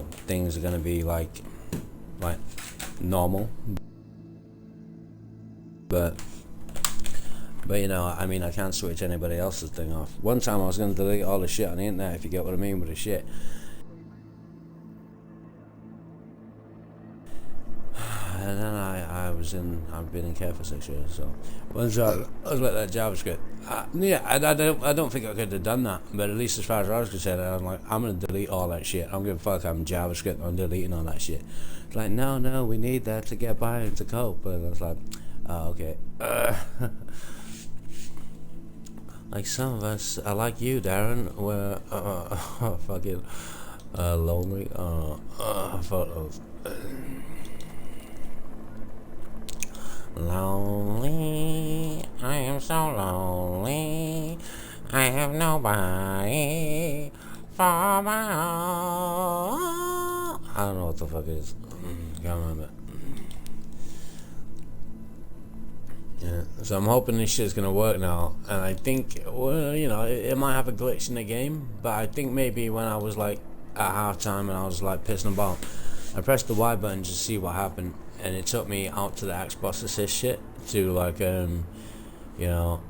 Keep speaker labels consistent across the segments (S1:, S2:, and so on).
S1: know, things are gonna be like normal. But you know, I mean, I can't switch anybody else's thing off. One time I was gonna delete all the shit on the internet, if you get what I mean with the shit. And then I've been in care for 6 years, so once I was like that JavaScript, I don't think I could have done that, but at least as far as I was concerned, I was like, I'm gonna delete all that shit. I don't give a fuck. I'm JavaScript. I'm deleting all that shit. It's like, no, we need that to get by and to cope. And I was like, oh, okay. Like some of us, like you, Darren, were fucking lonely. Photos. Lonely, I am so lonely. I have nobody for my own. I don't know what the fuck it is. Can't remember. Yeah, so I'm hoping this shit's gonna work now, and I think, well, you know, it might have a glitch in the game, but I think maybe when I was like at halftime and I was like pissing about, I pressed the Y button to see what happened, and it took me out to the Xbox Assist shit to like you know,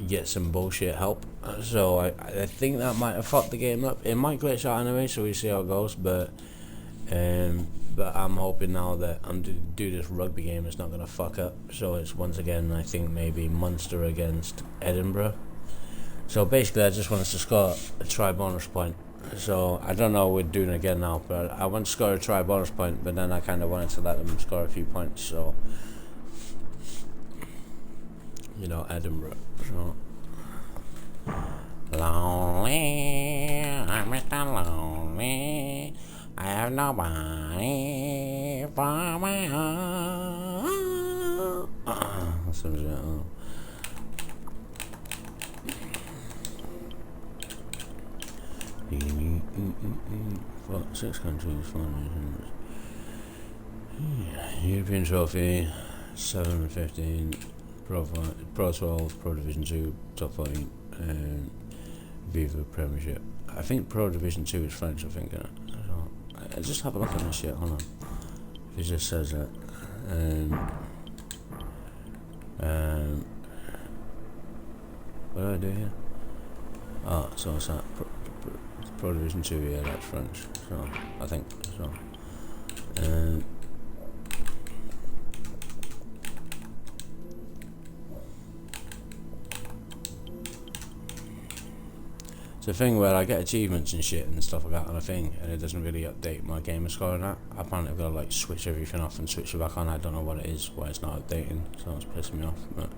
S1: get some bullshit help. So I think that might have fucked the game up. It might glitch out anyway, so we see how it goes. But I'm hoping now that I'm to do this rugby game, it's not gonna fuck up. So it's once again, I think maybe Munster against Edinburgh. So basically, I just wanted to score a try bonus point. So I don't know, we're doing it again now, but I want to score a try bonus point, but then I kind of wanted to let them score a few points. So, you know, Edinburgh. So lonely, I'm Mr. Lonely. I have nobody for my own. Some shit. Fuck, 6 countries, 4 nations. European Trophy, 7 and 15, Pro 12, Pro Division 2, Top 14, and Viva Premiership. I think Pro Division 2 is French, I think. I just have a look at this shit, hold on. It just says that. What do I do here? Oh, so it's that. Pro Division 2, yeah, that's French. So, I think so. It's a thing where I get achievements and shit and stuff like that on a thing, and it doesn't really update my gamer score and that. Apparently I've got to like switch everything off and switch it back on. I don't know what it is, why it's not updating, so it's pissing me off. But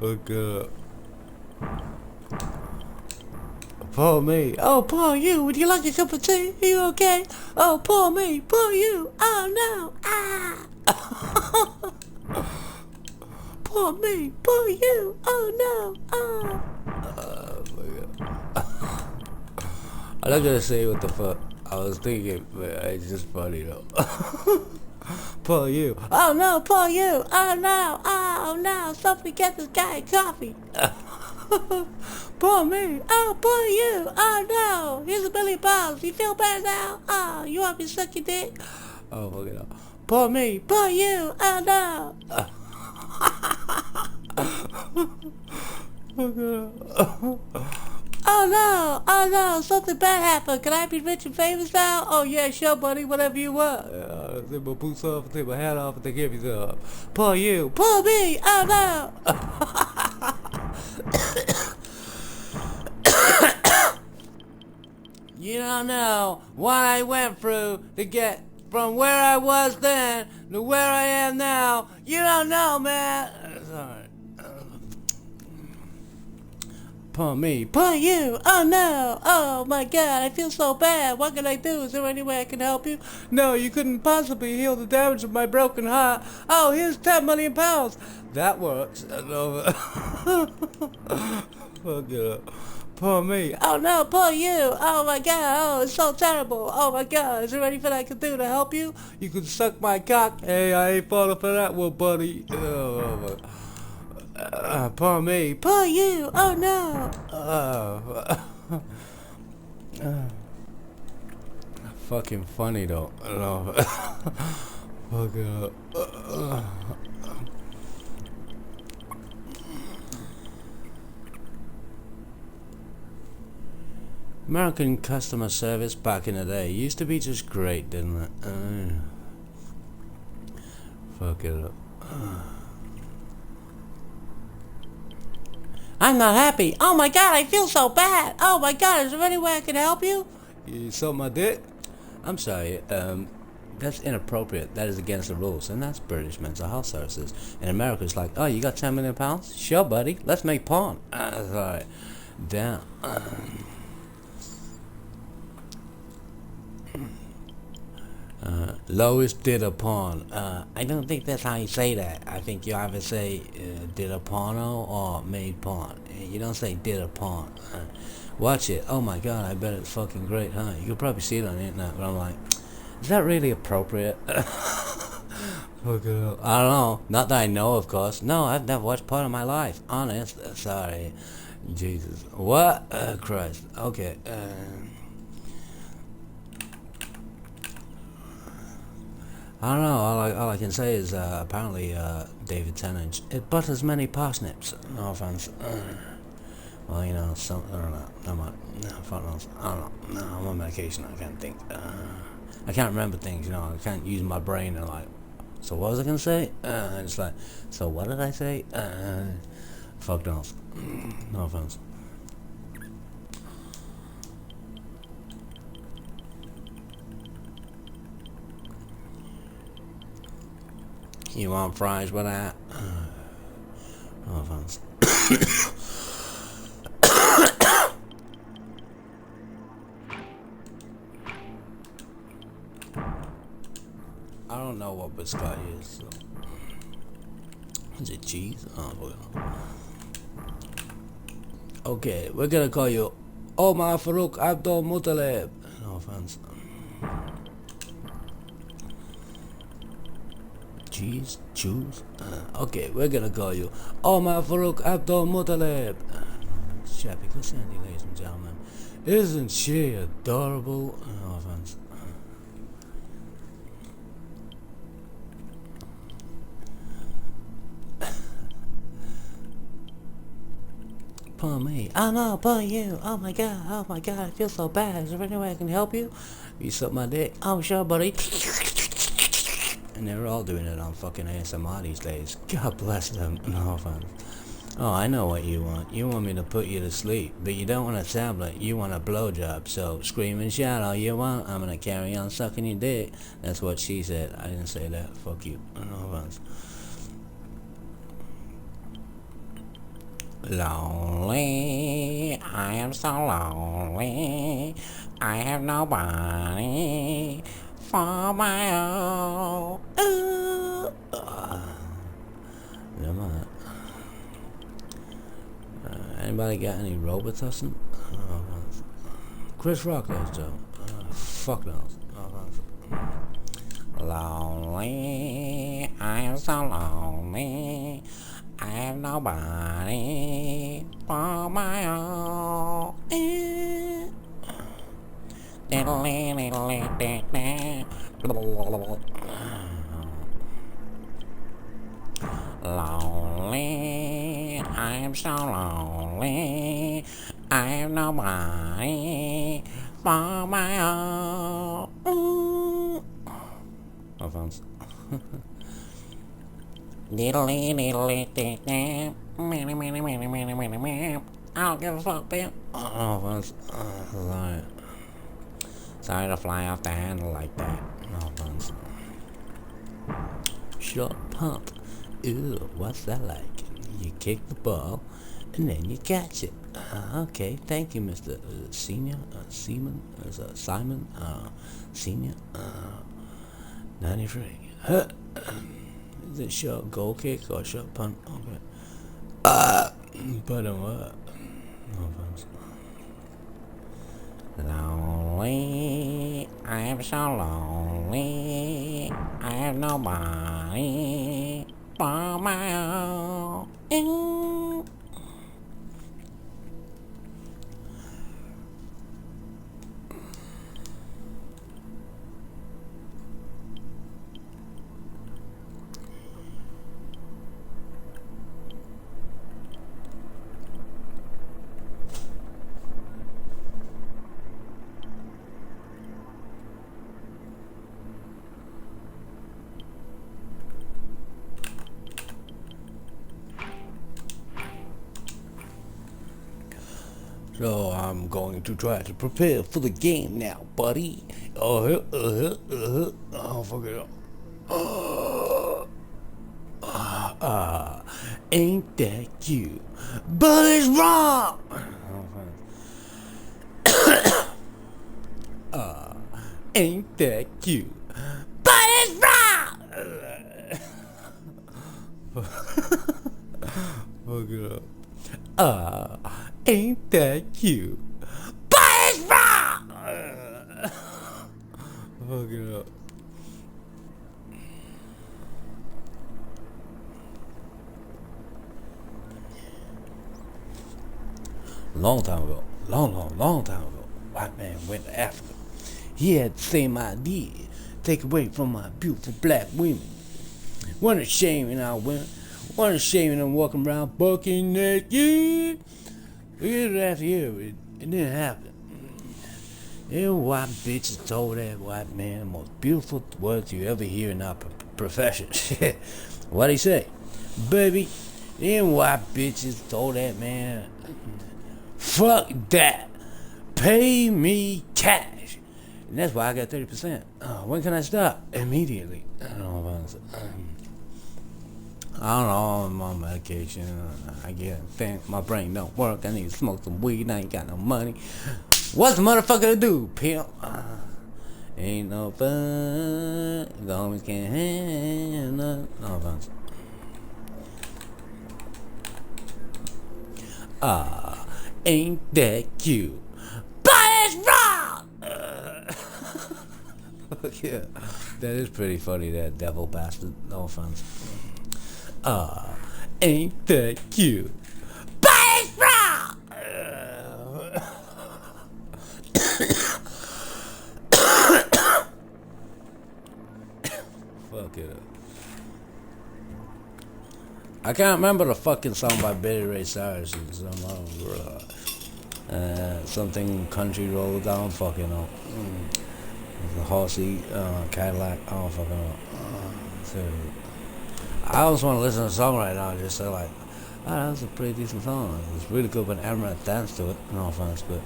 S1: Okay. Poor me. Oh, poor you. Would you like a cup of tea? Are you okay? Oh, poor me. Poor you. Oh, no. Ah. Poor me. Poor you. Oh, no. Ah. Oh, my God. I'm not gonna say what the fuck I was thinking, but it's just funny, though. Poor you. Oh, no. Poor you. Oh, no. Oh, no. Somebody get this guy a coffee. Poor me. Oh, poor you. Oh, no. Here's $1 million. You feel better now? Oh, you want me to suck your dick? Oh, fuck it up. Poor me. Poor you. Oh, no. Oh, no. Oh, no. Something bad happened. Can I be rich and famous now? Oh, yeah, sure, buddy. Whatever you want. Take my boots off, take my hat off, and take everything off. Poor you. Poor me. Oh, no. You don't know what I went through to get from where I was then to where I am now. You don't know, man. Sorry. Poor me. Poor you. Oh, no. Oh, my God. I feel so bad. What can I do? Is there any way I can help you? No, you couldn't possibly heal the damage of my broken heart. Oh, here's $10 million. That works. Fuck it up. Poor me. Oh, no. Poor you. Oh, my God. Oh, it's so terrible. Oh, my God. Is there anything I can do to help you? You can suck my cock. Hey, I ain't falling for that one, buddy. Poor me. Poor you. Oh, no. Fucking funny, though. No. Fuck it up. American customer service back in the day used to be just great, didn't it? Fuck it up. I'm not happy. Oh my God, I feel so bad. Oh my God, is there any way I can help you? You suck my dick? I'm sorry, that's inappropriate. That is against the rules, and that's British mental health services. In America, it's like, oh, you got £10 million? Sure, buddy. Let's make porn. Sorry. Damn. Lois did a porn. I don't think that's how you say that. I think you either say did a porno or made porn. You don't say did a porn. Watch it. Oh my God, I bet it's fucking great, huh? You could probably see it on the internet, but I'm like, is that really appropriate? Fuck it up. I don't know. Not that I know, of course. No, I've never watched porn in my life. Honest. Sorry. Jesus. What? Christ. Okay. I don't know. All I can say is apparently David Tennant it butters many parsnips. No offense. Well, you know, some I don't know. I'm not. No, fuck knows. I don't know. No, I'm on medication. I can't think. I can't remember things. You know, I can't use my brain and like. So what was I gonna say? And it's like. So what did I say? Fuck knows. No offense. You want fries with that? No offense. I don't know what biscotti is. So. Is it cheese? Oh, well. Okay, we're gonna call you Omar Farouk Abdul Muttalib. No offense. Cheese? Choose? Okay, we're gonna call you Omar Farouk Abdul Muttalib. Shabby Sandy, ladies and gentlemen. Isn't she adorable? No offense. Poor me. Oh no, poor you. Oh my God, I feel so bad. Is there any way I can help you? You suck my dick? Oh sure, buddy. And they're all doing it on fucking ASMR these days. God bless them. No offense. Oh, I know what you want. You want me to put you to sleep, but you don't want a tablet. You want a blowjob. So scream and shout all you want. I'm gonna carry on sucking your dick. That's what she said. I didn't say that. Fuck you. No offense. Lonely, I am so lonely. I have nobody for my own. Ooh. Never mind. Anybody got any robots or something? Chris Rock knows Joe. Fuck knows. Lonely, I am so lonely. I have nobody for my own. Lonely, I am so lonely. I have nobody for my own. No offense. I don't give a fuck, bitch. No offense. Sorry to fly off the handle like that. No offense. Short pump. Ew, what's that like? You kick the ball, and then you catch it. Okay, thank you, Mr. Senior, Simon, Senior, 93. Is it short goal kick or short punt? Okay. But what? No offense. Lonely, I am so lonely. I have nobody for my own. So I'm going to try to prepare for the game now, buddy. Oh, fuck it up. Ain't that cute? But it's wrong! Ain't that cute? But it's wrong! Fuck it up. Ain't that cute? But it's wrong! Fuck it up. Long time ago, long time ago, white man went to Africa. He had the same idea, take away from my beautiful black women. What a shame in our women. What a shame in them walking around bucky naked. Years after year, it didn't happen. Them white bitches told that white man the most beautiful words you ever hear in our profession. What'd he say? Baby, them white bitches told that man, fuck that. Pay me cash. And that's why I got 30%. When can I stop? Immediately. I don't know if I don't know, I'm on medication. I get think my brain don't work. I need to smoke some weed. I ain't got no money. What's the motherfucker to do, pimp? Ain't no fun. The homies can't handle nothing. No offense. Ain't that cute? But it's wrong! Yeah, that is pretty funny, that devil bastard. No offense. Ain't that cute? But it's wrong! Fuck it up. I can't remember the fucking song by Billy Ray Cyrus. Something country road, I don't fucking know. The horsey, Cadillac, I don't fucking know. I always want to listen to the song right now and just say like, oh, that's a pretty decent song. It's really good when Amaranth danced to it, no offense, but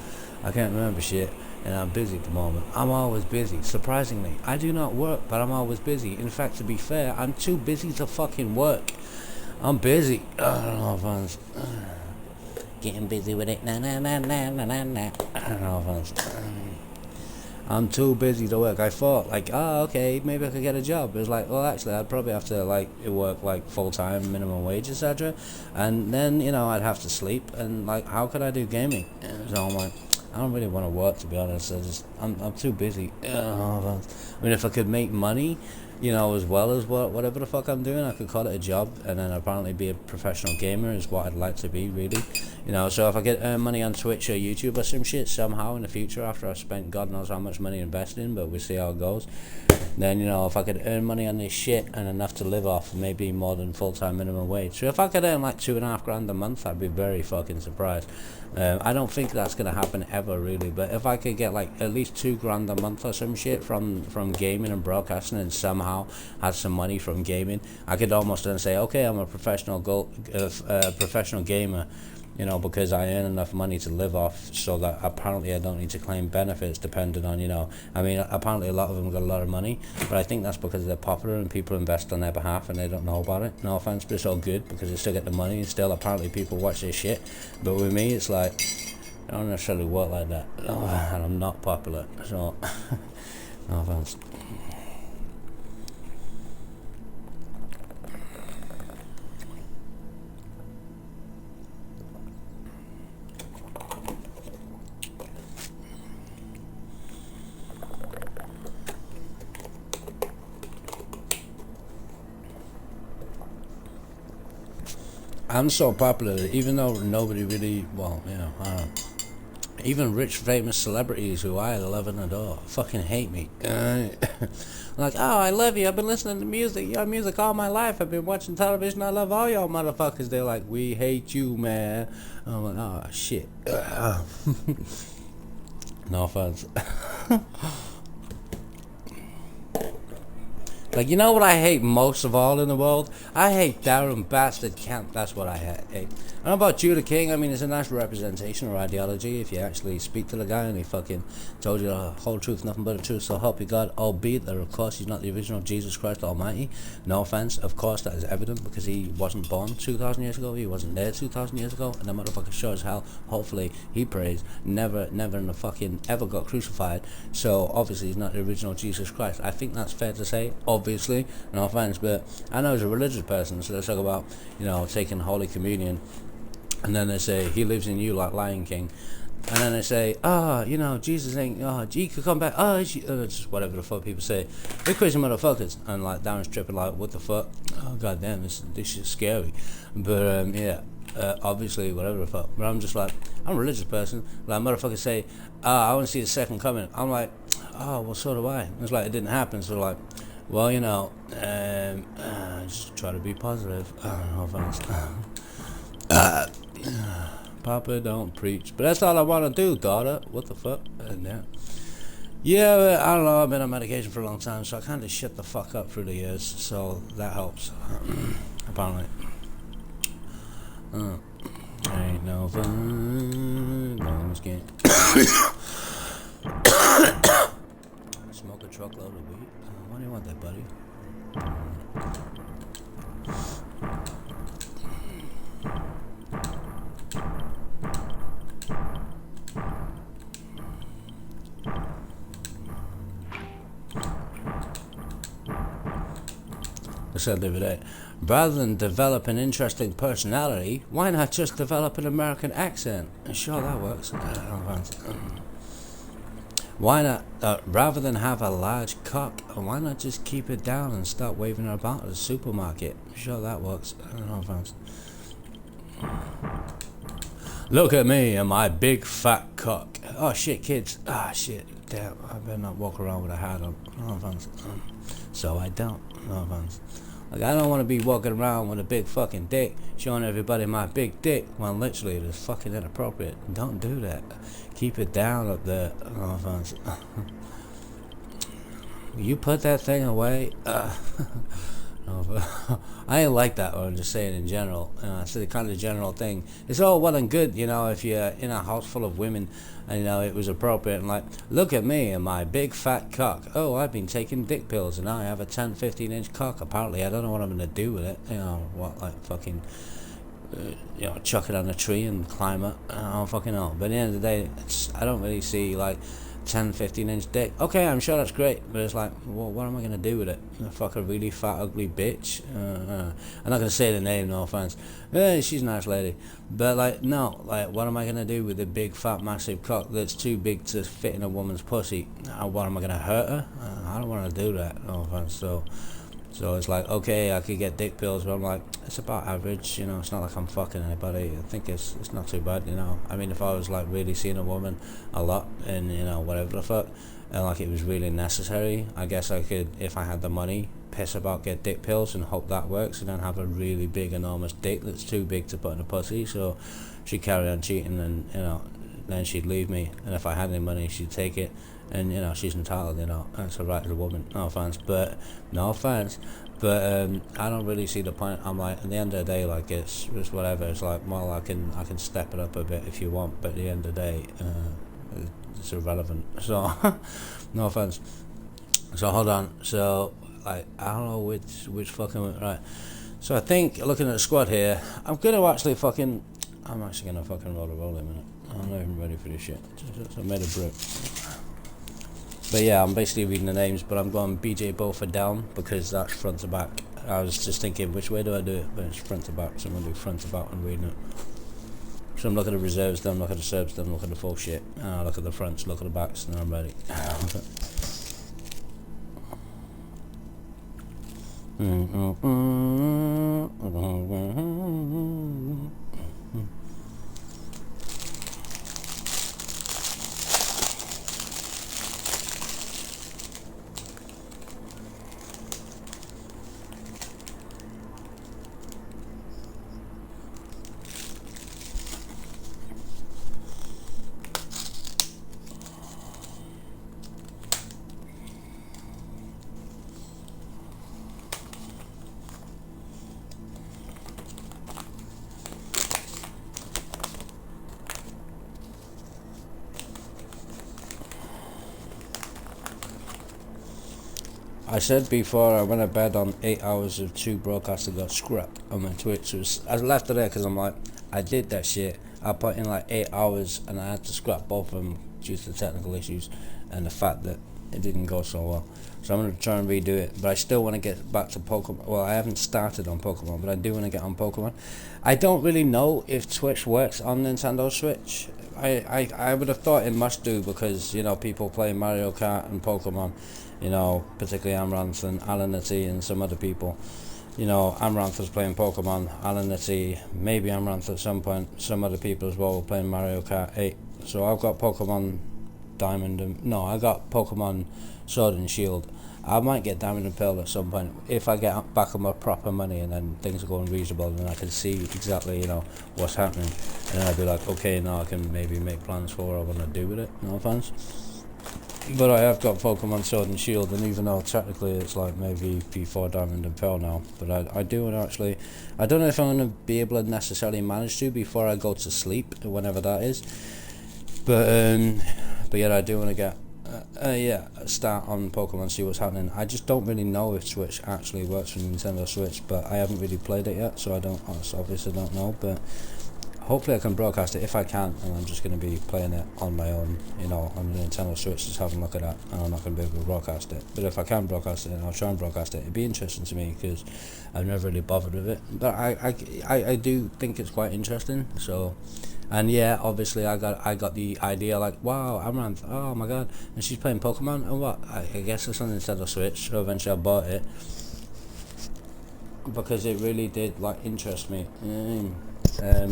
S1: I can't remember shit, and I'm busy at the moment. I'm always busy, surprisingly. I do not work, but I'm always busy. In fact, to be fair, I'm too busy to fucking work. I'm busy. No offense. getting busy with it. Nah, nah, nah, nah, nah, nah, nah. No offense. I'm too busy to work. I thought, like, oh, okay, maybe I could get a job. It was like, well, actually, I'd probably have to, like, work, like, full-time, minimum wage, etc. And then, you know, I'd have to sleep. And, like, how could I do gaming? So I'm like, I don't really want to work, to be honest. I'm too busy. I mean, if I could make money, you know, as well as whatever the fuck I'm doing, I could call it a job, and then apparently be a professional gamer is what I'd like to be, really. You know, so if I get money on Twitch or YouTube or some shit somehow in the future after I've spent God knows how much money investing, but we'll see how it goes. Then, you know, if I could earn money on this shit and enough to live off, maybe more than full-time minimum wage. So if I could earn like $2.5 grand a month, I'd be very fucking surprised. I don't think that's gonna happen ever, really. But if I could get like at least $2 grand a month or some shit from gaming and broadcasting, and somehow had some money from gaming, I could almost then say, okay, I'm a professional gamer. You know, because I earn enough money to live off, so that apparently I don't need to claim benefits depending on, you know, I mean, apparently a lot of them got a lot of money, but I think that's because they're popular and people invest on their behalf and they don't know about it. No offense, but it's all good because they still get the money and still apparently people watch this shit. But with me, it's like, I don't necessarily work like that, and I'm not popular, so no offense. I'm so popular that even though nobody really, well, you know, I don't know, even rich, famous celebrities who I love and adore fucking hate me. Like, oh, I love you. I've been listening to your music all my life. I've been watching television. I love all y'all motherfuckers. They're like, we hate you, man. I'm like, oh, shit. No offense. Like, you know what I hate most of all in the world? I hate Darren Bastard Camp. That's what I hate. I don't know about Judah King. I mean, it's a nice representation or ideology if you actually speak to the guy and he fucking told you the whole truth, nothing but the truth, so help you God. Albeit that, of course, he's not the original Jesus Christ Almighty. No offense. Of course, that is evident because he wasn't born 2,000 years ago. He wasn't there 2,000 years ago. And that motherfucker sure as hell, hopefully, he prays, never in the fucking ever got crucified. So, obviously, he's not the original Jesus Christ. I think that's fair to say. Obviously, no offense, but I know he's a religious person, so let's talk about, you know, taking Holy Communion, and then they say, he lives in you like Lion King, and then they say, you know, Jesus ain't, he could come back, just whatever the fuck people say, they're crazy motherfuckers, and like Darren's tripping like, what the fuck, oh goddamn, this shit's scary, but yeah, obviously, whatever the fuck, but I'm just like, I'm a religious person, like motherfuckers say, I want to see the second coming, I'm like, oh, well, so do I, it's like, it didn't happen, so like, well, you know, just try to be positive. No offense. Papa don't preach, but that's all I want to do, daughter. What the fuck? Yeah, I don't know. I've been on medication for a long time, so I kind of shut the fuck up through the years. So that helps, apparently. Ain't no fun. No skin. Smoke a truckload of weed. Why do you want that, buddy? I said the other day, rather than develop an interesting personality, why not just develop an American accent? Sure, that works. Why not, rather than have a large cock, why not just keep it down and start waving it about at the supermarket? Sure, that works. I don't know if Look at me and my big fat cock. Oh shit, kids. Ah shit, damn, I better not walk around with a hat on. No offense. So I don't. No offense. Like, I don't want to be walking around with a big fucking dick, showing everybody my big dick, when literally it is fucking inappropriate. Don't do that. Keep it down up there. No offense. You put that thing away. No, I ain't like that, or I'm just saying in general. It's the kind of general thing. It's all well and good, you know, if you're in a house full of women, and, you know, it was appropriate, and like, look at me and my big fat cock. Oh, I've been taking dick pills, and now I have a 10, 15-inch cock, apparently. I don't know what I'm going to do with it. You know, what, like, fucking you know, chuck it on a tree and climb it. I don't fucking know. But at the end of the day, I don't really see like 10, 15-inch dick. Okay, I'm sure that's great, but it's like, well, what am I gonna do with it? Fuck a really fat, ugly bitch. I'm not gonna say the name, no offense. She's a nice lady, but like, no, like, what am I gonna do with a big, fat, massive cock that's too big to fit in a woman's pussy? What am I gonna hurt her? I don't want to do that. No offense. So it's like, okay, I could get dick pills, but I'm like, it's about average, you know. It's not like I'm fucking anybody. I think it's not too bad, you know. I mean, if I was like really seeing a woman a lot and, you know, whatever the fuck, and like it was really necessary, I guess I could, if I had the money, piss about, get dick pills and hope that works, and then have a really big, enormous dick that's too big to put in a pussy, so she'd carry on cheating, and, you know, then she'd leave me, and if I had any money, she'd take it. And, you know, she's entitled, you know, that's her right as a woman, no offense, but I don't really see the point. I'm like, at the end of the day, like, it's whatever. It's like, well, I can step it up a bit if you want, but at the end of the day, it's irrelevant, so, no offense. So, hold on, so, like, I don't know which fucking, right, so I think, looking at the squad here, I'm actually gonna fucking roll in a minute. I'm not even ready for this shit, I made a brew. But yeah, I'm basically reading the names, but I'm going BJ Beaufort down because that's front to back. I was just thinking, which way do I do it? But it's front to back, so I'm going to do front to back and reading it. So I'm looking at the reserves, then look at the subs, then look at the full shit. Look at the fronts, look at the backs, and then I'm ready. I said before I went to bed on 8 hours of 2 broadcasts that got scrapped on my Twitch. I left it there because I'm like, I did that shit. I put in like 8 hours and I had to scrap both of them due to the technical issues and the fact that it didn't go so well. So I'm going to try and redo it, but I still want to get back to Pokemon. Well, I haven't started on Pokemon, but I do want to get on Pokemon. I don't really know if Twitch works on Nintendo Switch. I would have thought it must do because, you know, people play Mario Kart and Pokemon, you know, particularly Amaranth and Alanity and some other people. You know, Amaranth was playing Pokemon, Alanity, maybe Amaranth at some point, some other people as well were playing Mario Kart 8. So I've got Pokemon Diamond and, no, I got Pokemon Sword and Shield. I might get Diamond and Pearl at some point if I get back on my proper money and then things are going reasonable and I can see exactly, you know, what's happening, and then I'll be like, okay, now I can maybe make plans for what I want to do with it, no offense. But I have got Pokemon Sword and Shield, and even though technically it's like maybe before Diamond and Pearl now, but I do want to actually, I don't know if I'm going to be able to necessarily manage to before I go to sleep, whenever that is, but yeah, I do want to get start on Pokemon, see what's happening. I just don't really know if Switch actually works for Nintendo Switch, but I haven't really played it yet, so I obviously don't know, but hopefully I can broadcast it. If I can't, and I'm just going to be playing it on my own, you know, on the Nintendo Switch, just having a look at that, and I'm not going to be able to broadcast it. But if I can broadcast it, I'll try and broadcast it. It'd be interesting to me because I've never really bothered with it, but I do think it's quite interesting. So, and yeah, obviously I got the idea like, wow, Amaranth, oh my god, and she's playing Pokemon, and what? I guess it's on Nintendo Switch. So eventually I bought it because it really did like interest me.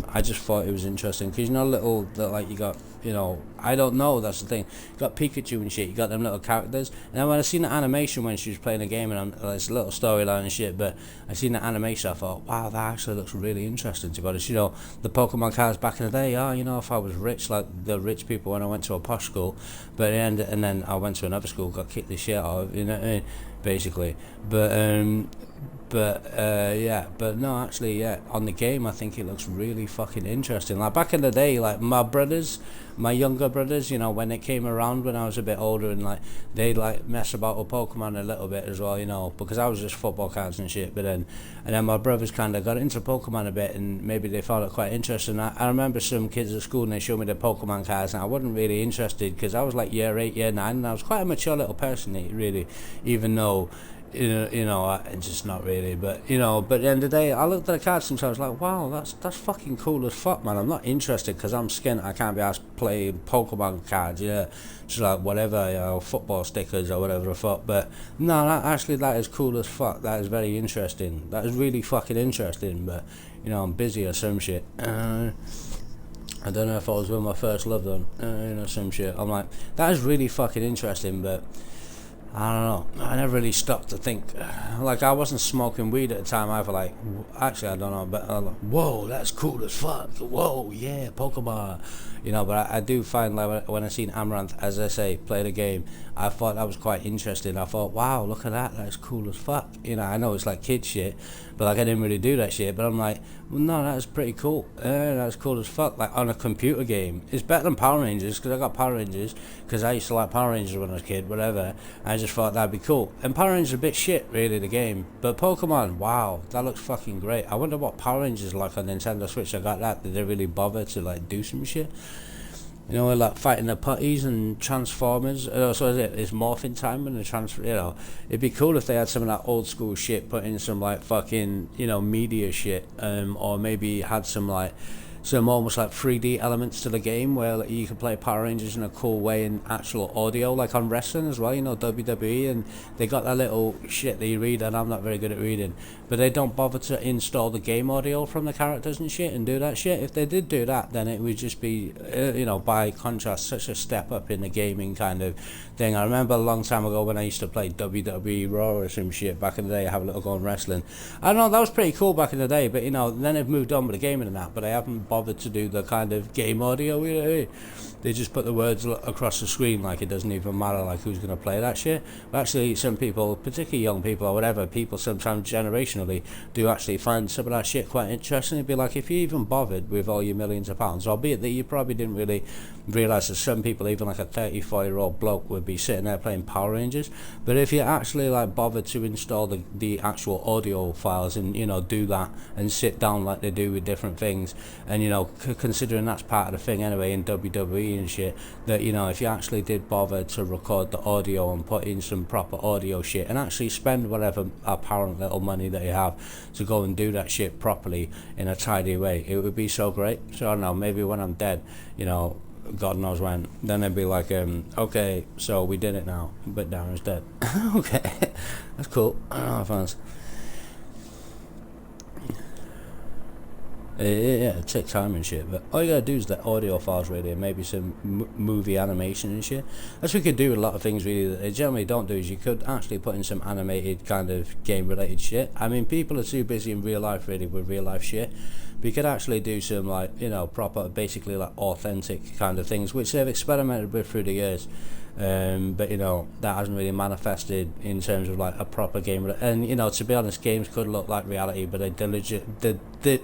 S1: I just thought it was interesting because, you know, little like you got, you know, I don't know, that's the thing, you got Pikachu and shit, you got them little characters, and then when I seen the animation when she was playing the game, and it's a little storyline and shit, but I seen the animation, I thought, wow, that actually looks really interesting, to be honest. You know, the Pokemon cards back in the day, you know, if I was rich like the rich people when I went to a posh school, but and then I went to another school, got kicked the shit out of, you know what I mean, basically, but no, actually, yeah, on the game I think it looks really fucking interesting. Like back in the day, like my brothers my younger brothers, you know, when it came around when I was a bit older, and like they'd like mess about with Pokemon a little bit as well, you know, because I was just football cards and shit. But then, and then my brothers kind of got into Pokemon a bit, and maybe they found it quite interesting. I remember some kids at school and they showed me the Pokemon cards, and I wasn't really interested because I was like year 8, year 9, and I was quite a mature little person, really, even though. Just not really, but you know. But at the end of the day, I looked at the cards and I was like, "Wow, that's fucking cool as fuck, man." I'm not interested because I'm skint. I can't be asked to play Pokemon cards, yeah, just like whatever, you know, football stickers or whatever the fuck. But no, that is cool as fuck. That is very interesting. That is really fucking interesting. But you know, I'm busy or some shit. I don't know if I was with my first love then, some shit. I'm like, that is really fucking interesting, but. I don't know. I never really stopped to think. Like, I wasn't smoking weed at the time either. Like, actually, I don't know. But I'm like, whoa, that's cool as fuck. Whoa, yeah, Pokemon. You know, but I do find like when I seen Amaranth, as I say, play the game, I thought that was quite interesting. I thought, wow, look at that. That's cool as fuck. You know, I know it's like kid shit, but like I didn't really do that shit. But I'm like, well, no, that's pretty cool. That's cool as fuck. Like on a computer game, it's better than Power Rangers because I got Power Rangers because I used to like Power Rangers when I was a kid. Whatever. I just thought that'd be cool. And Power Rangers are a bit shit, really, the game. But Pokemon, wow, that looks fucking great. I wonder what Power Rangers are like on Nintendo Switch. I got that. Did they really bother to like do some shit? You know, like fighting the putties and Transformers. So is it? It's Morphin Time and the transfer. You know, it'd be cool if they had some of that old school shit, put in some like fucking media shit, or maybe had some like. Some almost like 3D elements to the game where like, you can play Power Rangers in a cool way in actual audio, like on wrestling as well, WWE, and they got that little shit that you read, and I'm not very good at reading, but they don't bother to install the game audio from the characters and shit and do that shit. If they did do that, then it would just be, by contrast, such a step up in the gaming kind of thing. I remember a long time ago when I used to play WWE Raw or some shit back in the day, I have a little go on wrestling. I don't know, that was pretty cool back in the day, but then they've moved on with the gaming and that, but they haven't bothered to do the kind of game audio. They just put the words across the screen like it doesn't even matter like who's going to play that shit. But actually some people, particularly young people or whatever, people sometimes generationally do actually find some of that shit quite interesting. It'd be like if you even bothered with all your millions of pounds, albeit that you probably didn't really realise that some people, even like a 34-year-old bloke, would be sitting there playing Power Rangers. But if you actually like bothered to install the actual audio files and do that and sit down like they do with different things, and considering that's part of the thing anyway in WWE and shit, that if you actually did bother to record the audio and put in some proper audio shit and actually spend whatever apparent little money that you have to go and do that shit properly in a tidy way, it would be so great. So I don't know, maybe when I'm dead, God knows when, then they'd be like, okay, so we did it now, but Darren's dead. Okay, that's cool. I don't know if that's... Yeah, it takes time and shit, but all you gotta do is the audio files really, and maybe some movie animation and shit. That's what you could do with a lot of things really that they generally don't do, is you could actually put in some animated kind of game related shit. I mean, people are too busy in real life really with real life shit, but you could actually do some like, proper, basically like authentic kind of things, which they've experimented with through the years. But that hasn't really manifested in terms of like a proper game. And to be honest, games could look like reality, but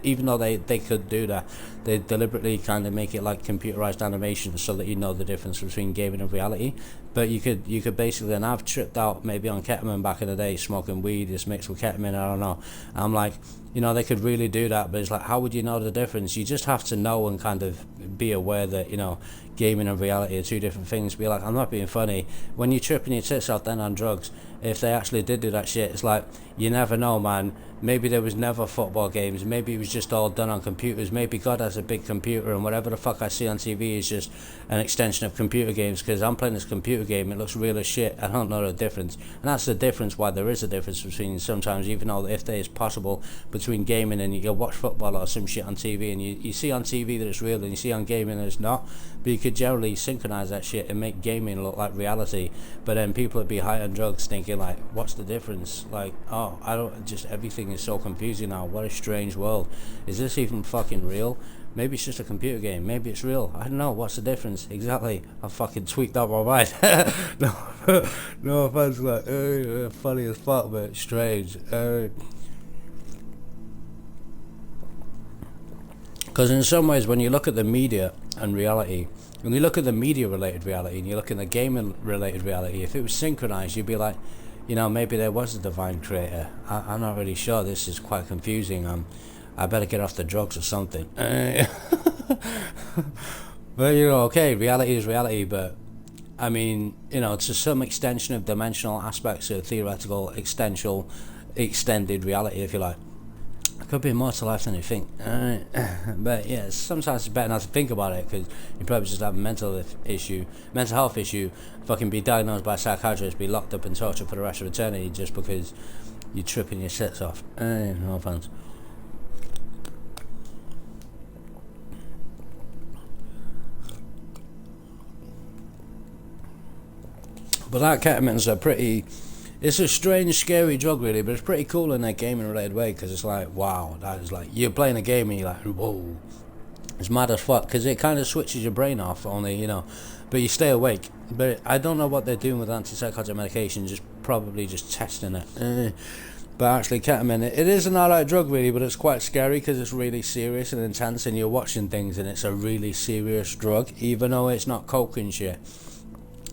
S1: even though they could do that, they deliberately kind of make it like computerized animation so that you know the difference between gaming and reality. But you could basically, and I've tripped out maybe on ketamine back in the day, smoking weed just mixed with ketamine, I don't know. I'm like, they could really do that, but it's like, how would you know the difference? You just have to know and kind of be aware that gaming and reality are two different things. Be like, I'm not being funny, when you're tripping your tits out then on drugs, if they actually did do that shit, it's like, you never know, man. Maybe there was never football games, maybe it was just all done on computers, maybe God has a big computer and whatever the fuck I see on TV is just an extension of computer games, because I'm playing this computer game, it looks real as shit, I don't know the difference. And that's the difference, why there is a difference between sometimes, even though if there is possible, between gaming and you watch football or some shit on TV, and you see on TV that it's real and you see on gaming that it's not, but you could generally synchronize that shit and make gaming look like reality. But then people would be high on drugs thinking like, what's the difference? Like, oh, I don't, just everything is so confusing now, what a strange world. Is this even fucking real? Maybe it's just a computer game, maybe it's real, I don't know, what's the difference? Exactly, I fucking tweaked out my mind. no offense, like, funny as fuck, but strange. Because in some ways, when you look at the media and reality. When you look at the media-related reality and you look at the gaming-related reality, if it was synchronized, you'd be like, you know, maybe there was a divine creator. I'm not really sure. This is quite confusing. I better get off the drugs or something. But, you know, okay, reality is reality, but I mean, you know, to some extension of dimensional aspects of theoretical extended reality, if you like. It could be more to life than you think. But yeah, sometimes it's better not to think about it, because you probably just have a mental health issue, fucking be diagnosed by a psychiatrist, be locked up and tortured for the rest of eternity just because you're tripping your sets off. No offense. But that ketamine's it's a strange, scary drug, really, but it's pretty cool in a gaming-related way, because it's like, wow, that is like, you're playing a game and you're like, whoa, it's mad as fuck, because it kind of switches your brain off, only, you know, but you stay awake. But I don't know what they're doing with antipsychotic medication, probably just testing it. But actually, ketamine, it is an alright drug, really, but it's quite scary, because it's really serious and intense, and you're watching things, and it's a really serious drug, even though it's not coke and shit.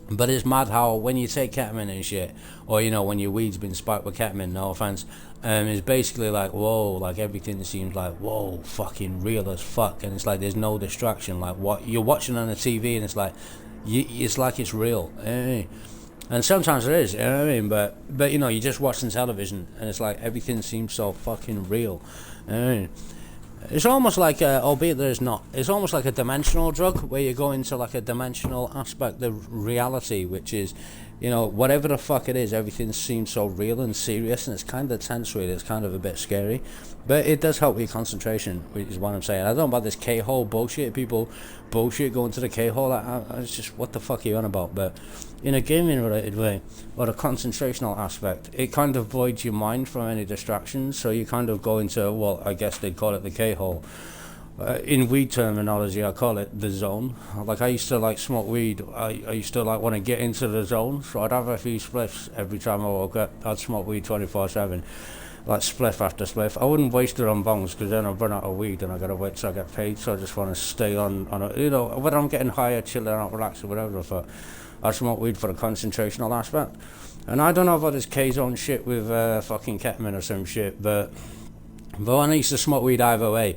S1: But it's mad how when you take ketamine and shit, or you know, when your weed's been spiked with ketamine, no offense, it's basically like, whoa, like everything seems like, whoa, fucking real as fuck, and it's like there's no distraction, like what you're watching on the TV, and it's like, it's like it's real, and sometimes it is, you know what I mean, but you know, you're just watching television, and it's like everything seems so fucking real, It's almost like, albeit there's not, it's almost like a dimensional drug, where you go into like a dimensional aspect of reality, which is, you know, whatever the fuck it is, everything seems so real and serious, and it's kind of tense, really. It's kind of a bit scary, but it does help with your concentration, which is what I'm saying. I don't know about this K-hole bullshit, people bullshit going to the K-hole, it's just, what the fuck are you on about? But in a gaming related way, or a concentrational aspect, it kind of voids your mind from any distractions, so you kind of go into, well, I guess they'd call it the K-hole. In weed terminology, I call it the zone. Like, I used to like smoke weed. I used to like want to get into the zone, so I'd have a few spliffs every time I woke up. I'd smoke weed 24/7, like spliff after spliff. I wouldn't waste it on bongs, because then I'd run out of weed and I gotta wait till I get paid. So I just want to stay on a, you know, whether I'm getting higher, chilling out, relaxing, whatever the fuck. I smoke weed for the concentrational aspect. And I don't know about this K-zone shit with fucking ketamine or some shit, but when I used to smoke weed either way,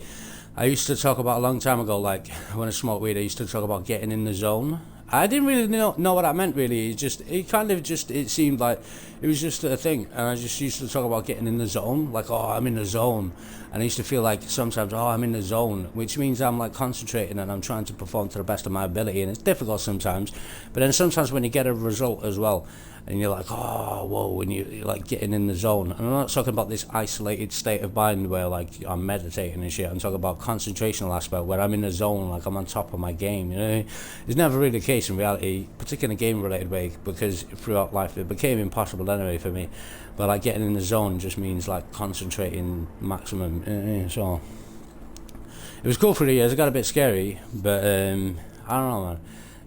S1: I used to talk about a long time ago, like when I smoked weed, I used to talk about getting in the zone. I didn't really know what that meant, really. It seemed like it was just a thing, and I just used to talk about getting in the zone, like, oh, I'm in the zone, and I used to feel like sometimes, oh, I'm in the zone, which means I'm like concentrating and I'm trying to perform to the best of my ability, and it's difficult sometimes, but then sometimes when you get a result as well, and you're like, oh, whoa, and you're like getting in the zone. And I'm not talking about this isolated state of mind where like I'm meditating and shit. I'm talking about concentrational aspect where I'm in the zone, like I'm on top of my game, you know. It's never really the case in reality, particularly in a game related way, because throughout life it became impossible anyway for me. But like getting in the zone just means like concentrating maximum, so it was cool for the years. It got a bit scary, but I don't know, man.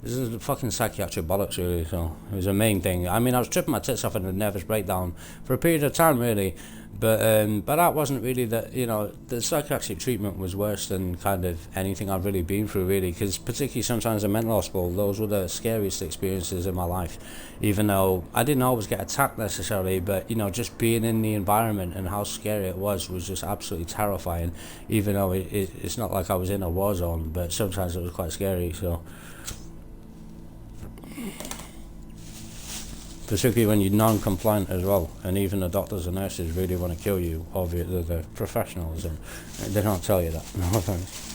S1: This is fucking psychiatric bollocks, really, so it was a main thing. I mean, I was tripping my tits off in a nervous breakdown for a period of time, really, but that wasn't really you know, the psychiatric treatment was worse than kind of anything I've really been through, really, because particularly sometimes in mental hospital, those were the scariest experiences in my life, even though I didn't always get attacked necessarily, but, you know, just being in the environment and how scary it was just absolutely terrifying, even though it's not like I was in a war zone, but sometimes it was quite scary, so... Particularly when you're non-compliant as well, and even the doctors and nurses really want to kill you, obviously they're professionals and they don't tell you that. No offense.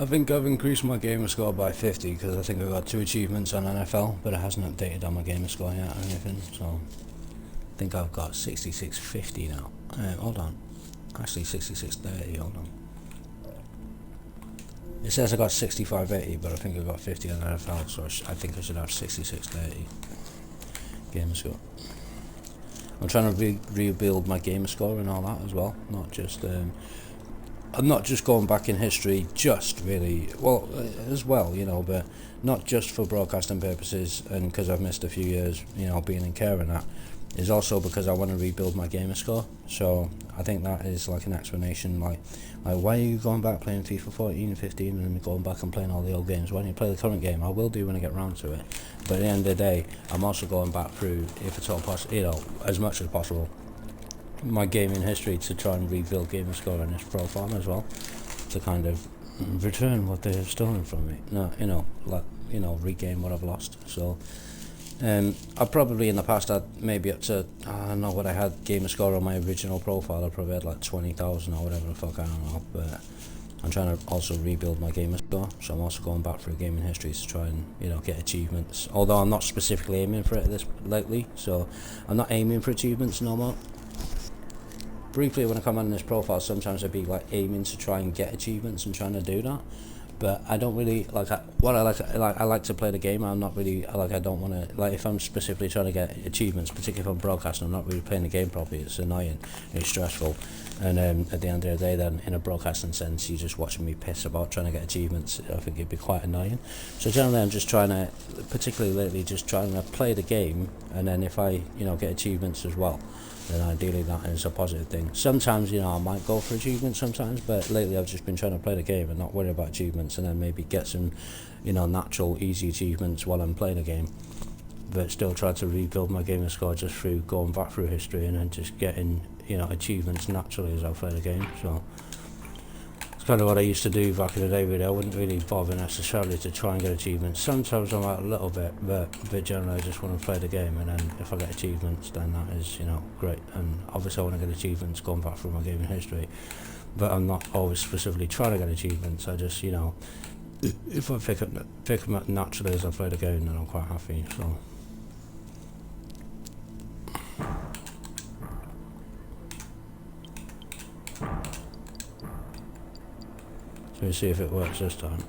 S2: I think I've increased my gamer score by 50 because I think I got 2 achievements on NFL, but it hasn't updated on my gamer score yet or anything, so I think I've got 6650 now. Hold on, actually 6630, hold on. It says I got 6580, but I think I got 50 on NFL, so I think I should have 6630 gamer score. I'm trying to rebuild my gamer score and all that as well, not just I'm not just going back in history, just really, well, as well, you know, but not just for broadcasting purposes and because I've missed a few years, you know, being in care and that, is also because I want to rebuild my gamer score. So I think that is like an explanation, like why are you going back playing FIFA 14 and 15 and then going back and playing all the old games? Why don't you play the current game? I will do when I get round to it, but at the end of the day, I'm also going back through, if it's all possible, you know, as much as possible, my gaming history to try and rebuild gamer score in this profile as well, to kind of return what they have stolen from me. No, you know, like, you know, regain what I've lost. So I probably in the past had maybe up to, I don't know what I had gamer score on my original profile. I probably had like 20,000 or whatever the fuck, I don't know. But I'm trying to also rebuild my gamer score, so I'm also going back through gaming history to try and, you know, get achievements. Although I'm not specifically aiming for it this lately, so I'm not aiming for achievements no more. Briefly, when I come on this profile, sometimes I'd be like aiming to try and get achievements and trying to do that, but I don't really like. I like to play the game. I'm not really like, I don't want to, like, if I'm specifically trying to get achievements, particularly if I'm broadcasting, I'm not really playing the game properly. It's annoying, it's stressful, and at the end of the day, then in a broadcasting sense, you're just watching me piss about trying to get achievements. I think it'd be quite annoying. So generally, I'm just trying to, particularly lately, just trying to play the game, and then if I, you know, get achievements as well, then ideally that is a positive thing. Sometimes, you know, I might go for achievements sometimes, but lately I've just been trying to play the game and not worry about achievements, and then maybe get some, you know, natural, easy achievements while I'm playing the game, but still try to rebuild my gamer score just through going back through history and then just getting, you know, achievements naturally as I play the game. So it's kind of what I used to do back in the day, really. I wouldn't really bother necessarily to try and get achievements. Sometimes I might a little bit, but generally I just want to play the game, and then if I get achievements, then that is, you know, great. And obviously I want to get achievements going back through my gaming history, but I'm not always specifically trying to get achievements. I just, you know, if I pick them up naturally as I play the game, then I'm quite happy. So we'll see if it works this time.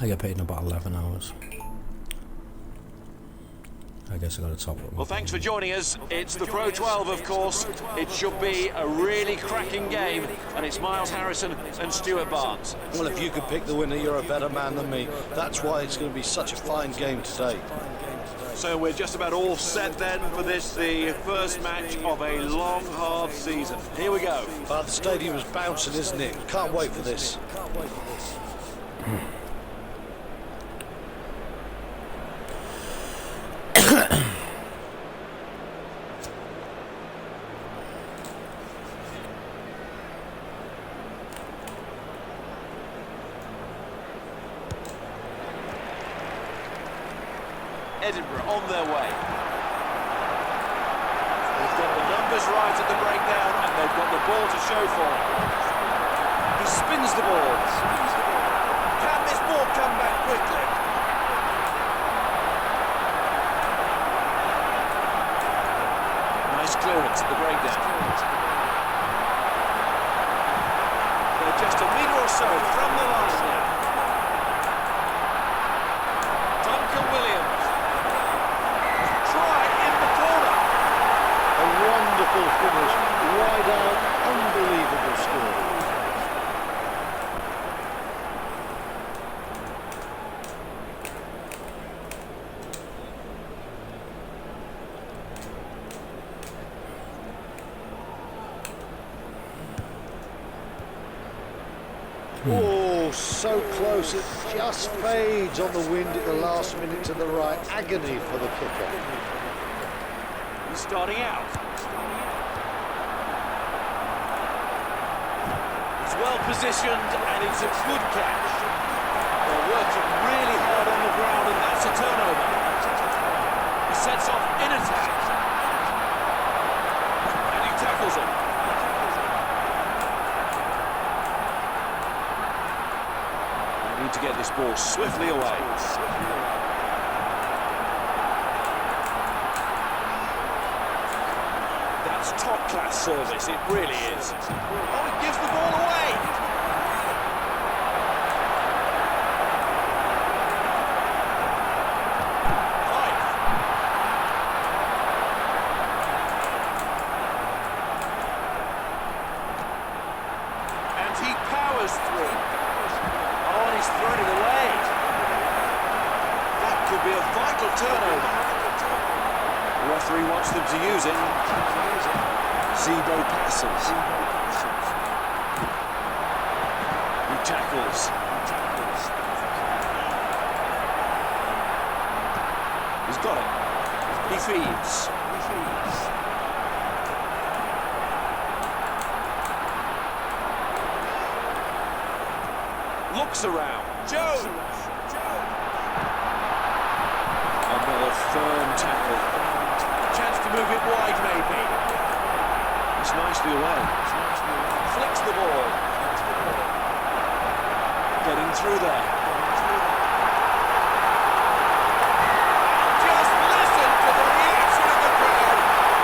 S2: I get paid in about 11 hours. I guess I got to top it.
S3: Well, thanks for joining us. It's the Pro 12, of course. It should be a really cracking game, and it's Miles Harrison and Stuart Barnes.
S4: Well, if you could pick the winner, you're a better man than me. That's why it's going to be such a fine game today.
S3: So we're just about all set then for this, the first match of a long, hard season. Here we go.
S4: The stadium is bouncing, isn't it? Can't wait for this.
S3: Edinburgh on their way. They've got the numbers right at the breakdown, and they've got the ball to show for it. He spins the ball. Can this ball come back quickly? Nice clearance at the breakdown. They're just a metre or so from the line now.
S4: Wonderful finish, wide out, unbelievable score. Oh, so close. It just fades on the wind at the last minute to the right. Agony for the kicker.
S3: He's starting out. He's well positioned and it's a good catch. They're working really hard on the ground and that's a turnover. He sets off in attack. And he tackles him. They need to get this ball swiftly away. That's top-class service, it really is. Oh, it gives the ball away! Five. And he powers through. Oh, and he's thrown it away. That could be a vital turnover. The referee wants them to use it. Zebo passes. He tackles. He's got it. He feeds. Looks around. Jones! Another firm tackle. Chance to move it wide, maybe. It's nicely away. Flicks the ball. Getting through there. Just listen to the reaction of the crowd.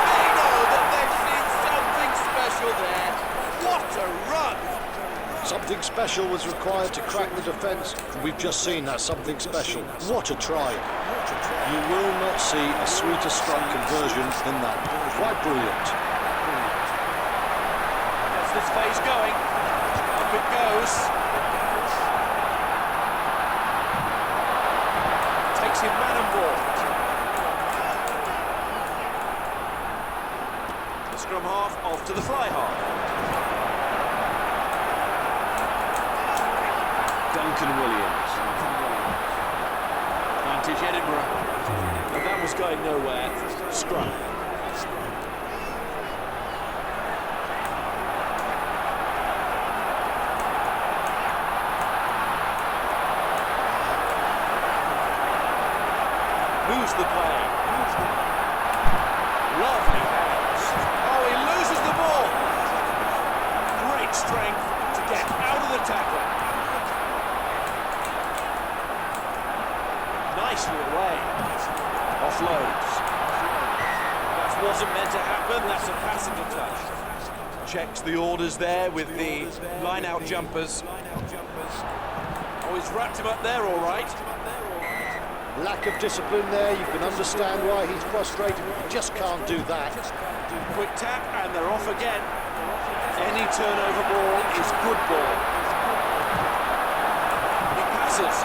S3: They know that they've seen something special there. What a run!
S4: Something special was required to crack the defence. We've just seen that something special. What a try. You will not see a sweeter strike conversion than that. Quite brilliant.
S3: Gets this phase going. Up it goes. Takes him man and ball. The scrum half off to the fly half. Duncan Williams. Vantage Edinburgh. But that was going nowhere. Scrum. Moves the play. Lovely hands. Oh, he loses the ball. Great strength to get out of the tackle. Nicely away. Offloads. That wasn't meant to happen. That's a passenger touch. Checks the orders there with the line-out jumpers. Oh, he's wrapped him up there all right.
S4: Lack of discipline there. You can understand why he's frustrated. You just can't do that.
S3: Quick tap and they're off again. Any turnover ball is good ball. He passes.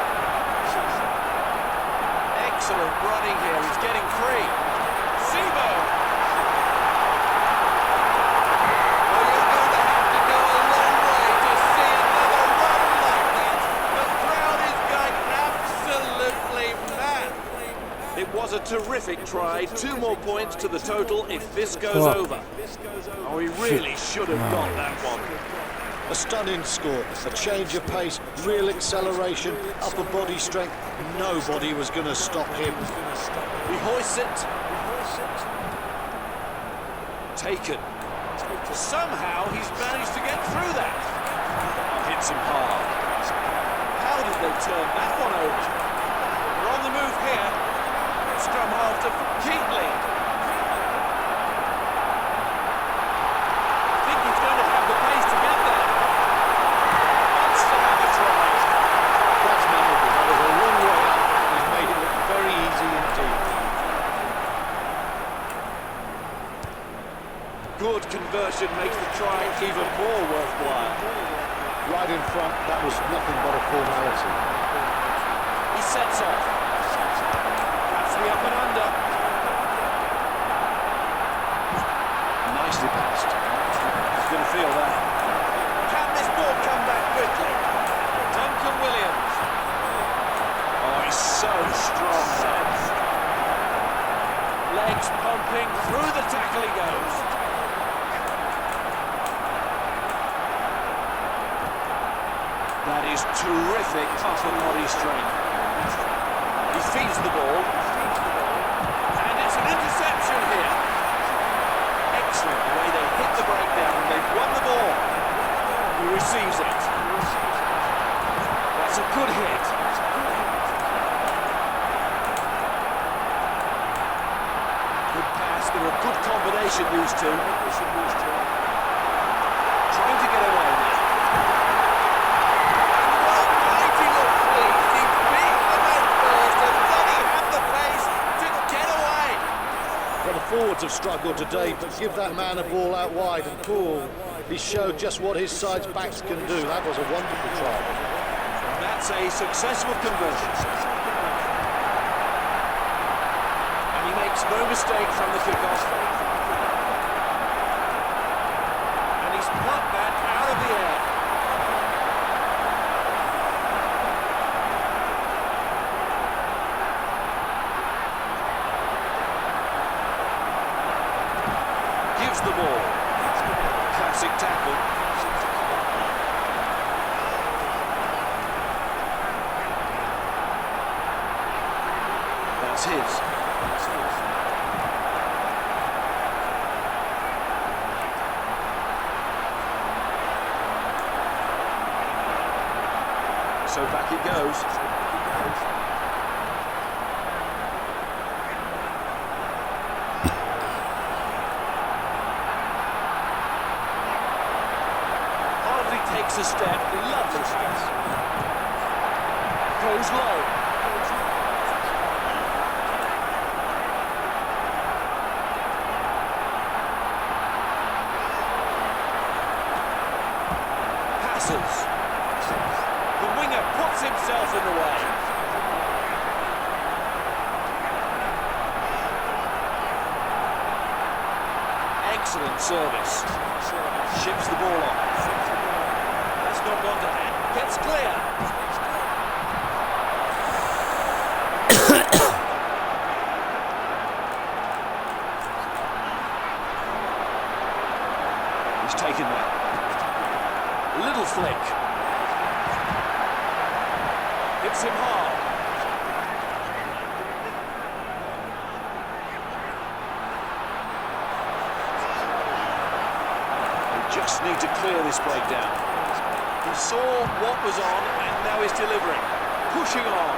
S3: Excellent running here. He's getting free. Zebo. Well, you're going to have to go a long way to see another run like that. The crowd is going absolutely mad. It was a terrific try. 2 more points to the total if this goes over. Oh, he really should have got that one.
S4: A stunning score, a change of pace, real acceleration, upper body strength. Nobody was going to stop him.
S3: He hoists it. Taken. Somehow he's managed to get through that. Hits him hard. How did they turn that one over? They're on the move here. Scrum half to Keatley. I think he's going to have the pace to get there. Wants to have a try.
S4: That's memorable. That was a long way up. He's made it look very easy indeed.
S3: Good conversion makes the try even more worthwhile.
S4: Right in front, that was nothing but a formality.
S3: He sets off. That's the up and under. Nicely passed. He's going to feel that. Can this ball come back quickly? That is terrific upper body strength. He feeds the ball. And it's an interception here. Excellent the way they hit the breakdown and they've won the ball. He receives it. That's a good hit. Good pass. They're a good combination, these two. Trying to get away now.
S4: Well, the forwards have struggled today, but give that man a ball out wide and cool. He showed just what his side's backs can do. That was a wonderful try.
S3: And that's a successful conversion. And he makes no mistake from the kickoff. And he's plucked that out of the air. Gives the ball. Classic tackle. That's his. So back it goes. Takes a step, lovely pass. Goes low. Passes. The winger puts himself in the way. Excellent service. Ships the ball on. Not gone to hand, gets clear. He's taken that. Little flick. Hits him hard. They just need to clear this breakdown. He saw what was on and now he's delivering. Pushing on.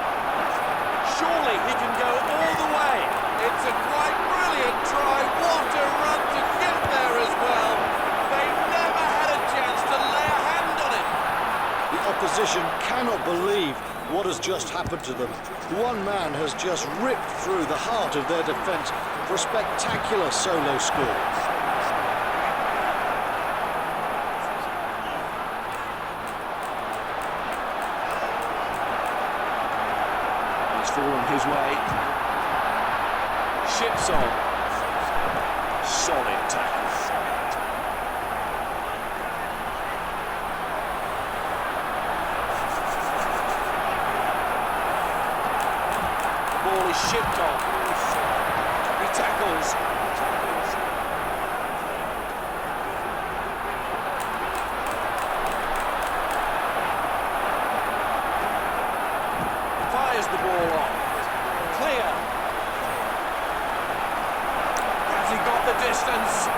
S3: Surely he can go all the way. It's a quite brilliant try. What a run to get there as well. They never had a chance to lay a hand on it.
S4: The opposition cannot believe what has just happened to them. One man has just ripped through the heart of their defence for a spectacular solo score.
S3: Fallen his way. Ships on. Solid tackle. The ball is shipped on. He tackles. Fires the ball on. Clear. Has he got the distance?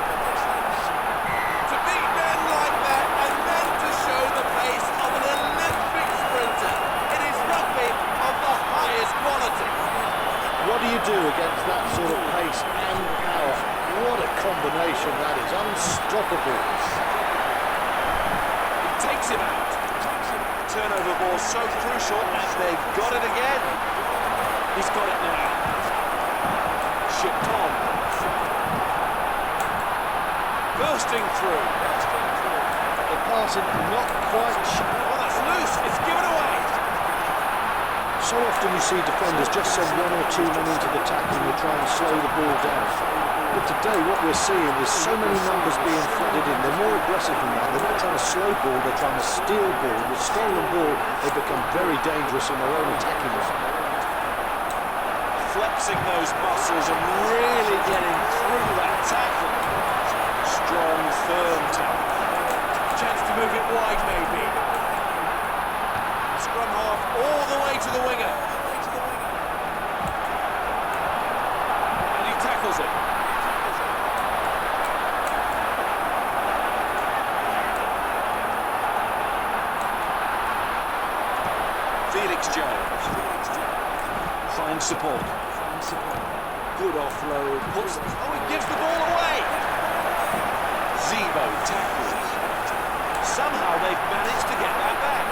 S3: To beat men like that and then to show the pace of an Olympic sprinter. It is rugby of the highest quality.
S4: What do you do against that sort of pace and power? What a combination that is. Unstoppable.
S3: He takes him out. Turnover ball so crucial and they've got it again. He's got it now. Shipped on. Bursting through.
S4: The passing not quite sharp.
S3: Oh, that's loose. It's given away.
S4: So often you see defenders just send one or two men into the tackle and try and slow the ball down. But today what we're seeing is so many numbers being flooded in. They're more aggressive than that. They're not trying to slow ball, they're trying to steal ball. With stolen ball, they become very dangerous in their own attacking line.
S3: Flexing those muscles and really getting through that tackle. Strong, firm tackle. Chance to move it wide, maybe. Felix Jones. Finds support. Good offload. He gives the ball away. Zebo tackles. Somehow they've managed to get that back.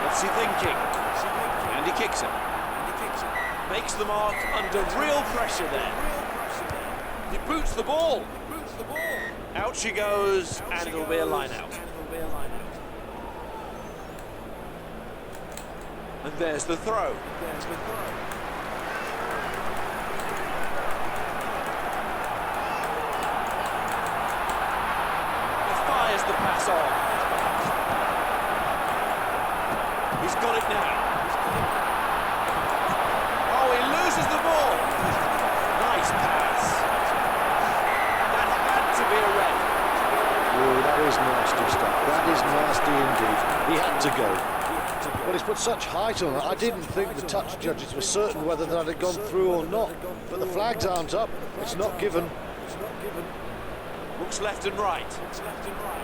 S3: What's he thinking? And he kicks it. Makes the mark under real pressure there. He boots the ball. Out she goes, and it'll be a line out. And there's the throw. He fires the pass on. He's got it now. Oh, he loses the ball. Nice pass. That had to be a red.
S4: Oh, that is nasty stuff. That is nasty indeed. He had to go. Well, he's put such height on it. I didn't think the touch judges were certain whether that had gone through or not. But the flags aren't up. It's not given.
S3: Looks left and right.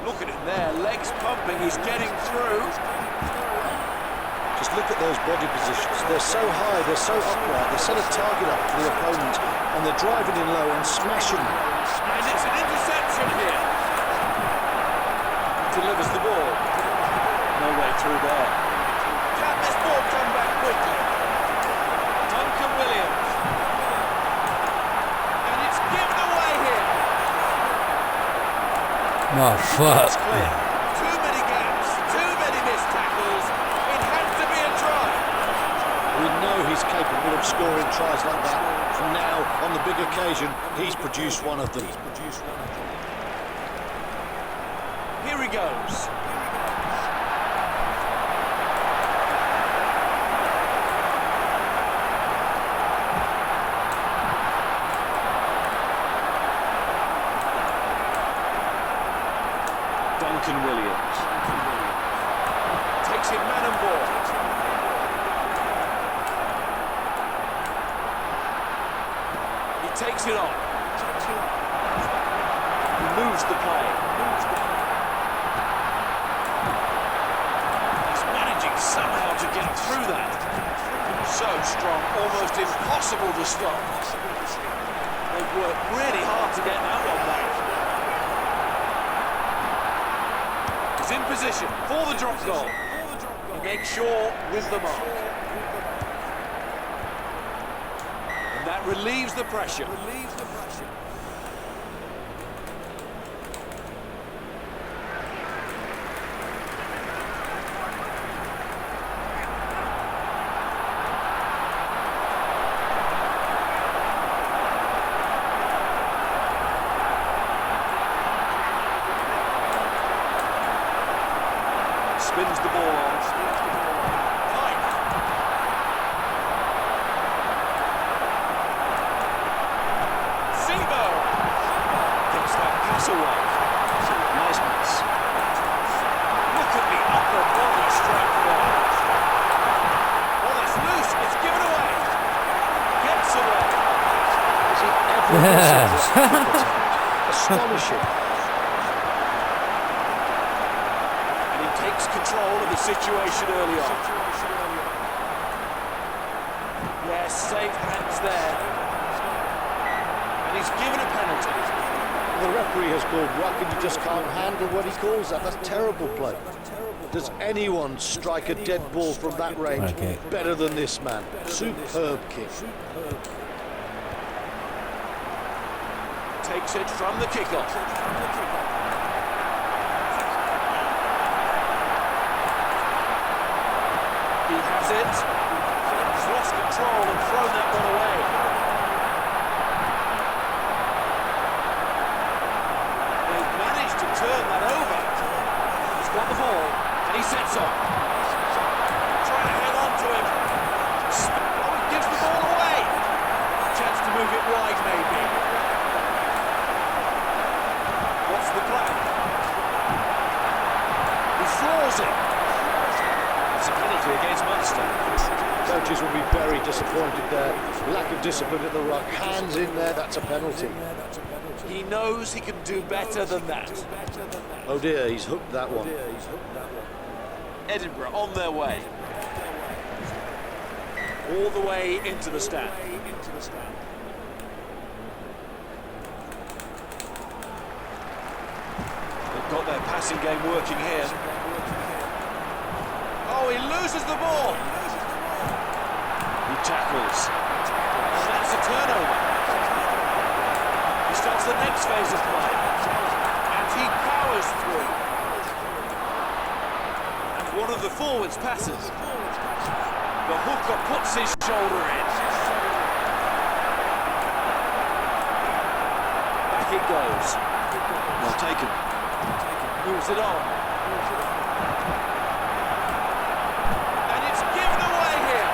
S3: Look at him there. Legs pumping. He's getting through.
S4: Just look at those body positions. They're so high, they're so upright. They set a target up for the opponent, and they're driving in low and smashing them.
S3: And it's an interception here. Delivers the ball. No way through there. Can this ball come back quickly? Duncan Williams. And it's given away here.
S2: Oh, fuck.
S3: It's clear. Too many gaps, too many missed tackles. It had to be a try.
S4: We know he's capable of scoring tries like that. And now, on the big occasion, he's produced one of them.
S3: Here he goes. Duncan Williams. Takes him man and ball. He takes it on. He moves the play. He's managing somehow to get through that. So strong, almost impossible to stop. They've worked really hard to get that one back. He's in position for the drop goal. He makes sure with the mark. And that relieves the pressure. Spins the ball on. Fine. Zebo gets that pass away. Nice pass. Look at the upper body strength there. Well, it's loose. It's given away. Gets away.
S4: Is he ever astonishing.
S3: Takes control of the situation early on. Yes, safe hands there. And he's given a penalty.
S4: The referee has called ruck and you just can't handle what he calls that. That's terrible play. Does anyone strike a dead ball from that range better than this man? Superb kick.
S3: Takes it from the kickoff. He has it. He's lost control and thrown that one away. They've managed to turn that over. He's got the ball and he sets off. Trying to hang on to him. Oh, he gives the ball away. Chance to move it wide maybe. What's the plan? He floors it. It's a penalty against Munster.
S4: Coaches will be very disappointed there. Lack of discipline at the ruck. Hands in there, that's a penalty.
S3: He knows he can do better than that.
S4: Oh dear, he's hooked that one.
S3: Edinburgh on their way. All the way into the stand. They've got their passing game working here. Oh, he loses the ball. He tackles. And that's a turnover. He starts the next phase of play. And he powers through. And one of the forwards passes. The hooker puts his shoulder in. Back it goes. Well taken. Moves it on. And it's given away here.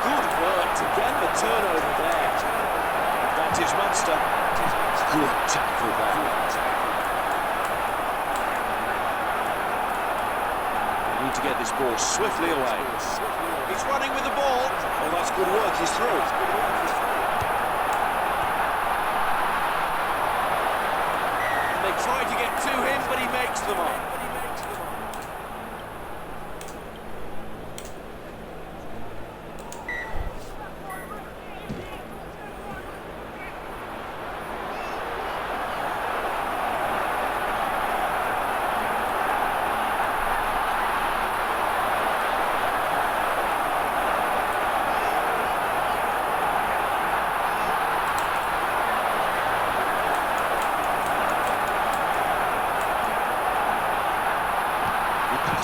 S3: Good work to get the turnover there. Advantage Munster. Good tackle there. To get this ball swiftly away. He's running with the ball. Oh, that's good work. He's through. And they try to get to him, but he makes them up.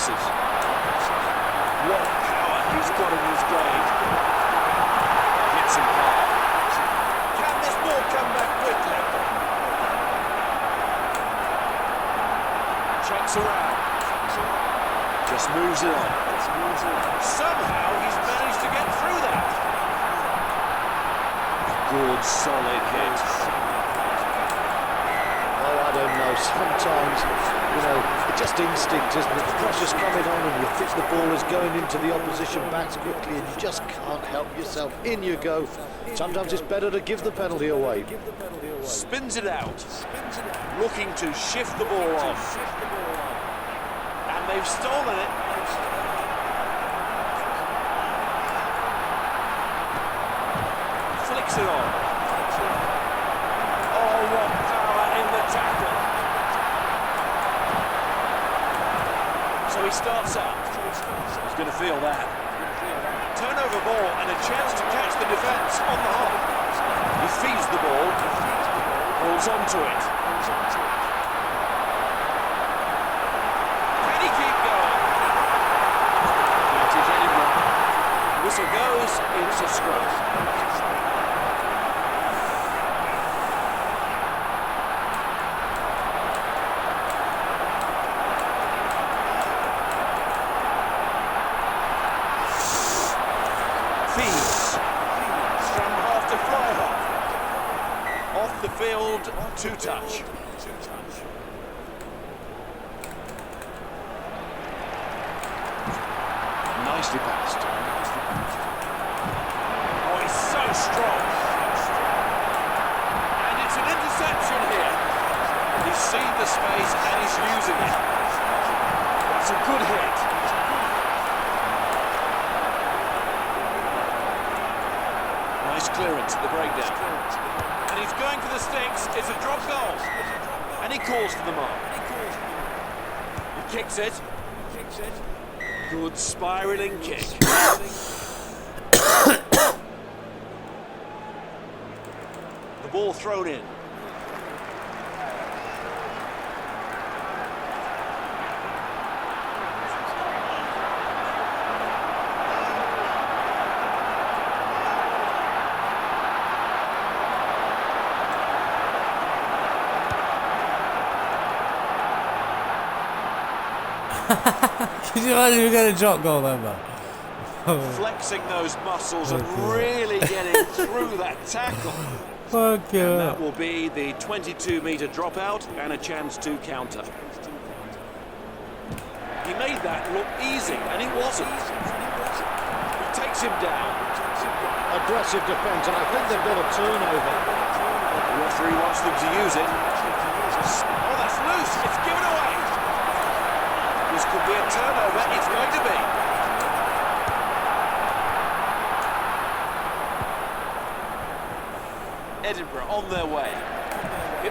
S3: What power he's got in his game. Hits him hard. Can this ball come back quickly? Checks around. Just moves it on. Somehow he's managed to get through that. Good, solid hit.
S4: Oh, I don't know. Sometimes, you know, it's just instinct, isn't it? The pressure's coming on and you think the ball is going into the opposition backs quickly and you just can't help yourself. In you go. Sometimes it's better to give the penalty away.
S3: Spins it out. Looking to shift the ball off. And they've stolen it. Flicks it on. Oh, what power in the tackle. So he starts up. He's going to feel that. Turnover ball and a chance to catch the defence on the hop. He feeds the ball. Holds on to it. Can he keep going? Advantage Edinburgh. Whistle goes. It's a scrum. From half to fly half. Off the field, two touch. Nicely passed. Oh, he's so strong. And it's an interception here. He's seen the space and he's using it. That's a good hit. Clearance at the breakdown. And he's going for the sticks. It's a drop goal. And he calls for the mark. He kicks it. Good spiralling kick. The ball thrown in.
S1: Could you imagine we get a drop goal then, man?
S3: Flexing those muscles and really getting through that tackle.
S1: Fuck yeah.
S3: And that will be the 22-metre dropout and a chance to counter. He made that look easy, and it wasn't. He takes him down.
S4: Aggressive defence, and I think they've got a turnover.
S3: The referee wants them to use it. Oh, that's loose. It's given away. This could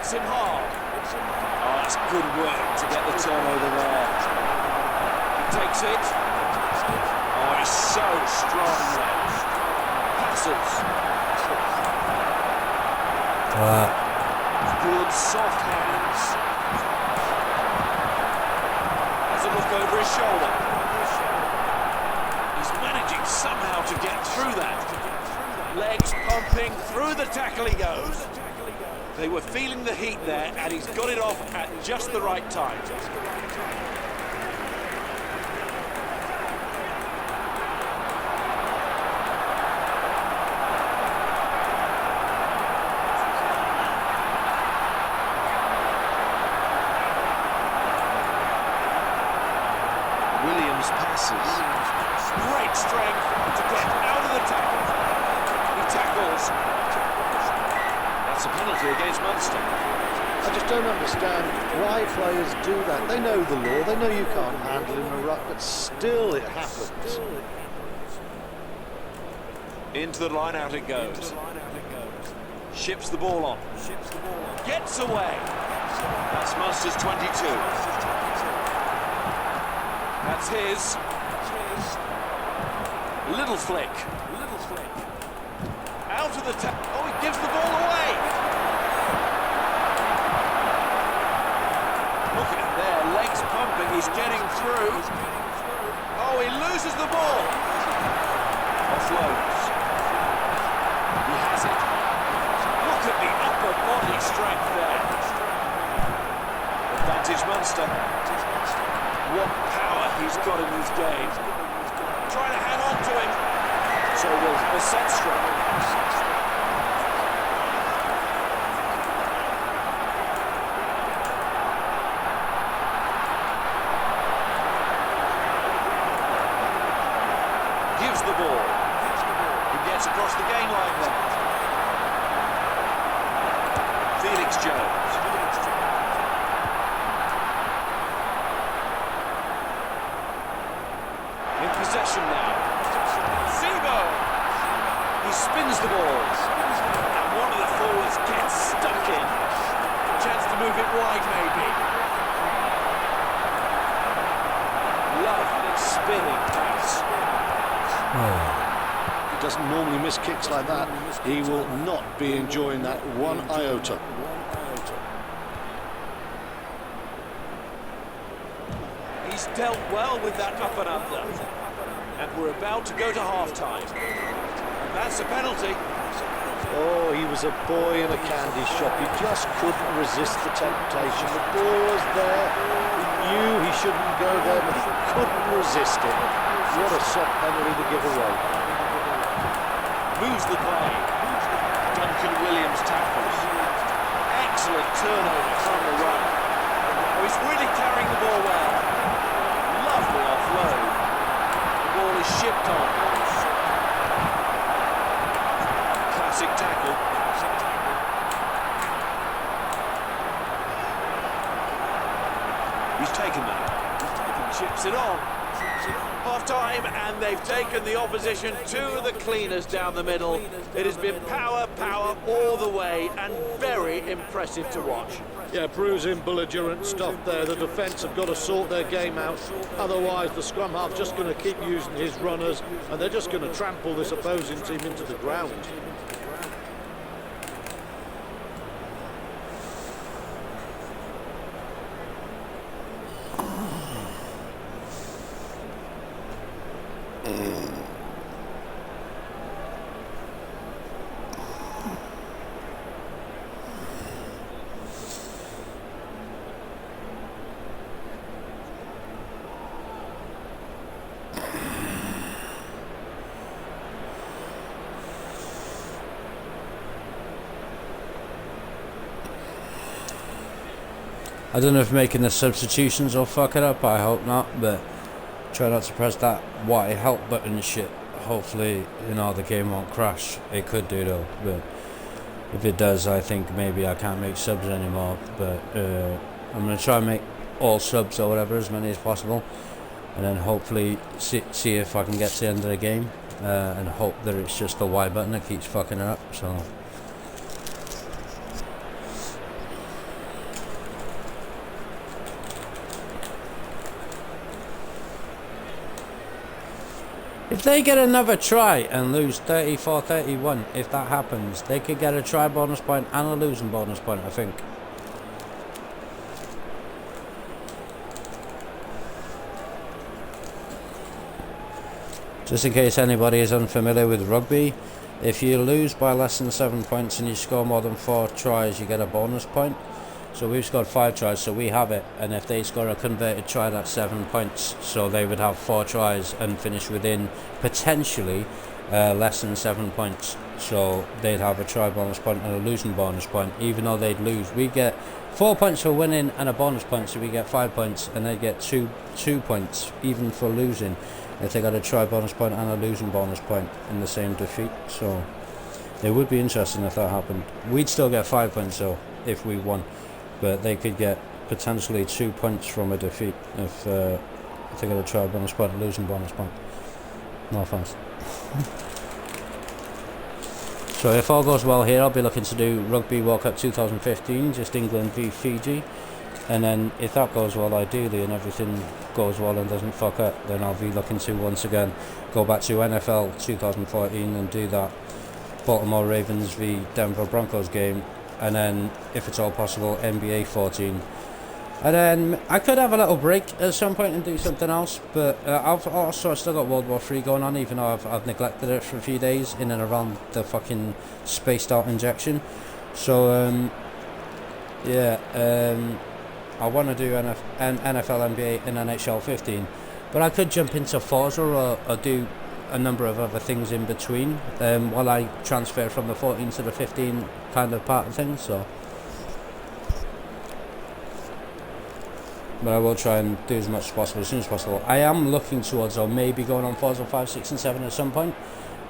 S3: hits him hard. Oh, that's good work to get the turnover there. He takes it. Oh, he's so strong there. Passes. Good soft hands. Has a look over his shoulder. He's managing somehow to get through that. Legs pumping, through the tackle he goes. They were feeling the heat there, and he's got it off at just the right time.
S4: Williams passes.
S3: Great strength to get out of the tackle. He tackles.
S4: That's a penalty against Munster. I just don't understand why players do that. They know the law, they know you can't handle in a ruck, but still it happens.
S3: Into the line out it goes. Ships the ball on. Gets away.
S4: That's Munster's 22.
S3: That's his. Little flick. Out of the oh, he gives the ball away. Look at him there, legs pumping, he's getting through. Oh, he loses the ball. Offloads. He has it. Look at the upper body strength there. Advantage Munster. What power he's got in this game. Trying to hang on to him. So will the set strike. Gives the ball. He gets across the gain line there. Felix Jones. In possession now. Sibo! He spins the ball. And one of the forwards gets stuck in. Chance to move it wide, maybe. Lovely spinning pass.
S4: He doesn't normally miss kicks like that. He will not be enjoying that one iota.
S3: He's dealt well with that up and under. And we're about to go to half-time. And that's a penalty.
S4: Oh, he was a boy in a candy shop. He just couldn't resist the temptation. The ball was there. He knew he shouldn't go there, but he couldn't resist it. What a soft penalty to give away.
S3: Moves the play. Duncan Williams tackles. Excellent turnover from the run. Oh, he's really carrying the ball well. Lovely offload. The ball is shipped on. Classic tackle. He's taken that. Chips it on. Half-time, and they've taken the opposition to the cleaners down the middle. It has been power all the way, and very impressive to watch.
S4: Yeah, bruising, belligerent stuff there. The defence have got to sort their game out. Otherwise, the scrum half's just going to keep using his runners, and they're just going to trample this opposing team into the ground.
S2: I don't know if making the substitutions will fuck it up, I hope not, but try not to press that white help button and shit. Hopefully, you know, the game won't crash. It could do though, but if it does, I think maybe I can't make subs anymore, but I'm going to try and make all subs or whatever, as many as possible, and then hopefully see if I can get to the end of the game, and hope that it's just the Y button that keeps fucking it up, so... If they get another try and lose 34-31, if that happens, they could get a try bonus point and a losing bonus point, I think. Just in case anybody is unfamiliar with rugby, if you lose by less than 7 points and you score more than 4 tries, you get a bonus point. So we've scored 5 tries, so we have it. And if they score a converted try, that's 7 points. So they would have 4 tries and finish within potentially less than 7 points. So they'd have a try bonus point and a losing bonus point, even though they'd lose. We get 4 points for winning and a bonus point, so we get 5 points, and they get two points even for losing if they got a try bonus point and a losing bonus point in the same defeat. So it would be interesting if that happened. We'd still get 5 points though if we won, but they could get potentially 2 points from a defeat if they got a try bonus point and a losing bonus point. No offense. So if all goes well here, I'll be looking to do Rugby World Cup 2015, just England v Fiji. And then if that goes well, ideally, and everything goes well and doesn't fuck up, then I'll be looking to once again go back to NFL 2014 and do that Baltimore Ravens v Denver Broncos game. And then, if it's all possible, NBA 14. And then I could have a little break at some point and do something else, but I've still got World War 3 going on, even though I've neglected it for a few days in and around the fucking spaced out injection. So I want to do NFL, NBA and NHL 15, but I could jump into Forza or do a number of other things in between while I transfer from the 14 to the 15 kind of part of things. So, but I will try and do as much as possible, as soon as possible. I am looking towards, or maybe going on Forza 5, 6 and 7 at some point,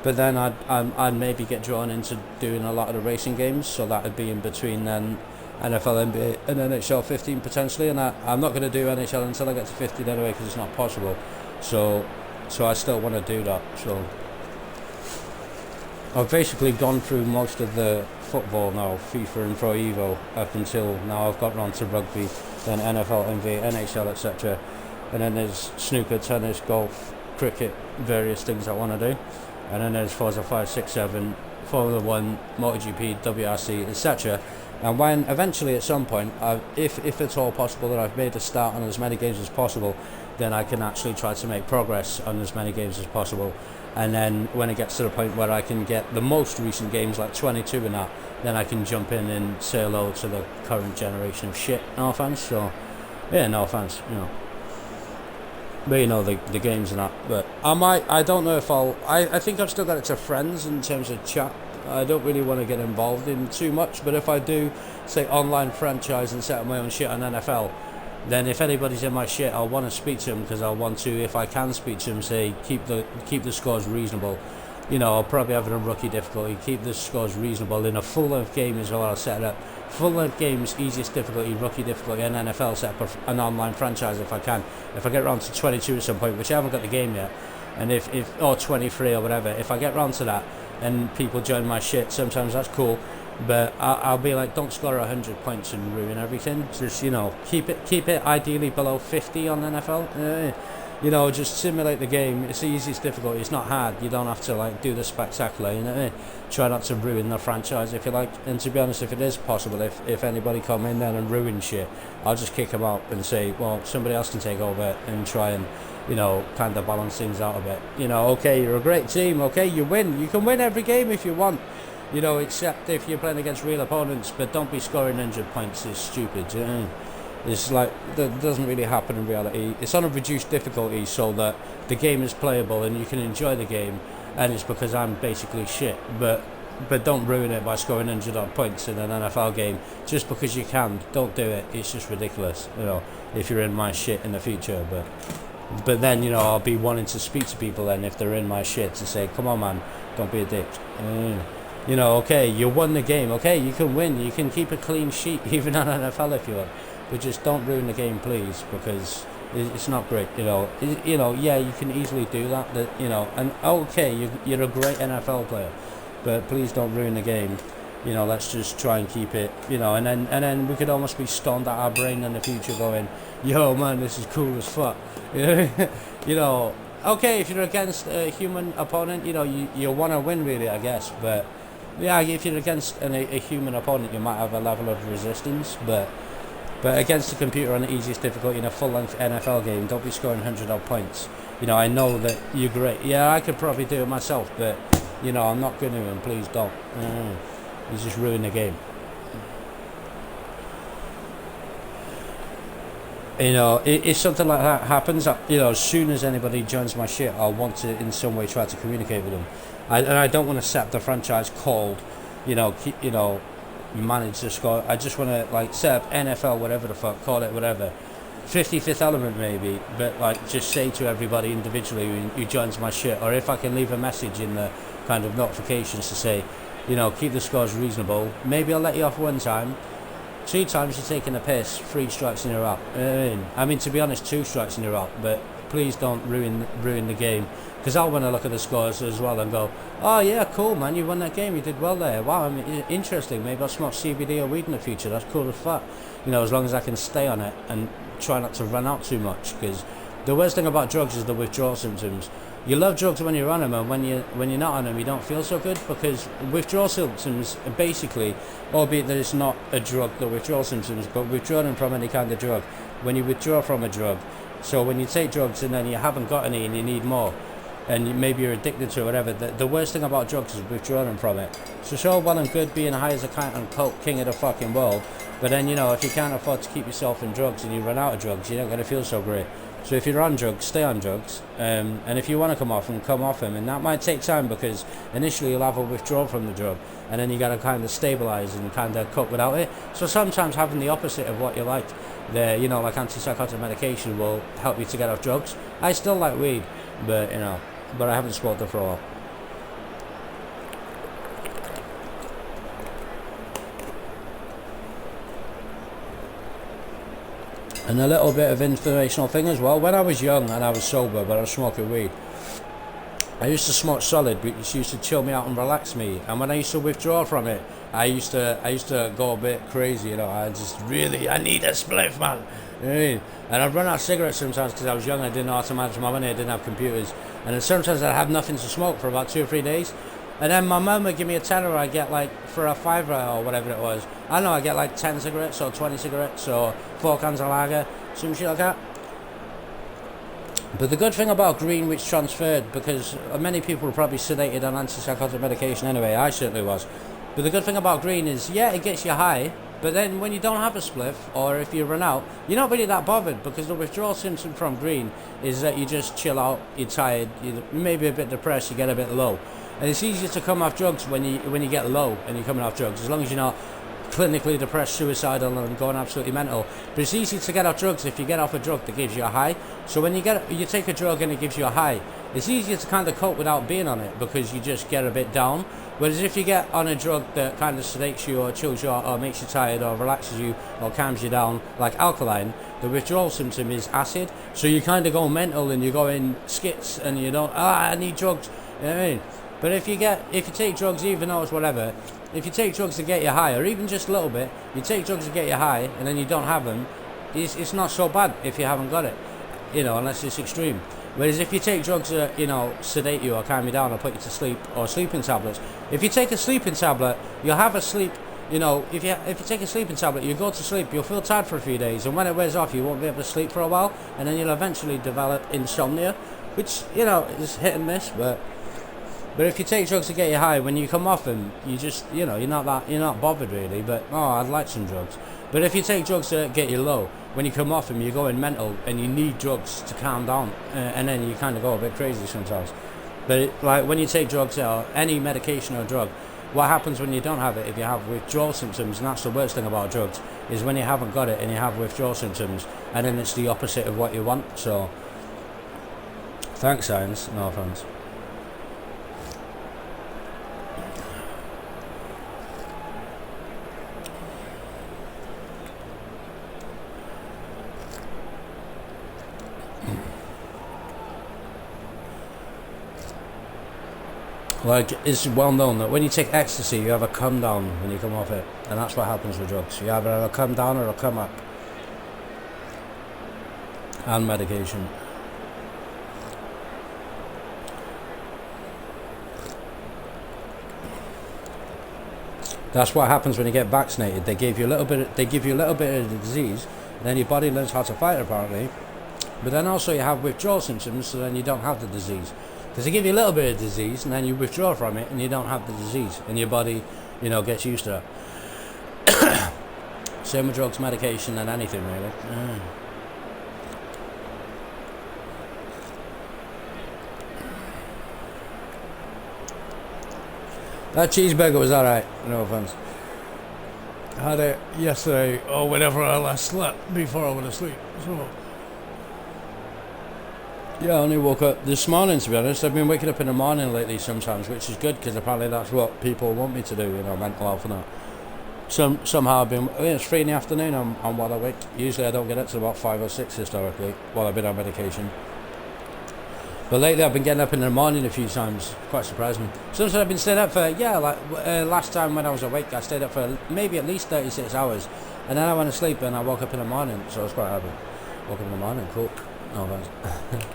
S2: but then I'd maybe get drawn into doing a lot of the racing games, so that would be in between then NFL, NBA and NHL 15 potentially. And I'm not going to do NHL until I get to 15 anyway, because it's not possible. So I still want to do that. So I've basically gone through most of the football now, FIFA and Pro Evo, up until now. I've got round to rugby, then NFL, NBA, NHL, etc. And then there's snooker, tennis, golf, cricket, various things I want to do. And then there's Forza 5, 6, 7, Formula 1, MotoGP, WRC, etc. And when eventually at some point, if it's all possible that I've made a start on as many games as possible, then I can actually try to make progress on as many games as possible. And then when it gets to the point where I can get the most recent games, like 22 and that, then I can jump in and say hello to the current generation of shit. No offense. So yeah, no offense, you know. But you know, the games and that. But I don't know if I think I've still got it to friends in terms of chat. I don't really want to get involved in too much, but if I do, say, online franchise and set up my own shit on NFL, then if anybody's in my shit, I'll want to speak to them, because I'll want to, if I can speak to them, say, keep the scores reasonable. You know, I'll probably have it on rookie difficulty, keep the scores reasonable. In a full-length game as well, I'll set it up. Full-length games, easiest difficulty, rookie difficulty, and NFL set up an online franchise if I can. If I get around to 22 at some point, which I haven't got the game yet, and or 23 or whatever, if I get around to that, and people join my shit, sometimes that's cool, but I'll be like, don't score 100 points and ruin everything. Just, you know, keep it ideally below 50 on NFL. You know, just simulate the game. It's the easiest difficulty. It's not hard. You don't have to like do the spectacular. You know, try not to ruin the franchise if you like. And to be honest, if it is possible, if anybody come in there and ruin shit, I'll just kick them out and say, well, somebody else can take over and try and, you know, kind of balance things out a bit. You know, okay, you're a great team, okay, you win. You can win every game if you want, you know, except if you're playing against real opponents, but don't be scoring 100 points. It's stupid. You know? It's like, that doesn't really happen in reality. It's on a reduced difficulty so that the game is playable and you can enjoy the game, and it's because I'm basically shit. But don't ruin it by scoring 100 odd points in an NFL game just because you can. Don't do it. It's just ridiculous, you know, if you're in my shit in the future. But then, you know, I'll be wanting to speak to people then if they're in my shit to say, come on man, don't be a dick. You know, okay, you won the game, okay, you can win, you can keep a clean sheet even on NFL if you want, but just don't ruin the game, please, because it's not great. You know, yeah, you can easily do that, you know, and okay, you're a great NFL player, but please don't ruin the game. You know, let's just try and keep it, you know, and then we could almost be stoned at our brain in the future going, yo man, this is cool as fuck. You know, okay, if you're against a human opponent, you know, you want to win really, I guess. But yeah, if you're against a human opponent, you might have a level of resistance. But against a computer on the easiest difficulty in a full-length NFL game, don't be scoring 100 odd points. You know, I know that you're great. Yeah, I could probably do it myself, but you know, I'm not going to, and please don't. You just ruin the game. You know, if something like that happens, you know, as soon as anybody joins my shit, I'll want to in some way try to communicate with them. And I don't want to set the franchise called, you know, manage the score. I just want to like set up NFL, whatever the fuck, call it whatever. 55th element maybe, but like just say to everybody individually who joins my shit, or if I can leave a message in the kind of notifications to say, you know, keep the scores reasonable. Maybe I'll let you off one time. 2 times you're taking a piss, 3 strikes in a row. I mean, to be honest, 2 strikes in a row, but please don't ruin the game, because I'll want to look at the scores as well and go, oh yeah, cool man, you won that game, you did well there, wow, I mean, interesting, maybe I'll smoke CBD or weed in the future, that's cool as fuck, you know, as long as I can stay on it and try not to run out too much, because the worst thing about drugs is the withdrawal symptoms. You love drugs when you're on them, and when you're not on them, you don't feel so good, because withdrawal symptoms are basically, albeit that it's not a drug, the withdrawal symptoms, but withdrawing from any kind of drug. When you withdraw from a drug, so when you take drugs and then you haven't got any and you need more, and maybe you're addicted to it or whatever, the worst thing about drugs is withdrawing from it. So it's all well and good being high as a kite and coke king of the fucking world, but then, you know, if you can't afford to keep yourself in drugs and you run out of drugs, you're not going to feel so great. So if you're on drugs, stay on drugs, and if you want to come off them, and that might take time, because initially you'll have a withdrawal from the drug, and then you got to kind of stabilize and kind of cope without it. So sometimes having the opposite of what you like, you know, like antipsychotic medication will help you to get off drugs. I still like weed, but you know, I haven't smoked it for a while. And a little bit of informational thing as well. When I was young and I was sober, but I was smoking weed, I used to smoke solid, which used to chill me out and relax me. And when I used to withdraw from it, I used to go a bit crazy. You know, I need a spliff, man. You know what I mean? And I'd run out of cigarettes sometimes because I was young. I didn't know how to manage my money. I didn't have computers, and then sometimes I'd have nothing to smoke for about 2 or 3 days. And then my mum would give me a tenner. I get like for a £5 or whatever it was. I don't know. I get like 10 cigarettes or 20 cigarettes or 4 cans of lager, some shit like that. But the good thing about green, which transferred, because many people were probably sedated on antipsychotic medication anyway. I certainly was. But the good thing about green is, yeah, it gets you high. But then when you don't have a spliff, or if you run out, you're not really that bothered, because the withdrawal symptom from green is that you just chill out, you're tired, you're maybe a bit depressed, you get a bit low. And it's easier to come off drugs when you get low and you're coming off drugs, as long as you're not clinically depressed, suicidal and going absolutely mental. But it's easy to get off drugs if you get off a drug that gives you a high. So when you take a drug and it gives you a high, it's easier to kind of cope without being on it, because you just get a bit down. Whereas if you get on a drug that kind of sedates you or chills you out or makes you tired or relaxes you or calms you down, like alkaline, the withdrawal symptom is acid. So you kind of go mental and you go in skits and you don't, I need drugs. You know what I mean? But if you take drugs, even though it's whatever, if you take drugs to get you high, or even just a little bit, you take drugs to get you high, and then you don't have them, it's not so bad if you haven't got it, you know, unless it's extreme. Whereas if you take drugs that, you know, sedate you or calm you down or put you to sleep, or sleeping tablets, if you take a sleeping tablet, you'll have a sleep, you know, if you take a sleeping tablet, you go to sleep, you'll feel tired for a few days, and when it wears off, you won't be able to sleep for a while, and then you'll eventually develop insomnia, which, you know, is hit and miss, but if you take drugs to get you high, when you come off them, you just, you know, you're not bothered really, but, oh, I'd like some drugs. But if you take drugs to get you low, when you come off them, you're going mental, and you need drugs to calm down, and then you kind of go a bit crazy sometimes. But like when you take drugs or any medication or drug, what happens when you don't have it, if you have withdrawal symptoms, and that's the worst thing about drugs, is when you haven't got it and you have withdrawal symptoms, and then it's the opposite of what you want. So, thanks science, no offense. Like, it's well known that when you take ecstasy, you have a come down when you come off it, and that's what happens with drugs. You either have a come down or a come up. And medication. That's what happens when you get vaccinated. They give you a little bit. They give you a little bit of the disease, and then your body learns how to fight apparently. But then also you have withdrawal symptoms, so then you don't have the disease. Because they give you a little bit of disease, and then you withdraw from it, and you don't have the disease, and your body, you know, gets used to it. Same with drugs, medication, and anything really. That cheeseburger was alright, no offense. I had it yesterday, or whenever I last slept, before I went to sleep. So, yeah, I only woke up this morning, to be honest. I've been waking up in the morning lately sometimes, which is good, because apparently that's what people want me to do, you know, mental health and that. Somehow I've been, it's 3 in the afternoon, I'm wide awake. Usually I don't get up to about 5 or 6 historically, while I've been on medication. But lately I've been getting up in the morning a few times. Quite surprised me. Sometimes I've been staying up for, last time when I was awake I stayed up for maybe at least 36 hours. And then I went to sleep and I woke up in the morning, so I was quite happy. Woke up in the morning, cool. No thanks.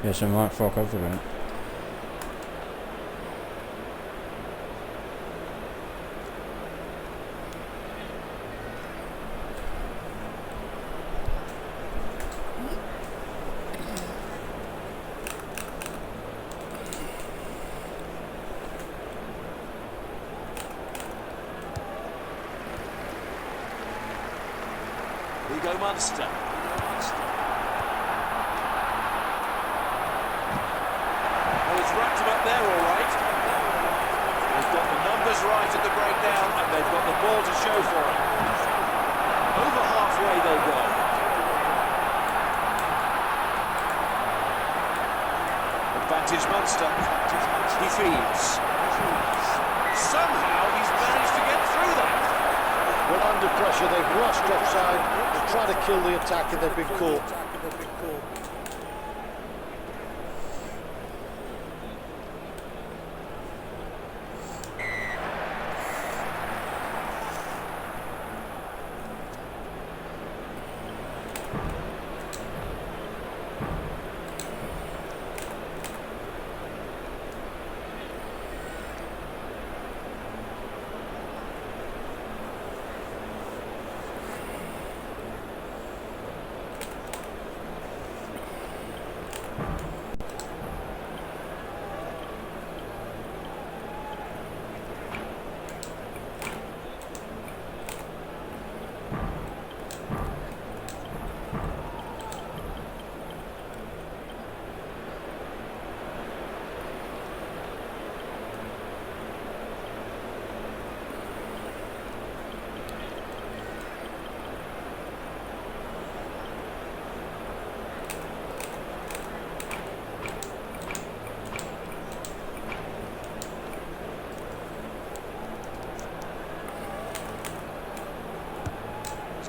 S2: Yes, I might fuck over it.
S3: We go Munster. Oh, it's wrapped him up there all right. They've got the numbers right at the breakdown and they've got the ball to show for it. Over halfway they go. Advantage Munster. He feeds. Somehow he's managed to get through that.
S4: Well, under pressure, they've rushed offside. They're trying to kill the attack and they've been caught.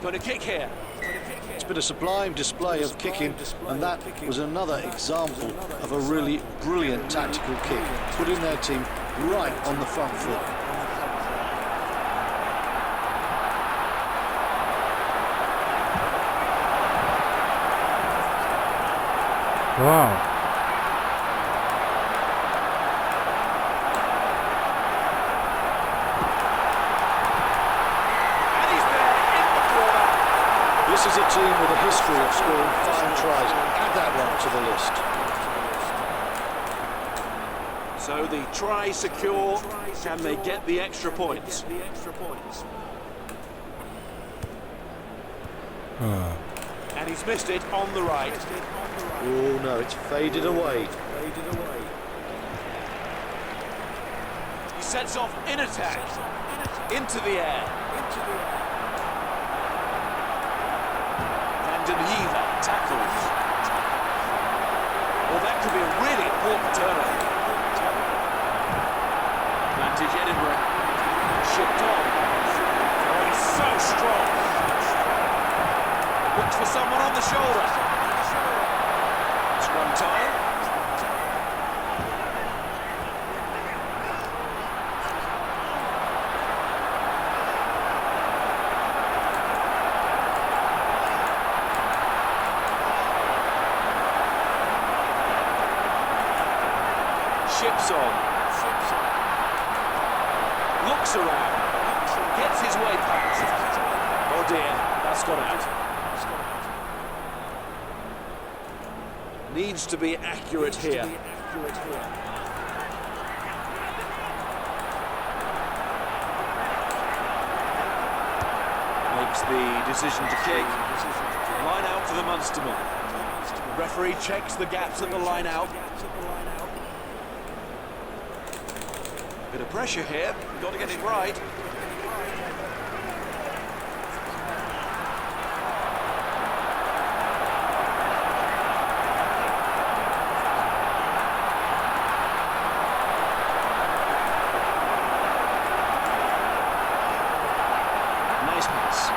S3: Going to kick here.
S4: It's been a sublime display of kicking, and that was another example of a really brilliant tactical kick, putting their team right on the front foot.
S2: Wow.
S4: This is a team with a history of scoring fine tries. Add that one to the list.
S3: So the try secure. Can they get the extra points? And he's missed it on the right.
S4: Oh no, it's faded away.
S3: He sets off in attack. Into the air. Tackles. Well, that could be a really important turnover. Advantage Edinburgh. Shipped on. Oh, he's so strong. Looks for someone on the shoulder. It's one time. Ships on. Looks around. Gets his way past. Oh dear, that's gone out. Needs to be accurate here. Makes the decision to kick. Line out for the Munsterman. The referee checks the gaps at the line out. Bit of pressure here, got to get it right. Nice pass.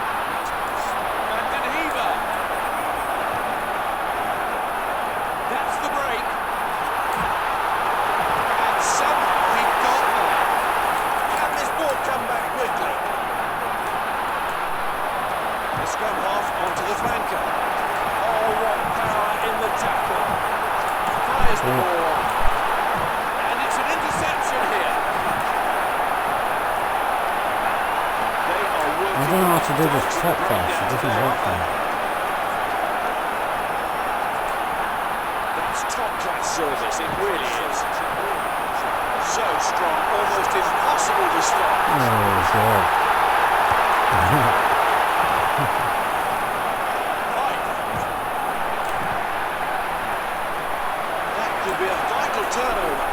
S3: That's the break. And somehow he got there. Can this ball come back quickly?
S2: to do this top pass. It doesn't work there.
S3: That's top-class service, it really is. So strong, almost impossible to stop.
S2: Oh, God.
S3: That could be a vital turnover.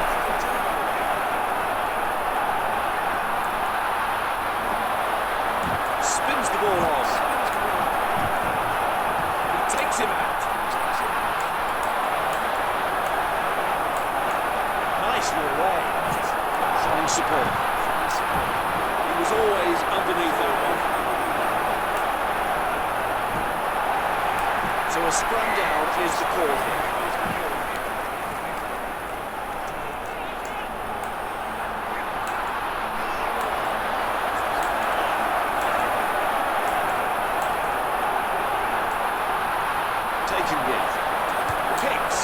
S3: Spins the ball off. He takes him out. Nicely away. Trying support. He was always underneath that one. So a scrum down is the call here. Taking it. Kicks.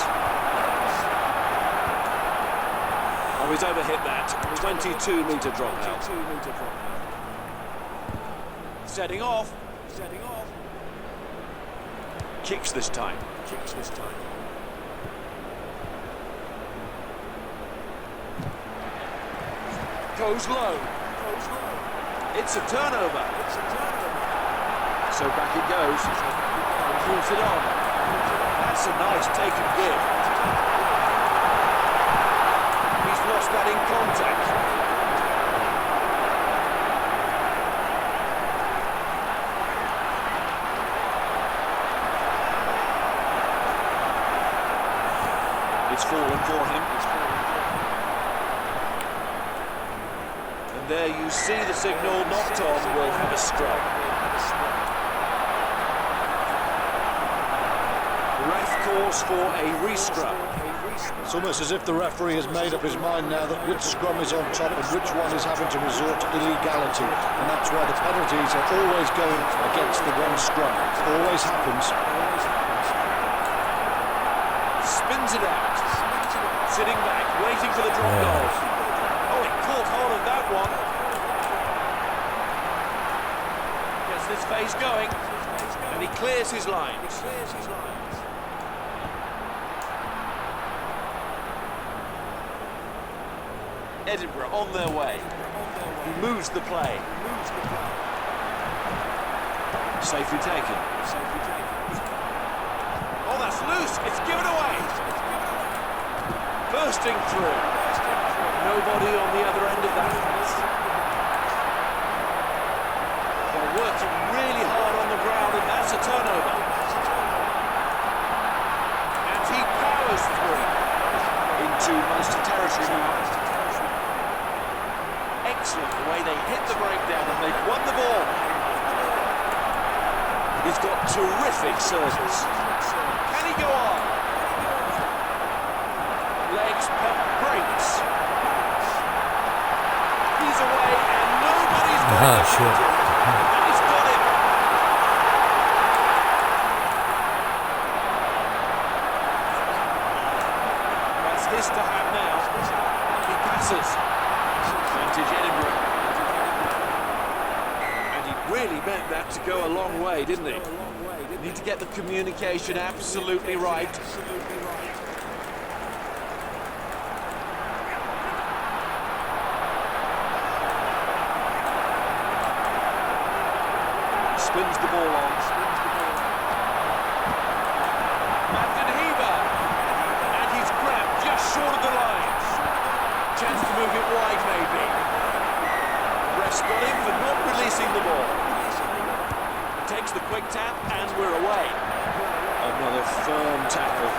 S3: Oh, he's overhit that. 22-metre dropout. Setting off. Kicks this time. Goes low. It's a turnover. So back it goes. Moves it on. That's a nice take and give. He's lost that in contact. It's fallen for him. And there you see the signal, knocked on, will have a scrum. Ref calls for a re-scrum.
S4: It's almost as if the referee has made up his mind now that which scrum is on top and which one is having to resort to illegality. And that's why the penalties are always going against the one scrum. It always happens.
S3: Spins it out. Sitting back, waiting for the drop goal. Oh, it caught hold of that one. Gets this phase going. And he clears his lines. Edinburgh on their way. He moves the play. Safely taken. Oh, that's loose. It's given away. Bursting through. Nobody on the other end of that. They're working really hard on the ground, and that's a turnover. And he powers through into Munster territory now. Excellent the way they hit the breakdown, and they've won the ball. He's got terrific service. Can he go on? Legs pump breaks. He's away and nobody's got him.
S2: Shit.
S3: And he's got him. That's his to have now. He passes. Advantage Edinburgh. And he really meant that to go a long way, didn't he? Need to get the communication absolutely right. Spins the ball on. Magden Heber. And he's grabbed just short of the line. Chance to move it wide, maybe. Ref's got him for not releasing the ball. Takes the quick tap, and we're away. Another firm tackle.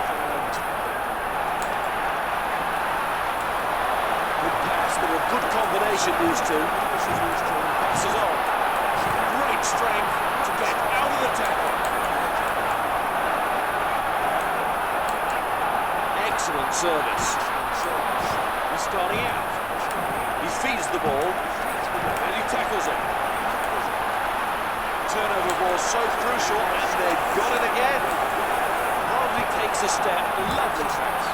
S3: Good pass, but a good combination, these two. Passes on. Great strength to get out of the tackle. Excellent service. He's starting out. He feeds the ball, and he tackles it. Turnover ball so crucial, and they've got it again. Hardly takes a step. Lovely pass.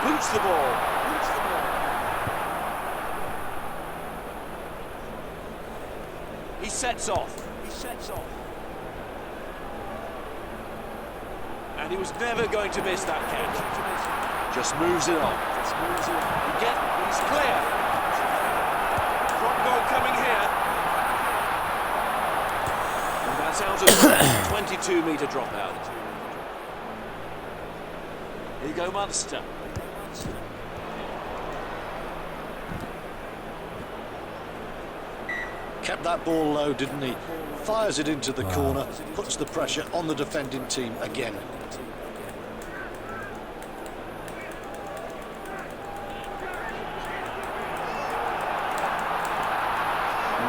S3: Boots the ball. sets off. And he was never going to miss that catch. Just moves it on. He's clear. Drop goal coming here. And that's out of 22-metre dropout. Here you go, Munster.
S4: Kept that ball low, didn't he? Fires it into the corner, puts the pressure on the defending team again.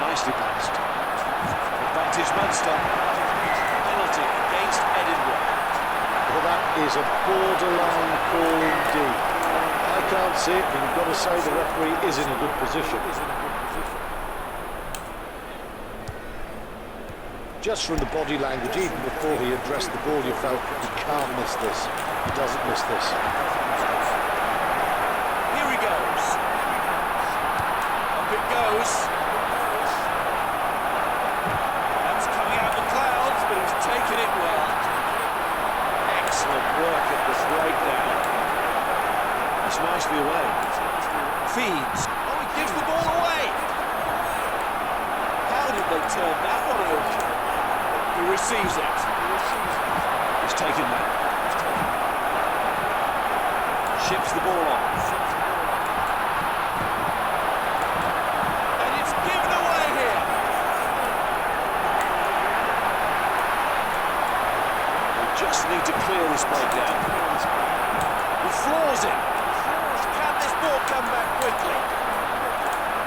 S3: Nicely passed. Advantage Munster. Penalty against Edinburgh.
S4: Well, that is a borderline call indeed. I can't see it, but you've got to say the referee is in a good position. Just from the body language, even before he addressed the ball, you felt he can't miss this. He doesn't miss this.
S3: Here he goes. Up it goes. That's coming out the clouds, but he's taken it well. Excellent work at the breakdown. It's nicely away. Feeds. Oh, he gives the ball away. How did they turn that one over? He receives it. He's taken that. Ships the ball on. And it's given away here. They just need to clear this breakdown. He floors it. Can this ball come back quickly?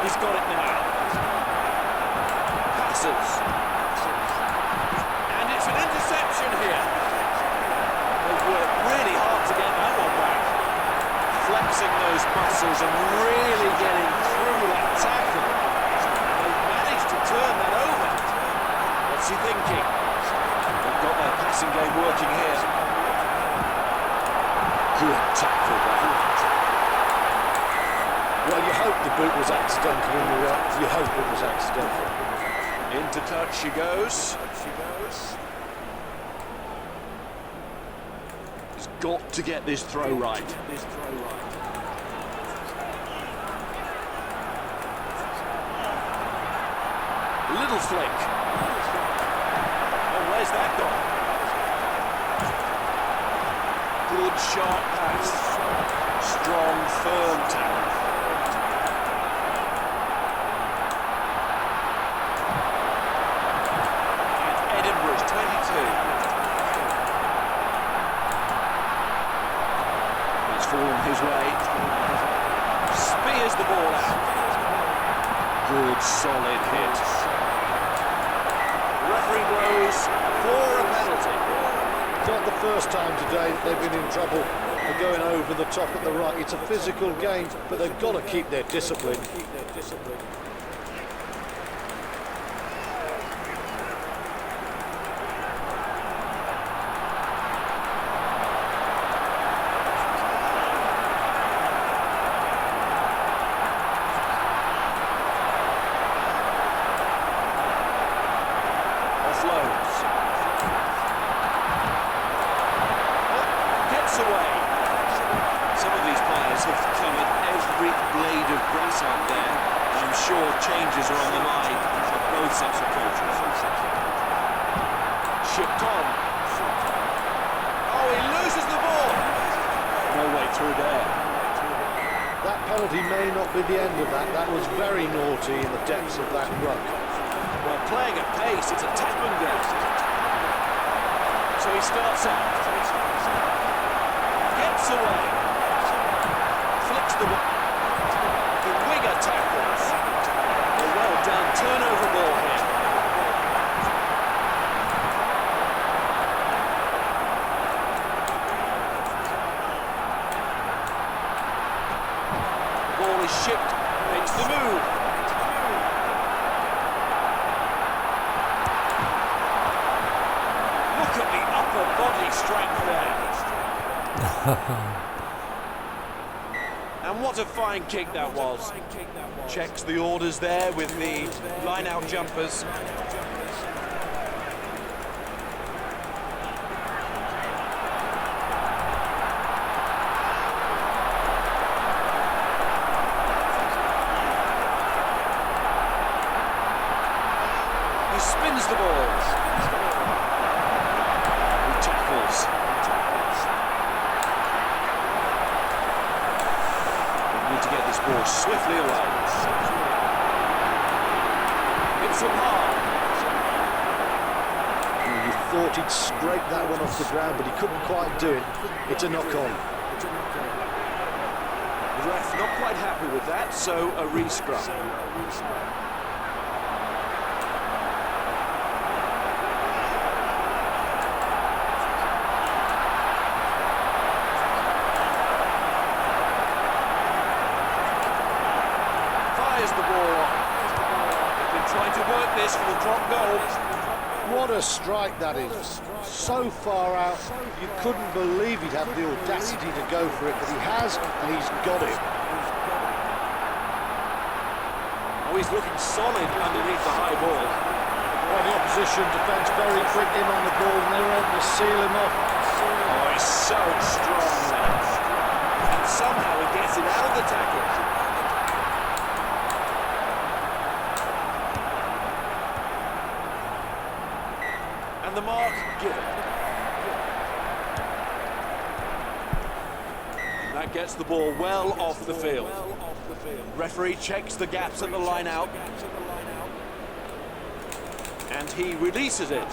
S3: He's got it now. Passes. It's an interception here. They've worked really hard to get that one back. Flexing those muscles and really getting through that tackle. They've managed to turn that over. What's he thinking? They've got their passing game working here. Good tackle there.
S4: Well, you hope the boot was accidental in the rep. You hope it was accidental.
S3: Into touch she goes. He's got to get this throw right. Little flick. Oh, where's that gone? Good sharp pass. Strong, firm tackle. And Edinburgh's 22. Fallen his way, spears the ball out. Good solid hit. Referee blows for a penalty.
S4: Not the first time today they've been in trouble for going over the top at the right. It's a physical game, but they've got to keep their discipline.
S3: Away. Some of these players have covered every blade of grass out there. I'm sure changes are on the line of both sets of coaches. Shipped on. Oh, he loses the ball. No way through there.
S4: That penalty may not be the end of that. That was very naughty in the depths of that ruck.
S3: Well, playing at pace, it's a tap-and go. So he starts out. Gets away. Flicks the ball. The winger tackles. A well done turnover ball here. The ball is shipped. Makes the move. Look at the upper body strength there. And what a fine kick that was. Checks the orders there with the line-out jumpers. He spins the ball. He tackles. We need to get this ball swiftly away. It's up hard.
S4: You thought he'd scrape that one off the ground, but he couldn't quite do it. It's a knock-on.
S3: The ref not quite happy with that, so a re-scrum. Fires the ball on. They've been trying to work this for the drop goal.
S4: What a strike that is. So far out, you couldn't believe he'd have the audacity to go for it, but he has, and he's got it.
S3: Oh, he's looking solid underneath the high ball.
S4: Well, the opposition defence very quick in on the ball, and they were able to seal him off.
S3: Oh, he's so strong now. And somehow he gets it out of the tackle. And the mark given. And that gets the ball well off the field. Referee checks the gaps at the line out. And he releases it.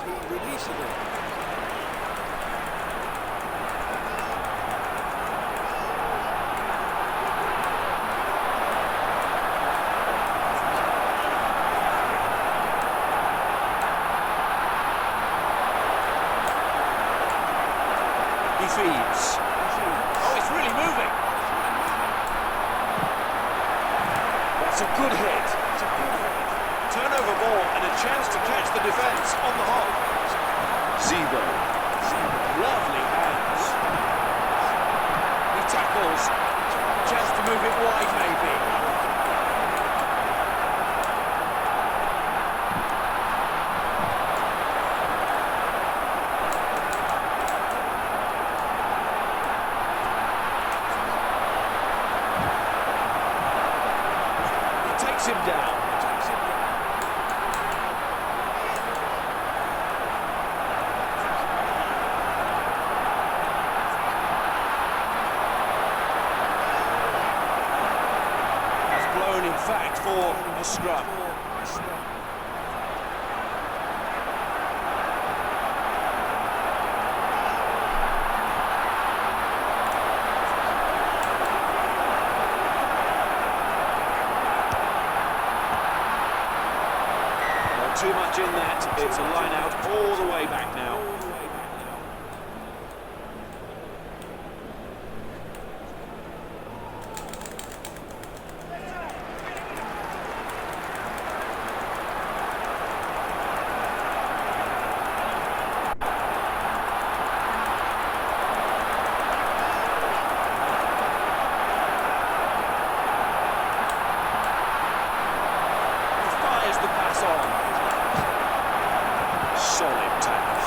S3: He feeds. Oh, it's really moving. That's a good hit. Turnover ball and a chance to catch the defence on the hop. Zebo. Lovely hands. He tackles. Chance to move it wide, maybe. Him down. Has blown, in fact, for a scrum. Too much in that. It's a line out all the way back now. He fires the pass on. Solid tackle.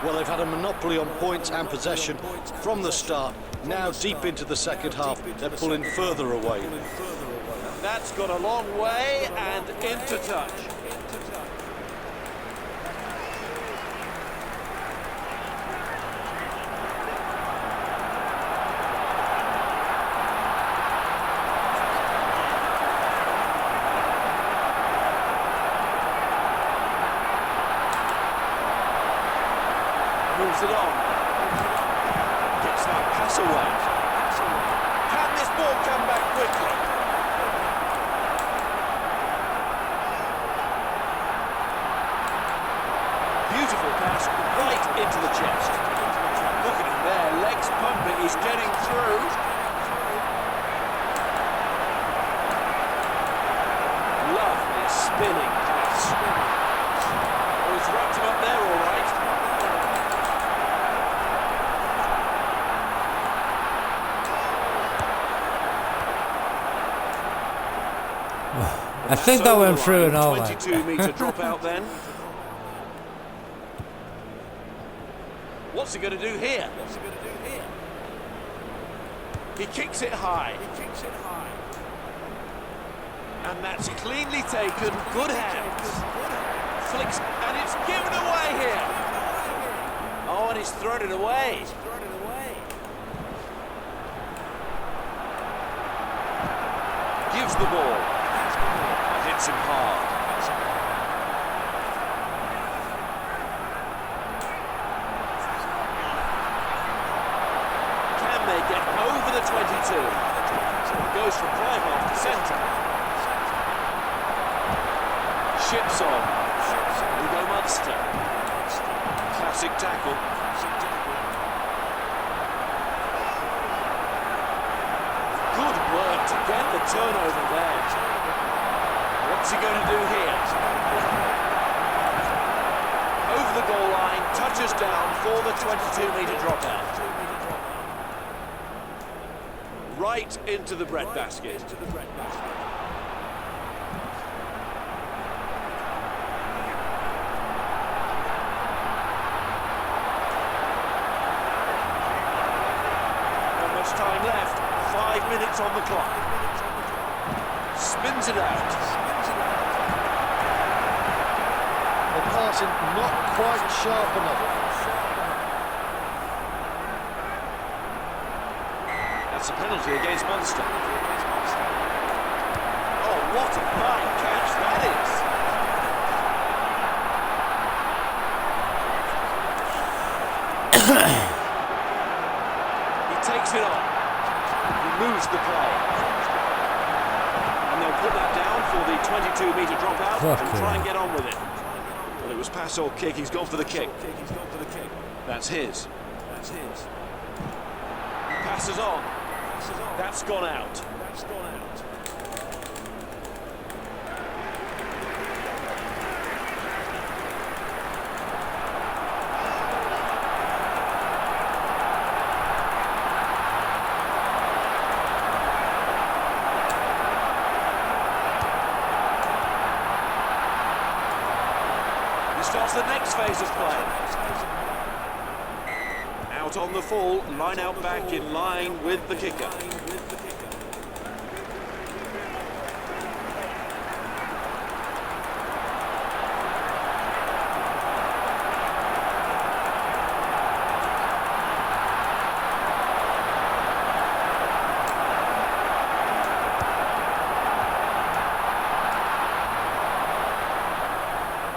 S4: Well, they've had a monopoly on points and possession from the start. Now, deep into the second half, they're pulling further away.
S3: That's got a long way and into touch. Moves it on. Gets that pass away. Can this ball come back quickly? Beautiful pass right into the chest. Look at him there, legs pumping, he's getting through. Lovely spinning pass. Oh, he's wrapped
S2: I think that went through and all.
S3: 22-metre dropout then. What's he going to do here? He kicks it high. And that's cleanly taken. Good hands. Flicks, and it's given away here. Oh, and he's thrown it away. Gives the ball. Hits him hard. Can they get over the 22? Goes from play half to centre. Ships on. Hugo Munster. Classic tackle. Good work to get the turnover there. What's he going to do here? Over the goal line, touches down for the 22-metre dropout. Right into the breadbasket. Not much time left. 5 minutes on the clock. Spins it out.
S4: The passing not quite sharp enough.
S3: That's a penalty against Munster. Oh, what a fine catch that is. He takes it on. He moves the play. And they'll put that down for the 22-metre dropout and try and get on with it. Well, it was pass or kick. He's gone for the kick. That's his. He passes on. That's gone out. He starts the next phase of play. Out on the full, line out back in line with the kicker.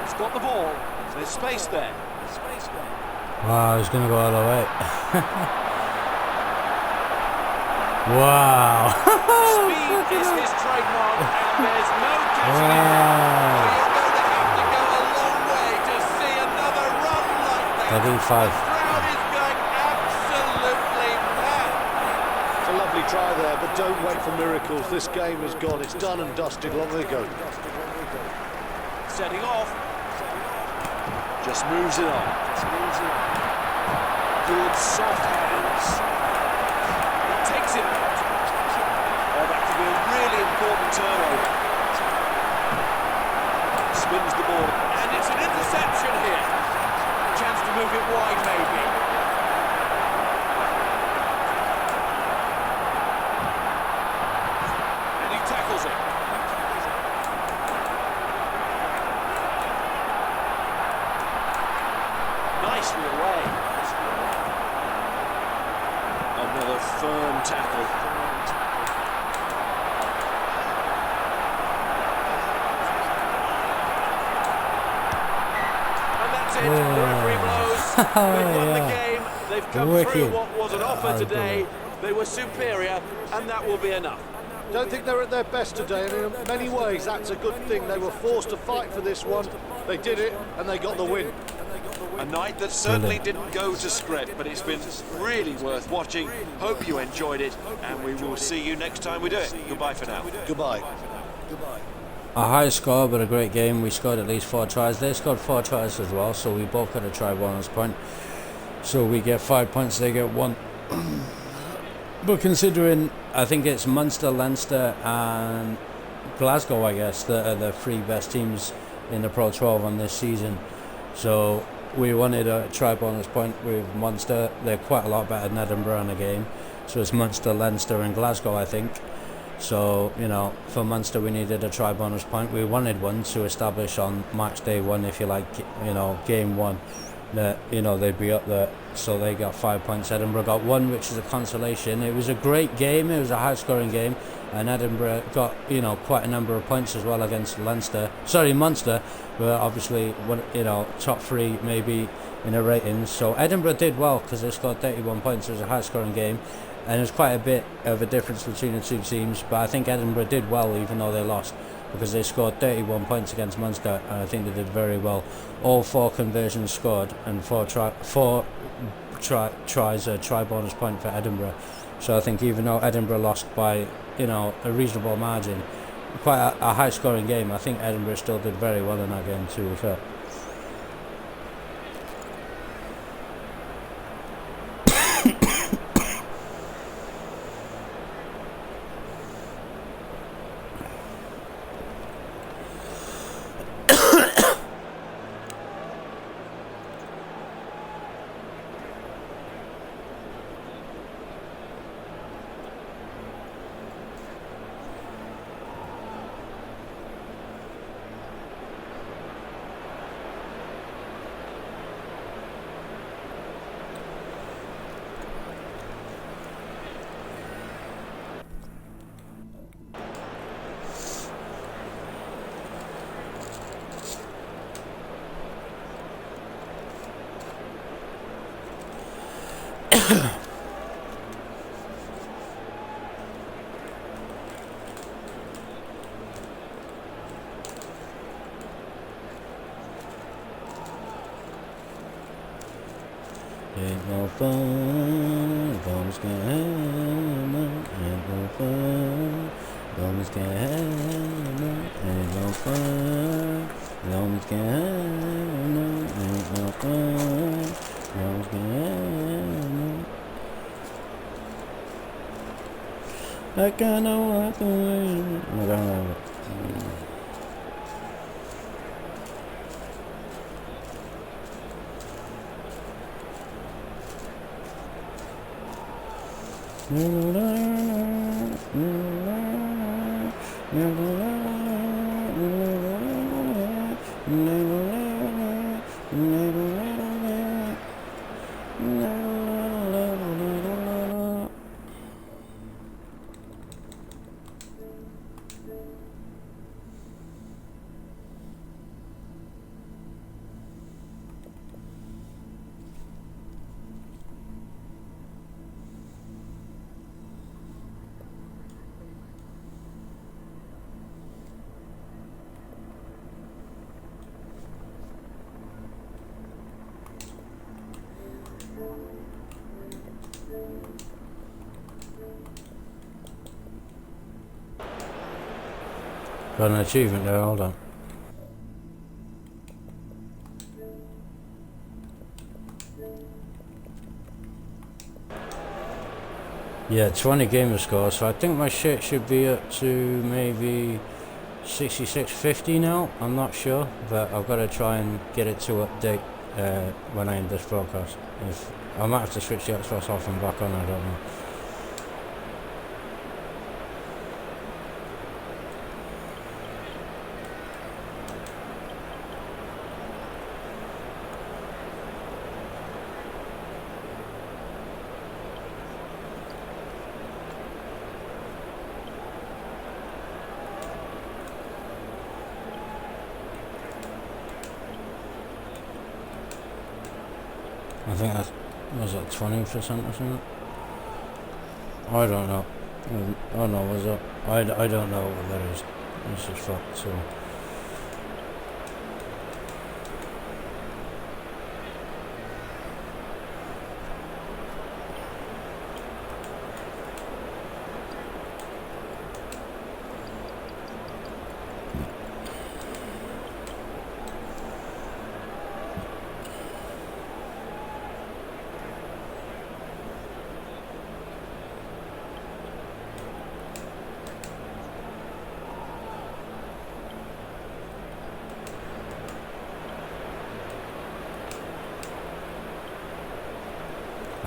S3: He's got the ball. There's space there.
S2: Wow, he's going to go all the way. Wow.
S3: Speed is his trademark, and there's no catching him.
S2: Wow.
S3: You're going to have to go a long way to see another run like that.
S2: I think 5.
S3: The crowd is going absolutely mad.
S4: It's a lovely try there, but don't wait for miracles. This game is gone. It's done and dusted long ago.
S3: Setting off. Just moves it on. Good soft hands. He takes it out. Oh, that could be a really important turnover. Spins the ball, and it's an interception here. Chance to move it wide, maybe. And he tackles it. Nicely away. Another firm tackle. And that's it. The referee blows. They've won the game. They've come through what was an offer today. They were superior, and that will be enough.
S4: Don't think they're at their best today, and in many ways that's a good thing. They were forced to fight for this one. They did it, and they got the win.
S3: A night that certainly didn't go to script, but it's been really worth watching. Hope you enjoyed it, and we will see you next time we do it. Goodbye for now.
S4: Goodbye.
S2: A high score, but a great game. We scored at least 4 tries. They scored 4 tries as well, so we both got a try bonus point. So we get 5 points, they get 1. But considering, I think it's Munster, Leinster, and Glasgow, I guess, that are the three best teams in the Pro 12 on this season. So we wanted a try bonus point with Munster. They're quite a lot better than Edinburgh in the game. So it's Munster, Leinster and Glasgow, I think. So, you know, for Munster we needed a try bonus point. We wanted one to establish on match day one, if you like, you know, game one, that, you know, they'd be up there. So they got 5 points. Edinburgh got one, which is a consolation. It was a great game. It was a high scoring game. And Edinburgh got, you know, quite a number of points as well against Munster, but obviously, you know, top three maybe in the ratings. So Edinburgh did well because they scored 31 points. It was a high scoring game. And there's quite a bit of a difference between the two teams, but I think Edinburgh did well even though they lost, because they scored 31 points against Munster, and I think they did very well. All 4 conversions scored, and 4 tries, a try bonus point for Edinburgh. So I think even though Edinburgh lost by, you know, a reasonable margin, quite a high scoring game, I think Edinburgh still did very well in that game, to be fair. Ain't no fun, bombs can't handle. Ain't no fun, bombs can't handle. Ain't no fun, bombs can't handle. Ain't no fun, bombs can't handle. I kinda walk away. I don't know. Got an achievement there, hold on. Yeah, 20 gamer score, so I think my shit should be up to maybe 66.50 now. I'm not sure, but I've got to try and get it to update when I end this broadcast. If I might have to switch the Xbox off and back on, I don't know. I think that was at 20% or something. I don't know. Oh no, was that? I don't know what that is. It's just fucked. So.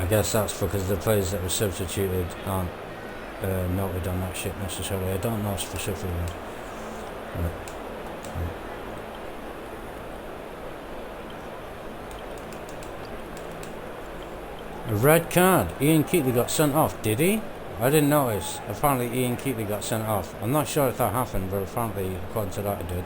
S2: guess that's because the players that were substituted aren't noted on that shit necessarily. I don't know specifically. Right. A red card. Ian Keatley got sent off, did he? I didn't notice. Apparently Ian Keatley got sent off. I'm not sure if that happened, but apparently according to that it did.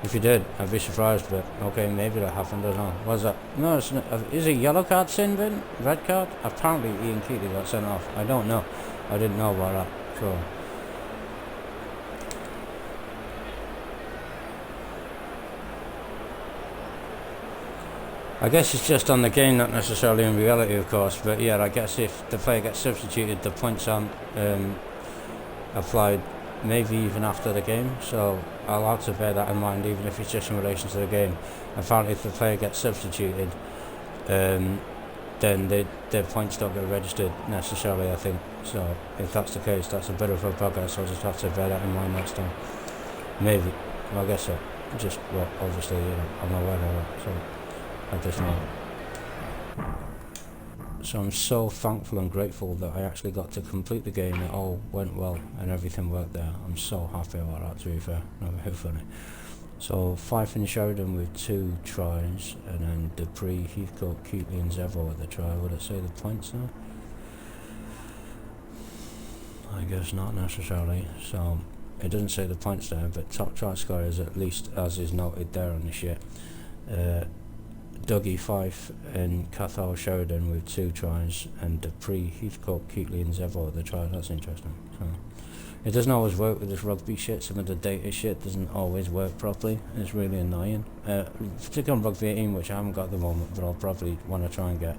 S2: If he did, I'd be surprised, but okay, maybe that happened, I don't know. What's that? No, it's not, is a yellow card sin bin? Red card? Apparently Ian Keatley got sent off. I don't know. I didn't know about that, so... I guess it's just on the game, not necessarily in reality, of course, but yeah, I guess if the player gets substituted, the points aren't applied maybe even after the game, so I'll have to bear that in mind, even if it's just in relation to the game. Apparently if the player gets substituted, then their points don't get registered necessarily, I think. So if that's the case, that's a bit of a bugger, so I'll just have to bear that in mind next time. Maybe. Well, I guess so. Just, well, obviously, I'm not aware of that, so at this moment. So I'm so thankful and grateful that I actually got to complete the game. It all went well and everything worked there. I'm so happy about that, to be fair. Not very funny. So Fife and Sheridan with 2 tries, and then Dupree, Heathcote, Keatley and Zevo with the try. Would it say the points now? I guess not necessarily. So it doesn't say the points there, but top try scorer is at least as is noted there on the shit. Dougie, Fife and Cathal Sheridan with 2 tries, and Dupree, Heathcote, Keatley and Zevo with the try. That's interesting. So it doesn't always work with this rugby shit. Some of the data shit doesn't always work properly. It's really annoying. Particularly on Rugby 18, which I haven't got at the moment, but I'll probably want to try and get,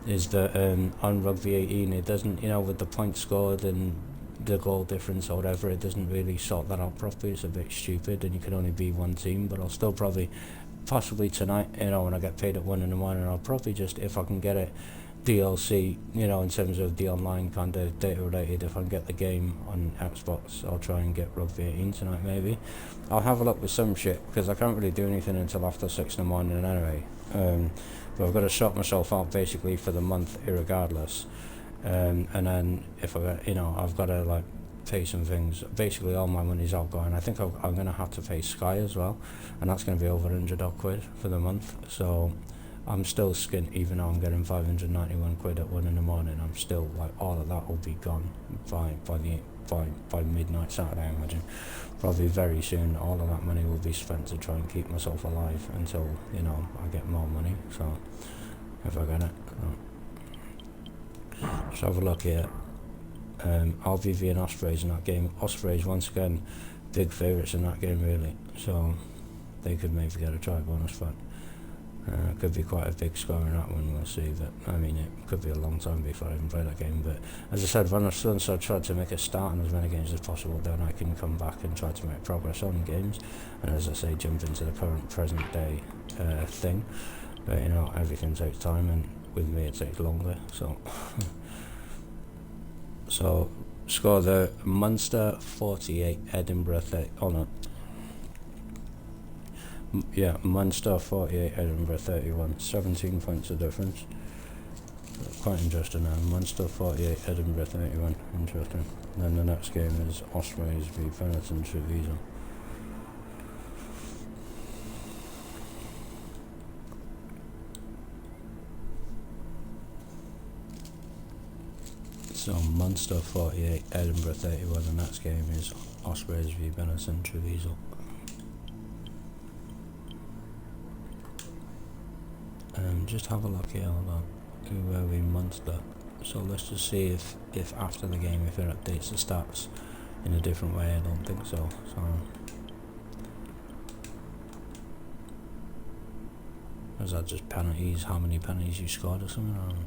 S2: is that on Rugby 18 it doesn't, with the points scored and the goal difference or whatever, it doesn't really sort that out properly. It's a bit stupid, and you can only be one team. But I'll still probably, possibly tonight, when I get paid at 1 in the morning, I'll probably just, if I can get it DLC, in terms of the online kind of data related, if I can get the game on Xbox, I'll try and get Rugby 18 tonight maybe. I'll have a look with some shit, because I can't really do anything until after 6 in the morning anyway. But I've got to sort myself out basically for the month irregardless. And then if I've got to like pay some things. Basically all my money's outgoing. I think I'm going to have to pay Sky as well, and that's going to be over 100 odd quid for the month. So I'm still skint, even though I'm getting 591 quid at 1 in the morning. I'm still like, all of that will be gone by midnight Saturday, I imagine. Probably very soon all of that money will be spent to try and keep myself alive until I get more money. So if I get it, let's have a look here. RVV and Ospreys in that game. Ospreys once again big favourites in that game really, so they could maybe get a try bonus, but could be quite a big score in that one. We'll see. But I mean, it could be a long time before I even play that game. But as I said, when I tried to make a start on as many games as possible, then I can come back and try to make progress on games, and as I say, jump into the current present day thing. But everything takes time, and with me it takes longer, so so score the Munster 48, Edinburgh 30, Munster 48, Edinburgh 31, 17 points of difference. Quite interesting now. Munster 48, Edinburgh 31, interesting. And then the next game is Ospreys v Benetton Treviso. So Munster 48, Edinburgh 31. The next game is Ospreys v Benetton Treviso. Just have a look here, hold on. Who were we? Munster. So let's just see if after the game, if it updates the stats in a different way. I don't think so. Is that just penalties? How many penalties you scored or something? I don't know.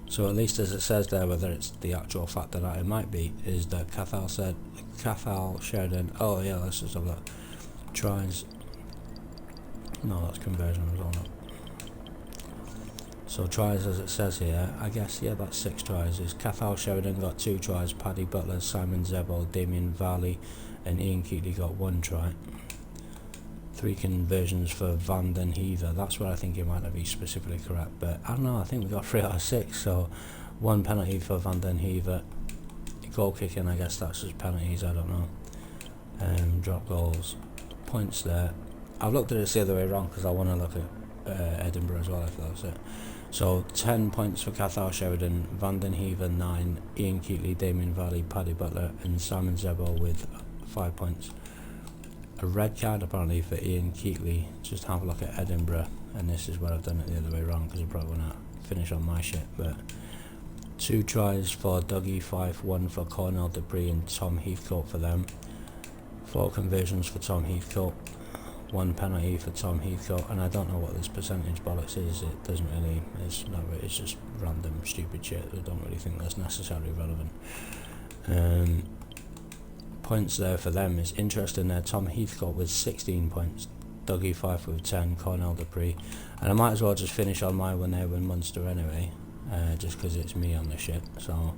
S2: So at least as it says there, whether it's the actual fact that it might be, is that Cathal Sheridan, oh yeah, let's just have that, tries, no, that's conversion result. So tries as it says here, I guess, yeah, that's 6 tries, is Cathal Sheridan got 2 tries, Paddy Butler, Simon Zebo, Damien Valley and Ian Keatley got 1 try. 3 conversions for Van den Hever. That's where I think it might not be specifically correct, but I don't know, I think we got 3 out of 6, so 1 penalty for Van den Hever. Goal kicking, I guess that's just penalties, I don't know. Drop goals, points there. I've looked at this the other way around because I want to look at Edinburgh as well, if that's it. So 10 points for Cathal Sheridan, Van den Hever 9, Ian Keatley, Damien Varley, Paddy Butler and Simon Zebo with 5 points. A red card apparently for Ian Keatley. Just have a look at Edinburgh, and this is where I've done it the other way around because I probably want to finish on my shit, but 2 tries for Dougie Fife, 1 for CoN WW3 and Tom Heathcote for them. 4 conversions for Tom Heathcote, 1 penalty for Tom Heathcote, and I don't know what this percentage bollocks is. It doesn't really, it's just random stupid shit. I don't really think that's necessarily relevant. Points there for them is interesting there. Tom Heathcote with 16 points, Dougie Fife with 10, CoN WW3, and I might as well just finish on my one there with Munster anyway, just because it's me on the shit. So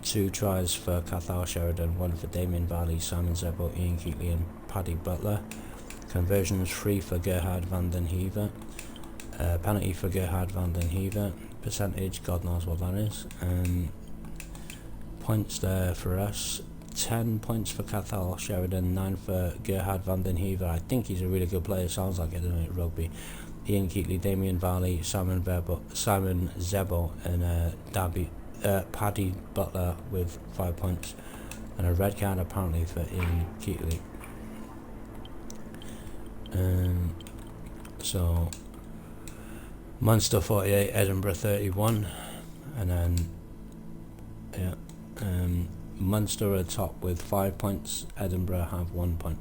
S2: 2 tries for Cathal Sheridan, 1 for Damien Varley, Simon Zebo, Ian Keatley and Paddy Butler. Conversions 3 for Gerhard van den Hever. Penalty for Gerhard van den Hever. Percentage, God knows what that is. Points there for us. 10 points for Cathal Sheridan, 9 for Gerhard van den Hever. I think he's a really good player, sounds like it, doesn't it, rugby. Ian Keatley, Damien Varley, Simon Zebo and Paddy Butler with 5 points, and a red card apparently for Ian Keatley. So Munster 48, Edinburgh 31, and then Munster are top with 5 points, Edinburgh have 1 point.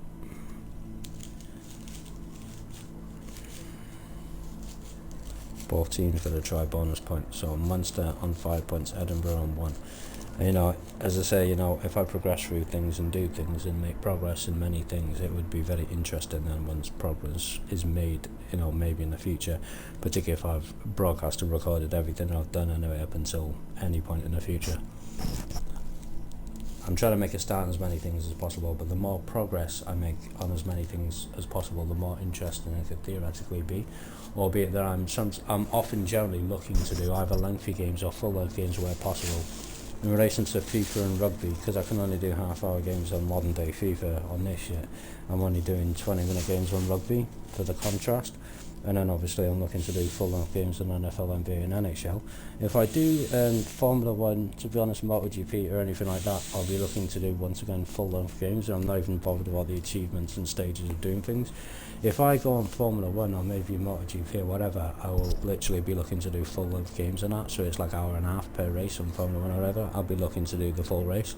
S2: Both teams got a try bonus point, so Munster on 5 points, Edinburgh on 1. And, you know, as I say, you know, if I progress through things and do things and make progress in many things, it would be very interesting then once progress is made, you know, maybe in the future, particularly if I've broadcast and recorded everything I've done anyway up until any point in the future. I'm trying to make a start on as many things as possible, but the more progress I make on as many things as possible, the more interesting it could theoretically be. Albeit that I'm often generally looking to do either lengthy games or full-length games where possible. In relation to FIFA and rugby, because I can only do half-hour games on modern-day FIFA on this shit, I'm only doing 20-minute games on rugby for the contrast. And then obviously I'm looking to do full-length games on NFL, NBA and NHL. If I do Formula 1, to be honest, MotoGP or anything like that, I'll be looking to do once again full-length games. I'm not even bothered about the achievements and stages of doing things. If I go on Formula 1 or maybe MotoGP or whatever, I will literally be looking to do full-length games and that, so it's like 1.5 hours per race on Formula 1 or whatever. I'll be looking to do the full race.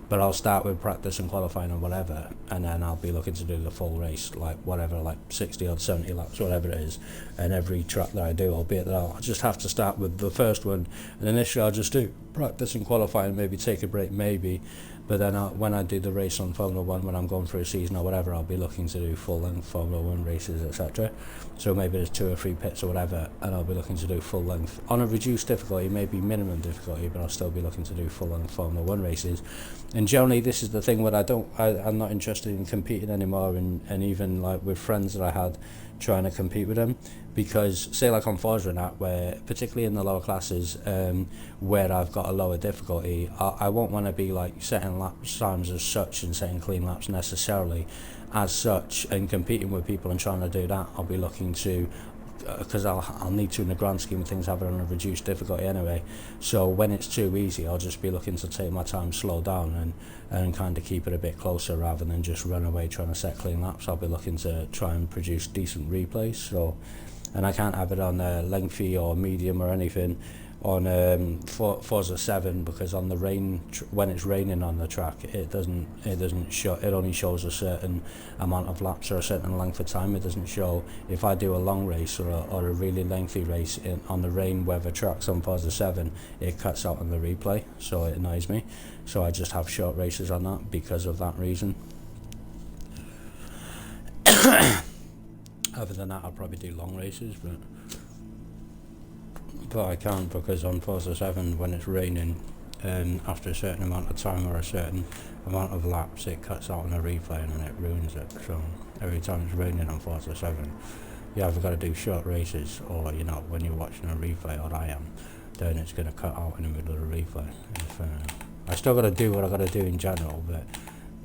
S2: But I'll start with practice and qualifying and whatever, and then I'll be looking to do the full race, like whatever, like 60 or 70 laps, whatever it is. And every track that I do, albeit that I'll just have to start with the first one, and initially I'll just do practice and qualifying, maybe take a break, maybe. But then when I do the race on Formula 1, when I'm going through a season or whatever, I'll be looking to do full-length Formula 1 races, etc. So maybe there's 2 or 3 pits or whatever, and I'll be looking to do full-length. On a reduced difficulty, maybe minimum difficulty, but I'll still be looking to do full-length Formula 1 races. And generally, this is the thing where I'm not interested in competing anymore, and even like with friends that I had trying to compete with them, because say like on Forza and that, where particularly in the lower classes, where I've got a lower difficulty, I won't want to be like setting lap times as such and setting clean laps necessarily as such and competing with people and trying to do that. I'll be looking to, because I'll need to, in the grand scheme of things, have it on a reduced difficulty anyway. So when it's too easy, I'll just be looking to take my time, slow down, and kind of keep it a bit closer rather than just run away trying to set clean laps. I'll be looking to try and produce decent replays. So, and I can't have it on lengthy or medium or anything on Forza 7, because on the rain, when it's raining on the track, it doesn't show. It only shows a certain amount of laps or a certain length of time. It doesn't show if I do a long race or a really lengthy race on the rain weather tracks on Forza 7. It cuts out on the replay, so it annoys me. So I just have short races on that because of that reason. Other than that, I'll probably do long races, but I can't, because on Forza 7, when it's raining, after a certain amount of time or a certain amount of laps it cuts out on a replay, and then it ruins it. So every time it's raining on Forza 7, you either got to do short races, or when you're watching a replay, or I am, then it's going to cut out in the middle of the replay. I still got to do what I got to do in general, but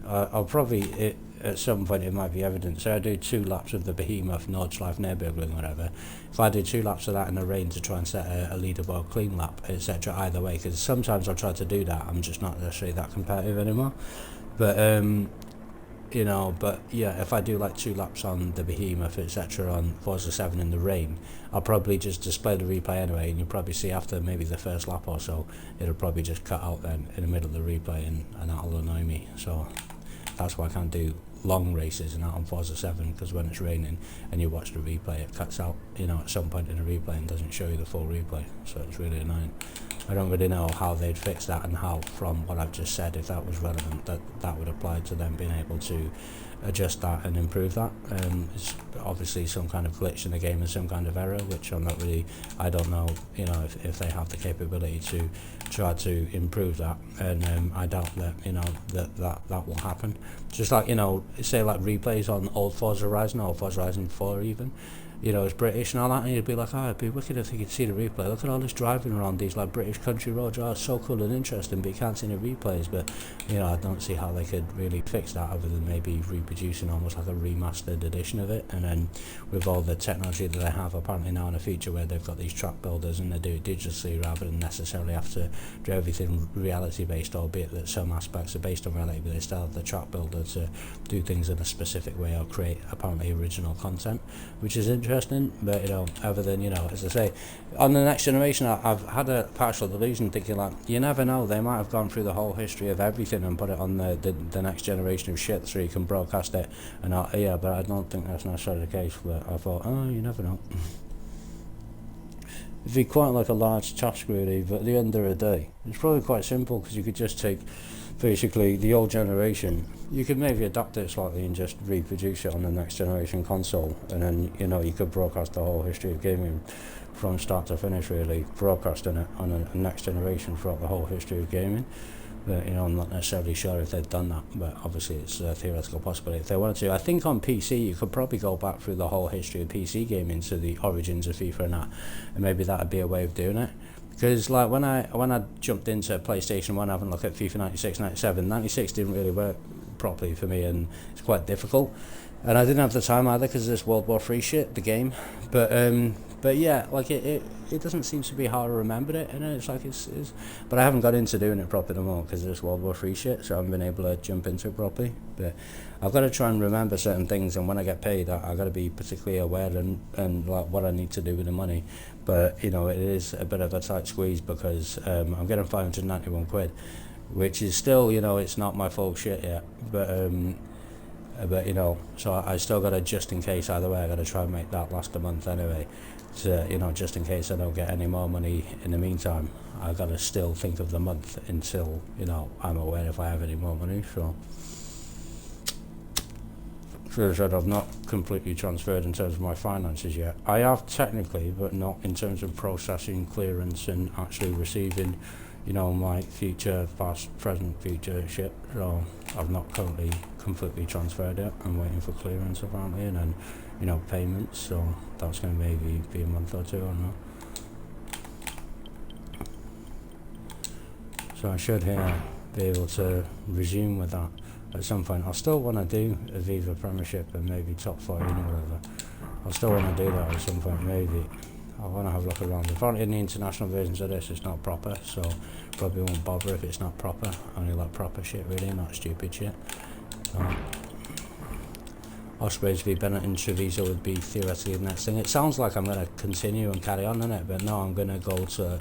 S2: I'll probably at some point it might be evident. So I do 2 laps of the Behemoth, Nordschleife, Nürburgring, whatever. If I do 2 laps of that in the rain to try and set a leaderboard clean lap, etc., either way, because sometimes I'll try to do that, I'm just not necessarily that competitive anymore. But but yeah, if I do like 2 laps on the Behemoth, etc., on Forza 7 in the rain, I'll probably just display the replay anyway, and you'll probably see after maybe the first lap or so, it'll probably just cut out then in the middle of the replay, and that'll annoy me. So that's why I can't do long races and out on Forza 7, because when it's raining and you watch the replay, it cuts out at some point in the replay and doesn't show you the full replay, so it's really annoying. I don't really know how they'd fix that, and how, from what I've just said, if that was relevant, that would apply to them being able to adjust that and improve that. It's obviously some kind of glitch in the game and some kind of error, which I don't know if they have the capability to try to improve that, and I doubt that that will happen. Just like say like replays on old Forza Horizon or Forza Horizon 4 even, it's British and all that, and you'd be like, oh, it'd be wicked if you could see the replay. Look at all this driving around these like British country roads. Oh, it's so cool and interesting, but you can't see the replays. But I don't see how they could really fix that, other than maybe reproducing almost like a remastered edition of it. And then with all the technology that they have apparently now in a feature where they've got these track builders and they do it digitally rather than necessarily have to do everything reality based, albeit that some aspects are based on reality, but they still have the track builder to do things in a specific way or create apparently original content, which is interesting. But other than as I say, on the next generation, I've had a partial delusion thinking like, you never know, they might have gone through the whole history of everything and put it on the next generation of shit so you can broadcast it, and but I don't think that's necessarily the case. But I thought, oh, you never know. It'd be quite like a large task really, but at the end of the day it's probably quite simple, because you could just take basically the old generation, you could maybe adapt it slightly and just reproduce it on the next generation console, and then you could broadcast the whole history of gaming from start to finish, really broadcasting it on a next generation throughout the whole history of gaming. But I'm not necessarily sure if they've done that, but obviously it's a theoretical possibility if they wanted to. I think on PC you could probably go back through the whole history of PC gaming to the origins of FIFA and that, and maybe that would be a way of doing it. Because like when I jumped into PlayStation 1 having a look at FIFA 96, 97, 96 didn't really work properly for me, and it's quite difficult. And I didn't have the time either because of this World War 3 shit, the game. But yeah, like it doesn't seem to be how I remembered it, and it's like it's. But I haven't got into doing it properly no more because of this World War 3 shit, so I haven't been able to jump into it properly. But I've got to try and remember certain things, and when I get paid, I've got to be particularly aware and like what I need to do with the money. But it is a bit of a tight squeeze because I'm getting 591 quid, which is still it's not my full shit yet, but so I still got to, just in case either way, I got to try and make that last a month anyway. So just in case I don't get any more money in the meantime, I got to still think of the month until I'm aware if I have any more money. So as I said, I've not completely transferred in terms of my finances yet. I have technically, but not in terms of processing, clearance, and actually receiving my future, past, present, future shit. So I've not currently completely transferred it. I'm waiting for clearance apparently, and then payments. So that's going to maybe be a month or two, I don't know. So I should be able to resume with that at some point. I still want to do a Viva Premiership and maybe top 14 or whatever. I still want to do that at some point, maybe. I want to have a look around. Apparently in the international versions of this it's not proper, so probably won't bother if it's not proper. I only like proper shit really, not stupid shit. Ospreys v Bennett and Treviso would be theoretically the next thing. It sounds like I'm going to continue and carry on in it, but no, I'm going to go to...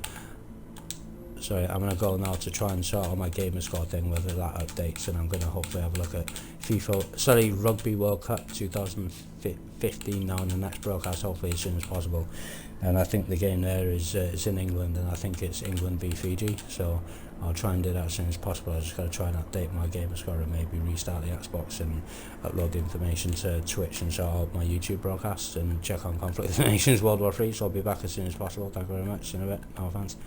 S2: Sorry, I'm going to go now to try and sort out my Gamerscore thing, whether that updates, and I'm going to hopefully have a look at Rugby World Cup 2015 now in the next broadcast, hopefully as soon as possible. And I think the game there is in England, and I think it's England v Fiji, so I'll try and do that as soon as possible. I just got to try and update my Gamerscore and maybe restart the Xbox and upload the information to Twitch and sort out my YouTube broadcasts and check on Conflict of the Nations World War 3, so I'll be back as soon as possible. Thank you very much. See you in a bit. No offense.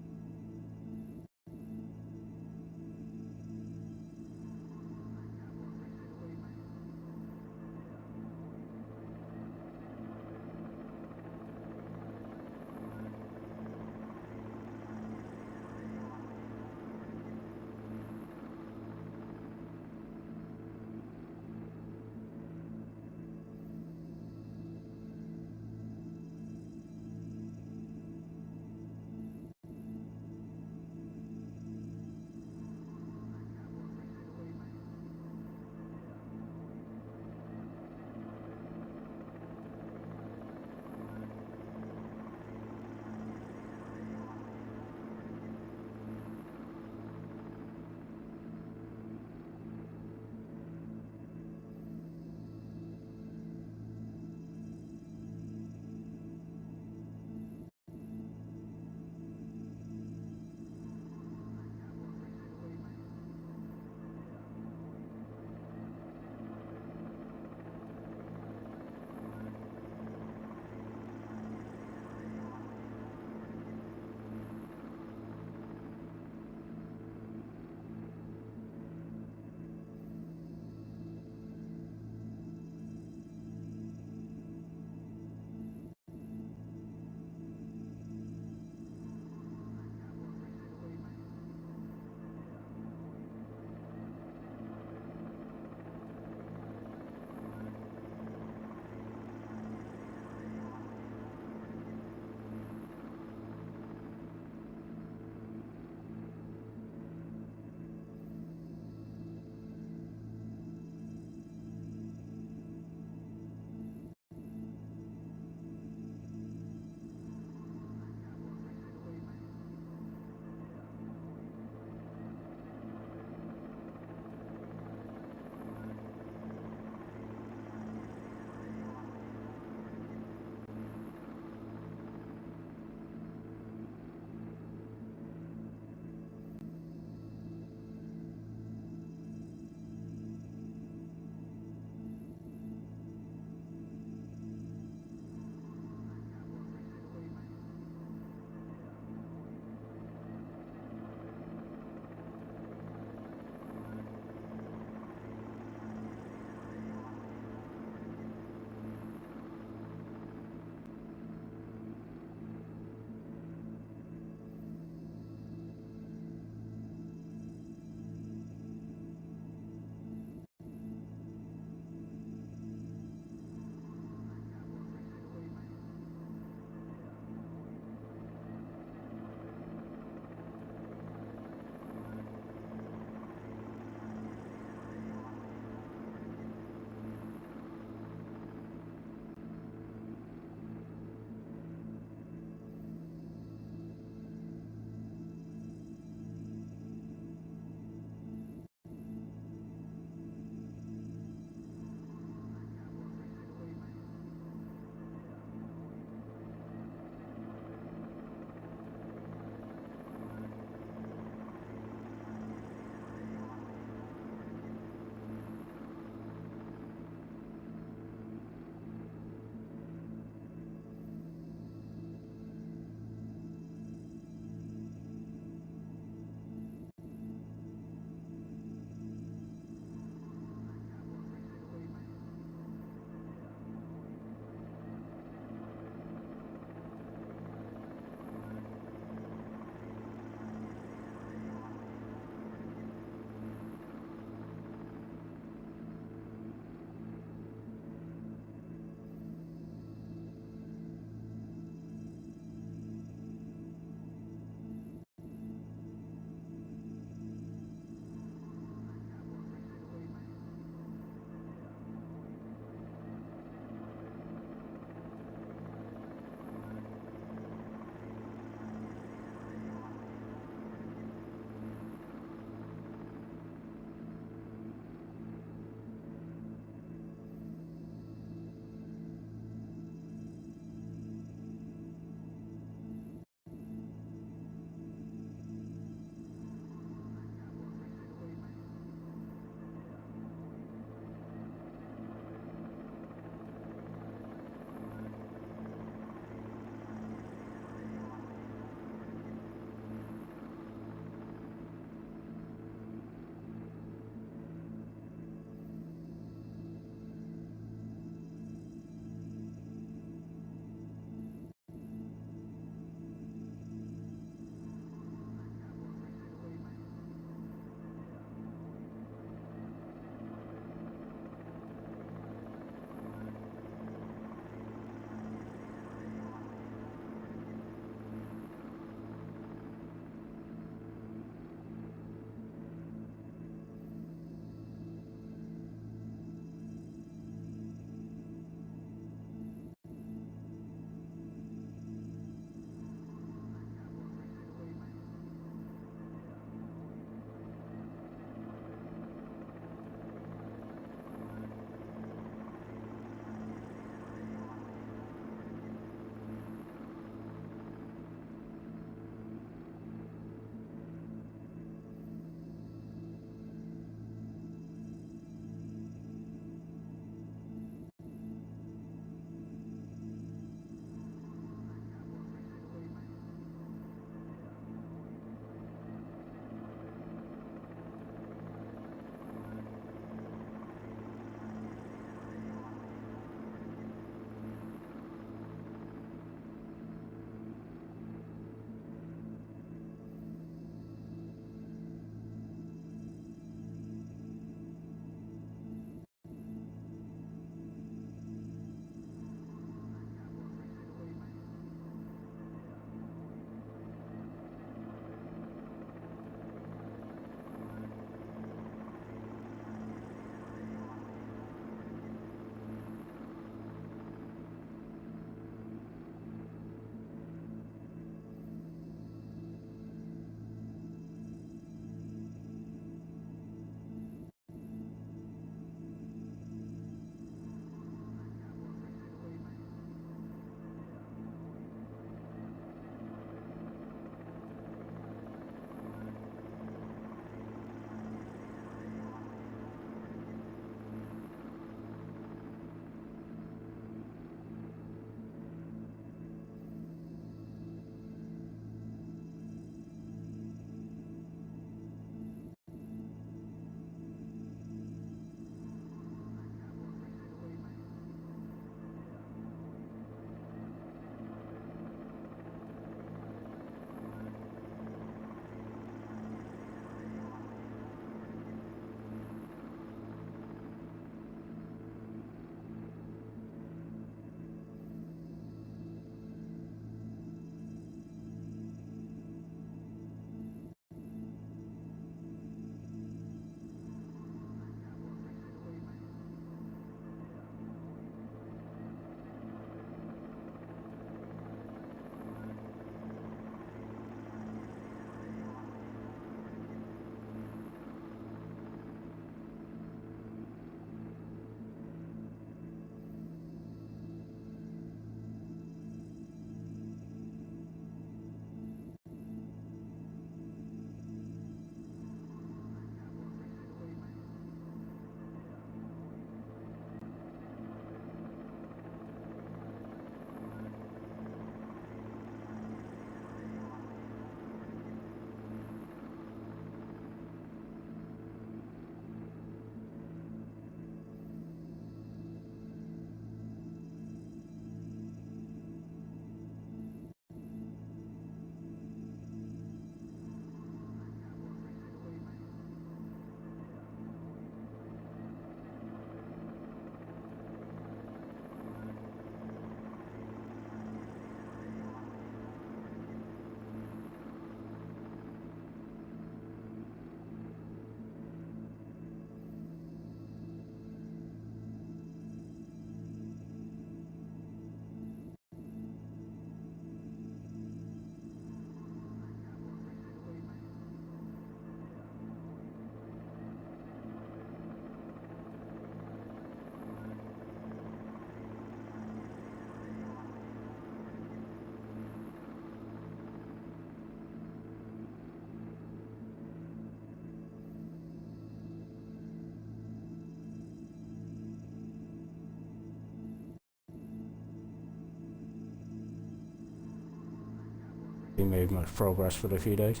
S2: made much progress for a few days.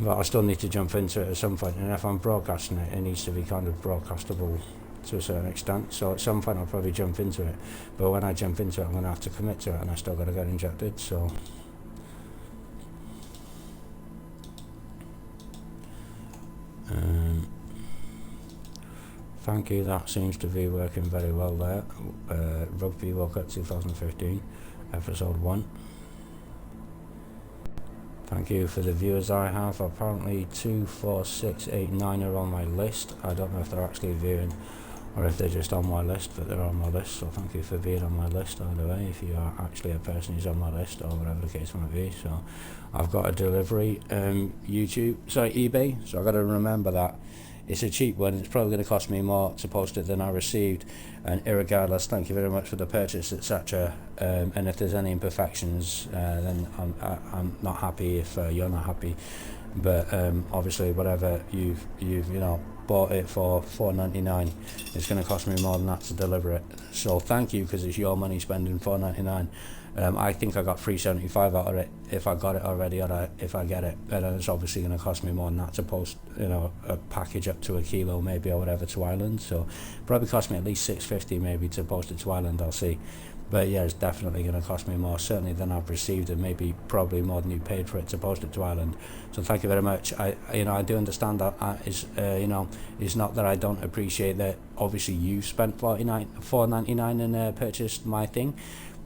S2: But I still need to jump into it at some point, and if I'm broadcasting it, it needs to be kind of broadcastable to a certain extent. So at some point I'll probably jump into it, but when I jump into it, I'm going to have to commit to it, and I still got to get injected. So thank you, that seems to be working very well there. Rugby World Cup 2015, episode 1. Thank you for the viewers I have. Apparently 2, 4, 6, 8, 9 are on my list. I don't know if they're actually viewing or if they're just on my list, but they're on my list, so thank you for being on my list either way, if you are actually a person who's on my list, or whatever the case might be. So I've got a delivery, eBay, so I've got to remember that it's a cheap one. It's probably going to cost me more to post it than I received, and irregardless, thank you very much for the purchase, etc. And if there's any imperfections, then I'm not happy if you're not happy. But obviously, whatever you've bought it for $4.99, it's going to cost me more than that to deliver it. So thank you, because it's your money spending $4.99. I think I got $3.75 out of it if I got it already, or if I get it, and then it's obviously going to cost me more than that to post, a package up to a kilo maybe, or whatever, to Ireland. So probably cost me at least $6.50 maybe to post it to Ireland. I'll see. But yeah, it's definitely going to cost me more, certainly, than I've received, and maybe probably more than you paid for it to post it to Ireland. So thank you very much. I do understand that. It's not that I don't appreciate that. Obviously, you spent $4.99 and purchased my thing.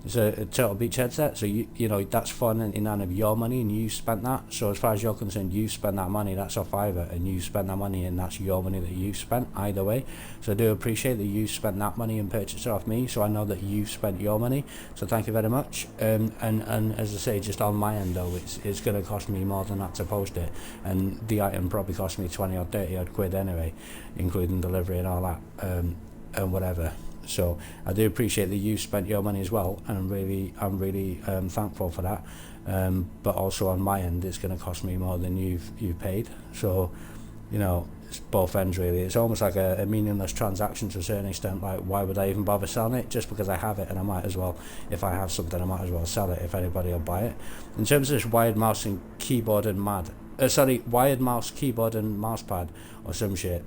S2: It's a Turtle Beach headset, so that's $4.99 of your money, and you spent that. So as far as you're concerned, you spent that money. That's a fiver, and you spent that money, and that's your money that you spent either way. So I do appreciate that you spent that money and purchased it off me. So I know that you spent your money. So thank you very much. And as I say, just on my end though, it's going to cost me more than that to post it, and the item probably cost me 20 or 30 odd quid anyway, including delivery and all that, and whatever. So I do appreciate that you spent your money as well, and I'm really thankful for that. But also on my end, it's going to cost me more than you've paid. So, it's both ends really. It's almost like a meaningless transaction to a certain extent. Like, why would I even bother selling it? Just because I have it, and I might as well. If I have something, I might as well sell it if anybody will buy it. In terms of this wired mouse and keyboard and wired mouse, keyboard and mouse pad or some shit.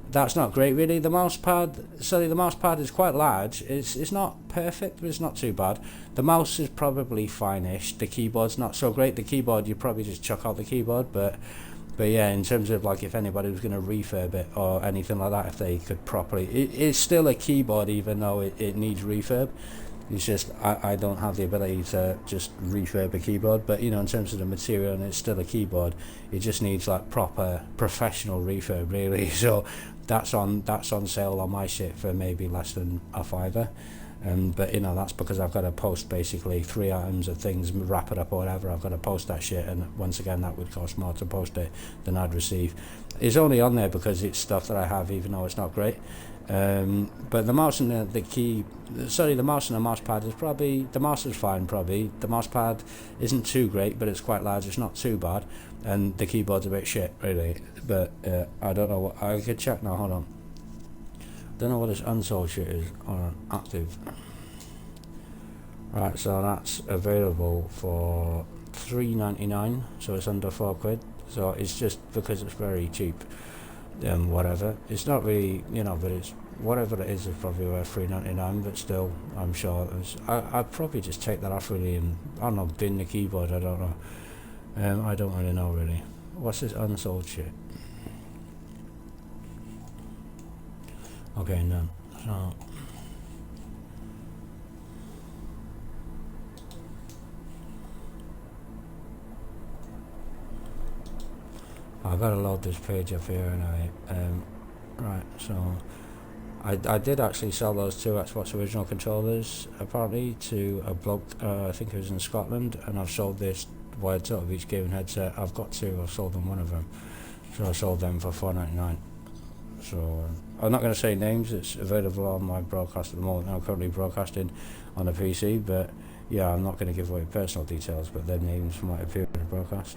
S2: That's not great really. The mouse pad is quite large. It's not perfect, but it's not too bad. The mouse is probably fine-ish. The keyboard's not so great. The keyboard, you probably just chuck out the keyboard, but yeah, in terms of like if anybody was going to refurb it or anything like that, if they could properly, it's still a keyboard even though it needs refurb. It's just I don't have the ability to just refurb a keyboard, but in terms of the material, and it's still a keyboard, it just needs like proper professional refurb really. So that's on sale on my shit for maybe less than a fiver. But that's because I've got to post basically 3 items of things, wrap it up or whatever. I've got to post that shit, and once again that would cost more to post it than I'd receive. It's only on there because it's stuff that I have, even though it's not great. But the mouse and the mouse and the mouse pad is probably, the mouse is fine probably. The mouse pad isn't too great, but it's quite large. It's not too bad, and the keyboard's a bit shit really. But I don't know what, I could check now. Hold on. Don't know what this unsold shit is on active. Right, so that's available for $3.99, so it's under £4. So it's just because it's very cheap. Whatever. It's not really, but it's whatever it is probably worth $3.99. But still, I'm sure I'd probably just take that off really, and I don't know, bin the keyboard. I don't know. I don't really know really. What's this unsold shit? Okay, no. So I've got to load this page up here anyway. Right, so I did actually sell those 2 Xbox original controllers apparently to a bloke, I think it was in Scotland, and I've sold this wired Turtle Beach gaming headset. I've got 2, I've sold them one of them, so I sold them for $4.99. So I'm not going to say names. It's available on my broadcast at the moment. I'm currently broadcasting on a PC, but yeah, I'm not going to give away personal details, but their names might appear in the broadcast.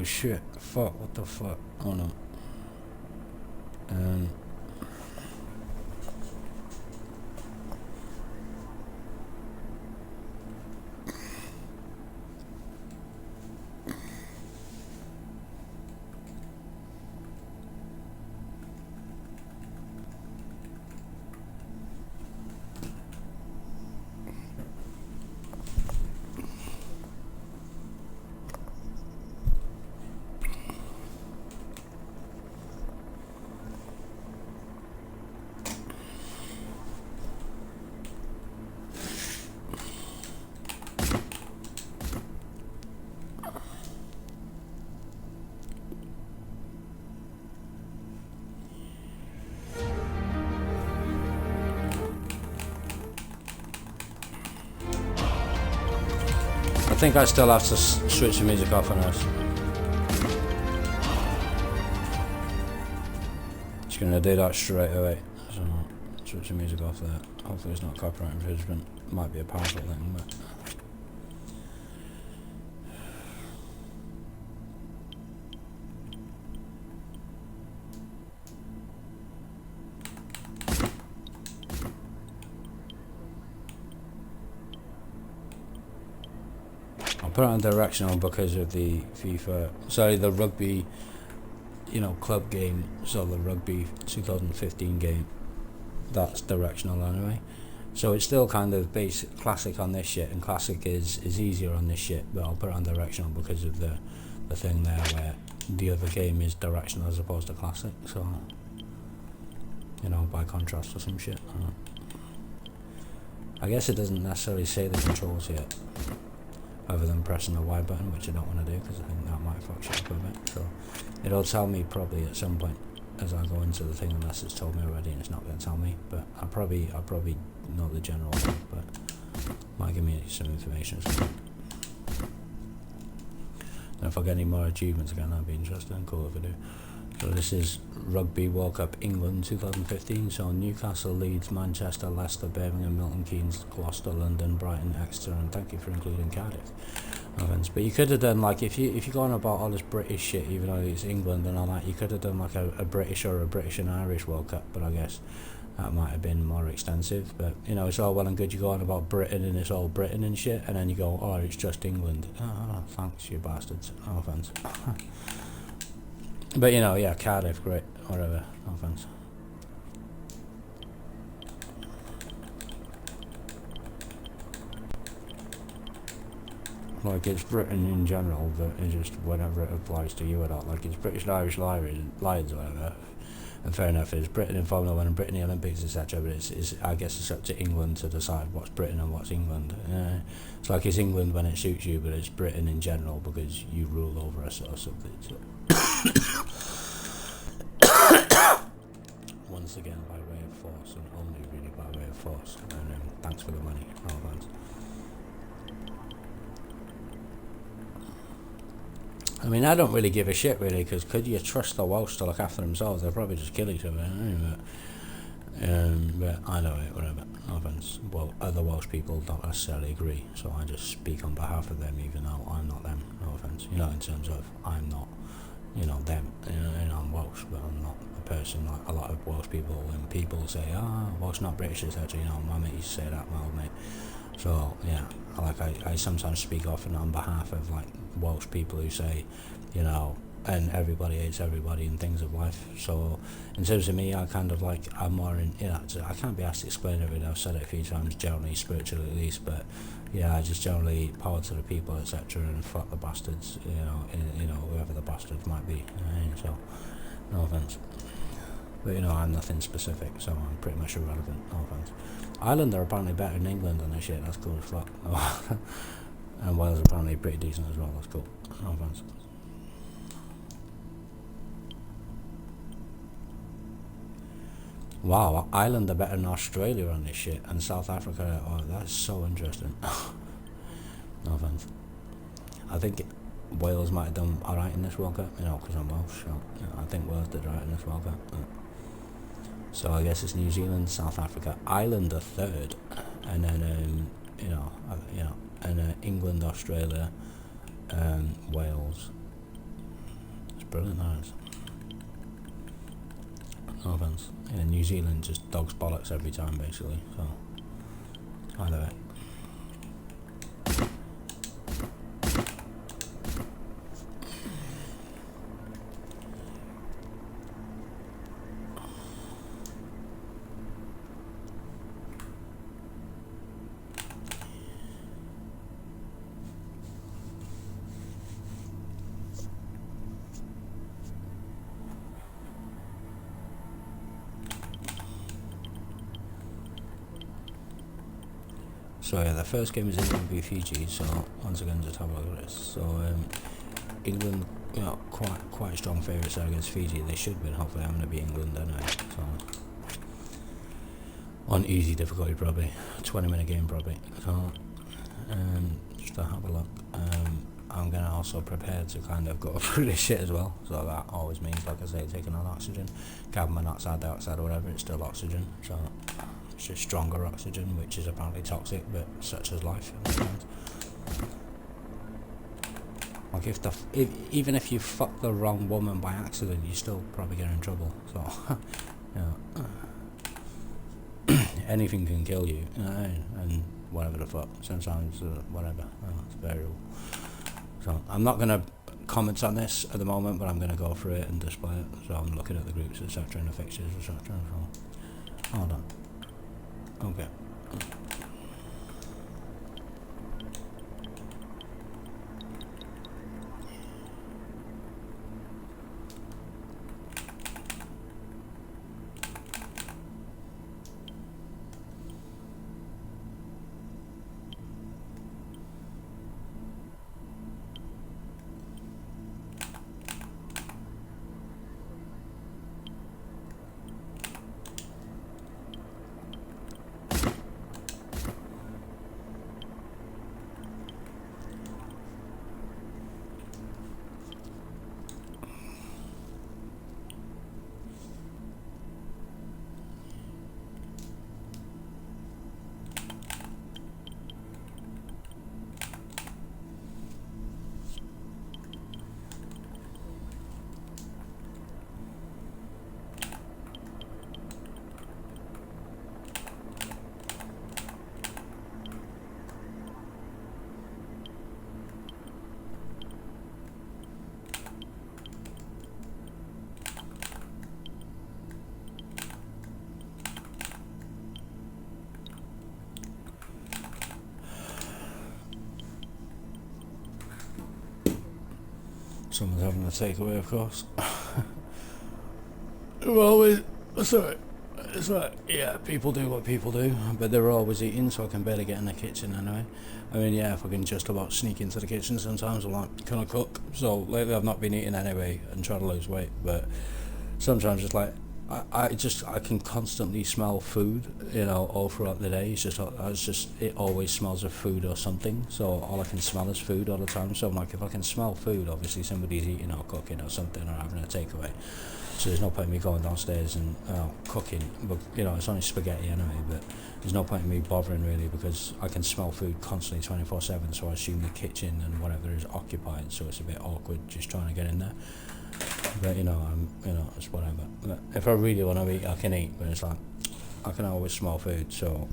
S2: Oh shit, fuck, what the fuck? Oh no. I think I still have to switch the music off on this. Just gonna do that straight away. So switch the music off there. Hopefully it's not copyright infringement. Might be a powerful thing, but I'll put it on directional because of the the rugby, club game. So the rugby 2015 game, that's directional anyway. So it's still kind of basic classic on this shit, and classic is easier on this shit, but I'll put it on directional because of the thing there where the other game is directional as opposed to classic. So by contrast or some shit. I guess it doesn't necessarily say the controls yet, other than pressing the Y button, which I don't want to do because I think that might fuck shit up a bit. So it'll tell me probably at some point as I go into the thing, unless it's told me already, and it's not going to tell me. But I'll probably know the general thing, but might give me some information or something. And if I get any more achievements again, that'd be interesting. Cool if I do. So this is Rugby World Cup England 2015. So Newcastle, Leeds, Manchester, Leicester, Birmingham, Milton Keynes, Gloucester, London, Brighton, Exeter, and thank you for including Cardiff. No offense, but you could have done like if you're going about all this British shit, even though it's England and all that, you could have done like a British or a British and Irish World Cup. But I guess that might have been more extensive. But it's all well and good you go on about Britain and it's all Britain and shit, and then you go, oh, it's just England. Oh, thanks, you bastards. No offense. But yeah, Cardiff, great, whatever, no offense. Like it's Britain in general, but it's just whenever it applies to you or not. Like it's British and Irish Lions or whatever. And fair enough, it's Britain in Formula 1 and Britain in the Olympics, etc. But it's I guess it's up to England to decide what's Britain and what's England. It's like it's England when it suits you, but it's Britain in general because you rule over us or something. So. Once again, by way of force, and only really by way of force. And thanks for the money. No offense. I mean, I don't really give a shit, really, because could you trust the Welsh to look after themselves? They'll probably just kill each other, but I know it, whatever, no offense. Well, other Welsh people don't necessarily agree, so I just speak on behalf of them, even though I'm not them, no offense. In terms of, I'm not, them, I'm Welsh, but I'm not a person like a lot of Welsh people, and people say, Welsh not British, etc., my mate used to say that, my old mate. So yeah, I sometimes speak often on behalf of like Welsh people who say, and everybody hates everybody and things of life. So in terms of me, I kind of like I'm more in. I can't be asked to explain everything. I've said it a few times, generally spiritually at least, but yeah, I just generally power to the people, etc., and fuck the bastards. Whoever the bastards might be. So no offense. But I'm nothing specific, so I'm pretty much irrelevant, no offense. Ireland are apparently better than England on this shit, that's cool as fuck. And Wales are apparently pretty decent as well, that's cool, no offense. Wow, Ireland are better than Australia on this shit, and South Africa, that's so interesting. No offense. I think Wales might have done alright in this World Cup, because I'm Welsh, so I think Wales did alright in this World Cup. So I guess it's New Zealand, South Africa, Ireland are third, and then and England, Australia, Wales, brilliant, that is. No offence. Yeah, New Zealand just dogs bollocks every time, basically. So, either way. So yeah, the first game is England v Fiji. So once again, just have a look at this. So England, you know, quite strong favourites there against Fiji. They should win. Hopefully, I'm going to be England anyway. So on easy difficulty probably, 20-minute game probably. So just to have a look. I'm going to also prepare to kind of go through this shit as well. So that always means, like I say, taking on oxygen, carbon monoxide, dioxide, or whatever. It's still oxygen. So. It's just stronger oxygen, which is apparently toxic, but such as life. Like even if you fuck the wrong woman by accident, you still probably get in trouble. So, anything can kill you, and whatever the fuck. Sometimes, whatever. It's variable. So I'm not gonna comment on this at the moment, but I'm gonna go through it and display it. So I'm looking at the groups, etc., and the fixtures, etc. So, hold on. Okay. Someone's having a takeaway, of course. It's like, yeah, people do what people do, but they're always eating, so I can barely get in the kitchen anyway. I mean, yeah, if I can just about sneak into the kitchen sometimes, I'm like, can I cook? So lately I've not been eating anyway and trying to lose weight, but sometimes it's like, I can constantly smell food, you know, all throughout the day. It always smells of food or something, so all I can smell is food all the time. So I'm like, if I can smell food, obviously somebody's eating or cooking or something or having a takeaway. So there's no point in me going downstairs and cooking, but you know, it's only spaghetti anyway, but there's no point in me bothering really, because I can smell food constantly 24/7, so I assume the kitchen and whatever is occupied, so it's a bit awkward just trying to get in there. But it's whatever. But if I really want to eat, I can eat, but it's like, I can always smell food, so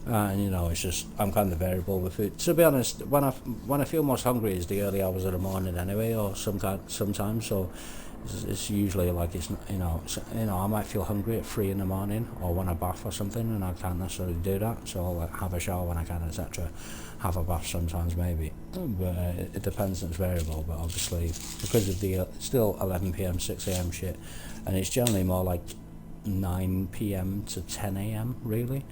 S2: and it's just, I'm kind of variable with food. To be honest, when I feel most hungry is the early hours of the morning anyway, or sometimes. So it's usually like I might feel hungry at 3 in the morning, or when I bath or something, and I can't necessarily do that. So I'll have a shower when I can, etc. Have a bath sometimes maybe, but it depends. It's variable, but obviously because of the still 11 p.m. 6 a.m. shit, and it's generally more like 9 p.m. to 10 a.m. really,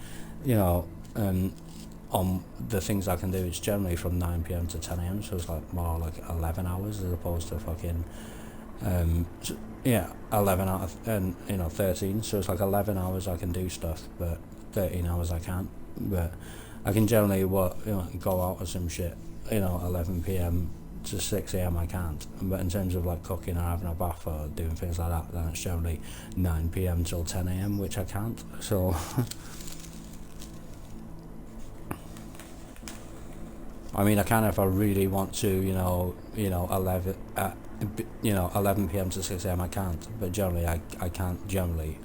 S2: on the things I can do, it's generally from 9 p.m. to 10 a.m. So it's like more like 11 hours as opposed to fucking 11 out of 13. So it's like 11 hours I can do stuff, but 13 hours I can't. But I can generally go out or some shit, 11 p.m. to 6 a.m. I can't. But in terms of like cooking or having a bath or doing things like that, then it's generally 9 p.m. till 10 a.m. which I can't. So I mean, I can if I really want to, 11 you know, 11 p.m. to 6 a.m. I can't, but generally I can't generally,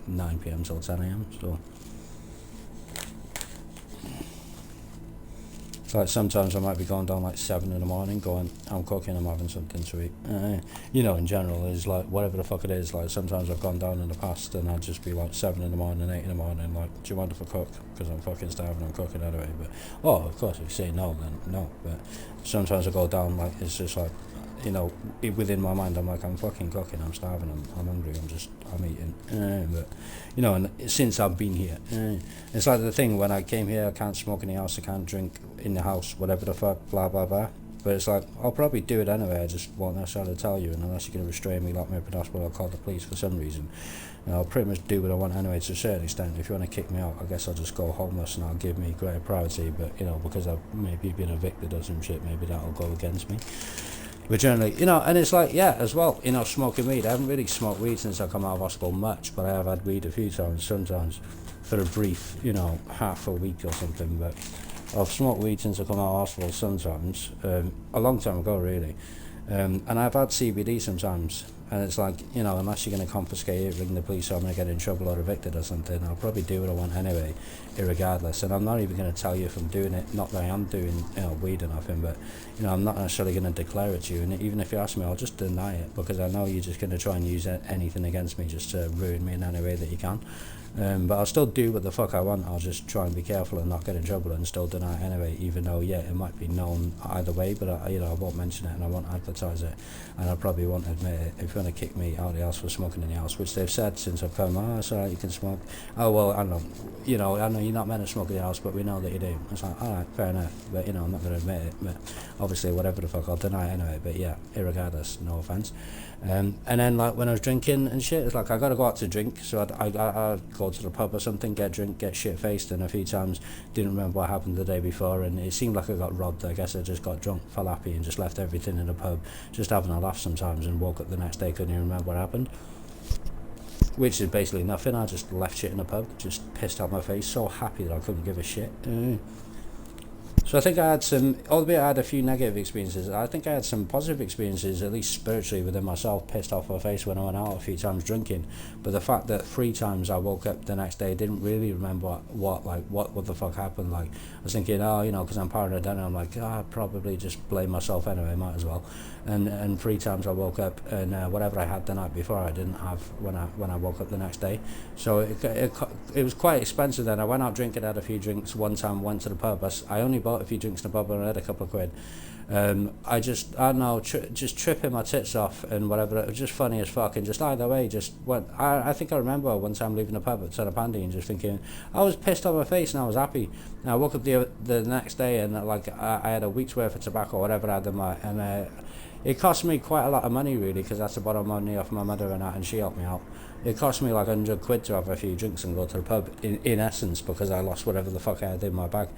S2: 9 p.m. till 10 a.m. So it's like sometimes I might be going down like 7 in the morning going, I'm cooking, I'm having something to eat. You know, in general, it's like whatever the fuck it is. Like sometimes I've gone down in the past and I'd just be like 7 in the morning, 8 in the morning, like, do you mind if I cook? Because I'm fucking starving, I'm cooking anyway. But, oh, of course, if you say no, then no. But sometimes I go down like, it's just like, you know, within my mind, I'm like, I'm fucking cooking, I'm starving, I'm hungry, I'm eating. But, you know, and since I've been here, it's like the thing, when I came here, I can't smoke in the house, I can't drink in the house, whatever the fuck, blah, blah, blah. But it's like, I'll probably do it anyway, I just won't necessarily tell you, and unless you're going to restrain me, lock me up in hospital, I'll call the police for some reason. You know, I'll pretty much do what I want anyway, to a certain extent. If you want to kick me out, I guess I'll just go homeless and I'll give me greater privacy, but, you know, because I've maybe been evicted or some shit, maybe that'll go against me. But generally, you know, and it's like, yeah, as well, you know, smoking weed. I haven't really smoked weed since I come out of hospital much, but I have had weed a few times, sometimes for a brief, you know, half a week or something. But I've smoked weed since I come out of hospital sometimes, a long time ago, really. And I've had CBD sometimes, and it's like, you know, unless you're going to confiscate it, ring the police, or I'm going to get in trouble or evicted or something, I'll probably do what I want anyway, irregardless. And I'm not even going to tell you if I'm doing it, not that I am doing, you know, weed or nothing, but, you know, I'm not necessarily going to declare it to you, and even if you ask me, I'll just deny it, because I know you're just going to try and use anything against me just to ruin me in any way that you can. But I'll still do what the fuck I want. I'll just try and be careful and not get in trouble and still deny it anyway, even though, yeah, it might be known either way, but I won't mention it and I won't advertise it, and I probably won't admit it. If you want to kick me out of the house for smoking in the house, which they've said since I've come, oh, it's alright, you can smoke. Oh, well, I know you're not meant to smoke in the house, but we know that you do. It's like, alright, fair enough, but, you know, I'm not going to admit it, but obviously whatever the fuck, I'll deny it anyway, but yeah, irregardless, no offence. And then, like, when I was drinking and shit, it's like, I gotta go out to drink, so I'd go to the pub or something, get drink, get shit-faced, and a few times didn't remember what happened the day before, and it seemed like I got robbed. I guess I just got drunk, fell happy, and just left everything in the pub, just having a laugh sometimes, and woke up the next day, couldn't even remember what happened. Which is basically nothing. I just left shit in the pub, just pissed out my face, so happy that I couldn't give a shit. So I think I had albeit I had a few negative experiences, I think I had some positive experiences, at least spiritually within myself, pissed off my face when I went out a few times drinking. But the fact that 3 times I woke up the next day, didn't really remember what the fuck happened. Like, I was thinking, oh, you know, because I'm paranoid, and I'm like, I'd probably just blame myself anyway, might as well. And 3 times I woke up, and whatever I had the night before, I didn't have when I woke up the next day. So it was quite expensive then. I went out drinking, had a few drinks. One time went to the pub. I only bought a few drinks in the pub and I had a couple of quid. I don't know, just tripping my tits off and whatever. It was just funny as fuck, and just either way, just went. I think I remember one time leaving the pub at Pandy and just thinking, I was pissed off my face and I was happy. And I woke up the next day and like I had a week's worth of tobacco or whatever I had in my, and it cost me quite a lot of money really, because that's to borrow money off my mother and that, and she helped me out. It cost me like 100 quid to have a few drinks and go to the pub, in essence, because I lost whatever the fuck I had in my bag.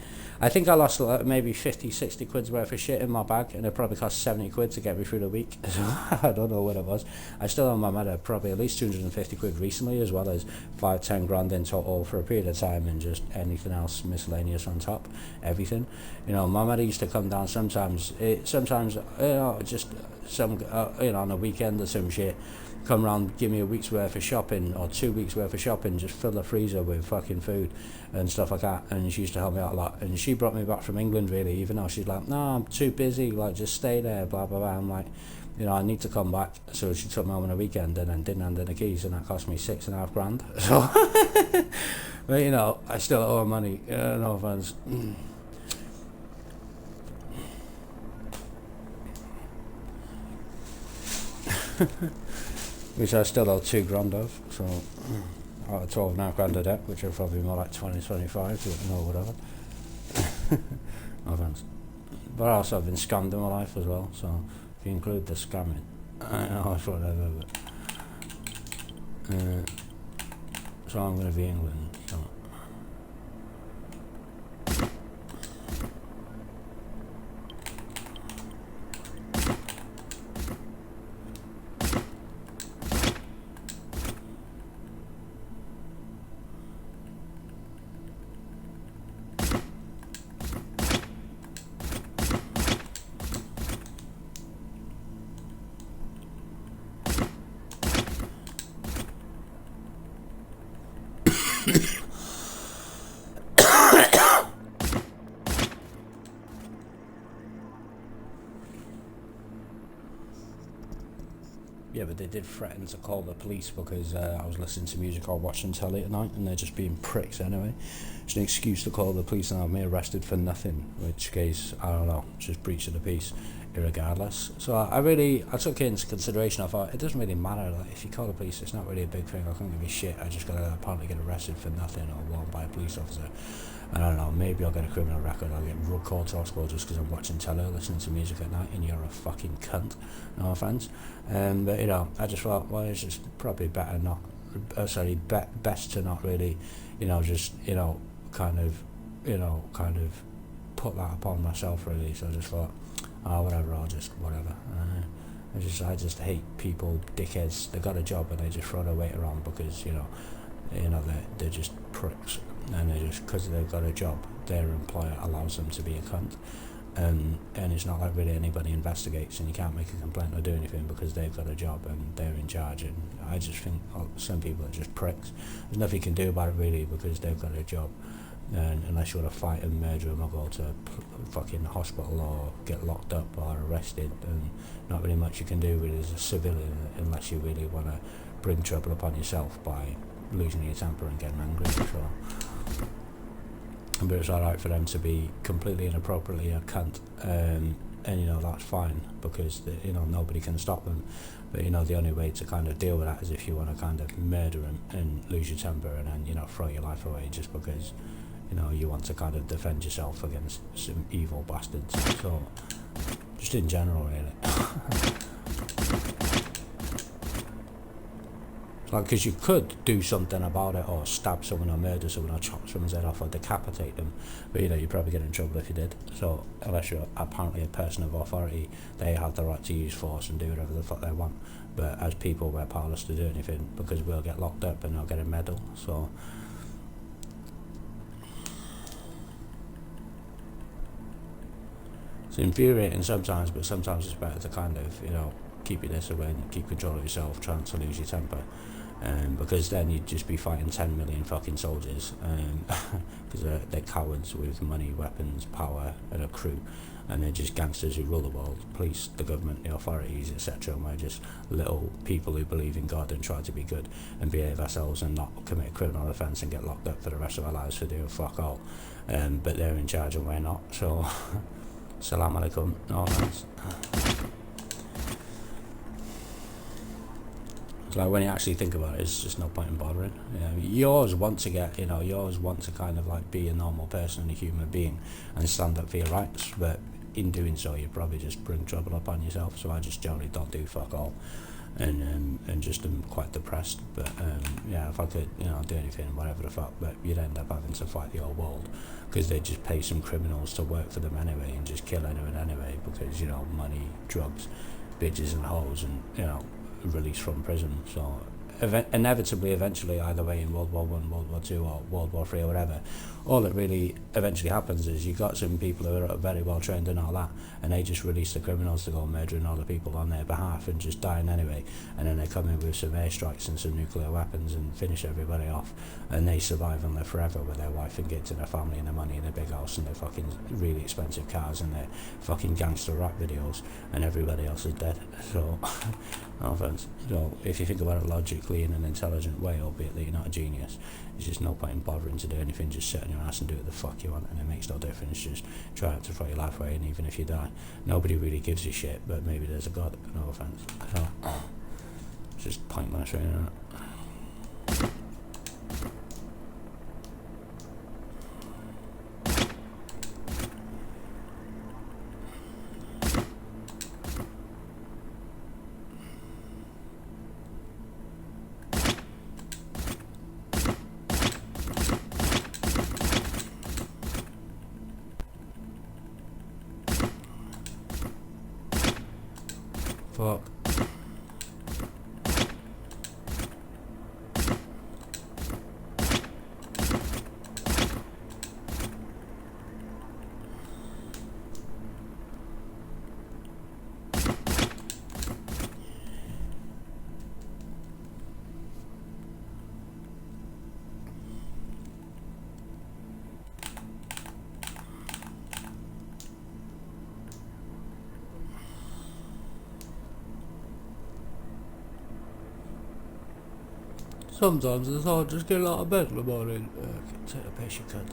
S2: I think I lost maybe 50, 60 quid's worth of shit in my bag, and it probably cost 70 quid to get me through the week. So I don't know what it was. I still owe my mother probably at least 250 quid recently, as well as 5-10 grand in total for a period of time, and just anything else miscellaneous on top, everything. You know, my mother used to come down sometimes, you know, just some, you know, on a weekend or some shit, come round, give me a week's worth of shopping or 2 weeks worth of shopping, just fill the freezer with fucking food and stuff like that. And she used to help me out a lot, and she brought me back from England really, even though she's like, no, I'm too busy, like, just stay there, blah blah blah. I'm like, you know, I need to come back. So she took me home on a weekend and then didn't hand in the keys, and that cost me 6.5 grand. So but you know, I still owe her money, no offense. Which I still owe 2 grand of, so out of 12.5 grand of debt, which are probably more like 20, 25, or whatever. No offense. But also I've been scammed in my life as well, so if you include the scamming, I know it's whatever, but so I'm going to be England, so. Yeah, but they did threaten to call the police because I was listening to music or watching telly at night, and they're just being pricks anyway. It's an excuse to call the police and have me arrested for nothing, which case, I don't know, just breach of the peace, irregardless. So I took it into consideration. I thought, it doesn't really matter, like, if you call the police, it's not really a big thing, I can't give a shit, I just gotta apparently get arrested for nothing or warned by a police officer. I don't know, maybe I'll get a criminal record, I'll get drug called to hospital just because I'm watching telly, listening to music at night, and you're a fucking cunt, no offence. But, you know, I just thought, well, it's just probably better not, best to not really, you know, just, you know, kind of put that upon myself, really. So I just thought, oh, whatever, I'll just, whatever. I just hate people, dickheads, they got a job and they just throw their weight around because, you know, they're just pricks. And they just, because they've got a job, their employer allows them to be a cunt, and it's not like really anybody investigates, and you can't make a complaint or do anything because they've got a job and they're in charge. And I just think some people are just pricks. There's nothing you can do about it really because they've got a job, and unless you want to fight and murder them or go to fucking hospital or get locked up or arrested, and not really much you can do really as a civilian unless you really want to bring trouble upon yourself by losing your temper and getting angry. So, but it's alright for them to be completely inappropriately a cunt, and you know, that's fine because you know, nobody can stop them. But you know, the only way to kind of deal with that is if you want to kind of murder them and lose your temper and then, you know, throw your life away just because, you know, you want to kind of defend yourself against some evil bastards. So just in general, really. Like, because you could do something about it, or stab someone, or murder someone, or chop someone's head off, or decapitate them, but you know, you'd probably get in trouble if you did. So unless you're apparently a person of authority, they have the right to use force and do whatever the fuck they want. But as people, we're powerless to do anything because we'll get locked up and they'll get a medal. So it's infuriating sometimes, but sometimes it's better to kind of, you know, keep your discipline, keep control of yourself, try not to lose your temper, because then you'd just be fighting 10 million fucking soldiers, because they're cowards with money, weapons, power, and a crew, and they're just gangsters who rule the world, police, the government, the authorities, etc. And we're just little people who believe in God and try to be good and behave ourselves and not commit a criminal offence and get locked up for the rest of our lives for doing fuck all. But they're in charge and we're not, so salam alaikum, no offence. It's like, when you actually think about it, it's just no point in bothering. You know, you always want to get, you know, you always want to kind of like be a normal person and a human being and stand up for your rights, but in doing so you probably just bring trouble upon yourself. So I just generally don't do fuck all, and just am quite depressed. But yeah, if I could, you know, do anything, whatever the fuck, but you'd end up having to fight the whole world because they just pay some criminals to work for them anyway and just kill anyone anyway because, you know, money, drugs, bitches and hoes, and, you know, released from prison. So inevitably, eventually, either way, in World War One, World War Two, or World War Three, or whatever, all that really eventually happens is you got some people who are very well trained and all that, and they just release the criminals to go murdering all the people on their behalf and just dying anyway, and then they come in with some airstrikes and some nuclear weapons and finish everybody off, and they survive and live forever with their wife and kids and their family and their money and their big house and their fucking really expensive cars and their fucking gangster rap videos, and everybody else is dead. So no offense. So if you think about it logically in an intelligent way, albeit that you're not a genius, there's just no point in bothering to do anything, just sit on your ass and do what the fuck you want, and it makes no difference. Just try not to throw your life away, and even if you die, nobody really gives a shit, but maybe there's a God, no offense. So it's just pointless, really, isn't it? Fuck. Sometimes it's hard just getting out of bed in the morning. Take the piss you could.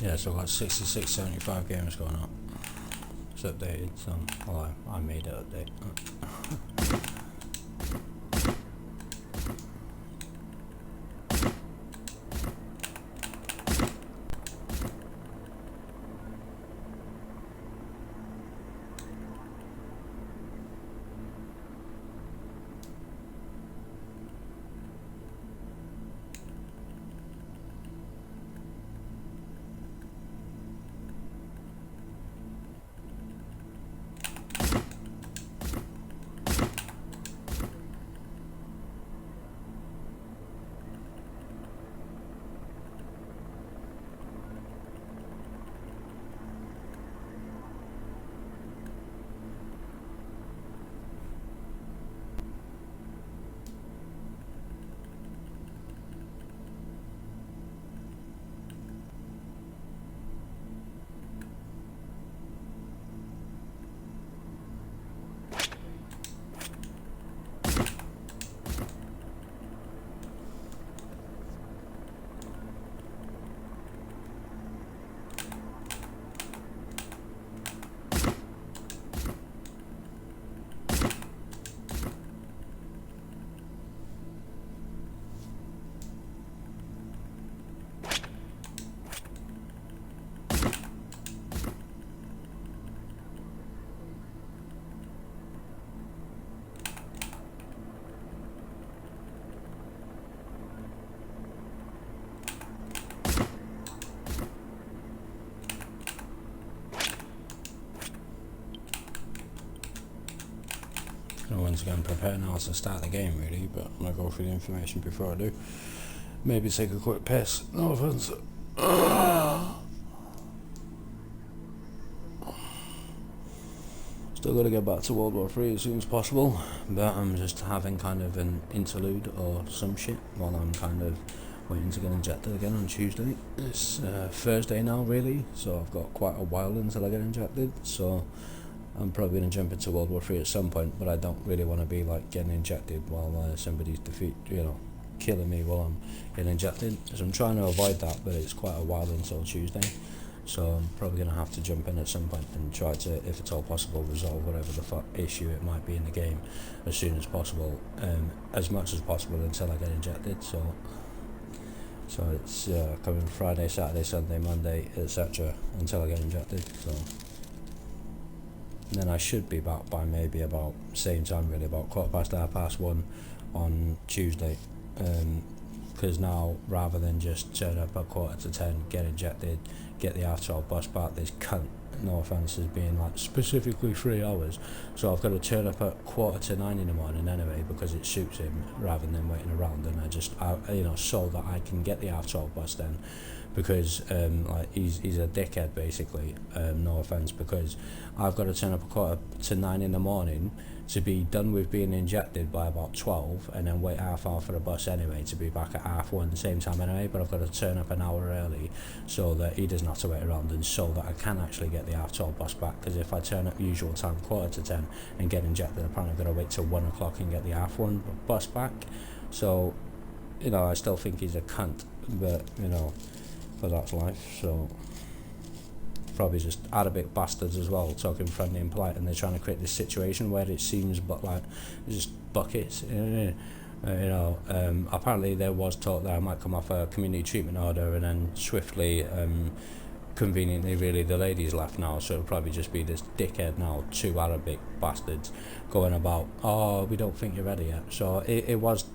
S2: Yeah, so I've got 6675 games going on. It's updated, so well, I made it update. And once again, prepare now to start the game, really, but I'm going to go through the information before I do. Maybe take a quick piss. No offense. Still got to get back to World War 3 as soon as possible, but I'm just having kind of an interlude or some shit while I'm kind of waiting to get injected again on Tuesday. It's Thursday now, really, so I've got quite a while until I get injected, so I'm probably going to jump into World War 3 at some point, but I don't really want to be like getting injected while somebody's killing me while I'm getting injected, so I'm trying to avoid that, but it's quite a while until Tuesday, so I'm probably going to have to jump in at some point and try to, if it's all possible, resolve whatever the fuck issue it might be in the game as soon as possible, as much as possible until I get injected. So it's coming Friday, Saturday, Sunday, Monday, etc. until I get injected. So and then I should be back by maybe about same time, really, about 1:15 on Tuesday. Because now, rather than just turn up at 10:15, get injected, get the half-12 bus back, this cunt, no offence, is being like specifically 3 hours, so I've got to turn up at 9:15 in the morning anyway, because it suits him, rather than waiting around, and so that I can get the half-12 bus then, because like he's a dickhead basically, no offence, because I've got to turn up at 9:15 in the morning to be done with being injected by about 12, and then wait half hour for the bus anyway to be back at 1:30 the same time anyway, but I've got to turn up an hour early so that he doesn't have to wait around, and so that I can actually get the 12:30 bus back, because if I turn up usual time 9:45 and get injected, apparently I've got to wait till 1 o'clock and get the 1:30 bus back. So I still think he's a cunt, but but that's life. So probably just Arabic bastards as well, talking friendly and polite, and they're trying to create this situation where it seems just buckets. Apparently there was talk that I might come off a community treatment order, and then swiftly, conveniently, really, the ladies left now, so it'll probably just be this dickhead now, 2 Arabic bastards going about, oh, we don't think you're ready yet. So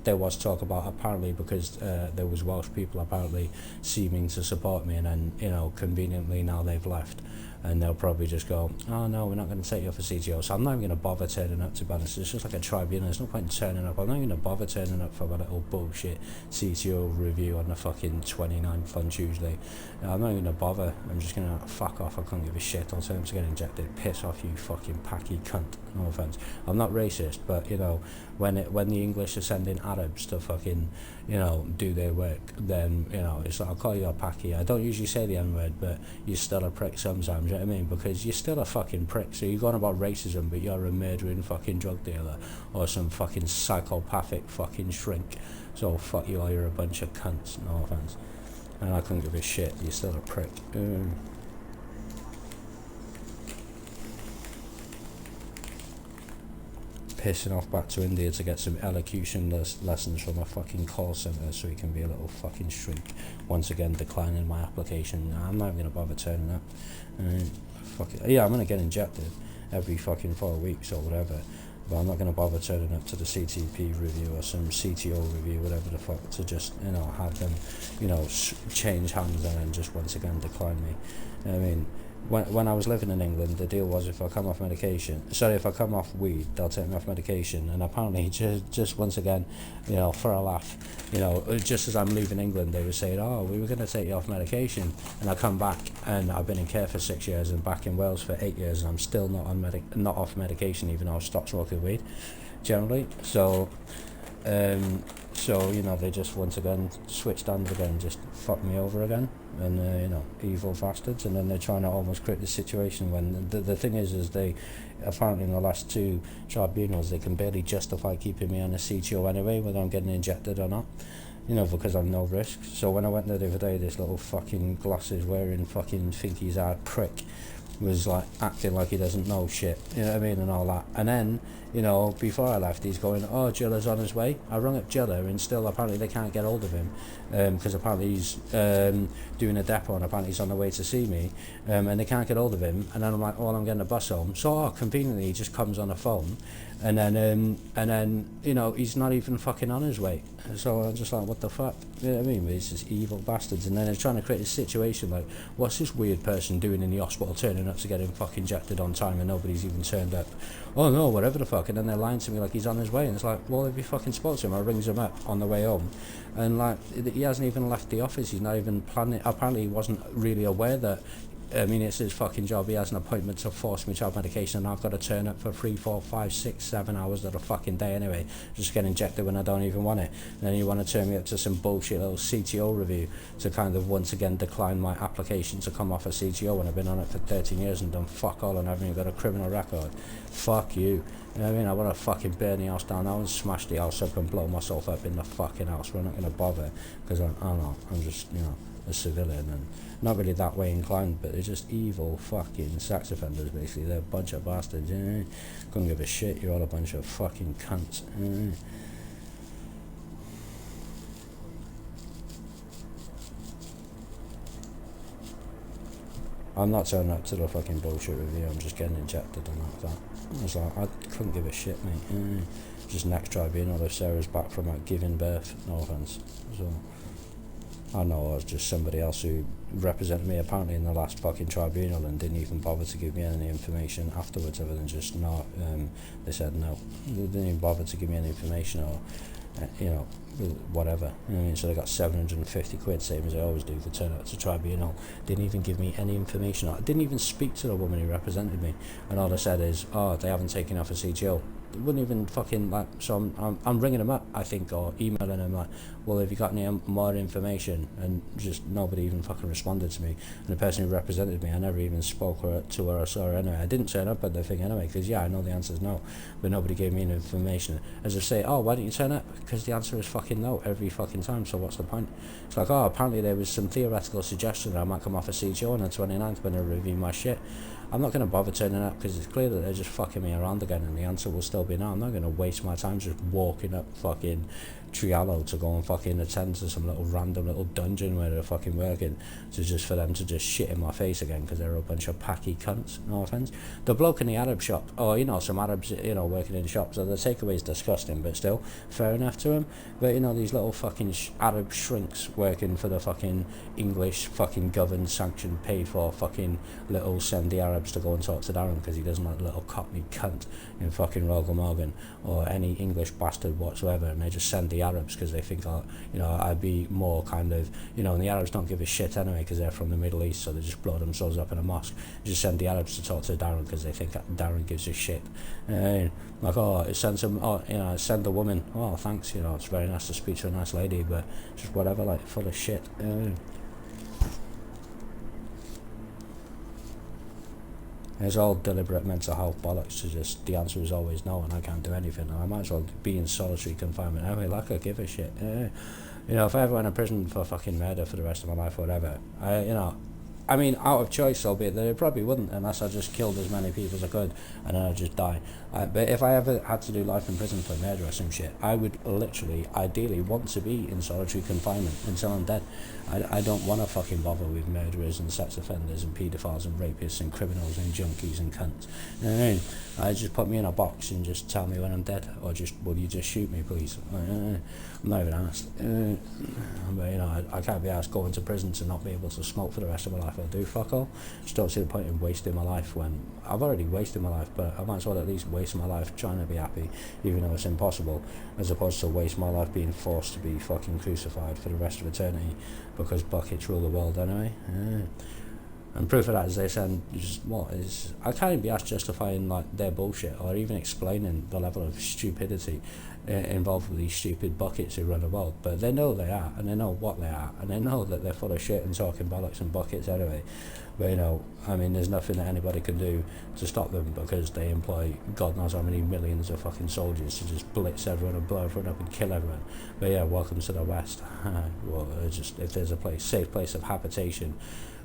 S2: there was talk about, apparently, because there was Welsh people apparently seeming to support me, and then conveniently now they've left, and they'll probably just go, oh no, we're not going to take you off a CTO, so I'm not even going to bother turning up, to be honest. It's just like a tribunal, there's no point in turning up. I'm not even going to bother turning up for a little bullshit CTO review on the fucking 29th on Tuesday. I'm not even going to bother. I'm just going to fuck off. I can't give a shit. I'll tell them to get injected. Piss off, you fucking packy cunt. No offence. I'm not racist, but when the English are sending Arabs to fucking do their work, then it's like, I'll call you a packy. I don't usually say the N-word, but you're still a prick sometimes, you know what I mean? Because you're still a fucking prick. So you're going about racism, but you're a murdering fucking drug dealer or some fucking psychopathic fucking shrink. So fuck you all, you're a bunch of cunts. No offence. And I couldn't give a shit. You're still a prick. Pissing off back to India to get some elocution lessons from a fucking call centre so he can be a little fucking shrink. Once again, declining my application. I'm not even going to bother turning up. I'm going to get injected every fucking 4 weeks or whatever, but I'm not going to bother turning up to the CTP review or some CTO review, whatever the fuck, to just have them change hands and then just once again decline me. I mean, when I was living in England, the deal was if I come off weed, they'll take me off medication, and apparently just once again, for a laugh, just as I'm leaving England, they were saying, oh, we were going to take you off medication, and I come back, and I've been in care for 6 years, and back in Wales for 8 years, and I'm still not off medication, even though I've stopped smoking weed, generally, so they just once again switched hands again, just fucked me over again, and evil bastards. And then they're trying to almost create this situation when the thing is they apparently in the last 2 tribunals they can barely justify keeping me on a CTO anyway, whether I'm getting injected or not, because I'm no risk. So when I went there the other day, this little fucking glasses wearing fucking thinky's hard prick was like acting like he doesn't know shit, you know what I mean, and all that. And then, before I left, he's going, oh, Jilla's on his way. I rung up Jilla, and still apparently they can't get hold of him, because apparently he's doing a depot, and apparently he's on the way to see me, and they can't get hold of him. And then I'm like, I'm getting a bus home. So conveniently he just comes on a phone, and then he's not even fucking on his way. So I'm just like, what the fuck, you know what I mean? It's just evil bastards. And then they're trying to create a situation like, what's this weird person doing in the hospital turning up to get him fucking injected on time and nobody's even turned up. Oh no, whatever the fuck. And then they're lying to me like he's on his way, and it's like, well, if you fucking spoke to him, I rings him up on the way home, and like he hasn't even left the office. He's not even planning. Apparently he wasn't really aware that, I mean, it's his fucking job. He has an appointment to force me to have medication, and I've got to turn up for 3, 4, 5, 6, 7 hours of the fucking day anyway, just get injected when I don't even want it. And then you want to turn me up to some bullshit little CTO review to kind of once again decline my application to come off a CTO when I've been on it for 13 years and done fuck all and haven't even got a criminal record. Fuck you. You know what I mean? I want to fucking burn the house down now and smash the house up and blow myself up in the fucking house. We're not going to bother, because I don't know, I'm just, you know, a civilian and not really that way inclined, but they're just evil fucking sex offenders basically. They're a bunch of bastards. Couldn't give a shit. You're all a bunch of fucking cunts. I'm not turning up to the fucking bullshit review. I'm just getting injected and like that. I was like, I couldn't give a shit, mate. Just next tribunal if Sarah's back from giving birth. No offence. So I know I was just somebody else who represented me apparently in the last fucking tribunal and didn't even bother to give me any information afterwards other than just not, they said no. They didn't even bother to give me any information or, you know, whatever. You know what I mean? So they got 750 quid, same as I always do, for turning up to tribunal. Didn't even give me any information. I didn't even speak to the woman who represented me, and all they said is, oh, they haven't taken off a CTO. They wouldn't even fucking, like, so I'm ringing them up, I think, or emailing them like, well, have you got any more information? And just nobody even fucking responded to me. And the person who represented me, I never even spoke to her or saw her anyway. I didn't turn up at the thing anyway, because yeah, I know the answer is no, but nobody gave me any information. As I say, oh, why didn't you turn up? Because the answer is fucking no every fucking time, so what's the point? It's like, oh, apparently there was some theoretical suggestion that I might come off a CTO on the 29th when they review my shit. I'm not going to bother turning up because it's clear that they're just fucking me around again, and the answer will still be no. I'm not going to waste my time just walking up fucking Triallo to go and fucking attend to some little random little dungeon where they're fucking working, to just for them to just shit in my face again because they're a bunch of packy cunts. No offence. The bloke in the Arab shop, or you know, some Arabs, you know, working in shops, so the takeaway is disgusting, but still fair enough to him. But you know, these little fucking Arab shrinks working for the fucking English fucking governed, sanctioned, paid for fucking little send the Arabs to go and talk to Darren because he doesn't like the little cockney cunt in fucking Royal Morgan or any English bastard whatsoever, and they just send the Arabs because they think, you know, I'd be more kind of, you know, and the Arabs don't give a shit anyway because they're from the Middle East, so they just blow themselves up in a mosque. Just send the Arabs to talk to Darren because they think Darren gives a shit. Like, oh, it sends them, oh, you know, send the woman, oh, thanks, you know, it's very nice to speak to a nice lady, but just whatever, like, full of shit. It's all deliberate mental health bollocks to just, the answer is always no and I can't do anything. I might as well be in solitary confinement anyway, like I give a shit. You know, if I ever went to prison for fucking murder for the rest of my life or whatever, you know, I mean, out of choice, albeit that it probably wouldn't unless I just killed as many people as I could and then I'd just die. But if I ever had to do life in prison for murder or some shit, I would literally, ideally, want to be in solitary confinement until I'm dead. I don't want to fucking bother with murderers and sex offenders and paedophiles and rapists and criminals and junkies and cunts. You know what I mean? I just put me in a box and just tell me when I'm dead, or just, will you just shoot me, please? I'm not even asked. But, you know, I can't be asked going to prison to not be able to smoke for the rest of my life. I'll do fuck all. Just don't see the point in wasting my life when I've already wasted my life, but I might as well at least waste my life trying to be happy, even though it's impossible, as opposed to waste my life being forced to be fucking crucified for the rest of eternity because buckets rule the world anyway. And proof of that is they send just what is, I can't even be asked justifying like their bullshit or even explaining the level of stupidity involved with these stupid buckets who run the world, but they know they are, and they know what they are, and they know that they're full of shit and talking bollocks and buckets anyway. But you know, I mean, there's nothing that anybody can do to stop them because they employ God knows how many millions of fucking soldiers to just blitz everyone and blow everyone up and kill everyone. But yeah, welcome to the West. Well, just if there's a place, safe place of habitation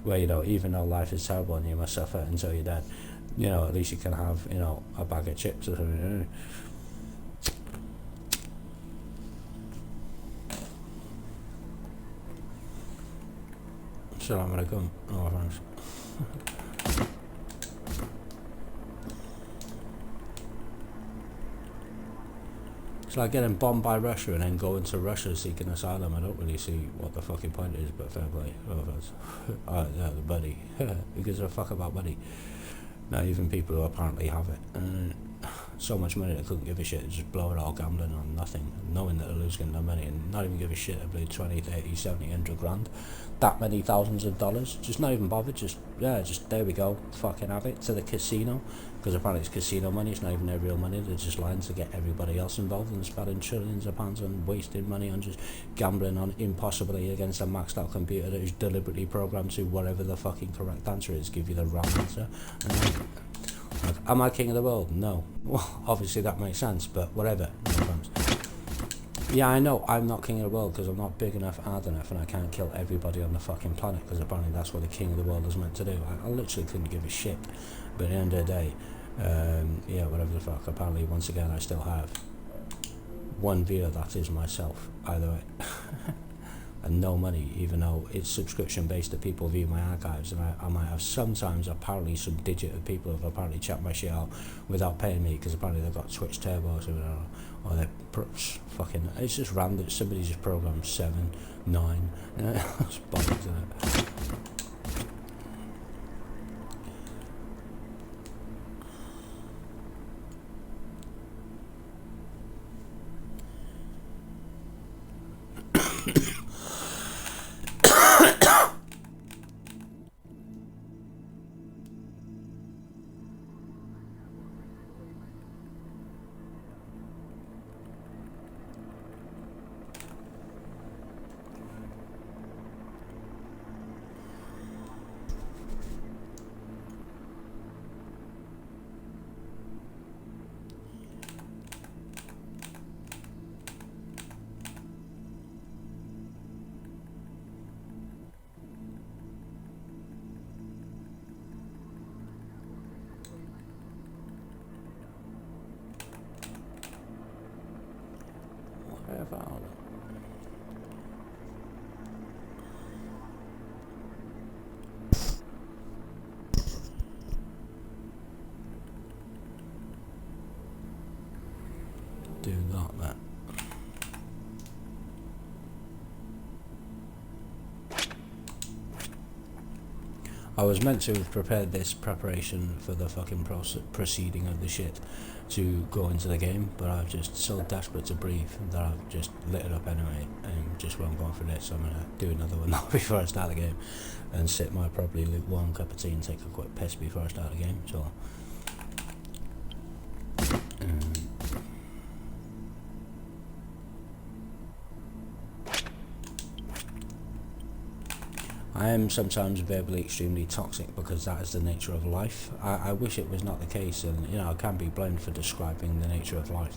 S2: where, you know, even though life is terrible and you must suffer until you're dead, you know, at least you can have, you know, a bag of chips or something. You know? So I'm gonna come. Oh, thanks. It's like getting bombed by Russia and then going to Russia seeking asylum. I don't really see what the fucking point is, but fair play. The buddy. Who gives a fuck about money? Not even people who apparently have it. So much money they couldn't give a shit, just blow it all gambling on nothing, knowing that they're losing no money and not even give a shit. I blew 20, 30, 70, 100 grand, that many thousands of dollars, just not even bothered, just there we go, fucking have it, to the casino, because apparently it's casino money, it's not even their real money, they're just lying to get everybody else involved and spending trillions of pounds on wasting money on just gambling on impossibly against a maxed out computer that is deliberately programmed to whatever the fucking correct answer is, give you the wrong answer. Like, am I king of the world? No. Well, obviously that makes sense, but whatever. Yeah, I know I'm not king of the world because I'm not big enough, hard enough, and I can't kill everybody on the fucking planet, because apparently that's what the king of the world is meant to do. I literally couldn't give a shit. But at the end of the day, yeah, whatever the fuck, apparently once again I still have one viewer, that is myself, either way. And no money, even though it's subscription based that people view my archives, and I might have sometimes apparently some digit of people have apparently checked my shit out without paying me, because apparently they've got Twitch turbos or they're fucking, it's just random, somebody just programmed 7, 9, it's bollocks, isn't it? Do that. I was meant to have prepared this preparation for the fucking proceeding of the shit to go into the game, but I'm just so desperate to breathe that I've just lit it up anyway, and just won't go for this. I'm gonna do another one now before I start the game, and sip my probably lukewarm cup of tea and take a quick piss before I start the game. So I am sometimes verbally extremely toxic because that is the nature of life. I wish it was not the case, and you know, I can be blamed for describing the nature of life,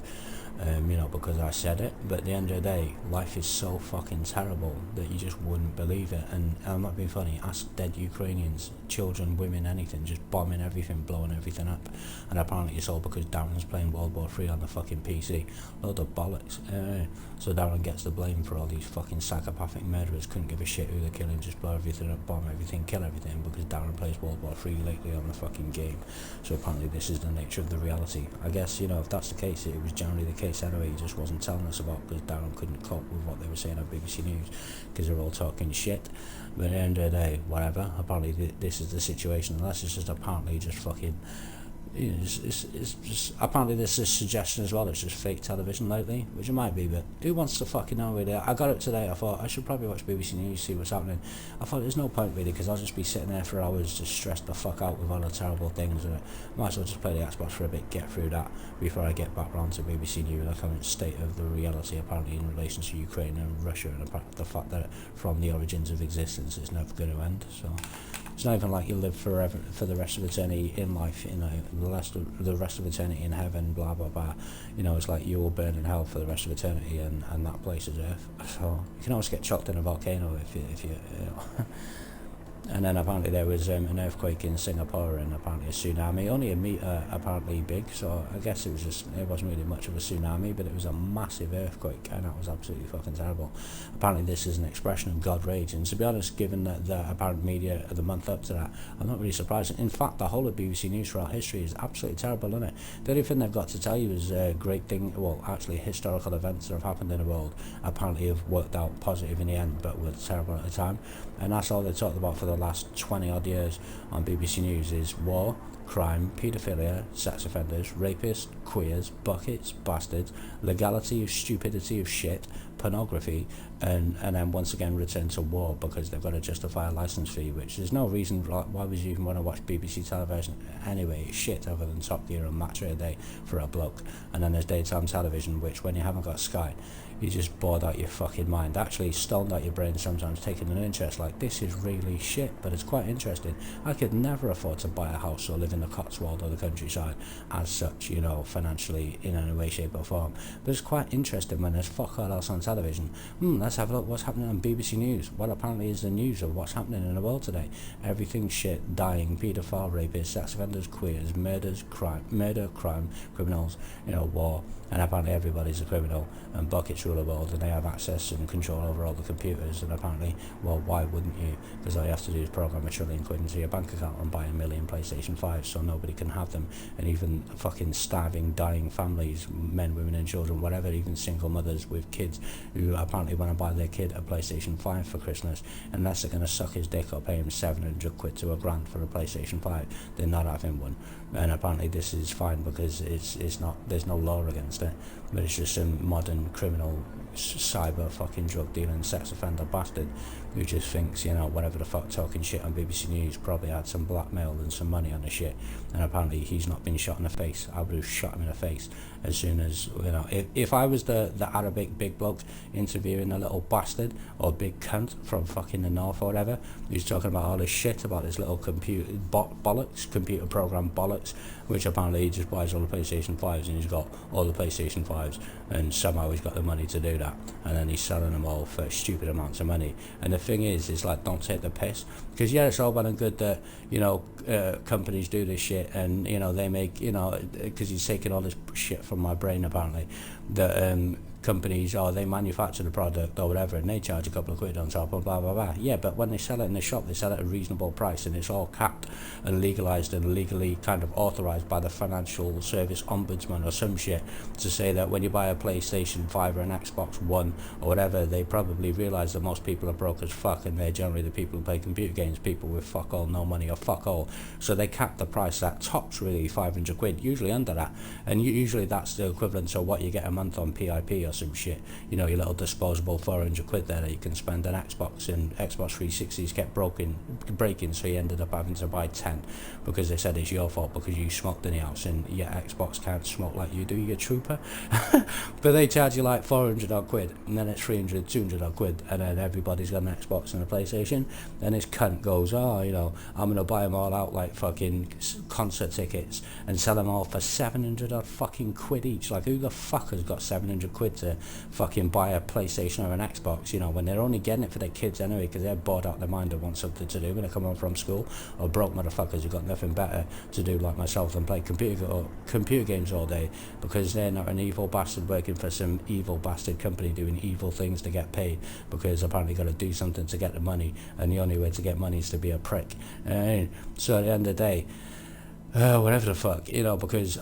S2: you know, because I said it, but at the end of the day, life is so fucking terrible that you just wouldn't believe it. And I'm not being funny, ask dead Ukrainians, children, women, anything, just bombing everything, blowing everything up, and apparently it's all because Darren's playing World War 3 on the fucking PC. Load of bollocks. So Darren gets the blame for all these fucking psychopathic murderers, couldn't give a shit who they're killing, just blow everything up, bomb everything, kill everything, because Darren plays World War 3 lately on the fucking game. So apparently this is the nature of the reality. I guess, you know, if that's the case, it was generally the case anyway, he just wasn't telling us about, because Darren couldn't cope with what they were saying on BBC News, because they're all talking shit. But at the end of the day, whatever, apparently this is the situation, unless it's just apparently just fucking, you know, it's just, apparently there's this suggestion as well, it's just fake television lately, which it might be, but who wants to fucking know really? I got up today, I thought I should probably watch BBC News, see what's happening. I thought there's no point really, because I'll just be sitting there for hours just stressed the fuck out with all the terrible things, and I might as well just play the Xbox for a bit, get through that before I get back round to BBC News, the current state of the reality apparently in relation to Ukraine and Russia, and the fact that from the origins of existence it's never going to end. So it's not even like you live forever, for the rest of eternity in life, you know, the rest of eternity in heaven, blah blah blah. You know, it's like you will burn in hell for the rest of eternity, and that place is Earth. So you can always get chucked in a volcano if you know. And then apparently there was an earthquake in Singapore and apparently a tsunami, only a meter apparently big, so I guess it wasn't really much of a tsunami, but it was a massive earthquake, and that was absolutely fucking terrible. Apparently this is an expression of God rage, and to be honest, given that the apparent media of the month up to that, I'm not really surprised. In fact, the whole of BBC News throughout history is absolutely terrible, isn't it? The only thing they've got to tell you is great thing, well, actually historical events that have happened in the world apparently have worked out positive in the end, but were terrible at the time. And that's all they talked about for the last 20 odd years on BBC News is war, crime, paedophilia, sex offenders, rapists, queers, buckets, bastards, legality of stupidity of shit, pornography, and then once again return to war because they've got to justify a licence fee, which there's no reason why would you even want to watch BBC television anyway. It's shit other than Top Gear and Match of the Day for a bloke. And then there's daytime television, which when you haven't got Sky, you're just bored out your fucking mind, actually stoned out your brain sometimes, taking an interest like this is really shit, but it's quite interesting. I could never afford to buy a house or live in the Cotswold or the countryside as such, you know, financially in any way, shape or form, but it's quite interesting when there's fuck all else on television. Let's have a look what's happening on BBC News. What apparently is the news of what's happening in the world today. Everything's shit, dying, paedophile, rapists, sex offenders, queers, murder, crime, criminals, you know, war, and apparently everybody's a criminal, and buckets rule the world, and they have access and control over all the computers, and apparently, well, why wouldn't you? Because all you have to do is program £1 trillion into your bank account and buy 1 million PlayStation 5s so nobody can have them, and even fucking starving, dying families, men, women and children, whatever, even single mothers with kids who apparently want to buy their kid a PlayStation 5 for Christmas, unless they're going to suck his dick or pay him 700 quid to £1,000 for a PlayStation 5, they're not having one. And apparently this is fine because it's not, there's no law against it, but it's just some modern criminal cyber fucking drug dealing sex offender bastard who just thinks, you know, whatever the fuck, talking shit on BBC News, probably had some blackmail and some money on the shit, and apparently he's not been shot in the face. I would have shot him in the face as soon as, you know, if I was the Arabic big bloke interviewing a little bastard or big cunt from fucking the north or whatever, who's talking about all this shit about this little computer program bollocks, which apparently he just buys all the PlayStation 5s and he's got all the PlayStation 5s and somehow he's got the money to do that, and then he's selling them all for stupid amounts of money. And the thing is like, don't take the piss, because yeah, it's all well and good that, you know, companies do this shit and, you know, they make, you know, because he's taking all this shit from my brain apparently, that companies, or they manufacture the product or whatever and they charge a couple of quid on top and blah blah blah. Yeah, but when they sell it in the shop, they sell it at a reasonable price and it's all capped and legalized and legally kind of authorized by the Financial Service Ombudsman or some shit, to say that when you buy a PlayStation 5 or an Xbox One or whatever, they probably realize that most people are broke as fuck and they're generally the people who play computer games, people with fuck all, no money or fuck all, so they cap the price at tops really 500 quid, usually under that, and usually that's the equivalent to what you get a month on PIP or some shit, you know, your little disposable 400 quid there that you can spend on Xbox, and Xbox 360s kept breaking, so you ended up having to buy 10 because they said it's your fault because you smoked in the house, and your Xbox can't smoke like you do, you trooper. But they charge you like 400 odd quid, and then it's 300, 200 odd quid, and then everybody's got an Xbox and a PlayStation, and this cunt goes, oh, you know, I'm gonna buy them all out like fucking concert tickets and sell them all for 700 odd fucking quid each. Like, who the fuck has got 700 quid to fucking buy a PlayStation or an Xbox, you know, when they're only getting it for their kids anyway because they're bored out their mind and want something to do when they come home from school, or broke motherfuckers who got nothing better to do like myself than play computer games all day because they're not an evil bastard working for some evil bastard company doing evil things to get paid, because apparently got to do something to get the money, and the only way to get money is to be a prick. So at the end of the day, whatever the fuck, you know, because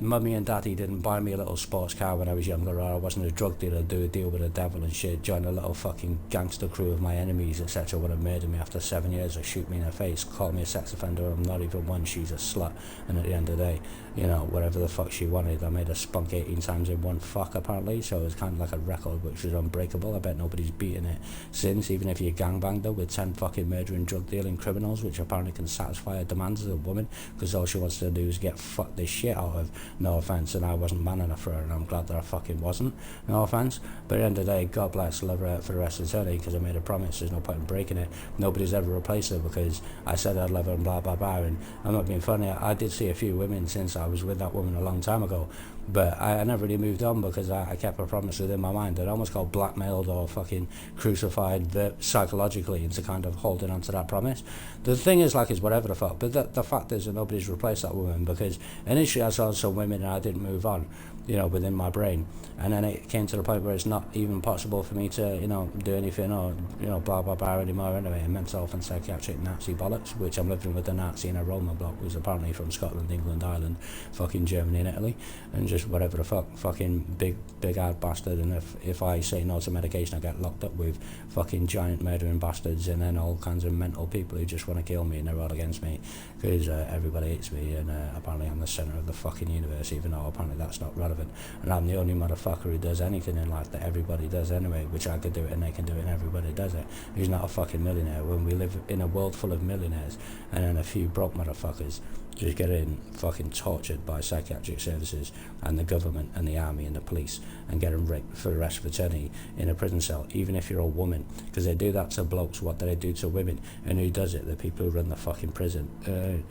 S2: mummy and daddy didn't buy me a little sports car when I was younger, or I wasn't a drug dealer, do a deal with the devil and shit, join a little fucking gangster crew of my enemies, etc., would have murdered me after 7 years or shoot me in the face, call me a sex offender, I'm not even one, she's a slut, and at the end of the day, you know, whatever the fuck she wanted, I made her spunk 18 times in one fuck apparently, so it was kind of like a record which was unbreakable. I bet nobody's beaten it since, even if you gangbanged her with 10 fucking murdering, drug dealing criminals, which apparently can satisfy her demands as a woman, because all she wants to do is get fucked the shit out of, no offence, and I wasn't man enough for her, and I'm glad that I fucking wasn't, no offence, but at the end of the day, God bless, love her for the rest of eternity, because I made a promise, there's no point in breaking it, nobody's ever replaced her, because I said I'd love her and blah blah blah, and I'm not being funny, I did see a few women since I I was with that woman a long time ago, but I never really moved on because I kept a promise within my mind. I'd almost got blackmailed or fucking crucified psychologically into kind of holding on to that promise. The thing is, like, is whatever the fuck, but the fact is that nobody's replaced that woman, because initially I saw some women and I didn't move on, you know, within my brain, and then it came to the point where it's not even possible for me to, you know, do anything or, you know, blah blah blah anymore anyway, and mental health and psychiatric Nazi bollocks, which I'm living with a Nazi in a Roma block who's apparently from Scotland, England, Ireland, fucking Germany and Italy, and just whatever the fuck, fucking big-eyed bastard, and if I say no to medication I get locked up with fucking giant murdering bastards, and then all kinds of mental people who just want to kill me and they're all against me because everybody hates me, and apparently I'm the centre of the fucking universe, even though apparently that's not relevant, and I'm the only motherfucker who does anything in life that everybody does anyway, which I could do it and they can do it and everybody does it, who's not a fucking millionaire, when we live in a world full of millionaires and then a few broke motherfuckers just getting fucking tortured by psychiatric services and the government and the army and the police, and getting raped for the rest of eternity in a prison cell, even if you're a woman, because they do that to blokes. What do they do to women? And who does it? The people who run the fucking prison,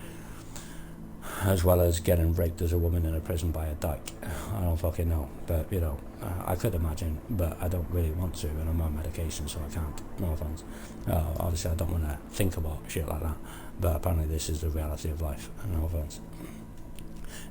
S2: as well as getting raped as a woman in a prison by a dyke. I don't fucking know, but you know, I could imagine, but I don't really want to, and I'm on medication, so I can't. No offense. Obviously I don't want to think about shit like that, but apparently this is the reality of life. No offense.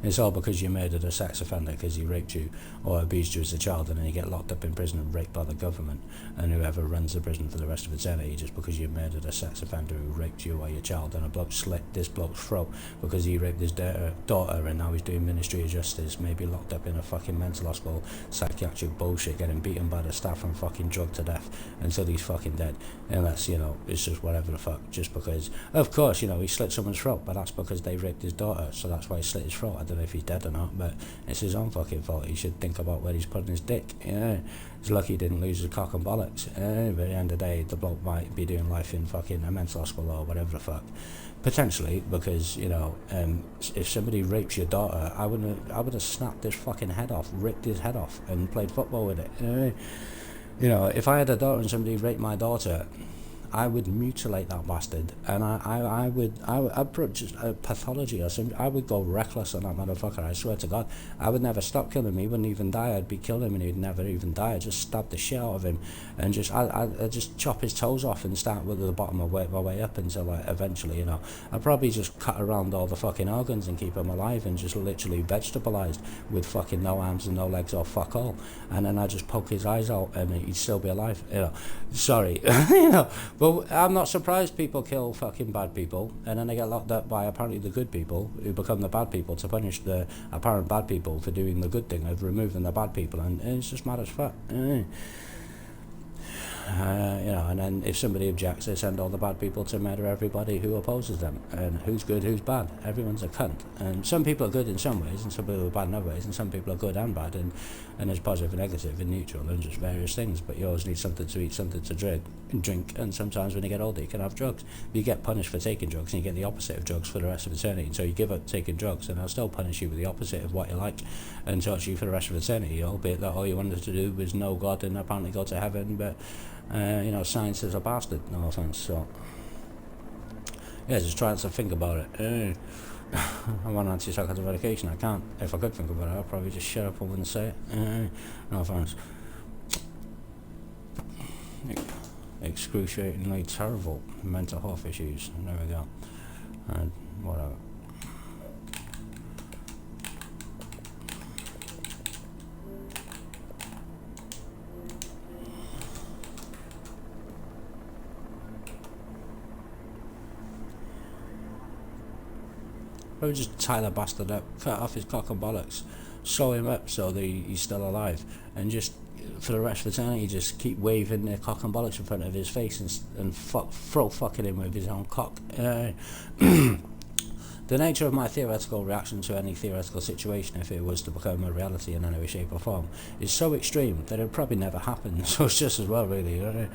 S2: It's all because you murdered a sex offender because he raped you or abused you as a child, and then you get locked up in prison and raped by the government and whoever runs the prison for the rest of eternity, just because you murdered a sex offender who raped you or your child, and a bloke slit this bloke's throat because he raped his daughter, and now he's doing ministry of justice, maybe locked up in a fucking mental hospital, psychiatric bullshit, getting beaten by the staff and fucking drugged to death until he's fucking dead. And that's, you know, it's just whatever the fuck, just because, of course, you know, he slit someone's throat, but that's because they raped his daughter, so that's why he slit his throat. I don't know if he's dead or not, but it's his own fucking fault. He should think about where he's putting his dick. Yeah, he's lucky he didn't lose his cock and bollocks. But at the end of the day, the bloke might be doing life in fucking a mental hospital or whatever the fuck, potentially, because, you know, if somebody rapes your daughter, I would have snapped his fucking head off, ripped his head off, and played football with it. You know, if I had a daughter and somebody raped my daughter, I would mutilate that bastard, and I'd put just a pathology or something. I would go reckless on that motherfucker. I swear to God, I would never stop killing him. He wouldn't even die. I'd be killing him, and he'd never even die. I'd just stab the shit out of him, and I'd just chop his toes off and start with the bottom and work my way up until, like, eventually, you know, I'd probably just cut around all the fucking organs and keep him alive, and just literally vegetabilized with fucking no arms and no legs or fuck all, and then I'd just poke his eyes out and he'd still be alive. You know, sorry, you know. But I'm not surprised people kill fucking bad people, and then they get locked up by apparently the good people who become the bad people to punish the apparent bad people for doing the good thing of removing the bad people, and it's just mad as fuck. You know, and then if somebody objects, they send all the bad people to murder everybody who opposes them. And who's good, who's bad? Everyone's a cunt. And some people are good in some ways, and some people are bad in other ways, and some people are good and bad, and there's positive and negative and neutral and just various things. But you always need something to eat, something to drink, and sometimes when you get older you can have drugs. You get punished for taking drugs, and you get the opposite of drugs for the rest of eternity. And so you give up taking drugs, and I'll still punish you with the opposite of what you like and torture you for the rest of eternity, albeit that all you wanted to do was know God and apparently go to heaven. But you know, science is a bastard, no offense. So yeah, just trying to think about it. I'm on antipsychotic medication. I can't. If I could think about it, I'd probably just shut up and wouldn't say it. No offense. Excruciatingly terrible mental health issues. There we go. And whatever. Probably just tie the bastard up, cut off his cock and bollocks, sew him up so that he's still alive, and just for the rest of eternity just keep waving the cock and bollocks in front of his face and throw fucking him with his own cock. The nature of my theoretical reaction to any theoretical situation, if it was to become a reality in any way, shape or form, is so extreme that it would probably never happen, so it's just as well, really.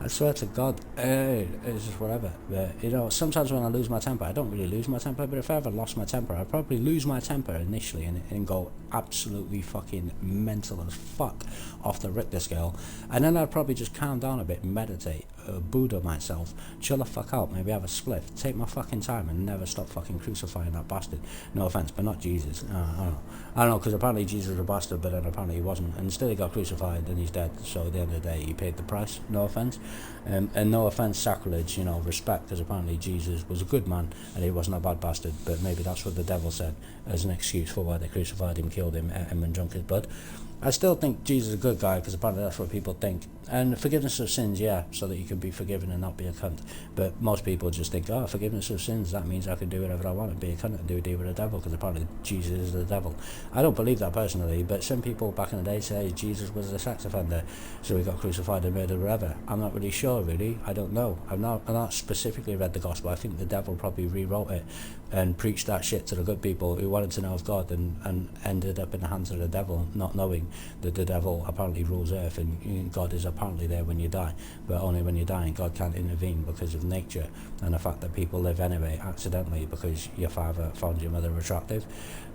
S2: I swear to God, it's just whatever. But, you know, sometimes when I lose my temper, I don't really lose my temper, but if I ever lost my temper, I'd probably lose my temper initially and go absolutely fucking mental as fuck off the Richter scale. And then I'd probably just calm down a bit, meditate, Buddha myself, chill the fuck out, maybe have a spliff, take my fucking time and never stop fucking crucifying that bastard. No offence, but not Jesus. I don't know, because apparently Jesus was a bastard, but then apparently he wasn't, and still he got crucified and he's dead, so at the end of the day he paid the price. No offence. And no offence, sacrilege, you know, respect, because apparently Jesus was a good man and he wasn't a bad bastard, but maybe that's what the devil said as an excuse for why they crucified him, killed him, ate him and drunk his blood. I still think Jesus is a good guy, because apparently that's what people think. And forgiveness of sins, yeah, so that you can be forgiven and not be a cunt. But most people just think, oh, forgiveness of sins, that means I can do whatever I want and be a cunt and do a deal with the devil, because apparently Jesus is the devil. I don't believe that personally, but some people back in the day say Jesus was a sex offender, so he got crucified and murdered wherever. I'm not really sure, really. I don't know. I've not specifically read the gospel. I think the devil probably rewrote it and preached that shit to the good people who wanted to know of God, and ended up in the hands of the devil, not knowing that the devil apparently rules earth and God is apparently there when you die, but only when you're dying. God can't intervene because of nature and the fact that people live anyway accidentally because your father found your mother attractive.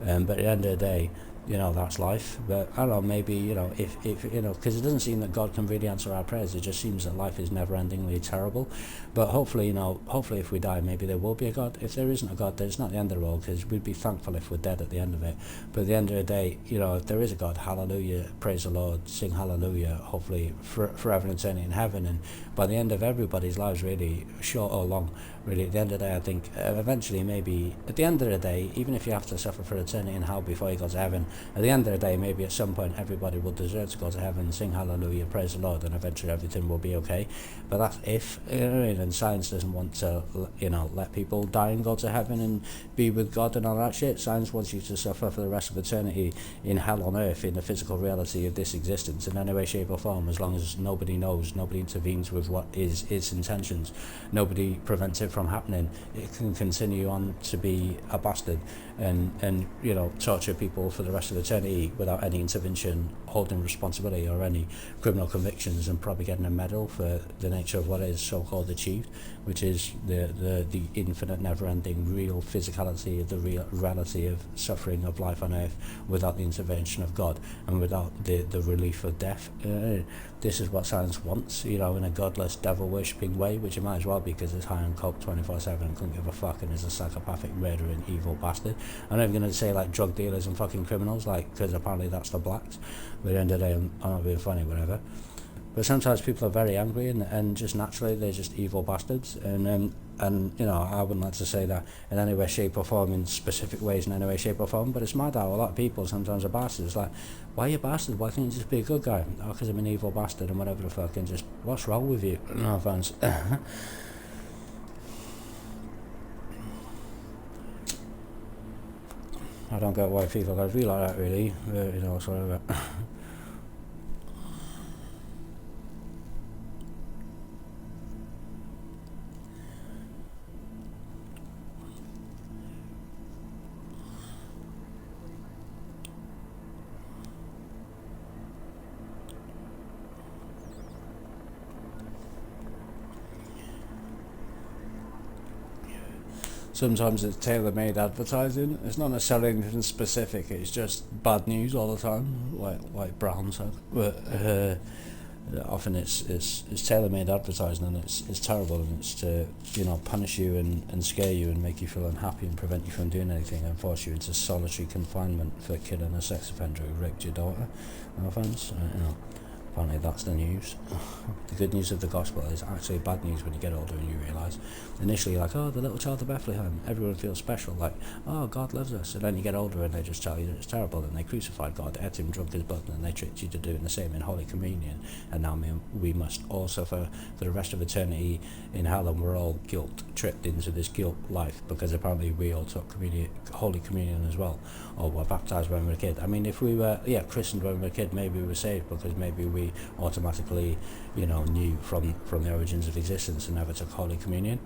S2: But at the end of the day, you know, that's life. But I don't know, maybe, you know, if you know, because it doesn't seem that God can really answer our prayers. It just seems that life is never-endingly terrible. But hopefully, you know, hopefully if we die, maybe there will be a God. If there isn't a God, then it's not the end of the world, because we'd be thankful if we're dead at the end of it. But at the end of the day, you know, if there is a God, hallelujah, praise the Lord, sing hallelujah, hopefully forever and eternity in heaven. And by the end of everybody's lives, really, short or long, really, at the end of the day, I think eventually, maybe at the end of the day, even if you have to suffer for eternity in hell before you go to heaven, at the end of the day, maybe at some point everybody will deserve to go to heaven, sing hallelujah, praise the Lord, and eventually everything will be okay. But that's if, you know, and science doesn't want to, you know, let people die and go to heaven and be with God and all that shit. Science wants you to suffer for the rest of eternity in hell on earth, in the physical reality of this existence, in any way, shape or form, as long as nobody knows, nobody intervenes with what is its intentions, nobody prevents it from happening. It can continue on to be a bastard and you know, torture people for the rest of eternity without any intervention, holding responsibility or any criminal convictions, and probably getting a medal for the nature of what is so-called achieved, which is the infinite, never-ending real physicality of the real reality of suffering of life on earth without the intervention of God and without the relief of death. This is what science wants, you know, in a godless, devil-worshipping way, which it might as well be, because it's high on coke 24/7 and couldn't give a fuck and is a psychopathic, murdering, evil bastard. I'm not even going to say like drug dealers and fucking criminals, like, because apparently that's the blacks. But at the end of the day, I'm not being funny, whatever. But sometimes people are very angry and just naturally they're just evil bastards. And you know, I wouldn't like to say that in any way, shape or form, in specific ways, in any way, shape or form, but it's mad how a lot of people sometimes are bastards. Like, why are you a bastard? Why can't you just be a good guy? Oh, because I'm an evil bastard and whatever the fuck, and just, what's wrong with you? No offense. I don't get why people gotta be like that, really, you know, sort of. Sometimes it's tailor-made advertising. It's not necessarily anything specific. It's just bad news all the time, like Brown said. But often it's tailor-made advertising, and it's terrible, and it's to, you know, punish you and scare you and make you feel unhappy and prevent you from doing anything and force you into solitary confinement for killing a sex offender who raped your daughter. No offence, you know. Apparently that's the news. The good news of the gospel is actually bad news when you get older and you realise. Initially you're like, oh, the little child of Bethlehem, everyone feels special, like, oh, God loves us. And then you get older and they just tell you that it's terrible, and they crucified God, ate him, drunk his blood, and they tricked you to doing the same in Holy Communion. And now we must all suffer for the rest of eternity in hell, and we're all guilt-tripped into this guilt life, because apparently we all took Holy Communion as well, or were baptised when we were a kid. I mean, if we were, christened when we were a kid, maybe we were saved, because maybe we automatically, you know, knew from the origins of existence and never took Holy Communion.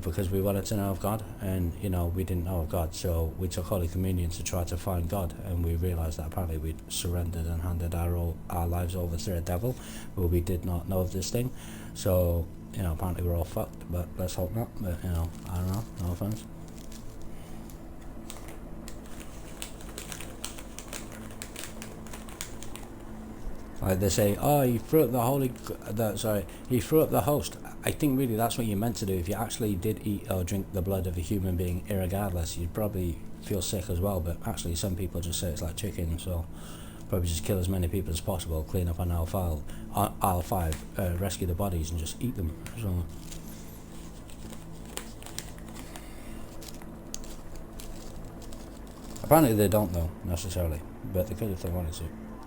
S2: because we wanted to know of God, and we didn't know of God, so we took Holy Communion to try to find God, and we realised that apparently we'd surrendered and handed our lives over to the devil, but we did not know of this thing. So apparently we're all fucked, but let's hope not. But I don't know, no offense. Like they say, oh, he threw up he threw up the host. I think really that's what you're meant to do. If you actually did eat or drink the blood of a human being, irregardless, you'd probably feel sick as well. But actually, some people just say it's like chicken, so probably just kill as many people as possible, clean up on aisle 5, rescue the bodies, and just eat them. So. Apparently they don't though, necessarily, but they could if they wanted to.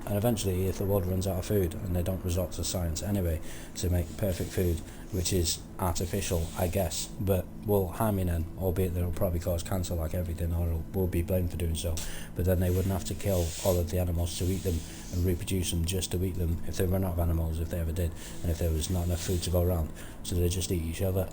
S2: And eventually, if the world runs out of food, and they don't resort to science anyway to make perfect food, which is artificial, I guess, but will harm you then, albeit they'll probably cause cancer like everything, or will be blamed for doing so. But then they wouldn't have to kill all of the animals to eat them and reproduce them just to eat them if they run out of animals, if they ever did, and if there was not enough food to go around. So they just eat each other.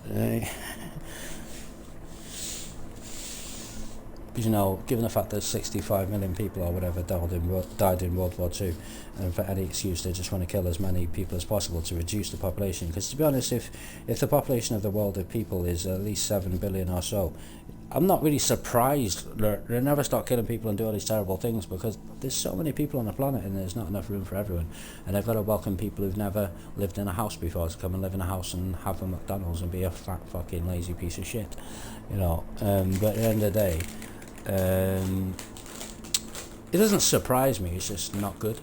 S2: Because given the fact that 65 million people or whatever died in World War II, and for any excuse they just want to kill as many people as possible to reduce the population. Because to be honest, if the population of the world of people is at least 7 billion or so, I'm not really surprised they never start killing people and do all these terrible things, because there's so many people on the planet and there's not enough room for everyone. And they've got to welcome people who've never lived in a house before to come and live in a house and have a McDonald's and be a fat fucking lazy piece of shit. But at the end of the day, it doesn't surprise me, it's just not good.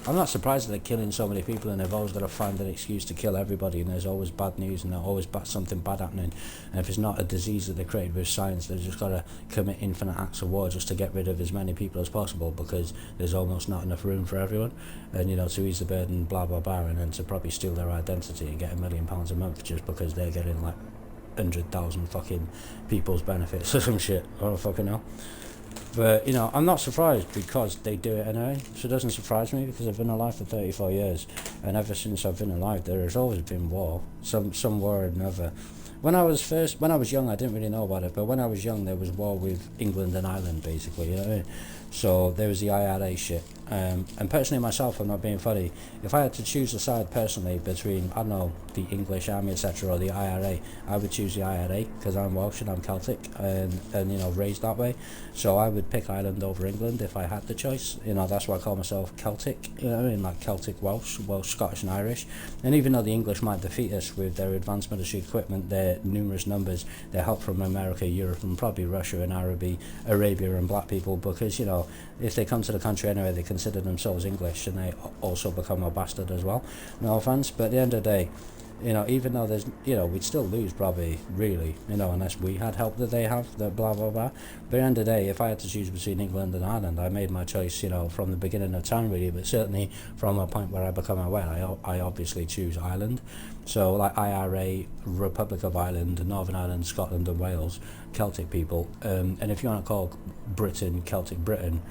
S2: I'm not surprised that they're killing so many people, and they've always got to find an excuse to kill everybody, and there's always bad news, and there's always something bad happening. And if it's not a disease that they created with science, they've just got to commit infinite acts of war just to get rid of as many people as possible, because there's almost not enough room for everyone. And to ease the burden, blah blah blah, and then to probably steal their identity and get £1 million a month just because they're getting like 100,000 fucking people's benefits or some shit. I don't fucking know. But I'm not surprised, because they do it anyway. So it doesn't surprise me, because I've been alive for 34 years, and ever since I've been alive there has always been war, some war or another. When I was young, I didn't really know about it, but when I was young there was war with England and Ireland, basically, what I mean? So there was the IRA shit. And personally myself, I'm not being funny, if I had to choose a side personally between, I don't know, the English army, etc., or the IRA, I would choose the IRA, because I'm Welsh and I'm Celtic, and raised that way. So I would pick Ireland over England if I had the choice. That's why I call myself Celtic, like Celtic Welsh, Scottish and Irish. And even though the English might defeat us with their advanced military equipment, their numerous numbers, their help from America, Europe, and probably Russia and Arabia and black people, because if they come to the country anyway, they consider themselves English, and they also become a bastard as well. No offense, but at the end of the day, even though there's, we'd still lose probably, really, unless we had help that they have, the blah blah blah. But at the end of the day, if I had to choose between England and Ireland, I made my choice, from the beginning of time really, but certainly from a point where I become aware, I obviously choose Ireland. So like IRA, Republic of Ireland, Northern Ireland, Scotland and Wales, Celtic people, and if you want to call Britain Celtic Britain,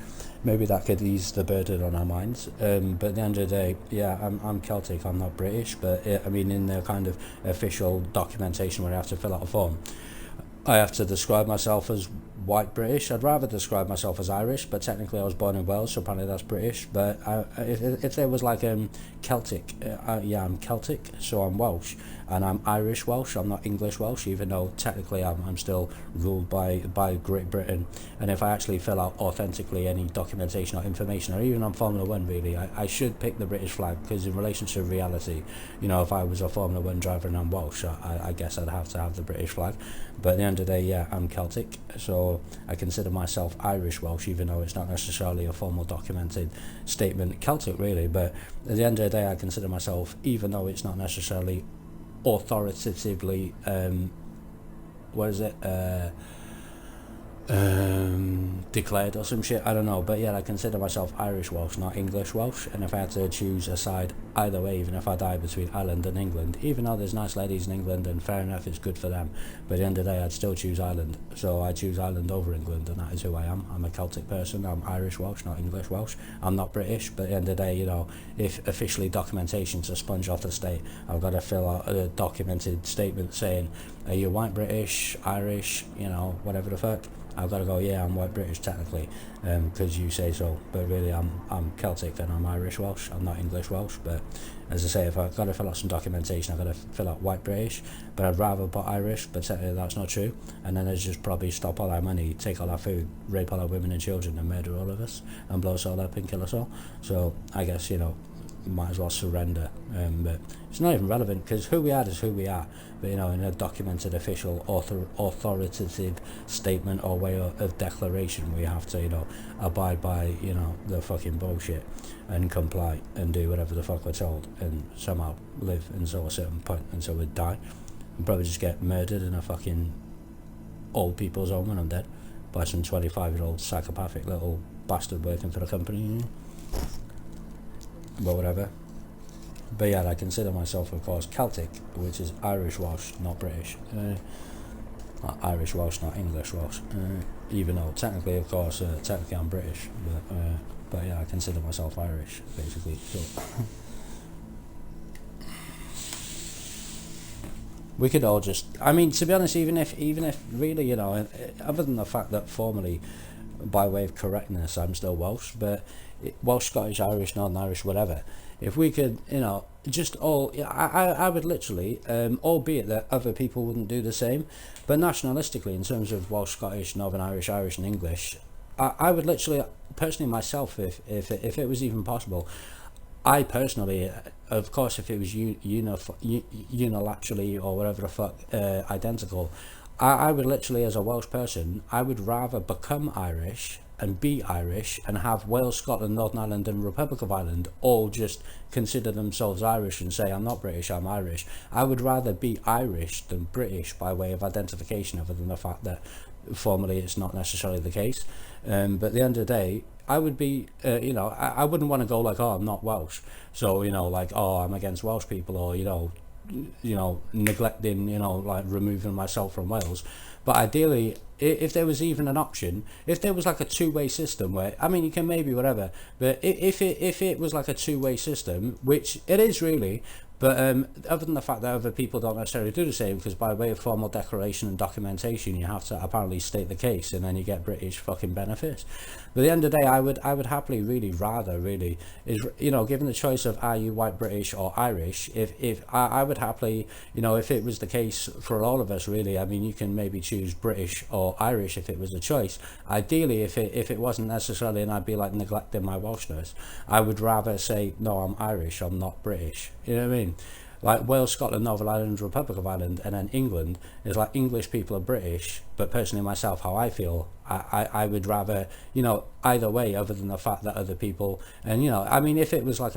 S2: maybe that could ease the burden on our minds. But at the end of the day, yeah, I'm Celtic, I'm not British, but in the kind of official documentation where I have to fill out a form, I have to describe myself as white British. I'd rather describe myself as Irish, but technically I was born in Wales, so apparently that's British. But if there was like Celtic, I'm Celtic, so I'm Welsh, and I'm Irish Welsh. I'm not English Welsh, even though technically I'm still ruled by Great Britain. And if I actually fill out authentically any documentation or information, or even on Formula 1 really, I should pick the British flag, because in relation to reality, if I was a Formula 1 driver and I'm Welsh, I guess I'd have to have the British flag. But at the end of the day, yeah, I'm Celtic, so I consider myself Irish Welsh, even though it's not necessarily a formal documented statement Celtic really. But at the end of the day, I consider myself, even though it's not necessarily authoritatively declared or some shit, I don't know, but yeah, I consider myself Irish Welsh, not English Welsh. And if I had to choose a side either way, even if I die between Ireland and England, even though there's nice ladies in England and fair enough, it's good for them, but at the end of the day I'd still choose Ireland. So I choose Ireland over England, and that is who I am. I'm a Celtic person, I'm Irish Welsh, not English Welsh. I'm not British, but at the end of the day, if officially documentation to sponge off the state, I've got to fill out a documented statement saying are you white British, Irish, you know, whatever the fuck? I've got to go, yeah, I'm white British technically, because you say so, but really I'm Celtic and I'm Irish Welsh. I'm not English Welsh, but as I say, if I've got to fill out some documentation, I've got to fill out white British, but I'd rather put Irish, but technically that's not true, and then I'd just probably stop all our money, take all our food, rape all our women and children, and murder all of us, and blow us all up and kill us all. So I guess, you know, might as well surrender, but it's not even relevant, because who we are is who we are, but you know, in a documented official authoritative statement or way of declaration, we have to, you know, abide by, you know, the fucking bullshit and comply and do whatever the fuck we're told, and somehow live until a certain point, until we die, and probably just get murdered in a fucking old people's home when I'm dead by some 25-year-old psychopathic little bastard working for the company, you know? But whatever. But yeah, I consider myself, of course, Celtic, which is Irish Welsh, not British. Not Irish Welsh, not English Welsh. Even though technically, of course, technically I'm British, but yeah, I consider myself Irish, basically. So we could all just, I mean, to be honest, even if really, you know, other than the fact that formally, by way of correctness, I'm still Welsh, but Welsh, Scottish, Irish, Northern Irish, whatever, if we could, you know, just all, I would literally, albeit that other people wouldn't do the same, but nationalistically, in terms of Welsh, Scottish, Northern Irish, Irish and English, I would literally, personally myself, if it was even possible, I personally, of course, if it was unilaterally or whatever the fuck, identical, I would literally, as a Welsh person, I would rather become Irish and be Irish and have Wales, Scotland, Northern Ireland and Republic of Ireland all just consider themselves Irish and say, I'm not British, I'm Irish. I would rather be Irish than British by way of identification, other than the fact that formally it's not necessarily the case. But at the end of the day, I would be, you know, I wouldn't want to go like, oh, I'm not Welsh. So, you know, like, oh, I'm against Welsh people, or, you know, neglecting, you know, like removing myself from Wales. But ideally, if there was even an option, if there was like a two-way system where, I mean, you can maybe whatever, but if it was like a two-way system, which it is really, but other than the fact that other people don't necessarily do the same, because by way of formal declaration and documentation, you have to apparently state the case, and then you get British fucking benefits. But at the end of the day, I would happily really rather really is, you know, given the choice of are you white British or Irish, if I would happily, you know, if it was the case for all of us really, I mean, you can maybe choose British or Irish if it was a choice. Ideally, if it wasn't necessarily, and I'd be like neglecting my Welshness, I would rather say, no, I'm Irish, I'm not British. You know what I mean? Like Wales, Scotland, Northern Ireland, Republic of Ireland, and then England is like English people are British, but personally myself, how I feel, I would rather, you know, either way, other than the fact that other people, and you know, I mean, if it was like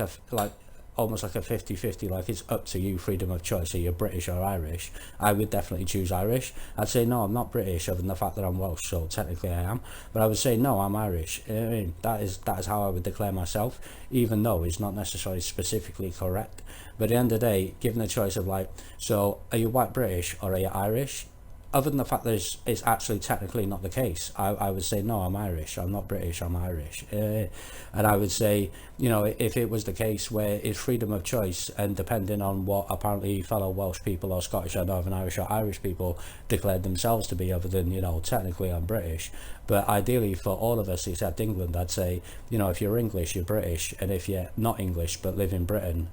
S2: almost like a 50-50, like it's up to you, freedom of choice, so you're British or Irish, I would definitely choose Irish. I'd say, no, I'm not British, other than the fact that I'm Welsh, so technically I am, but I would say, no, I'm Irish. I mean, that is how I would declare myself, even though it's not necessarily specifically correct. But at the end of the day, given the choice of like, so are you white British or are you Irish? Other than the fact that it's actually technically not the case, I would say, no, I'm Irish, I'm not British, I'm Irish. And I would say, you know, if it was the case where it's freedom of choice, and depending on what apparently fellow Welsh people or Scottish or Northern Irish or Irish people declared themselves to be, other than, you know, technically I'm British. But ideally for all of us except England, I'd say, you know, if you're English, you're British, and if you're not English but live in Britain,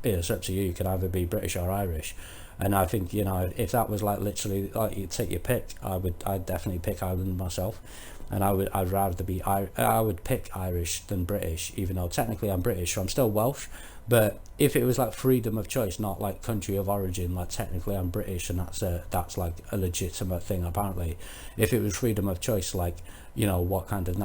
S2: it's up to you. You can either be British or Irish. And I think, you know, if that was like literally like you take your pick, I'd definitely pick Ireland myself, and I'd rather be I would pick Irish than British, even though technically I'm British, so I'm still Welsh. But if it was like freedom of choice, not like country of origin, like technically I'm British and that's like a legitimate thing apparently. If it was freedom of choice, like, you know, what kind of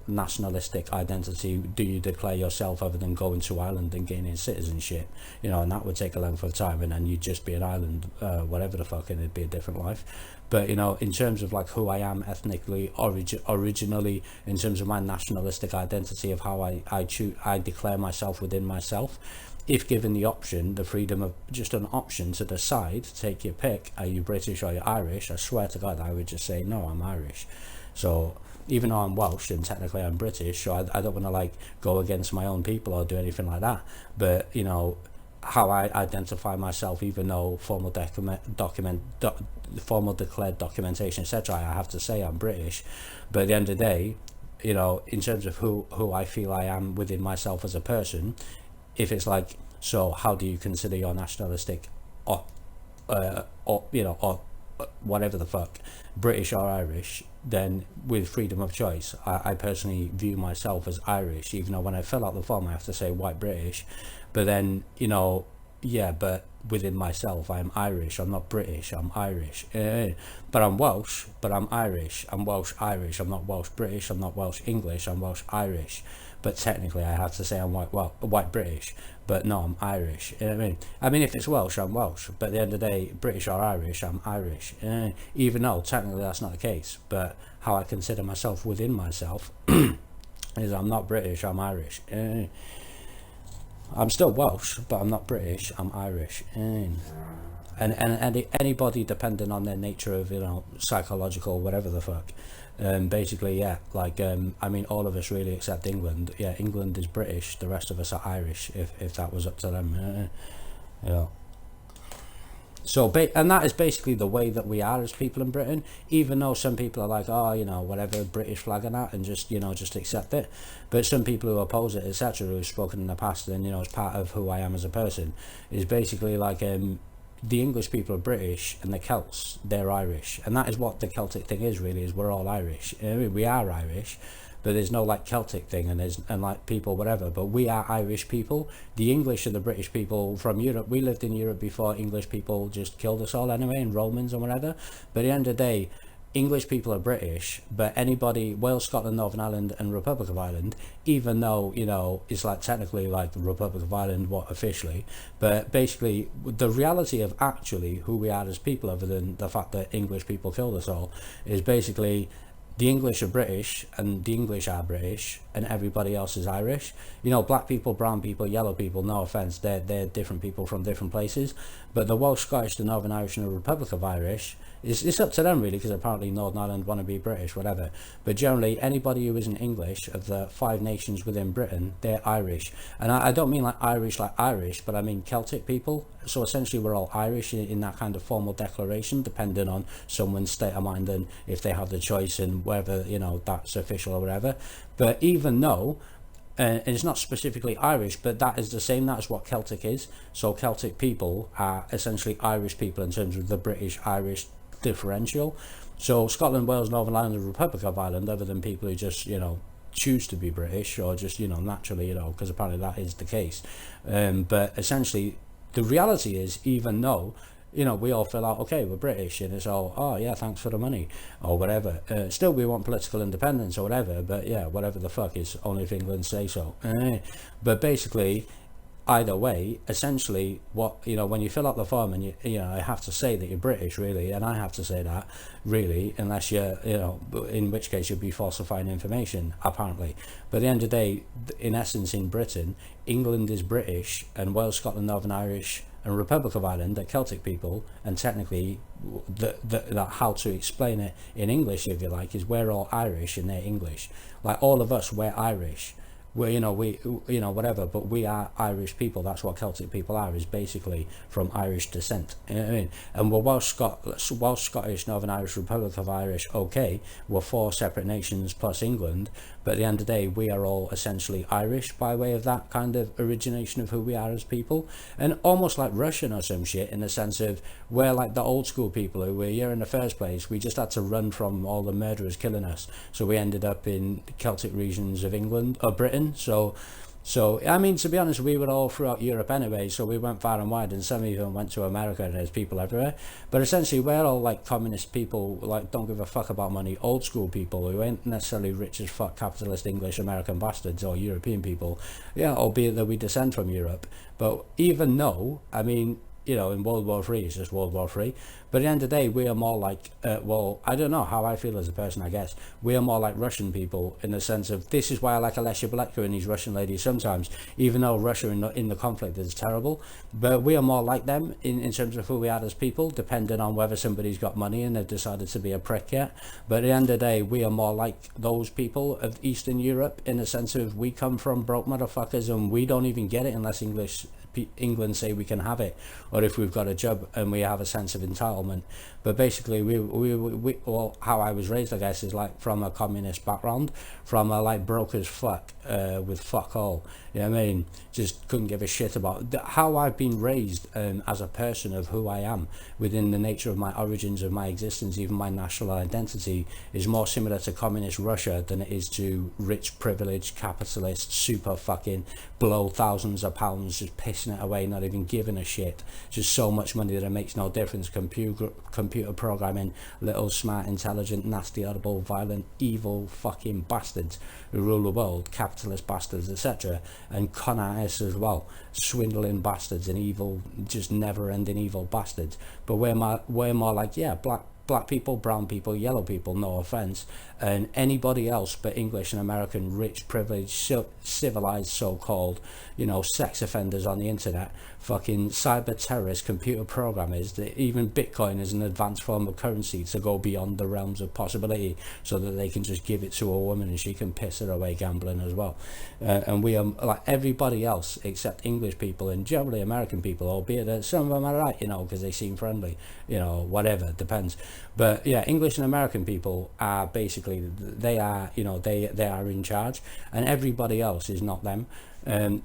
S2: nationalistic identity do you declare yourself, other than going to Ireland and gaining citizenship, you know, and that would take a length of time, and then you'd just be an island, whatever the fuck, and it'd be a different life. But, you know, in terms of like who I am ethnically, originally, in terms of my nationalistic identity of how I declare myself within myself, if given the option, the freedom of just an option to decide, take your pick, are you British or you're Irish, I swear to God I would just say, no, I'm Irish. So even though I'm Welsh and technically I'm British, so I don't want to like go against my own people or do anything like that, but, you know, how I identify myself, even though formal declared documentation, etc. I have to say I'm British, but at the end of the day, you know, in terms of who I feel I am within myself as a person, if it's like, so how do you consider your nationalistic, or you know, or whatever the fuck, British or Irish, then with freedom of choice, I personally view myself as Irish, even though when I fill out the form I have to say white British. But then, you know, yeah, but within myself I'm Irish, I'm not British, I'm Irish. But I'm Welsh, but I'm Irish, I'm Welsh Irish, I'm not Welsh British, I'm not Welsh English, I'm Welsh Irish. But technically I have to say I'm white British, but no, I'm Irish. You know what I mean? I mean, if it's Welsh, I'm Welsh, but at the end of the day, British or Irish, I'm Irish. Even though technically that's not the case, but how I consider myself within myself is I'm not British, I'm Irish. I'm still Welsh, but I'm not British, I'm Irish. And anybody, depending on their nature of, you know, psychological, whatever the fuck, basically, yeah, like, I mean, all of us really except England. Yeah, England is British, the rest of us are Irish, if that was up to them. Yeah. So, and that is basically the way that we are as people in Britain, even though some people are like, oh, you know, whatever, British flag and that, and just, you know, just accept it. But some people who oppose it, etc., who've spoken in the past, and, you know, as part of who I am as a person, is basically like, the English people are British, and the Celts, they're Irish. And that is what the Celtic thing is, really, is we're all Irish. I mean, we are Irish, but there's no like Celtic thing, and like people whatever, but we are Irish people. The English are the British people from Europe. We lived in Europe before English people just killed us all anyway, and Romans and whatever. But at the end of the day, English people are British, but anybody, Wales, Scotland, Northern Ireland and Republic of Ireland, even though, you know, it's like technically like the Republic of Ireland, what officially, but basically the reality of actually who we are as people, other than the fact that English people killed us all, is basically the English are British, and the English are British, and everybody else is Irish. You know, black people, brown people, yellow people, no offence, they're different people from different places. But the Welsh, Scottish, the Northern Irish and the Republic of Irish, it's up to them really, because apparently Northern Ireland want to be British, whatever. But generally, anybody who isn't English, of the 5 nations within Britain, they're Irish. And I don't mean like Irish, but I mean Celtic people. So essentially we're all Irish in that kind of formal declaration, depending on someone's state of mind and if they have the choice and whether, you know, that's official or whatever. But even though, and it's not specifically Irish, but that is the same, that is what Celtic is. So Celtic people are essentially Irish people in terms of the British-Irish differential. So Scotland, Wales, Northern Ireland and Republic of Ireland, other than people who just, you know, choose to be British or just, you know, naturally, you know, because apparently that is the case. But essentially the reality is, even though, you know, we all feel out, okay, we're British, and it's all, oh yeah, thanks for the money or whatever, still we want political independence or whatever, but yeah, whatever the fuck, is only if England say so. But basically, either way, essentially, what, you know, when you fill out the form, and you know, I have to say that you're British, really, and I have to say that, really, unless you're, you know, in which case you'll be falsifying information, apparently. But at the end of the day, in essence, in Britain, England is British, and Wales, Scotland, Northern Irish and Republic of Ireland are Celtic people, and technically the how to explain it in English, if you like, is we're all Irish and they're English. Like all of us, we're Irish. We're, you know, whatever, but we are Irish people. That's what Celtic people are, is basically from Irish descent. You know what I mean? And we're Welsh, Scottish, Northern Irish, Republic of Irish, okay, we're 4 separate nations plus England, but at the end of the day, we are all essentially Irish by way of that kind of origination of who we are as people. And almost like Russian or some shit, in the sense of we're like the old school people who were here in the first place. We just had to run from all the murderers killing us, so we ended up in Celtic regions of England or Britain. So I mean, to be honest, we were all throughout Europe anyway, so we went far and wide, and some even went to America, and there's people everywhere. But essentially, we're all like communist people, like don't give a fuck about money, old school people who ain't necessarily rich as fuck capitalist English American bastards or European people, yeah, albeit that we descend from Europe. But even though, I mean, you know, in World War III, it's just World War III. But at the end of the day, we are more like, well, I don't know how I feel as a person, I guess. We are more like Russian people, in the sense of, this is why I like Alessia Beleka and these Russian ladies sometimes, even though Russia in the conflict is terrible. But we are more like them in terms of who we are as people, depending on whether somebody's got money and they've decided to be a prick yet. But at the end of the day, we are more like those people of Eastern Europe, in the sense of we come from broke motherfuckers, and we don't even get it unless English England say we can have it, or if we've got a job and we have a sense of entitlement. But basically, well, how I was raised, I guess, is like from a communist background, from a like broke as fuck, with fuck all. You know what I mean? Just couldn't give a shit about how I've been raised as a person, of who I am within the nature of my origins, of my existence, even my national identity is more similar to communist Russia than it is to rich, privileged, capitalist, super fucking blow thousands of pounds, just pissing it away, not even giving a shit. Just so much money that it makes no difference. Computer programming, little smart, intelligent, nasty, audible, violent, evil fucking bastards who rule the world, capitalist bastards, etc. And con artists as well, swindling bastards and evil, just never-ending evil bastards. But we're more like, yeah, black people, brown people, yellow people, no offense, and anybody else but English and American, rich, privileged, civilized, so-called, sex offenders on the internet, fucking cyber terrorists, computer programmers, even Bitcoin is an advanced form of currency to go beyond the realms of possibility, so that they can just give it to a woman and she can piss her away gambling as well. And we are like everybody else except English people and generally American people, albeit that some of them are right, because they seem friendly, whatever, depends. But yeah, English and American people are basically, they are in charge, and everybody else is not them.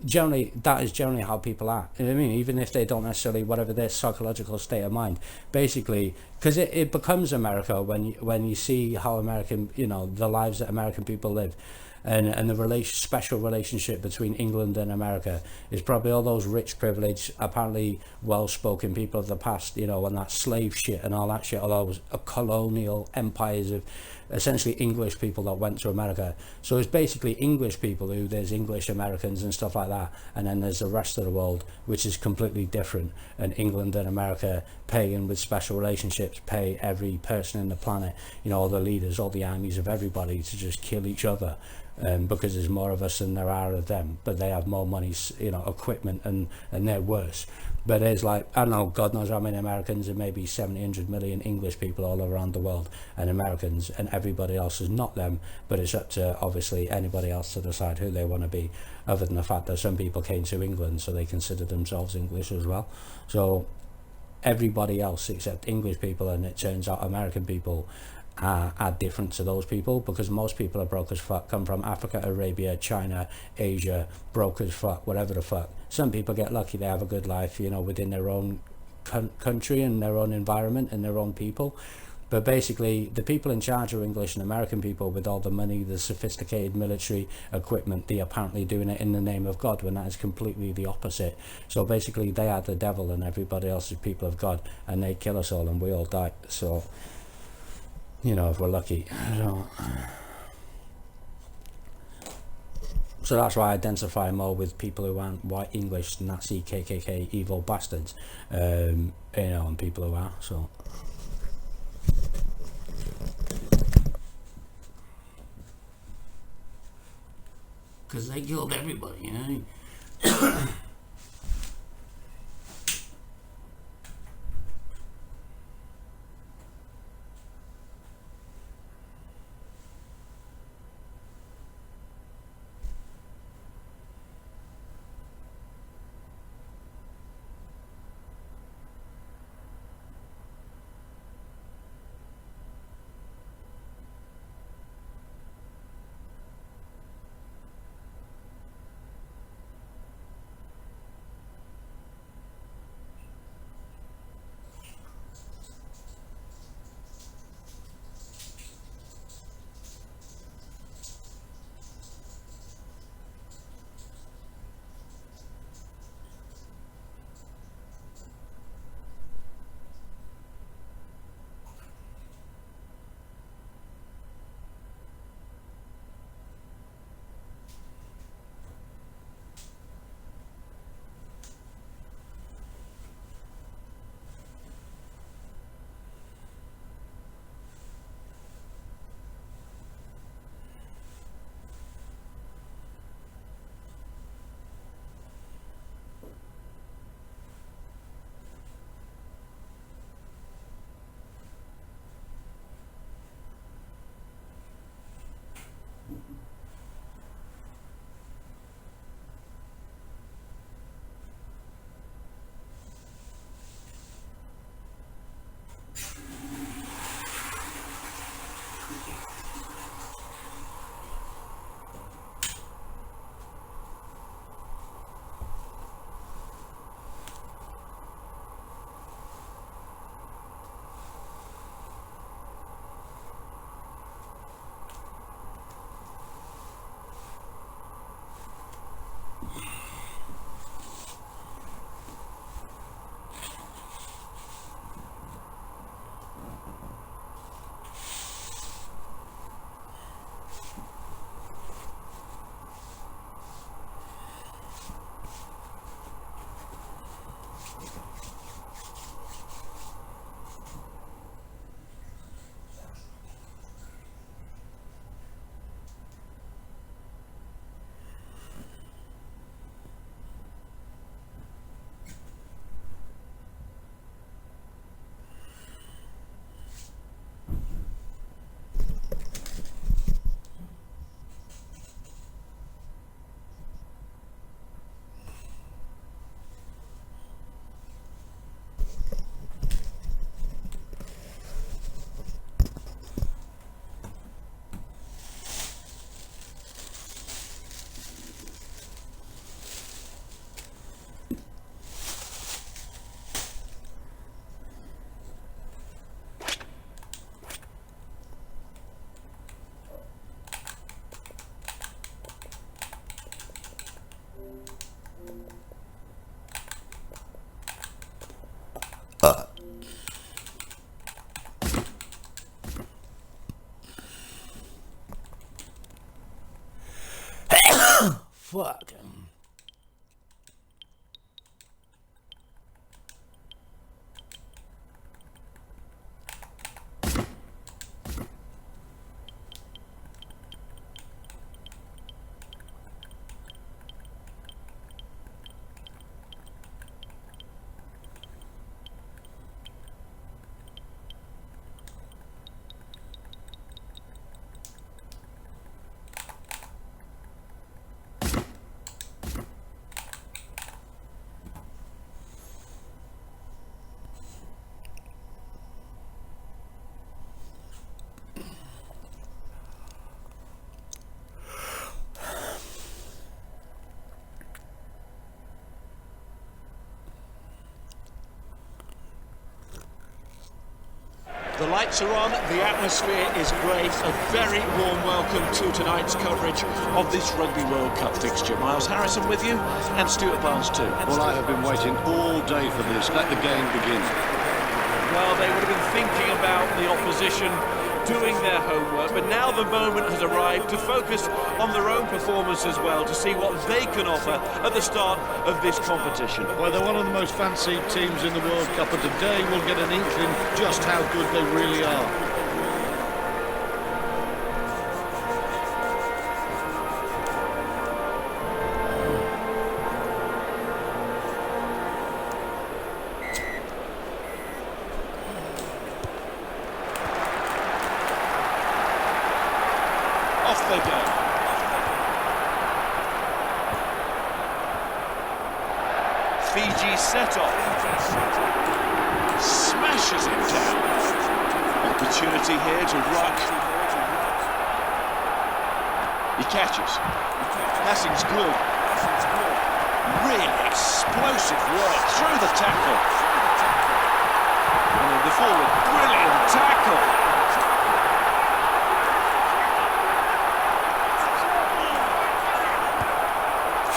S2: Generally, that is generally how people are. You know what I mean? Even if they don't necessarily, whatever their psychological state of mind, basically, because it becomes America when you see how American, the lives that American people live. And the special relationship between England and America is probably all those rich, privileged, apparently well-spoken people of the past, and that slave shit and all that shit, all those colonial empires of essentially English people that went to America. So it's basically English people who, there's English Americans and stuff like that, and then there's the rest of the world, which is completely different. And England and America pay, and with special relationships, pay every person in the planet, all the leaders, all the armies of everybody to just kill each other. Because there's more of us than there are of them, but they have more money, equipment, and they're worse. But there's like, I don't know, God knows how many Americans, and maybe 700 million English people all around the world, and Americans, and everybody else is not them, but it's up to, obviously, anybody else to decide who they want to be, other than the fact that some people came to England, so they consider themselves English as well. So everybody else except English people, and it turns out American people are different to those people, because most people are broke as fuck, come from Africa, Arabia, China, Asia, broke as fuck, whatever the fuck. Some people get lucky, they have a good life, within their own country and their own environment and their own people. But basically, the people in charge are English and American people with all the money, the sophisticated military equipment. They're apparently doing it in the name of God, when that is completely the opposite. So basically, they are the devil and everybody else is people of God, and they kill us all and we all die. So, if we're lucky. So that's why I identify more with people who aren't white English, Nazi, KKK, evil bastards, and people who are, so. Because they killed everybody, fuck.
S5: The lights are on, the atmosphere is great. A very warm welcome to tonight's coverage of this Rugby World Cup fixture. Miles Harrison with you, and Stuart Barnes too.
S4: Well, I have been waiting all day for this. Let the game begin.
S5: Well, they would have been thinking about the opposition, doing their homework, but now the moment has arrived to focus on their own performance as well, to see what they can offer at the start of this competition.
S4: Well, they're one of the most fancied teams in the World Cup, and today we'll get an inkling just how good they really are.
S5: Off they go. Fiji set off. Smashes it down. Opportunity here to ruck. He catches. Passing's good. Really explosive work through the tackle. And then the forward, brilliant tackle.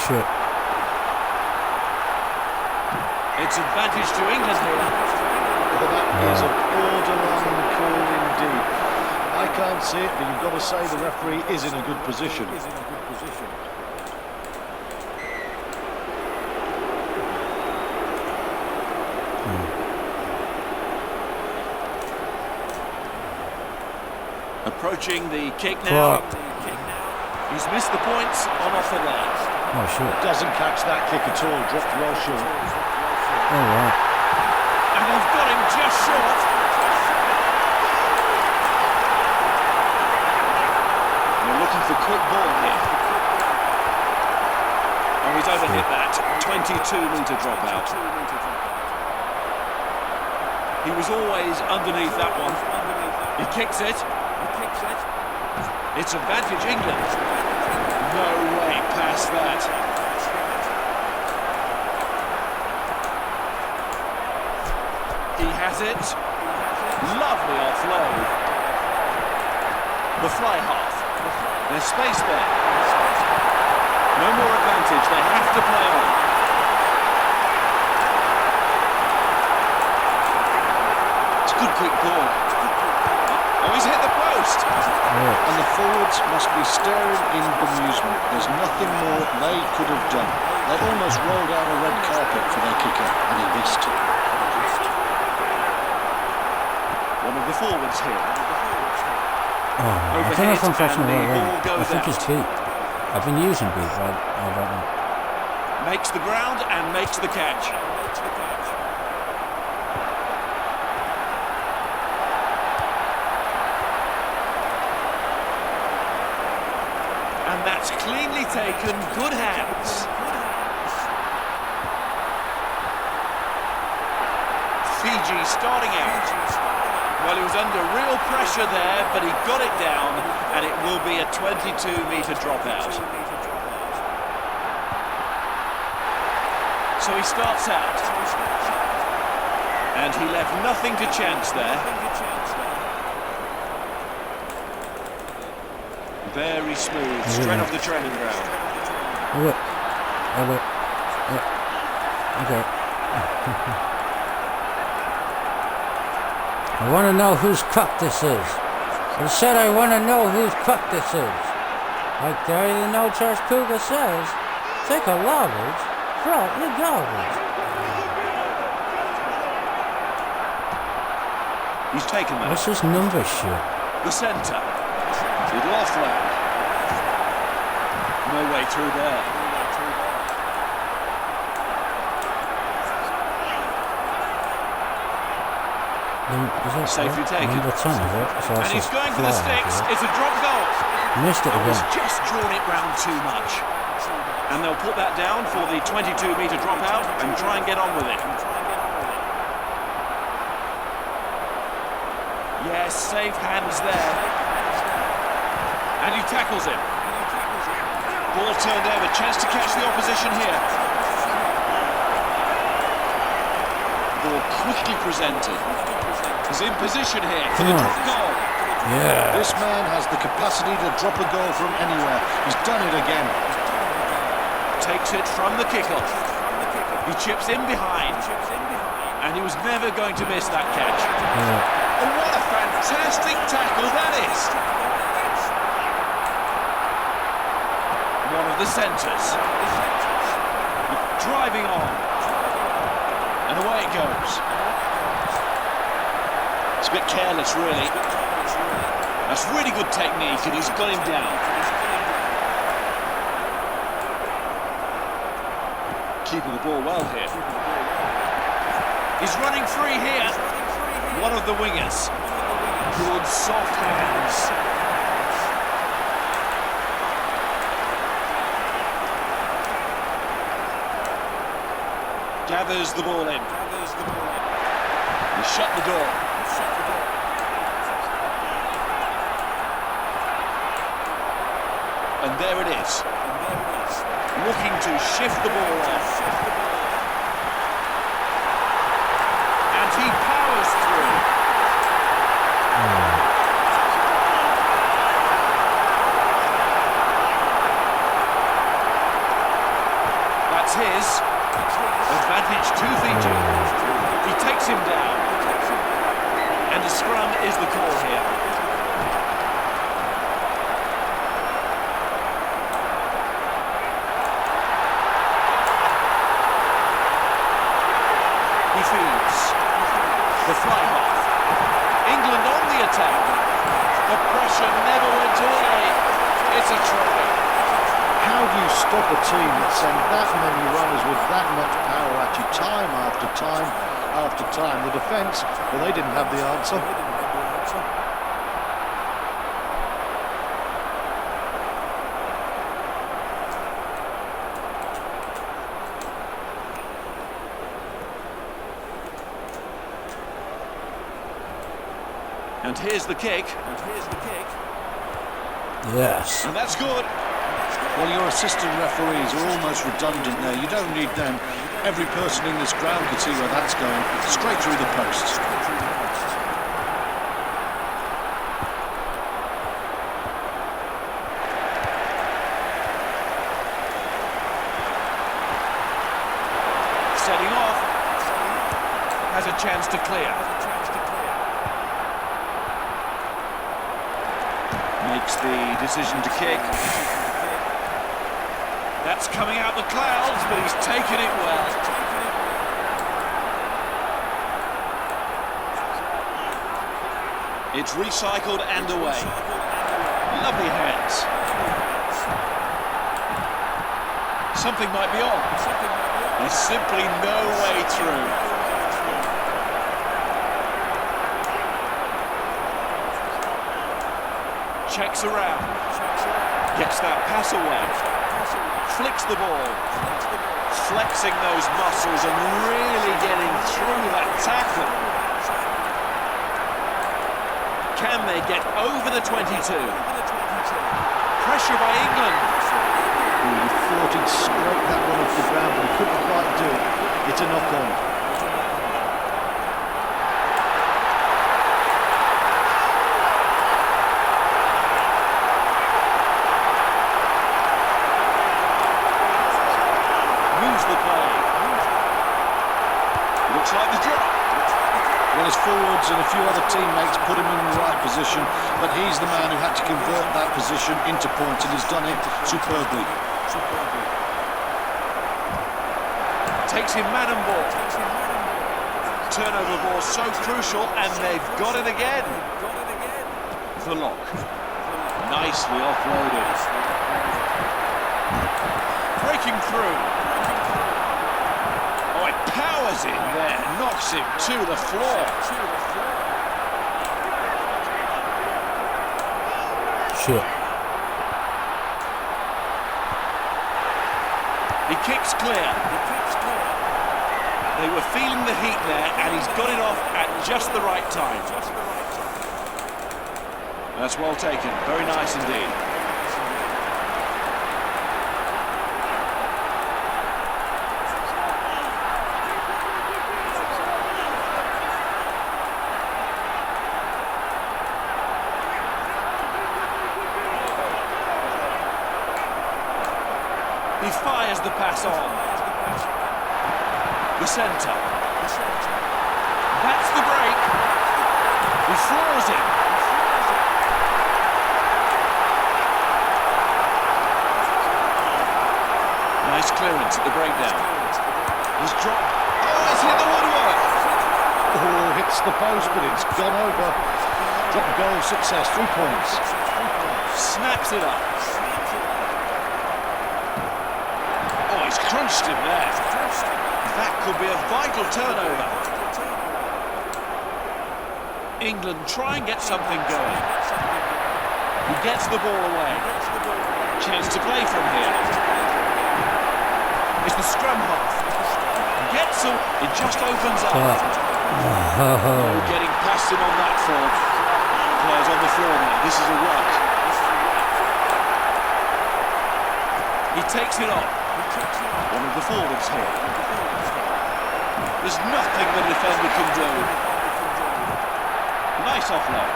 S2: Shit.
S5: It's advantage to England here.
S4: Well, that is a borderline call indeed. I can't see it, but you've got to say the referee is in a good position.
S5: Approaching the kick now.
S2: Fuck.
S5: He's missed the points on off the leg.
S2: Oh shit.
S4: Doesn't catch that kick at all, dropped well short.
S2: Oh right.
S5: And they've got him just short. They're looking for quick ball here. Oh, he's overhit that. 22-metre dropout. He was always underneath that one. He kicks it. It's advantage England. No way past that. He has it. Lovely offload. The fly half. There's space there. No more advantage. They have to play on. It's a good quick ball. Oh, he's hit the post.
S4: And the forwards must be staring in bemusement. There's nothing more they could have done. They almost rolled out a red carpet for their kicker, and he missed.
S5: One of the forwards here.
S2: Oh, I don't know if I'm catching the right way. I think it's beat. I've been using beat, but I don't know.
S5: Makes the ground and makes the catch. And that's cleanly taken, good hands. Fiji starting out. Well, he was under real pressure there, but he got it down, and it will be a 22-metre dropout. So he starts out. And he left nothing to chance there. Very smooth, straight off the training ground.
S2: Oh wait. Oh wait. Okay. I want to know whose cup this is. I said I want to know whose cup this is. Like Gary the No Charge Cougar says. Take a garbage? Drop the garbage.
S5: He's taken that.
S2: What's this number shit?
S5: The centre. It'll offload. No way through there. Safely taken.
S2: Number 10, is it? So
S5: And he's going for the sticks. It's a drop goal.
S2: Missed it
S5: He's
S2: again.
S5: just drawn it round too much. And they'll put that down for the 22-metre dropout and try and get on with it. Yes, safe hands there. And he tackles him. Ball turned over, chance to catch the opposition here. Ball quickly presented. He's in position here for the drop goal.
S2: Yeah.
S4: This man has the capacity to drop a goal from anywhere. He's done it again.
S5: Takes it from the kickoff. He chips in behind. And he was never going to miss that catch.
S2: Yeah.
S5: Oh, what a fantastic tackle that is! One of the centres. Driving on. And away it goes. It's a bit careless, really. That's really good technique, and he's got him down. Keeping the ball well here. He's running free here. One of the wingers. Good soft hands. Gathers the ball in. He shut the door. And there it is. Looking to shift the ball off. And he powers through. That's his. Advantage to Fiji. He takes him down. And the scrum is the call here. He feeds. The fly half. England on the attack. The pressure never went away. It's a try.
S4: How do you stop a team that sent that many runners with that much power at you time after time after time? The defence, well, they didn't have the answer.
S5: And here's the kick.
S2: Yes.
S5: And that's good.
S4: Well, your assistant referees are almost redundant there. You don't need them. Every person in this ground can see where that's going. Straight through the posts.
S5: Setting off. Has a chance to clear. Makes the decision to kick. That's coming out the clouds, but he's taken it well. It's recycled and away. Lovely hands. Something might be on. There's simply no way through. Checks around. Gets that pass away. Flicks the ball, flexing those muscles and really getting through that tackle. Can they get over the 22? Pressure by England.
S4: He thought he'd scrape that one off the ground, but he couldn't quite do it. It's a knock-on.
S5: Like the drop.
S4: Well, his forwards and a few other teammates put him in the right position, but he's the man who had to convert that position into points, and he's done it superbly.
S5: Takes him man and ball. Turnover ball so crucial, and they've got it again. The lock. Nicely offloaded. Breaking through. Oh, it powers in there. Knocks him to the floor.
S2: Shit.
S5: He kicks clear. They were feeling the heat there, and he's got it off at just the right time. That's well taken. Very nice indeed. He fires the pass on. The centre. That's the break. He floors it. Nice clearance at the breakdown. He's dropped. Oh, it's hit the woodwork.
S4: Oh, hits the post, but it's gone over. Drop goal success, 3 points.
S5: Snaps it up. Oh, he's crunched him there. That could be a vital turnover. England try and get something going. He gets the ball away. Chance to play from here. It's the scrum half. Gets him. It just opens up. No getting past him on that form. Players on the floor now. This is a ruck. He takes it on. One of the forwards here. There's nothing the defender can do. Nice offload.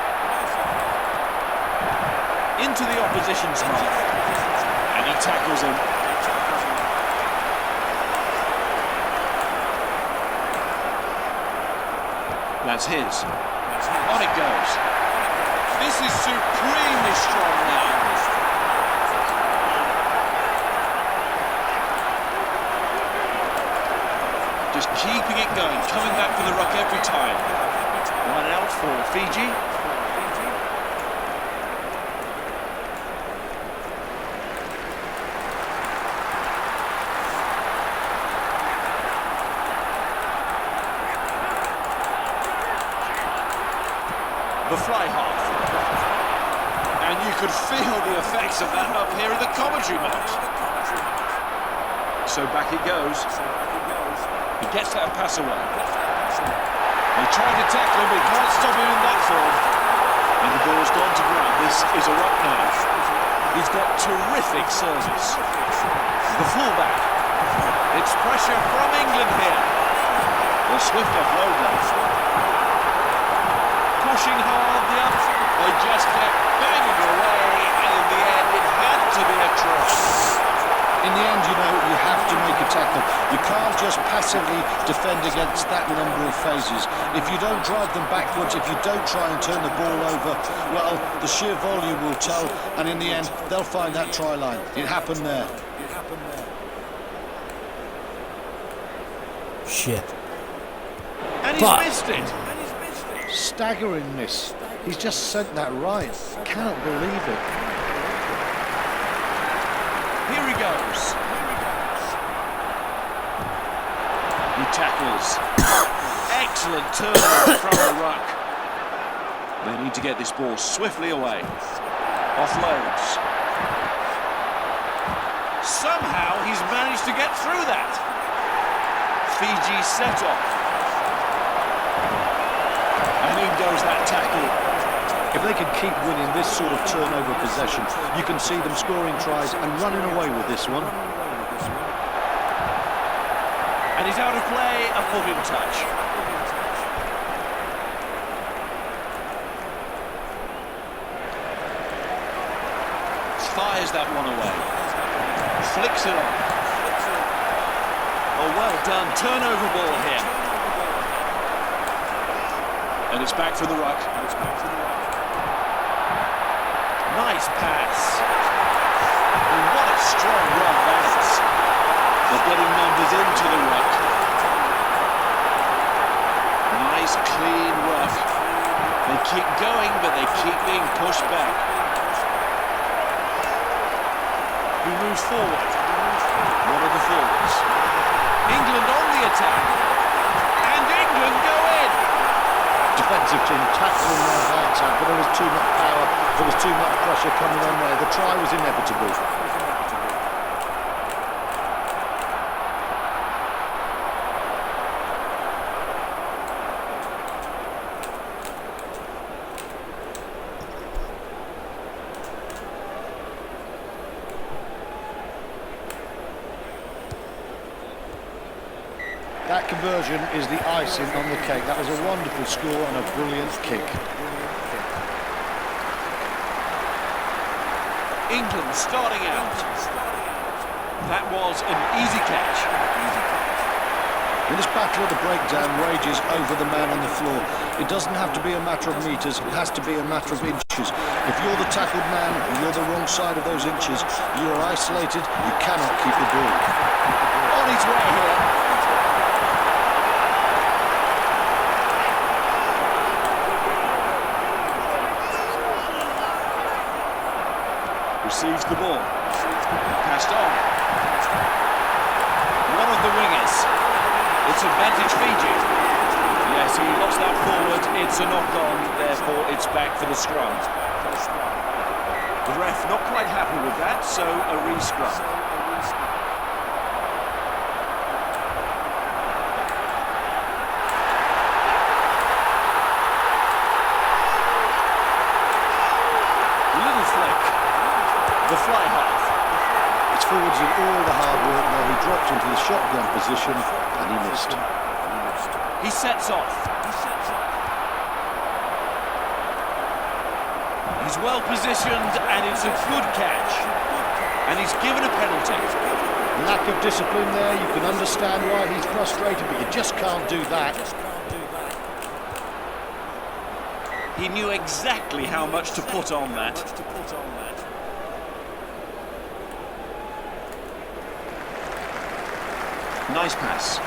S5: Into the opposition's half. And he tackles him. That's his. On it goes. This is supremely strong now. Just keeping it going, coming back for the ruck every time. 1 out for Fiji. The fly half. And you could feel the effects of that up here in the commentary box. So back it goes. He gets that pass away. They try to tackle him, but he can't stop him in that form. And the ball's gone to ground. This is a ruck now. He's got terrific service. The fullback. It's pressure from England here. The swift offload now. Pushing hard, the up. They just kept banging away, and in the end, it had to be a try.
S4: In the end, you know, you have to make a tackle. You can't just passively defend against that number of phases. If you don't drive them backwards, if you don't try and turn the ball over, well, the sheer volume will tell, and in the end, they'll find that try line. It happened there.
S2: Shit.
S5: And he's missed it.
S4: Staggering miss. He's just sent that right. Cannot believe it.
S5: Here he goes. He tackles. Excellent turnover from the ruck. They need to get this ball swiftly away. Offloads. Somehow he's managed to get through that. Fiji set off. And in goes that tackle.
S4: If they can keep winning this sort of turnover possession, you can see them scoring tries and running away with this one.
S5: And he's out of play, a foot in touch. Fires that one away. Flicks it on. Oh, well done. Turnover ball here. And it's back for the ruck. Nice pass. And what a strong run that is. They're getting numbers into the ruck. back. Who moves forward? One of the forwards. England on the attack. And England go in.
S4: Defensive team tackling their hearts out, but there was too much power, there was too much pressure coming on there. The try was inevitable. That conversion is the icing on the cake. That was a wonderful score and a brilliant kick.
S5: England starting out. That was an easy catch.
S4: When this battle of the breakdown rages over the man on the floor, it doesn't have to be a matter of metres, it has to be a matter of inches. If you're the tackled man and you're the wrong side of those inches, you're isolated, you cannot keep the ball.
S5: On his way here. Receives the ball. Passed on. One of the wingers. It's advantage Fiji. Yes, he lost that forward. It's a knock-on. Therefore, it's back for the scrum. The ref not quite happy with that, so a re-scrum. The fly half.
S4: His forwards did all the hard work there. He dropped into the shotgun position and he missed.
S5: He sets off. He's well positioned and it's a good catch. And he's given a penalty.
S4: Lack of discipline there. You can understand why he's frustrated, but you just can't do that.
S5: He knew exactly how much to put on that. Nice pass.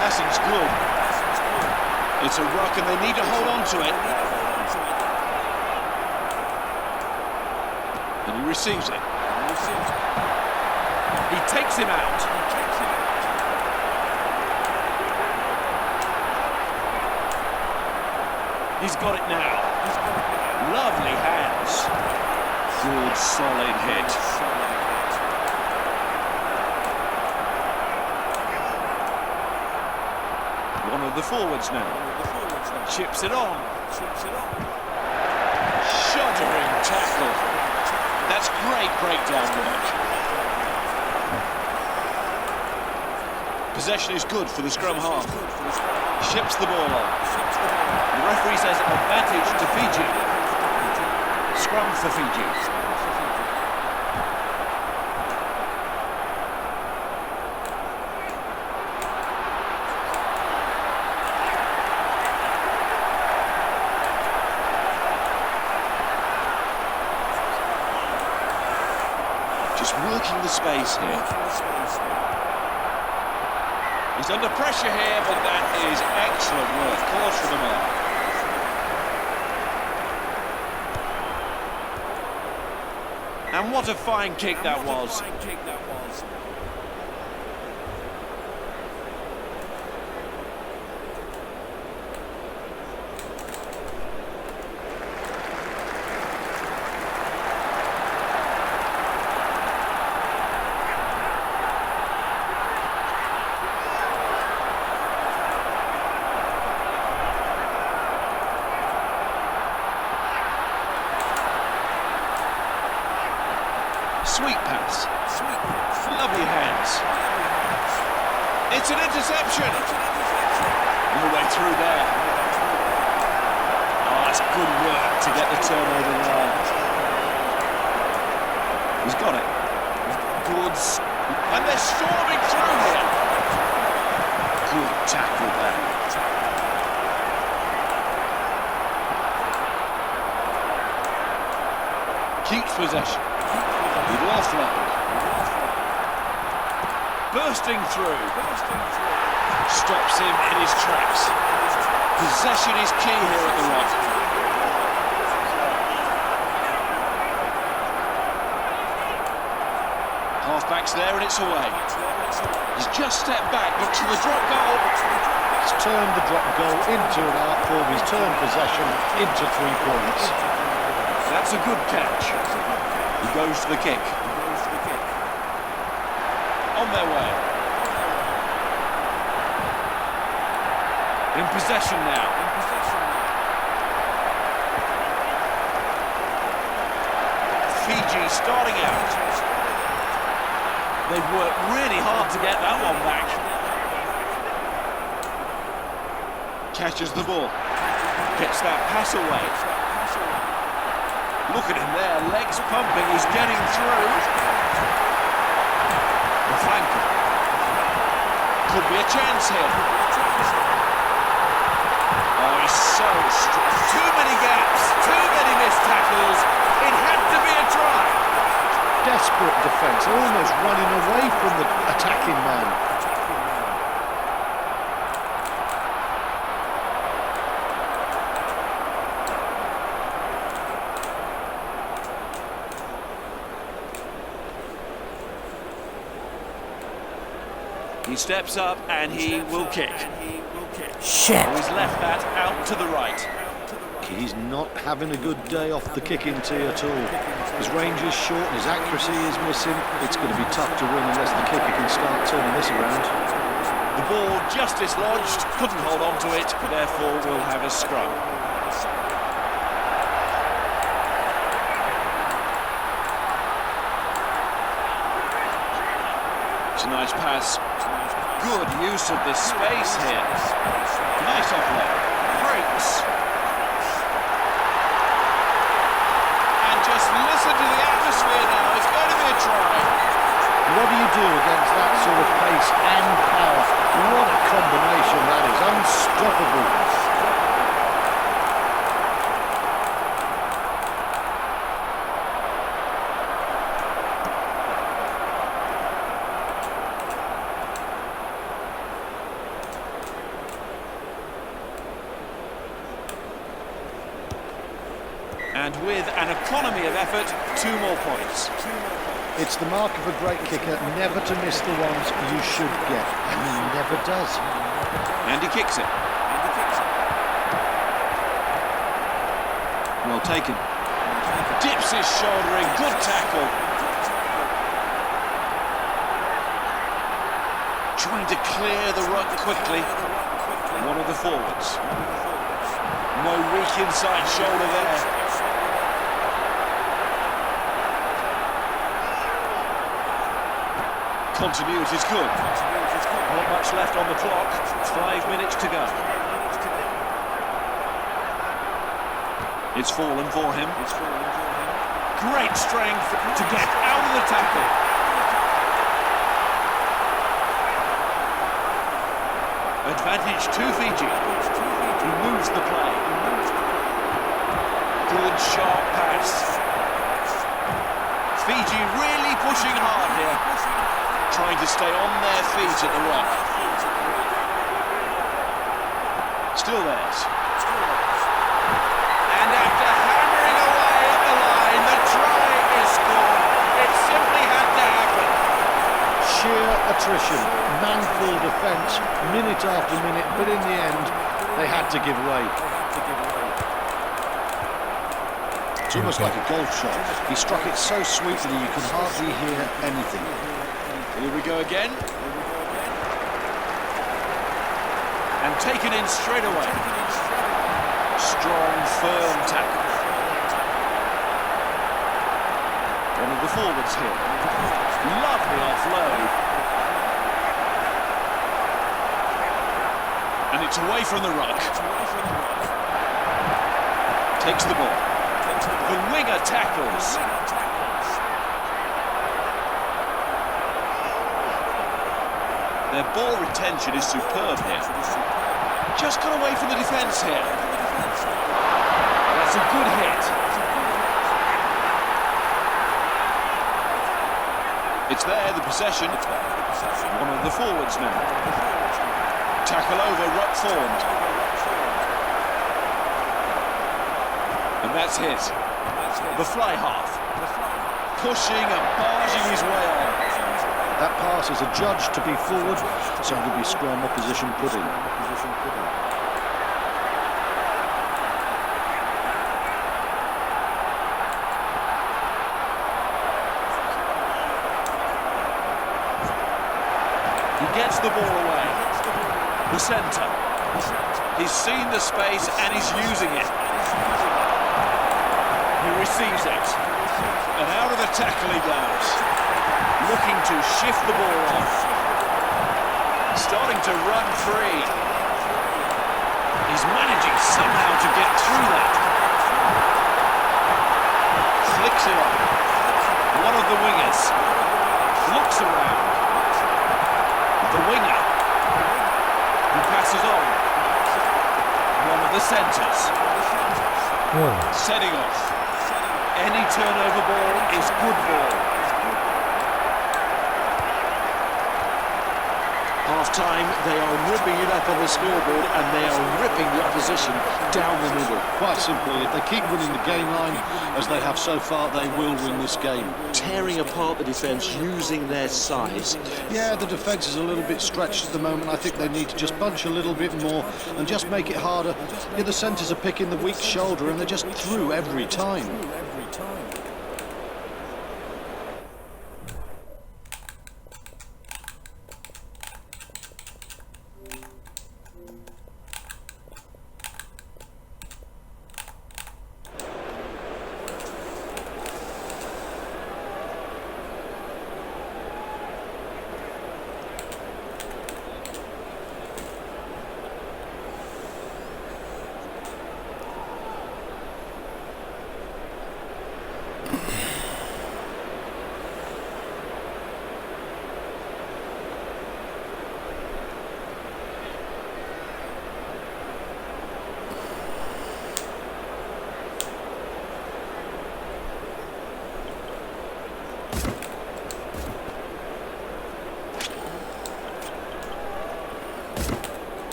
S5: Passing's good. It's a ruck and they need to hold on to it. And he receives it. He takes him out. He's got it now. Lovely hands. Good, solid hit. One of the forwards now. Chips it on. Shuddering tackle. That's great breakdown work. Possession is good for the scrum half. Ships the ball on. The referee says advantage to Fiji. Scrum for Fiji. Just working the space here. He's under pressure here, but that is excellent work. Cause for the mark. And what a fine kick that was. Sweet pass. Lovely hands. It's an interception. No way through there. Oh, that's good work to get the turnover there. He's got it. Good. And they're storming through here. Good tackle there. Keeps possession. With offload. Bursting through. Stops him in his tracks. Possession is key here at the right. Half-back's there and it's away. He's just stepped back, looks for the drop goal.
S4: He's turned the drop goal into an art form. He's turned possession into 3 points.
S5: That's a good catch. He goes for the kick. On their way. In possession now. Fiji starting out. They've worked really hard to get that one back. Catches the ball. Gets that pass away. Look at him there, legs pumping, he's getting through. The flanker. Could be a chance here. Oh, he's so strong. Too many gaps, too many missed tackles. It had to be a try.
S4: Desperate defence, almost running away from the attacking man.
S5: He steps up and he will kick.
S2: Shit!
S5: He's left that out to the right.
S4: He's not having a good day off the kicking tee at all. His range is short, his accuracy is missing. It's going to be tough to win unless the kicker can start turning this around.
S5: The ball just dislodged, couldn't hold on to it, therefore we'll have a scrum. It's a nice pass. Good use of this space here. Nice offload. Breaks. And just listen to the atmosphere now. It's going to be a try.
S4: What do you do against that sort of pace and power? What a combination that is. Unstoppable.
S5: And with an economy of effort, 2 more points.
S4: It's the mark of a great kicker never to miss the ones you should get, and he never does.
S5: And he kicks it. Well taken. Dips his shoulder in, good tackle. Trying to clear the ruck quickly. One of the forwards. No weak inside shoulder there. Continuity is good. Not much left on the clock. 5 minutes to go. It's fallen for him. Great strength to get out of the tackle. Advantage to Fiji. He moves the play. Good sharp pass. Fiji really pushing hard here. Trying to stay on their feet at the rock. Still theirs. And after hammering away at the line, the try is scored. It simply had to happen.
S4: Sheer attrition, manful defence, minute after minute, but in the end, they had to give way. It's almost like a golf shot. He struck it so sweetly you could hardly hear anything.
S5: Here we go again. And taken in straight away. Strong, firm tackle. One of the forwards here. Lovely offload. And it's away from the ruck. Takes the ball. The winger tackles. Their ball retention is superb here. Just got away from the defence here. That's a good hit. It's there, the possession. One of the forwards now. Tackle over, ruck formed. And that's his. The fly half. Pushing and barging his way on.
S4: pass is adjudged to be forward, so it'll be scrum opposition put in.
S5: He gets the ball away. The centre. He's seen the space and he's using it. He receives it. And out of the tackle he goes. Looking to shift the ball off. Starting to run free. He's managing somehow to get through that. Flicks it on. One of the wingers. Looks around. The winger. Who passes on. One of the centres. Setting off. Any turnover ball is good ball.
S4: Half-time, they are ripping it up on the scoreboard and they are ripping the opposition down the middle. Quite simply, if they keep winning the game line, as they have so far, they will win this game.
S6: Tearing apart the defence using their size.
S4: Yeah, the defence is a little bit stretched at the moment. I think they need to just bunch a little bit more and just make it harder. Yeah, the centres are picking the weak shoulder and they're just through every time.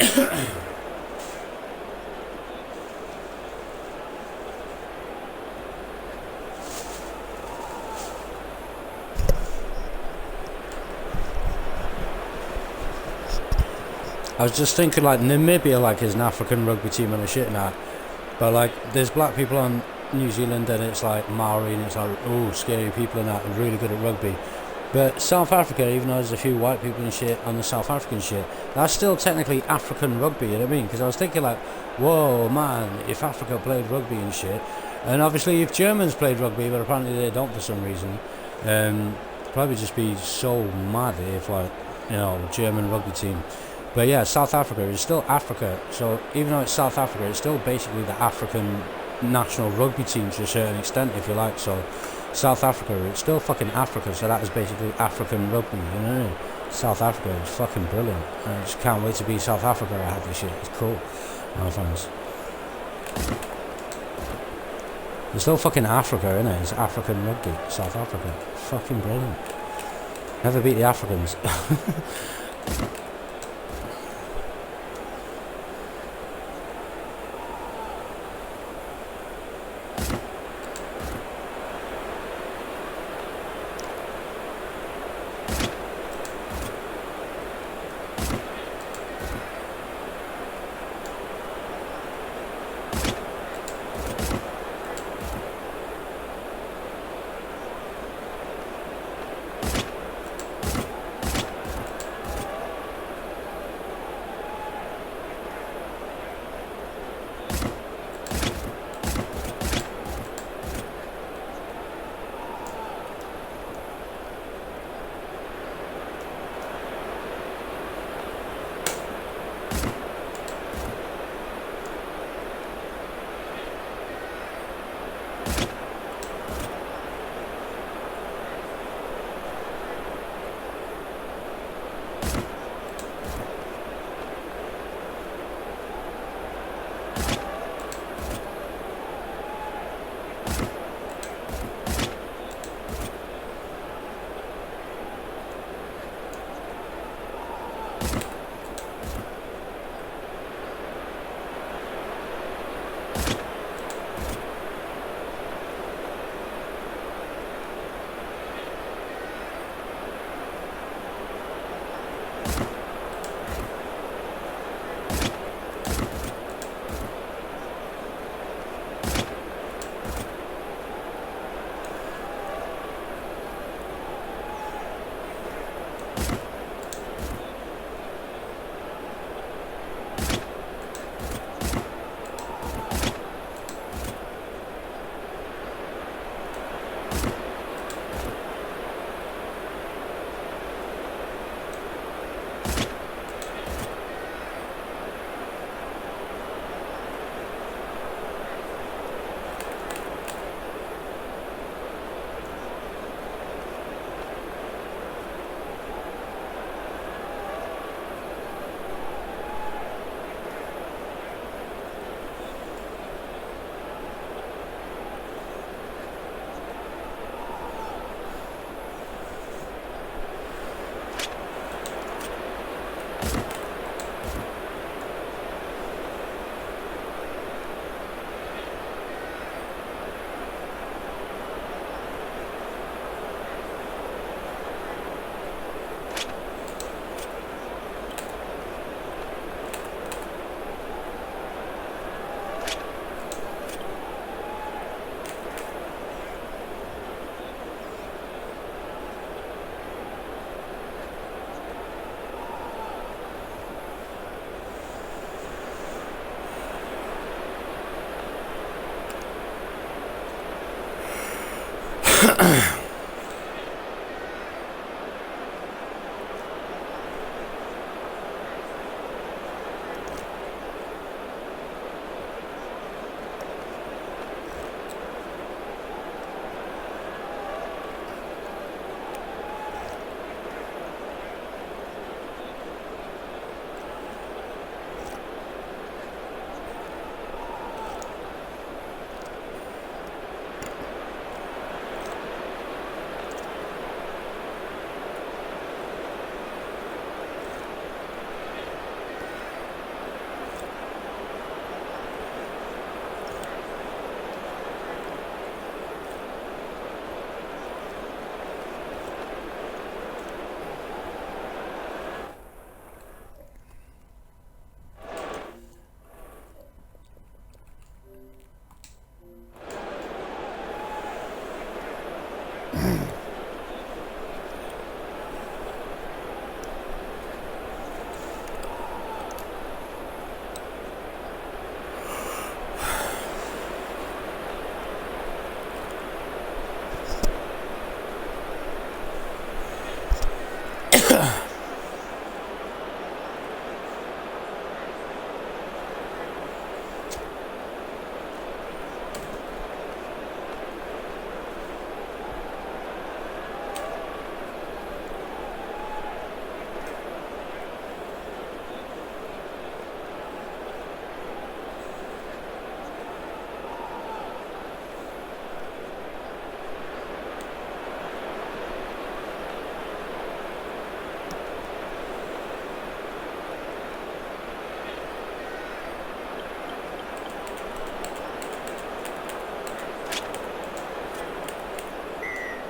S2: I was just thinking, like, Namibia, like, is an African rugby team and a shit now. But, like, there's black people on New Zealand and it's like Maori and it's like, oh, scary people and that are really good at rugby. But South Africa, even though there's a few white people and shit on the South African shit, that's still technically African rugby, you know what I mean? Because I was thinking, like, whoa, man, if Africa played rugby and shit, and obviously if Germans played rugby, but apparently they don't for some reason, probably just be so mad if, like, you know, German rugby team. But yeah, South Africa is still Africa, so even though it's South Africa, it's still basically the African national rugby team to a certain extent, if you like. So South Africa, it's still fucking Africa, so that is basically African rugby, you know. South Africa is fucking brilliant. I just can't wait to be South Africa. I have this shit, it's cool. No thanks. It's still fucking Africa, innit? It's African rugby, South Africa. Fucking brilliant. Never beat the Africans.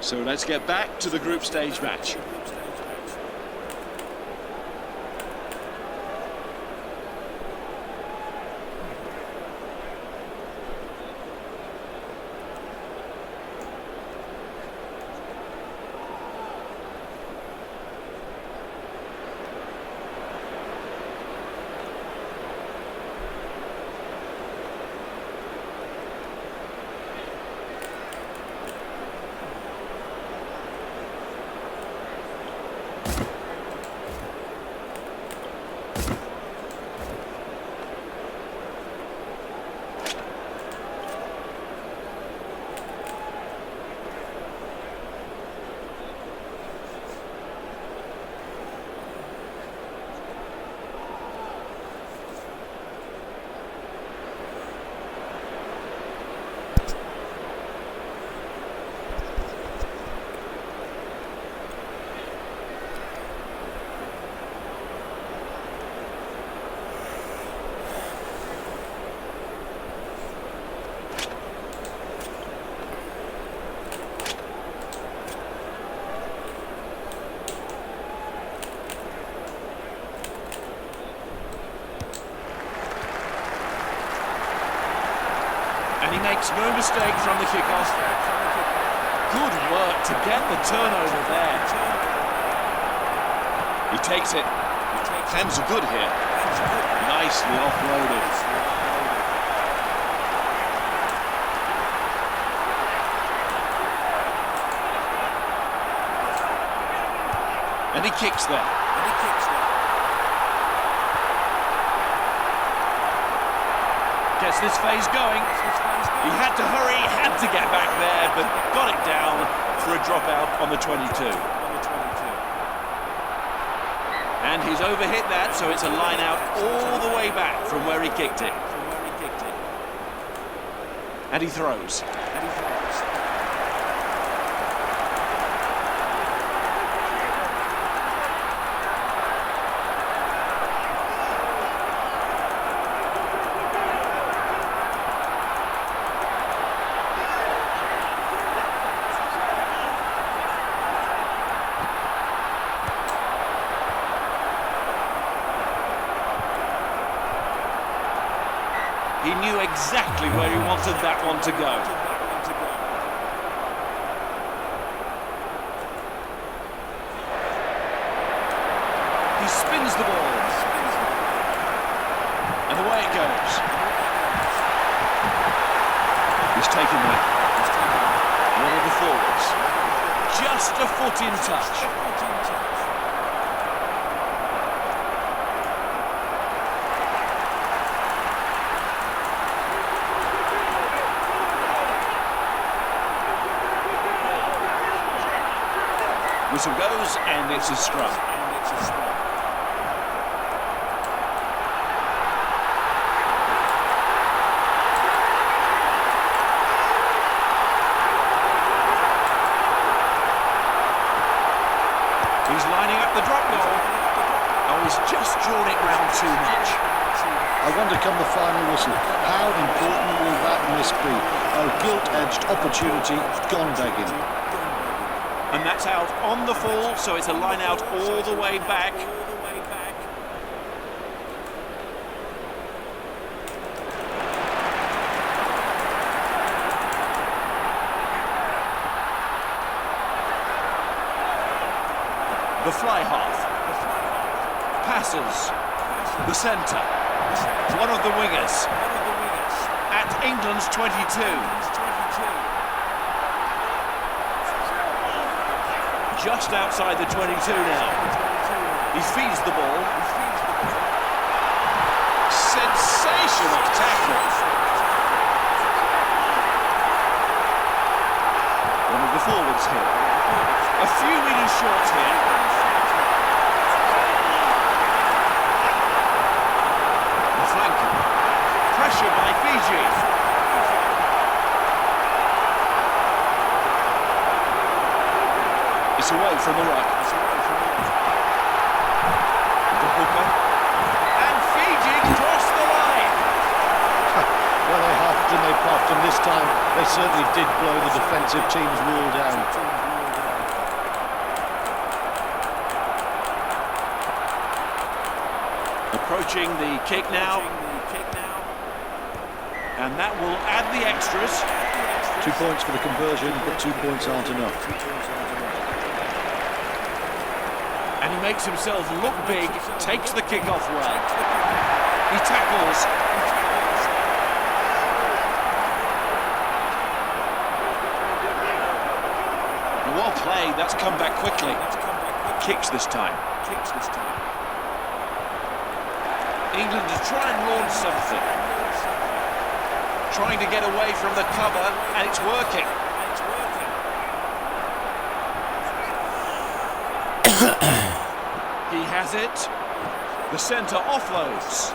S6: So let's get back to the group stage match.
S5: And he makes no mistake from the kickoff. Good work to get the turnover there.
S6: He takes it. Hands are good here. Nicely offloaded. And he kicks there.
S5: Gets this phase going. He had to hurry, had to get back there, but got it down for a dropout on the 22. And he's overhit that, so it's a line out all the way back from where he kicked it. And he throws. He knew exactly where he wanted that one to go. He spins the ball. And away it goes. He's taken that. One of the forwards. Just a foot in touch. Whistle goes, and it's a scrum. He's lining up the drop goal. Oh, he's just drawn it round too much.
S4: I wonder, come the final whistle, how important will that miss be? A gilt-edged opportunity gone begging.
S5: And that's out on the full, so it's a line out all the way back. The fly half. Passes. The centre. One of the wingers. At England's 22. Just outside the 22 now. He feeds the ball. Sensational tackle. One of the forwards here. A few metres short here. The flanker. Pressure by Fiji. It's away from the right. The hooker. And Fiji crossed the line.
S4: Well, they huffed and they puffed, and this time they certainly did blow the defensive team's wall down.
S5: Approaching the kick now. And that will add the extras.
S4: 2 points for the conversion, but 2 points aren't enough.
S5: And he makes himself look big, takes the kick off well. He tackles. Well played, that's come back quickly. Kicks this time. England to try and launch something. Trying to get away from the cover, and it's working. He has it. The centre offloads.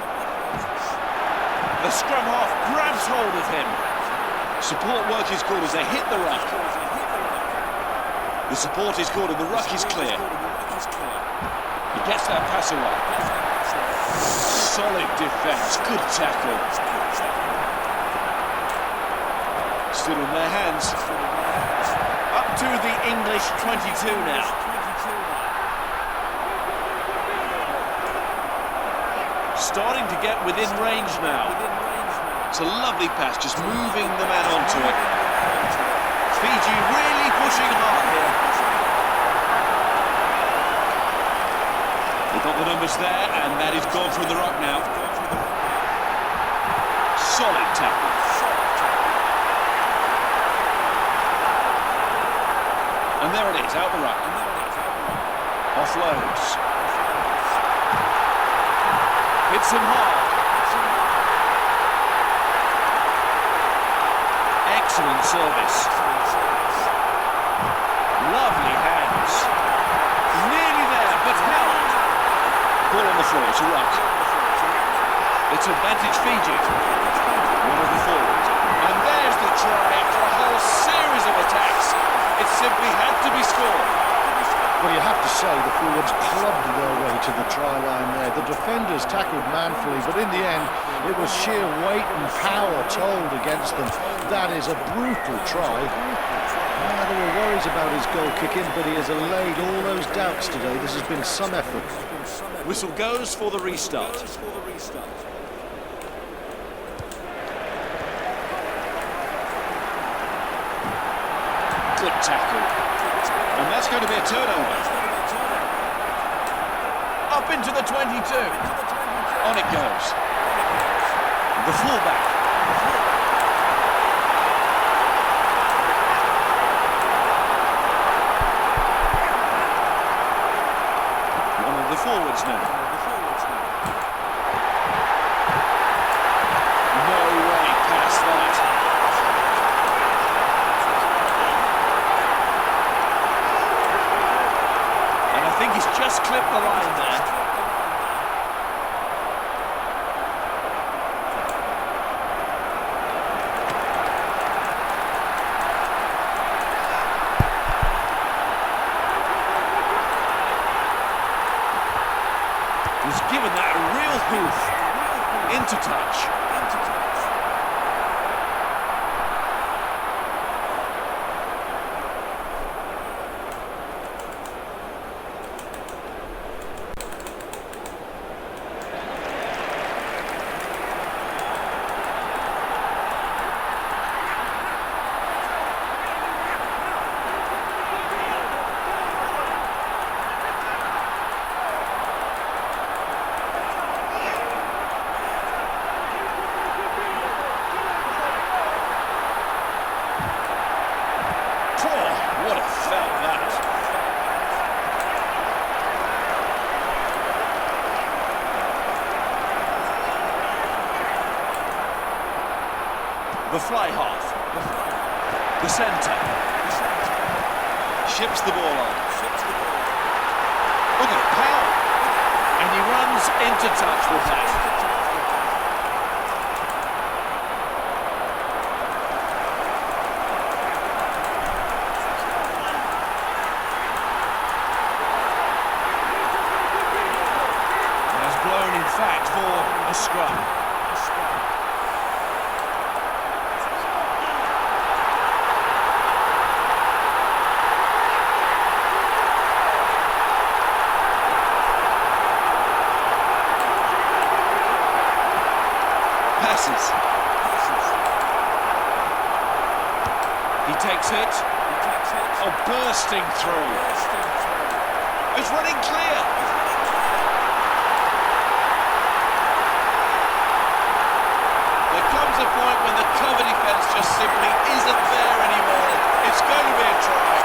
S5: The scrum half grabs hold of him. Support work is good as they hit the ruck. The support is good and the ruck is clear. He gets that pass away. Solid defence, good tackle. Still in their hands. Up to the English 22 now. Starting to get within range now. It's a lovely pass, just moving the man onto it. Fiji really pushing hard here. They've got the numbers there, and that is gone from the ruck now. Solid tackle. And there it is, out the ruck. Offloads. Hits him hard. Excellent service. Lovely hands. Nearly there, but held. Ball on the floor, it's a ruck. It's advantage Fiji. One of the forwards. And there's the try after a whole series of attacks. It simply had to be scored.
S4: Well, you have to say the forwards clubbed their way to the try line there. The defenders tackled manfully, but in the end, it was sheer weight and power told against them. That is a brutal try. There were worries about his goal kicking, but he has allayed all those doubts today. This has been some effort.
S5: Whistle goes for the restart. Good tackle. And that's going to be a turnover. Up into the 22. On it goes. The fullback. One of the forwards now. No way past that. I think he's just clipped the line there. He's given that a real hoof into touch. The fly half. The centre. Ships the ball on. Look at the power. And he runs into touch with that. Has blown, in fact, for a scrum.
S6: passes.
S5: He takes it.
S6: Oh, bursting through.
S5: He's running clear.
S6: There comes a point when the cover defence just simply isn't there anymore. It's going to be a try.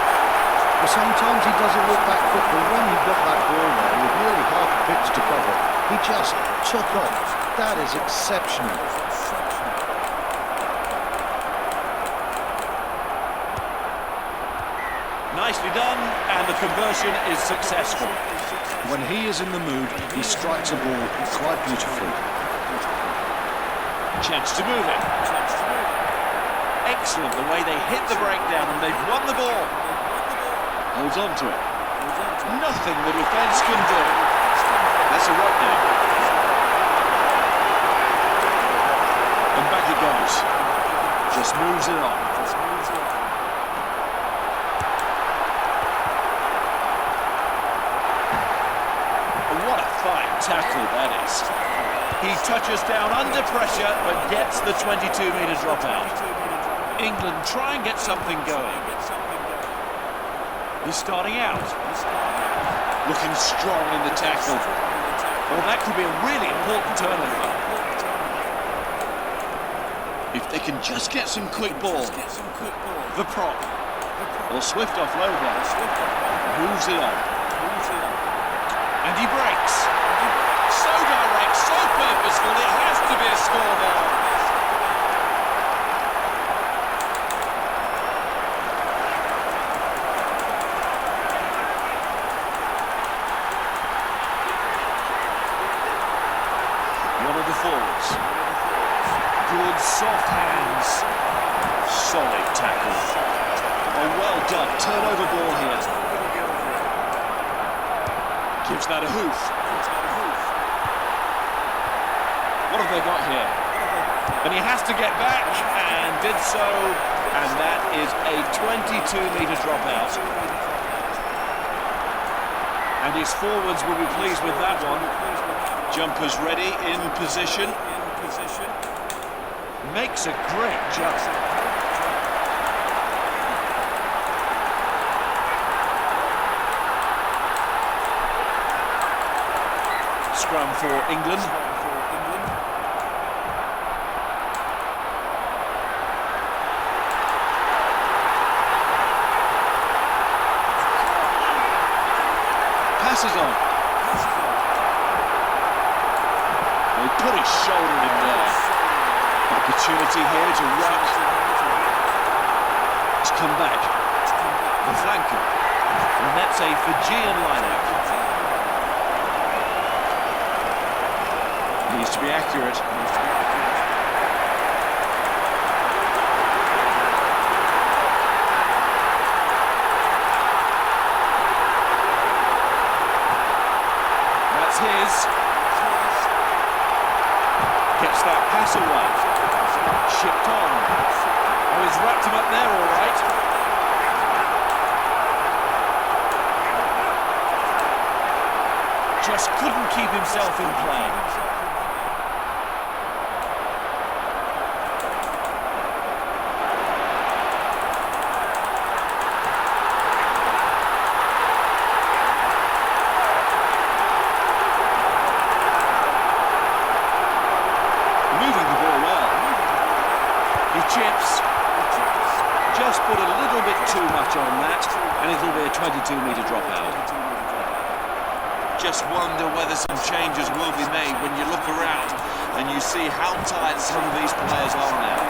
S4: Well, sometimes he doesn't look that quick, but when he got that ball there with nearly half a pitch to cover, he just took off. That is exceptional.
S5: Nicely done, and the conversion is successful.
S4: When he is in the mood, he strikes a ball quite beautifully.
S6: Chance to move it.
S5: Excellent the way they hit the breakdown, and they've won the ball.
S6: Holds on to it. Nothing the defence can do. That's a right now. And back it goes. Just moves it on.
S5: What a fine tackle that is. He touches down under pressure, but gets the 22-metre dropout. England try and get something going. He's starting out.
S6: Looking strong in the tackle.
S5: Well, that could be a really important turnover.
S6: If they can just get some quick ball.
S5: The prop.
S6: Or swift offload one. Moves it on.
S5: And he breaks. So direct, so purposeful, it has to be a scoreboard.
S6: One of the forwards.
S5: Good soft hands.
S6: Solid tackle. Oh, well done. Turnover ball here. Gives that a hoof.
S5: What have they got here? And he has to get back, and did so, and that is a 22-metre dropout. And his forwards will be pleased with that one.
S6: Jumpers ready, in position.
S5: Makes a great jump. Scrum for England.
S6: Passes on. They put his shoulder in there. Opportunity here to ruck. It's come back.
S5: The flanker. And that's a Fijian lineup.
S6: Needs to be accurate.
S5: That's his. Gets that pass away. Shipped on. Oh, he's wrapped him up there all right. Just couldn't keep himself in play.
S6: Moving the ball well.
S5: He chips. Just put a little bit too much on that, and it'll be a 22-metre dropout.
S6: Just wonder whether some changes will be made when you look around and you see how tight some of these players are now.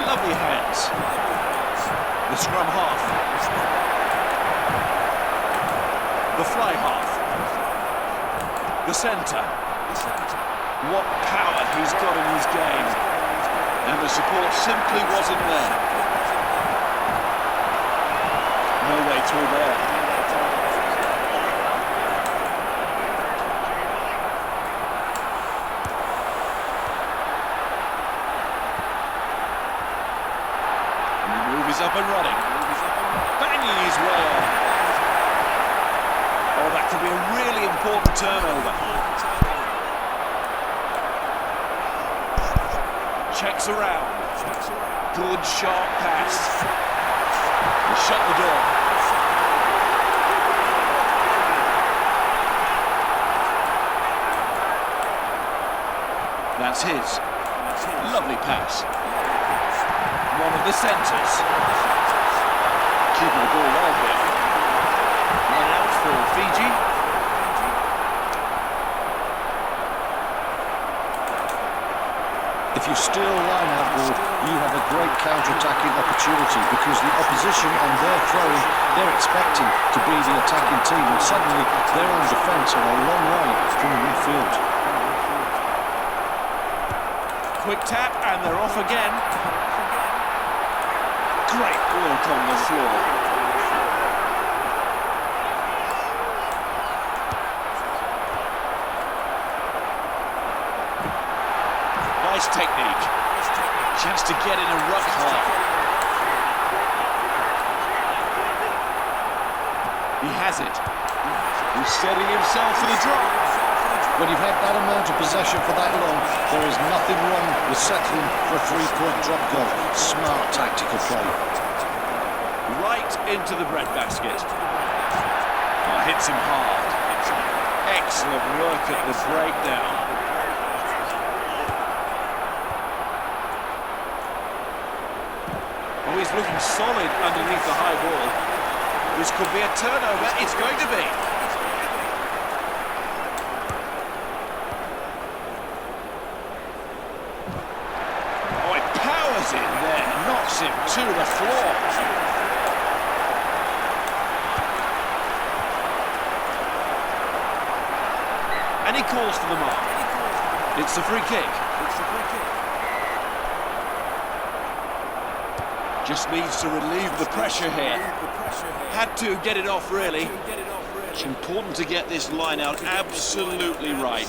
S5: Lovely hands. The scrum half. The fly half. The centre. What power he's got in his game.
S6: And the support simply wasn't there.
S5: No way through there.
S6: Up and running.
S5: Banging his way on. Oh, that could be a really important turnover. checks around. Good sharp pass. He shut the door. That's his. Lovely pass. One of the centres. Keeping the ball well here. Line out for Fiji.
S4: If you steal line out ball, you have a great counter-attacking opportunity because the opposition on their throwing, they're expecting to be the attacking team, and suddenly they're on defence and a long way from midfield.
S5: Quick tap and they're off again. Great work on the floor. Nice technique. Chance to get in a rough half. He has it. He's setting himself for the drop.
S4: When you've had that amount of possession for that long, there is nothing wrong with settling for a three-point drop goal. Smart tactical play.
S5: Right into the breadbasket. Oh, hits him hard. Excellent work at the breakdown. Oh, he's looking solid underneath the high ball. This could be a turnover. It's going to be. Oh, it powers in there. Knocks him to the floor. And he calls for the mark. It's a free kick. Just needs to relieve the pressure here. Had to get it off, really. It's important to get this line out absolutely right.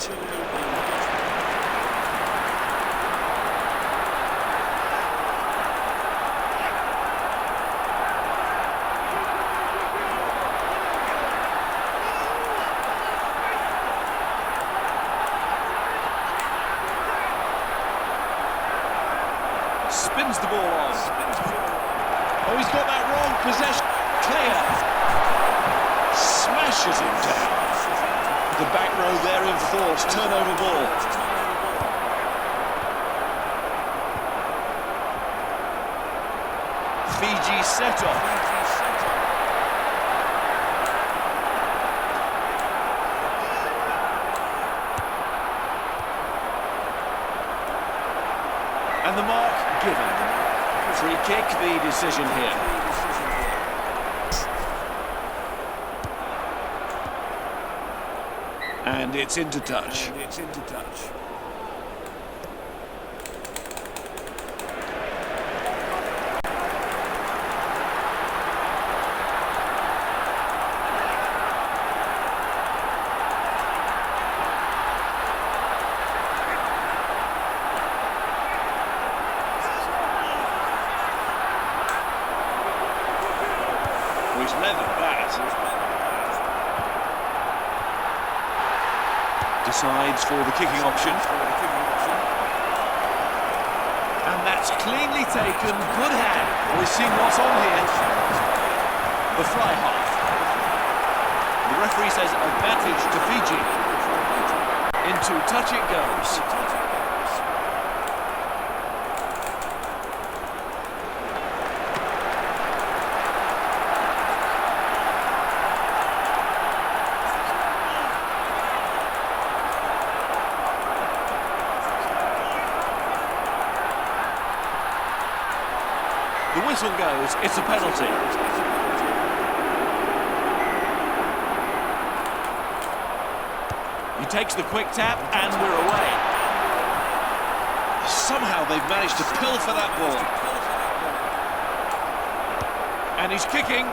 S5: Spins the ball on. Oh, he's got that wrong. Possession clear. Smashes him down. The back row there in force. Turnover ball. Fiji set off. And the mark given. Free kick, the decision here. And it's into touch. He's leathered that. Decides for the kicking option. And that's cleanly taken. Good hand. We've seen what's on here. The fly half. The referee says advantage to Fiji. Into touch it goes. The whistle goes, it's a penalty. He takes the quick tap and we're away. Somehow they've managed to pilfer that ball. And he's kicking.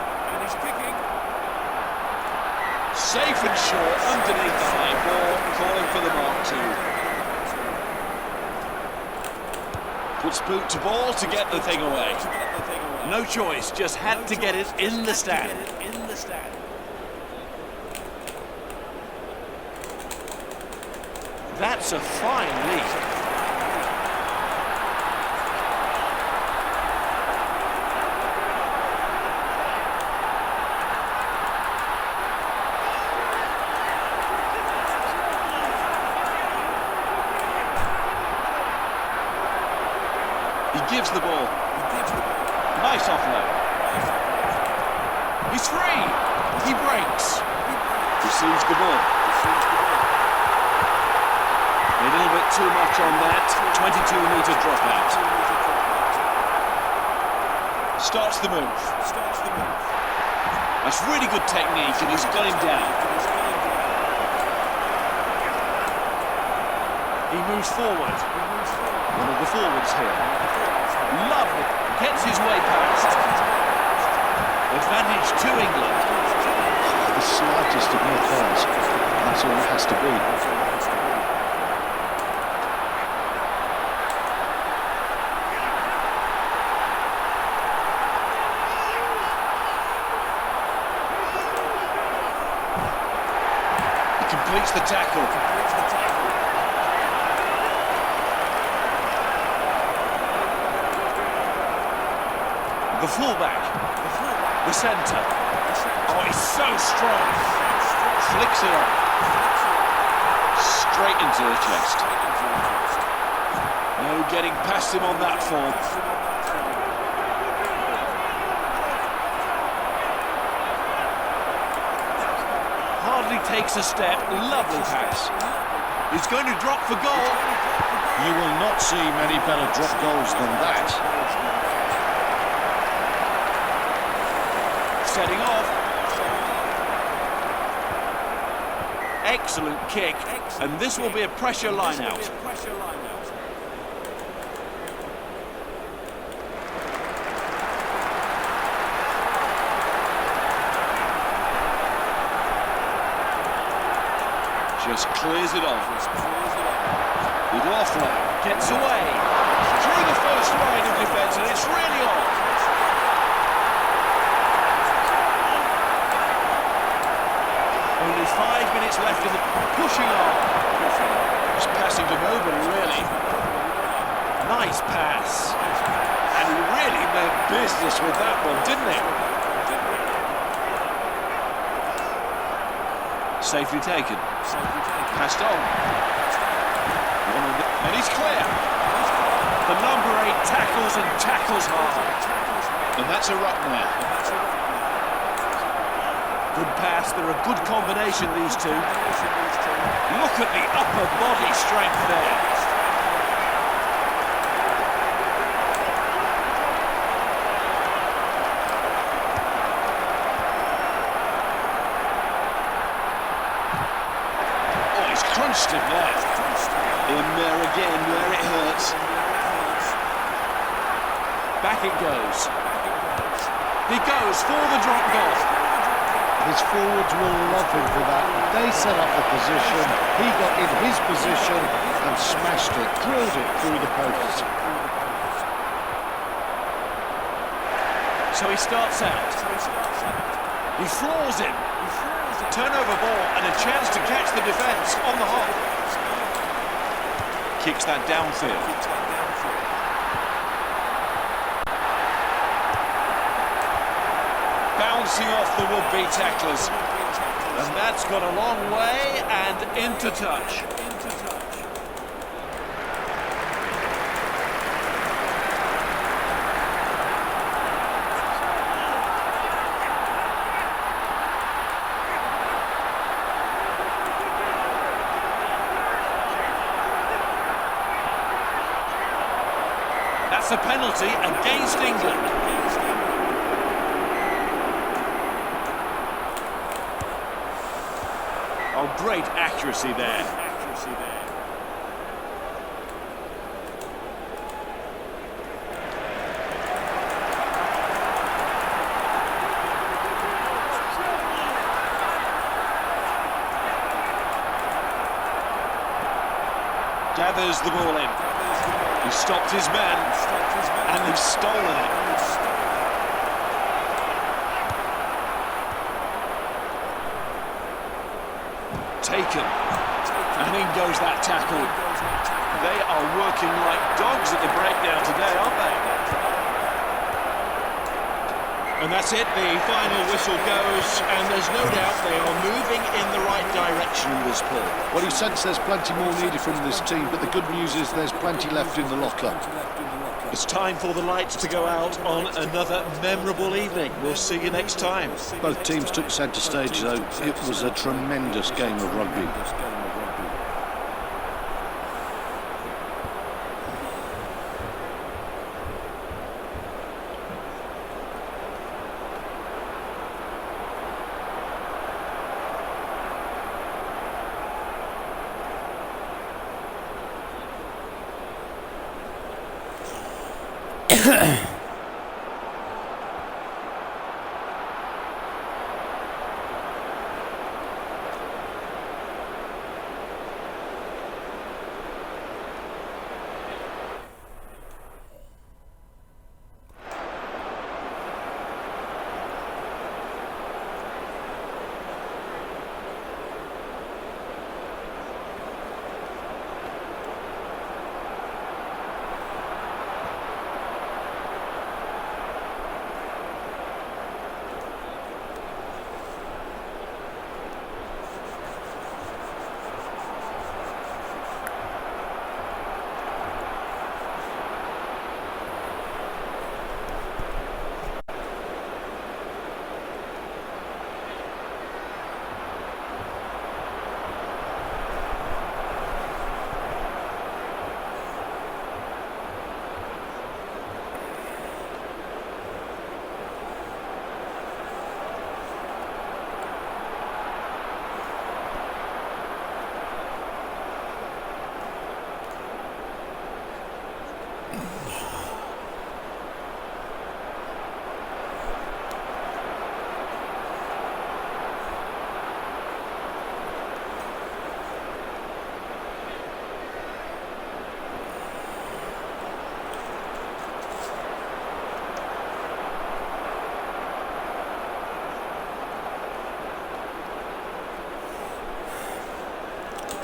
S5: Safe and sure underneath the high ball, calling for the mark too. Puts boot to ball to get the thing away. No choice, just had to get it in the stand. That's a fine lead. He gives the ball. Nice offload. He's free. He breaks. Receives the ball. A little bit too much on that. 22-metre dropout. Starts the move. That's really good technique, and he's got him down. He moves forward. One of the forwards here. Lovely. Gets his way past. Advantage to England.
S4: The slightest of more cars. That's all it has to be.
S5: He completes the tackle. The fullback, the centre. Oh, he's so strong. Flicks it off. Straight into the chest. No getting past him on that form. Hardly takes a step. Lovely pass. He's going to drop for goal.
S4: You will not see many better drop goals than that.
S5: Setting off. Excellent kick, and this will be a pressure line out. Just clears it off. With offload, gets away. Through the first line of defence, and it's really on. Only 5 minutes left in the pushing on. Just passing them over, really. Nice pass. And he really made business with that one, didn't he? Safely taken. Passed on. And he's clear. The number 8 tackles and tackles hard. And that's a ruck now. Good pass, they're a good combination, these two. Look at the upper body strength there. Oh, he's crunched him there. In there again, where it hurts. Back it goes. He goes for the drop goal.
S4: His forwards will love him for that. They set up the position, he got in his position and smashed it, drilled it through the posts.
S5: So he starts out. He floors him. Turnover ball and a chance to catch the defence on the hop. Kicks that downfield. Bouncing off the would-be tacklers. And that's gone a long way and into touch. That's a penalty against England. Oh, great accuracy there. Gathers the ball in. He stopped his man, and they've stolen it. Taken, and in goes that tackle. They are working like dogs at the breakdown today, aren't they? And that's it, the final whistle goes, and there's no doubt they are moving in the right direction in this pool.
S4: Well, you sense there's plenty more needed from this team, but the good news is there's plenty left in the locker.
S5: It's time for the lights to go out on another memorable evening. We'll see you next time.
S4: Both teams took centre stage, though. It was a tremendous game of rugby.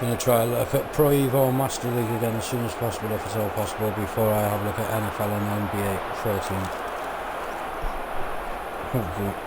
S2: Going to try a look at Pro Evo Master League again as soon as possible, if it's all possible, before I have a look at NFL and NBA 14. Hopefully.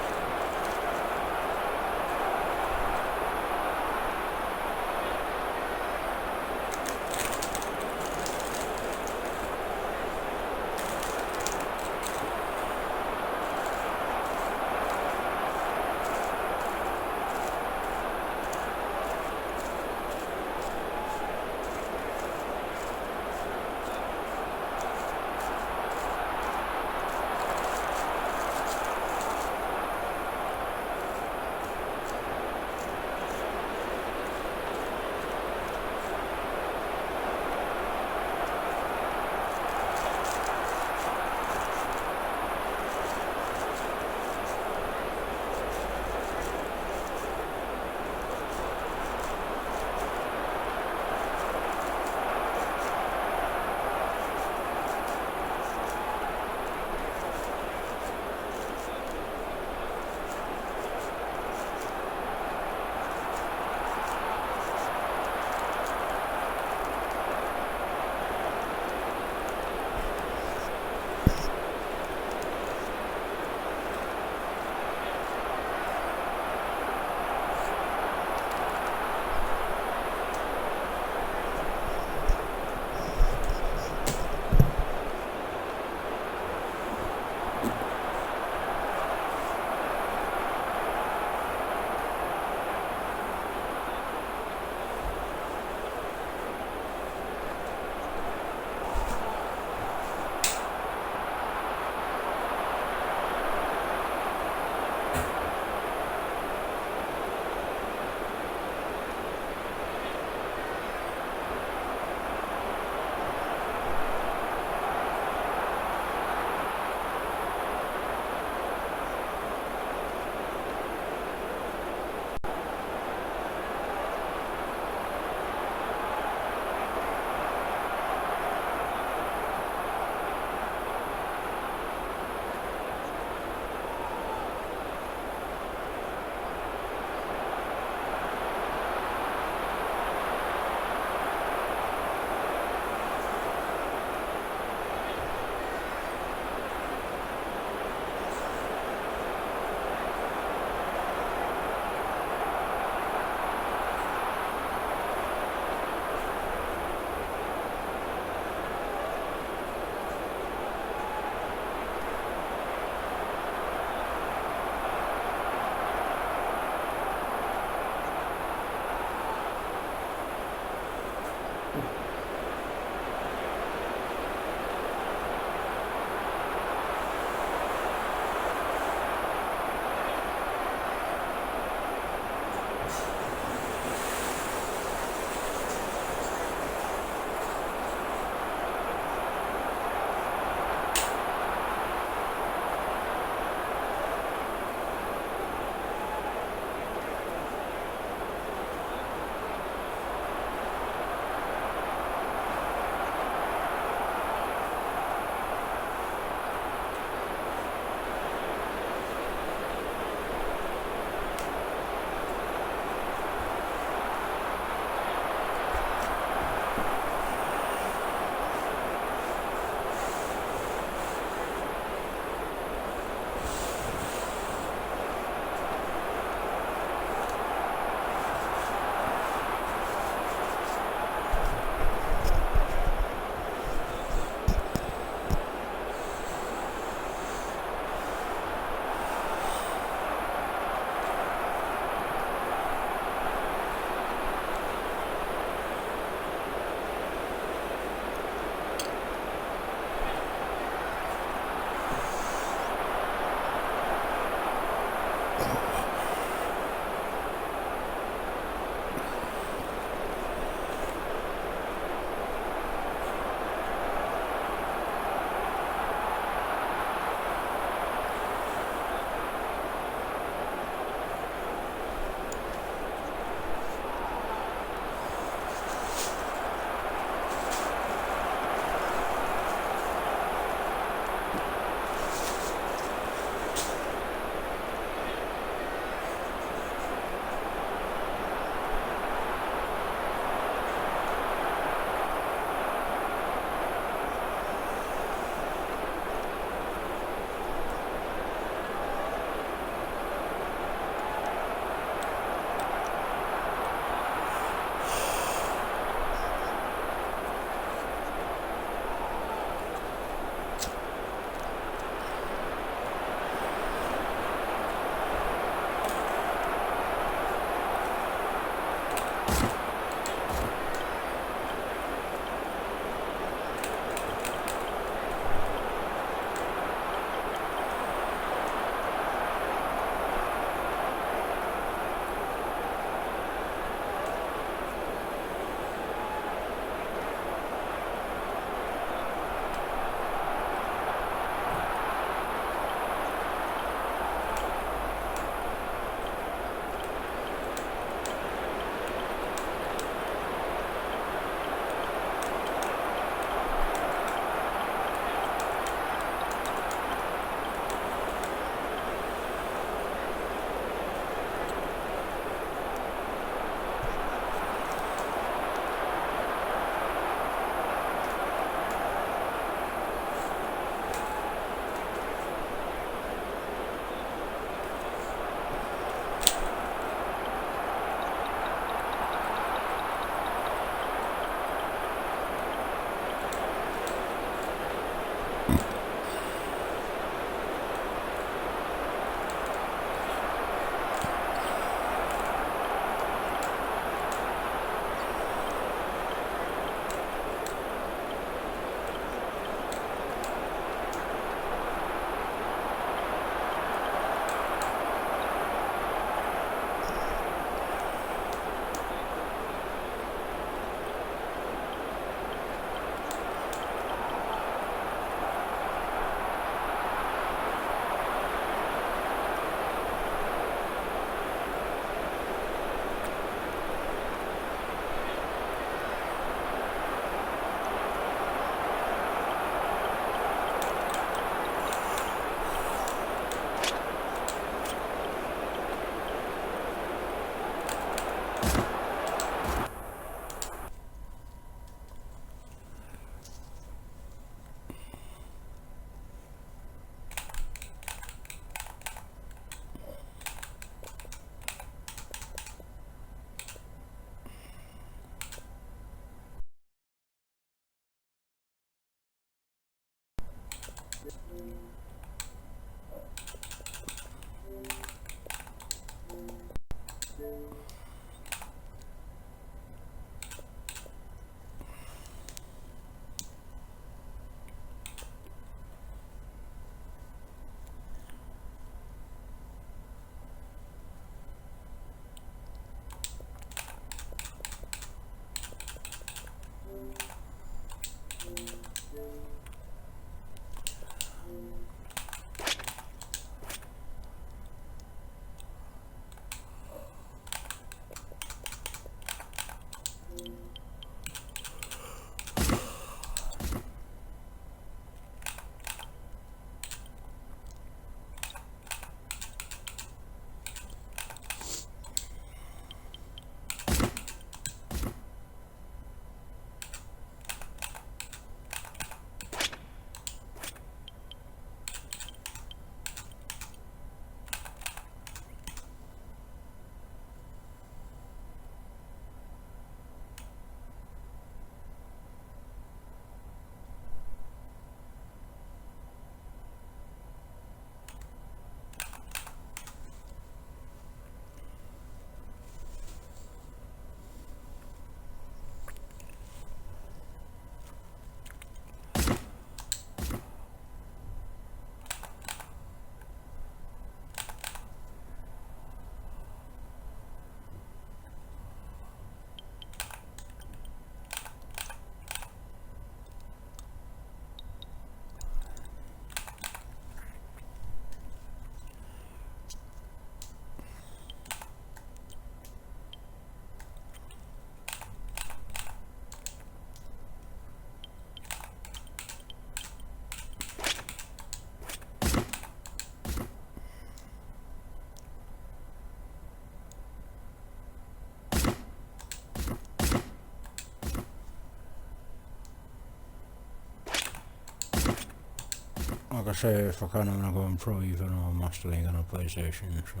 S2: like I say, if I can, I'm gonna go and Pro even or Master League on a PlayStation. So.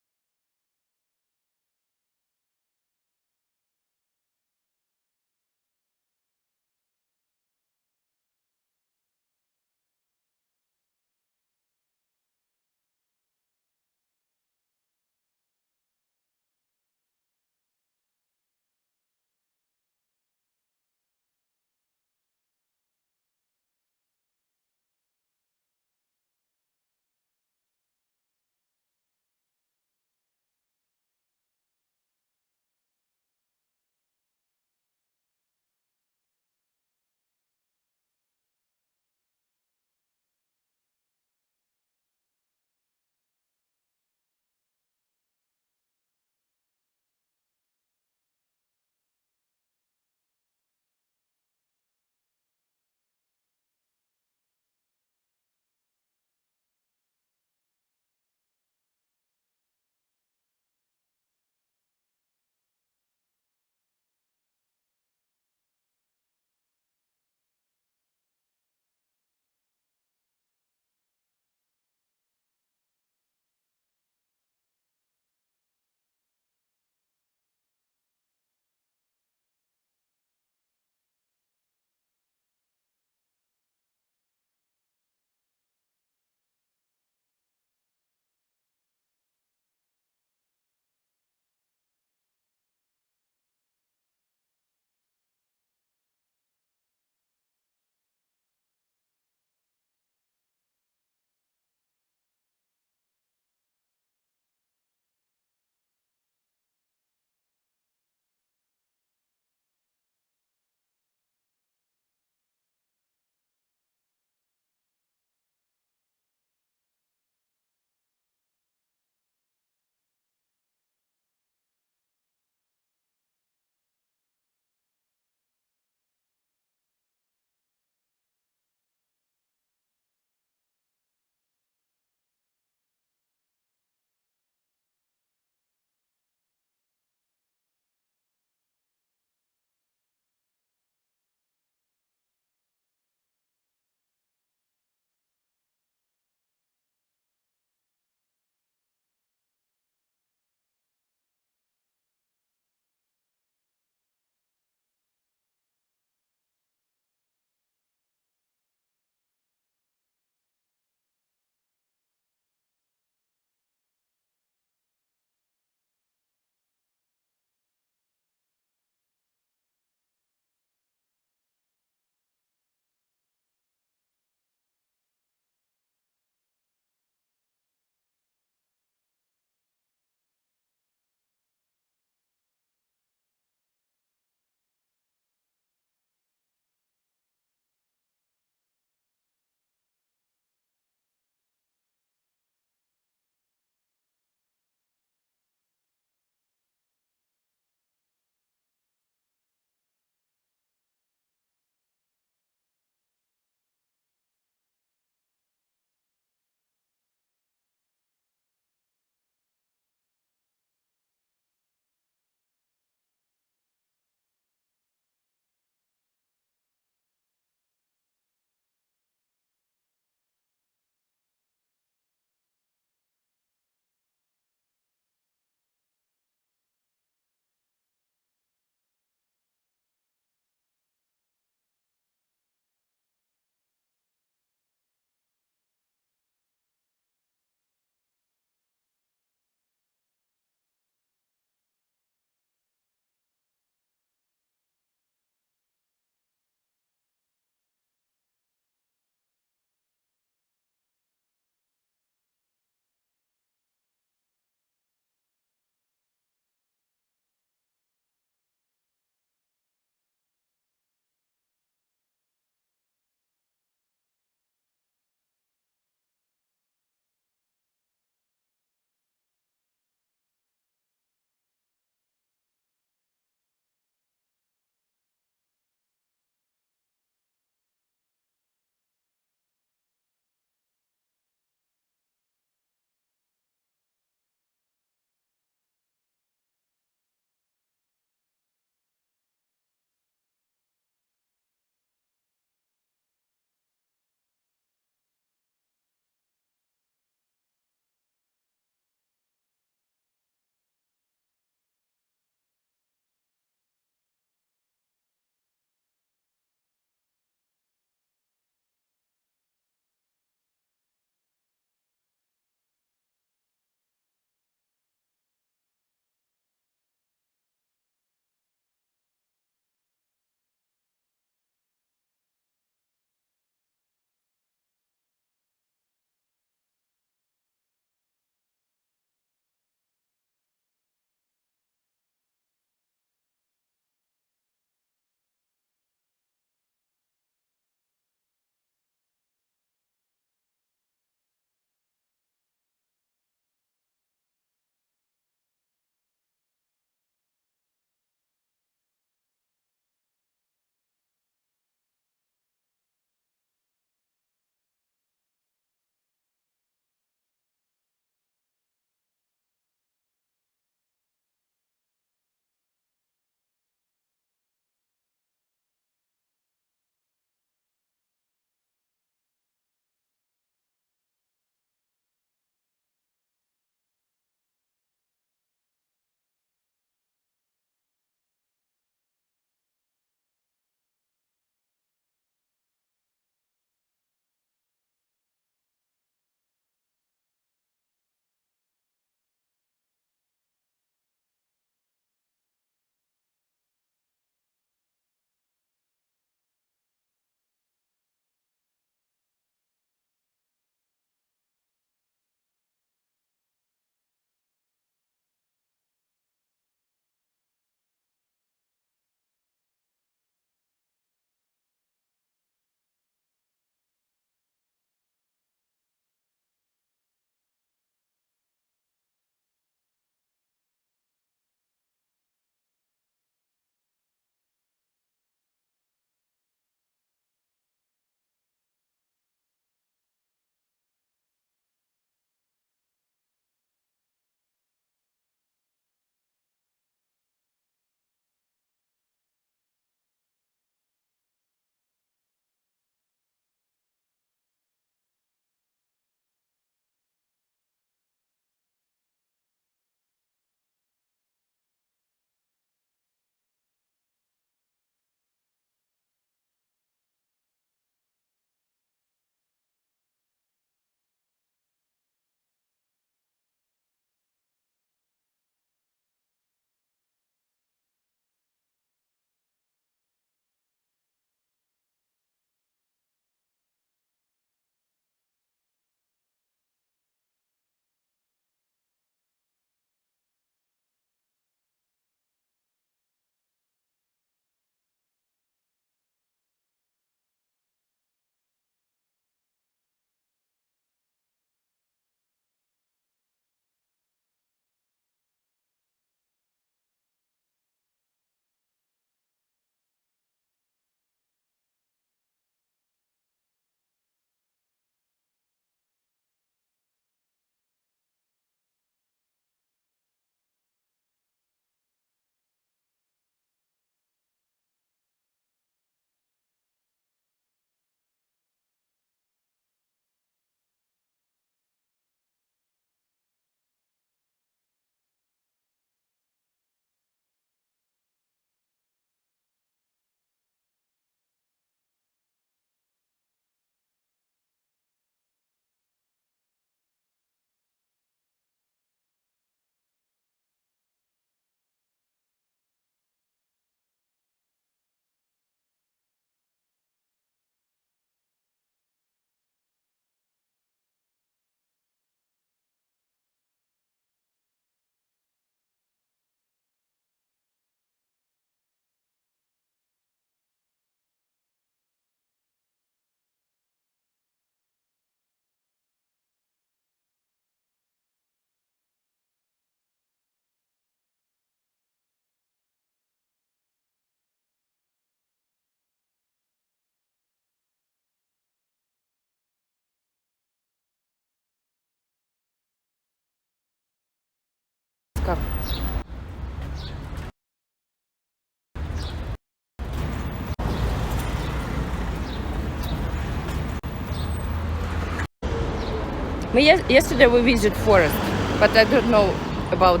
S7: Yesterday we visited forest, but I don't know about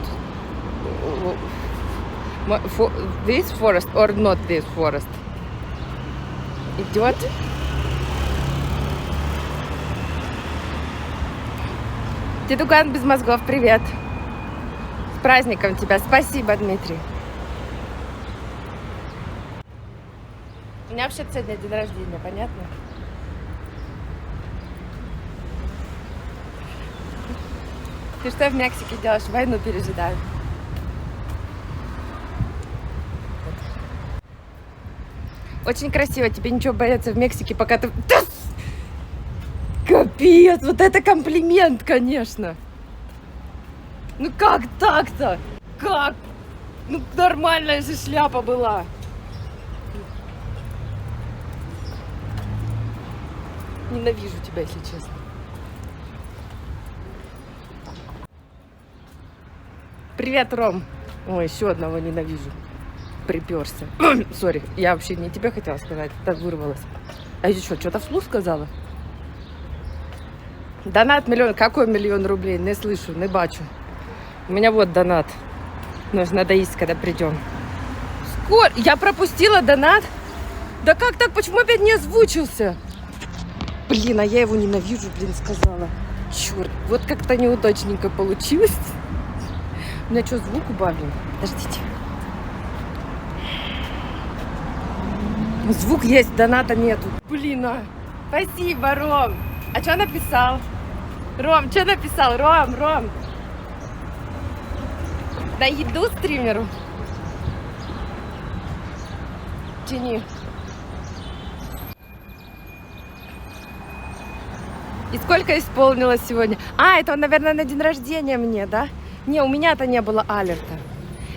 S7: this forest or not this forest. Идет. Дедуган без мозгов, привет. С праздником тебя. Спасибо, Дмитрий. У меня вообще сегодня день рождения, понятно? Ты что в Мексике делаешь? Войну пережидаю. Очень красиво. Тебе ничего бояться в Мексике, пока ты... Капец, вот это комплимент, конечно. Ну как так-то? Как? Ну нормальная же шляпа была. Ненавижу тебя, если честно. Привет, Ром. Ой, еще одного ненавижу. Приперся. Сори, я вообще не тебе хотела сказать, так вырвалась. А я что-то вслух сказала? Донат миллион. Какой 1 000 000 рублей? Не слышу, не бачу. У меня вот донат. Нужно доесть, когда придем. Скоро. Я пропустила донат? Да как так? Почему опять не озвучился? Блин, а я его ненавижу, блин, сказала. Черт, вот как-то неудачненько получилось. У меня что, звук убавлен? Подождите. Звук есть, доната нету. Блин, а. Спасибо, Ром. А что написал? Ром, что написал? Ром. Да еду стримеру. Тяни. И сколько исполнилось сегодня? А, это он, наверное, на день рождения мне, да? Не, у меня-то не было алерта.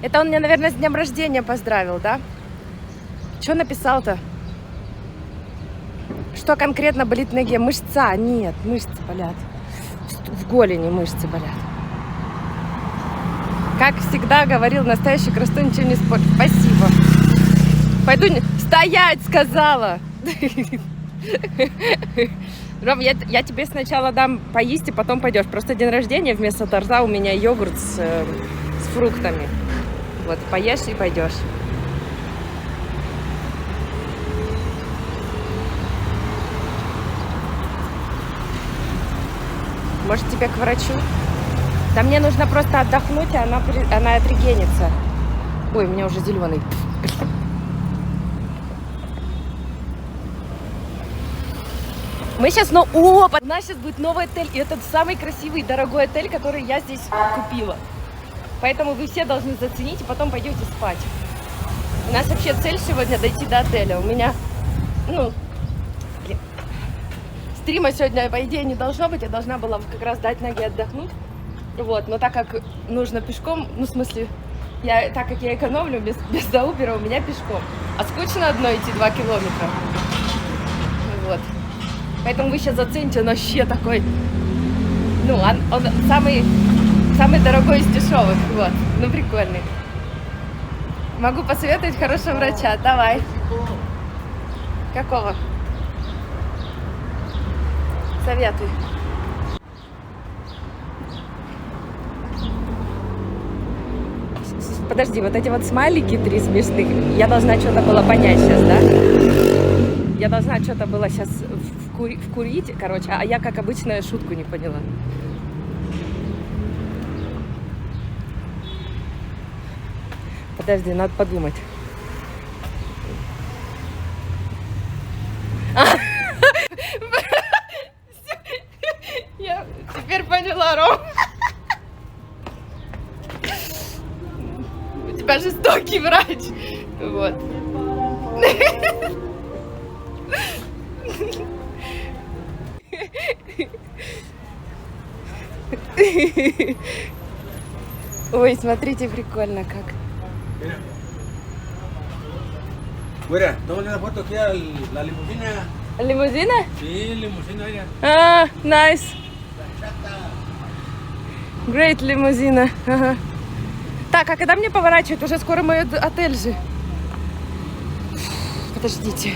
S7: Это он меня, наверное, с днем рождения поздравил, да? Что написал-то? Что конкретно болит в ноге? Мышца? Нет, мышцы болят. В голени мышцы болят. Как всегда говорил, настоящий красоту ничего не спорт. Спасибо. Пойду... Стоять, сказала! Ром, я тебе сначала дам поесть, и потом пойдешь. Просто день рождения, вместо торта у меня йогурт с фруктами. Вот, поешь и пойдешь. Может, тебе к врачу? Да мне нужно просто отдохнуть, и она отрегенится. Ой, у меня уже зеленый. Мы сейчас, у нас сейчас будет новый отель, и это самый красивый и дорогой отель, который я здесь купила. Поэтому вы все должны заценить, и потом пойдете спать. У нас вообще цель сегодня дойти до отеля. У меня, стрима сегодня, по идее, не должно быть. Я должна была как раз дать ноге отдохнуть. Вот, но так как нужно пешком, в смысле, так как я экономлю без заубера, у меня пешком. А скучно одно идти 2 километра. Вот. Поэтому вы сейчас зацените, он вообще такой, он самый дорогой из дешевых, вот, прикольный. Могу посоветовать хорошего врача, давай. Какого? Советуй. Подожди, вот эти вот смайлики 3 смешных, я должна что-то было понять сейчас, да? Я должна что-то было сейчас вкурить, короче, а я, как обычно, шутку не поняла. Подожди, надо подумать. Я теперь поняла, Ром. У тебя жестокий врач. Вот. Ой, смотрите, прикольно как.
S8: Mira, tómale una foto aquí a la limusina.
S7: Лимузина?
S8: Sí, limusina, mira.
S7: А, nice. Great лимузина. Ага. Так, а когда мне поворачивать? Уже скоро мой отель же. Подождите.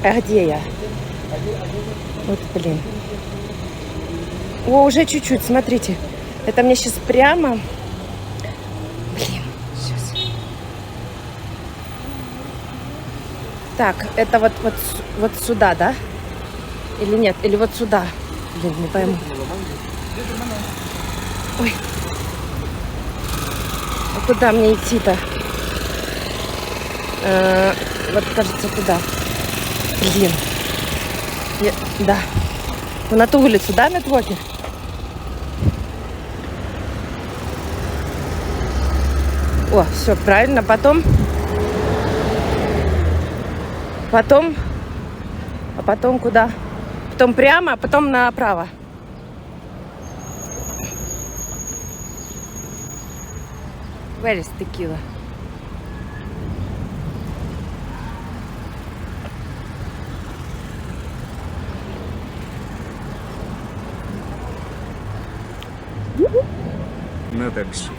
S7: А где я? Вот, блин. О, уже чуть-чуть, смотрите. Это мне сейчас прямо... Блин, сейчас. Так, это вот сюда, да? Или нет? Или вот сюда? Блин, не пойму. Ой. А куда мне идти-то? Вот, кажется, туда. Блин. Да. Ну, на ту улицу, да, Нетвокер? О, все, правильно. Потом... А потом куда? Потом прямо, а потом направо. Where is tequila?
S9: На такси.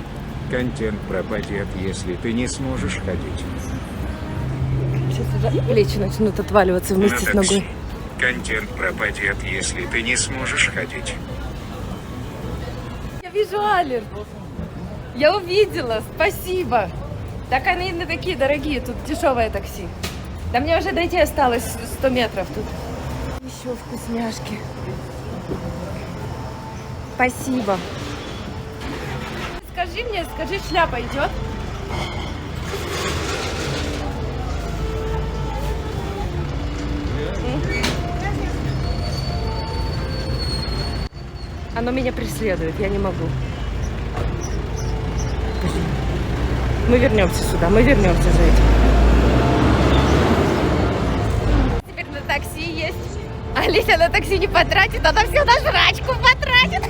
S9: Контент пропадет, если ты не сможешь ходить.
S7: Сейчас уже плечи начнут отваливаться вместе с ногой.
S9: Контент пропадет, если ты не сможешь ходить.
S7: Я вижу алерт. Я увидела, спасибо. Так они не такие дорогие, тут дешевое такси. Да мне уже дойти осталось 100 метров тут. Еще вкусняшки. Спасибо. Скажи, шляпа идет? Оно меня преследует, я не могу. Мы вернемся сюда, мы вернемся за этим. Теперь на такси есть. Алися на такси не потратит, она всегда жрачку потратит.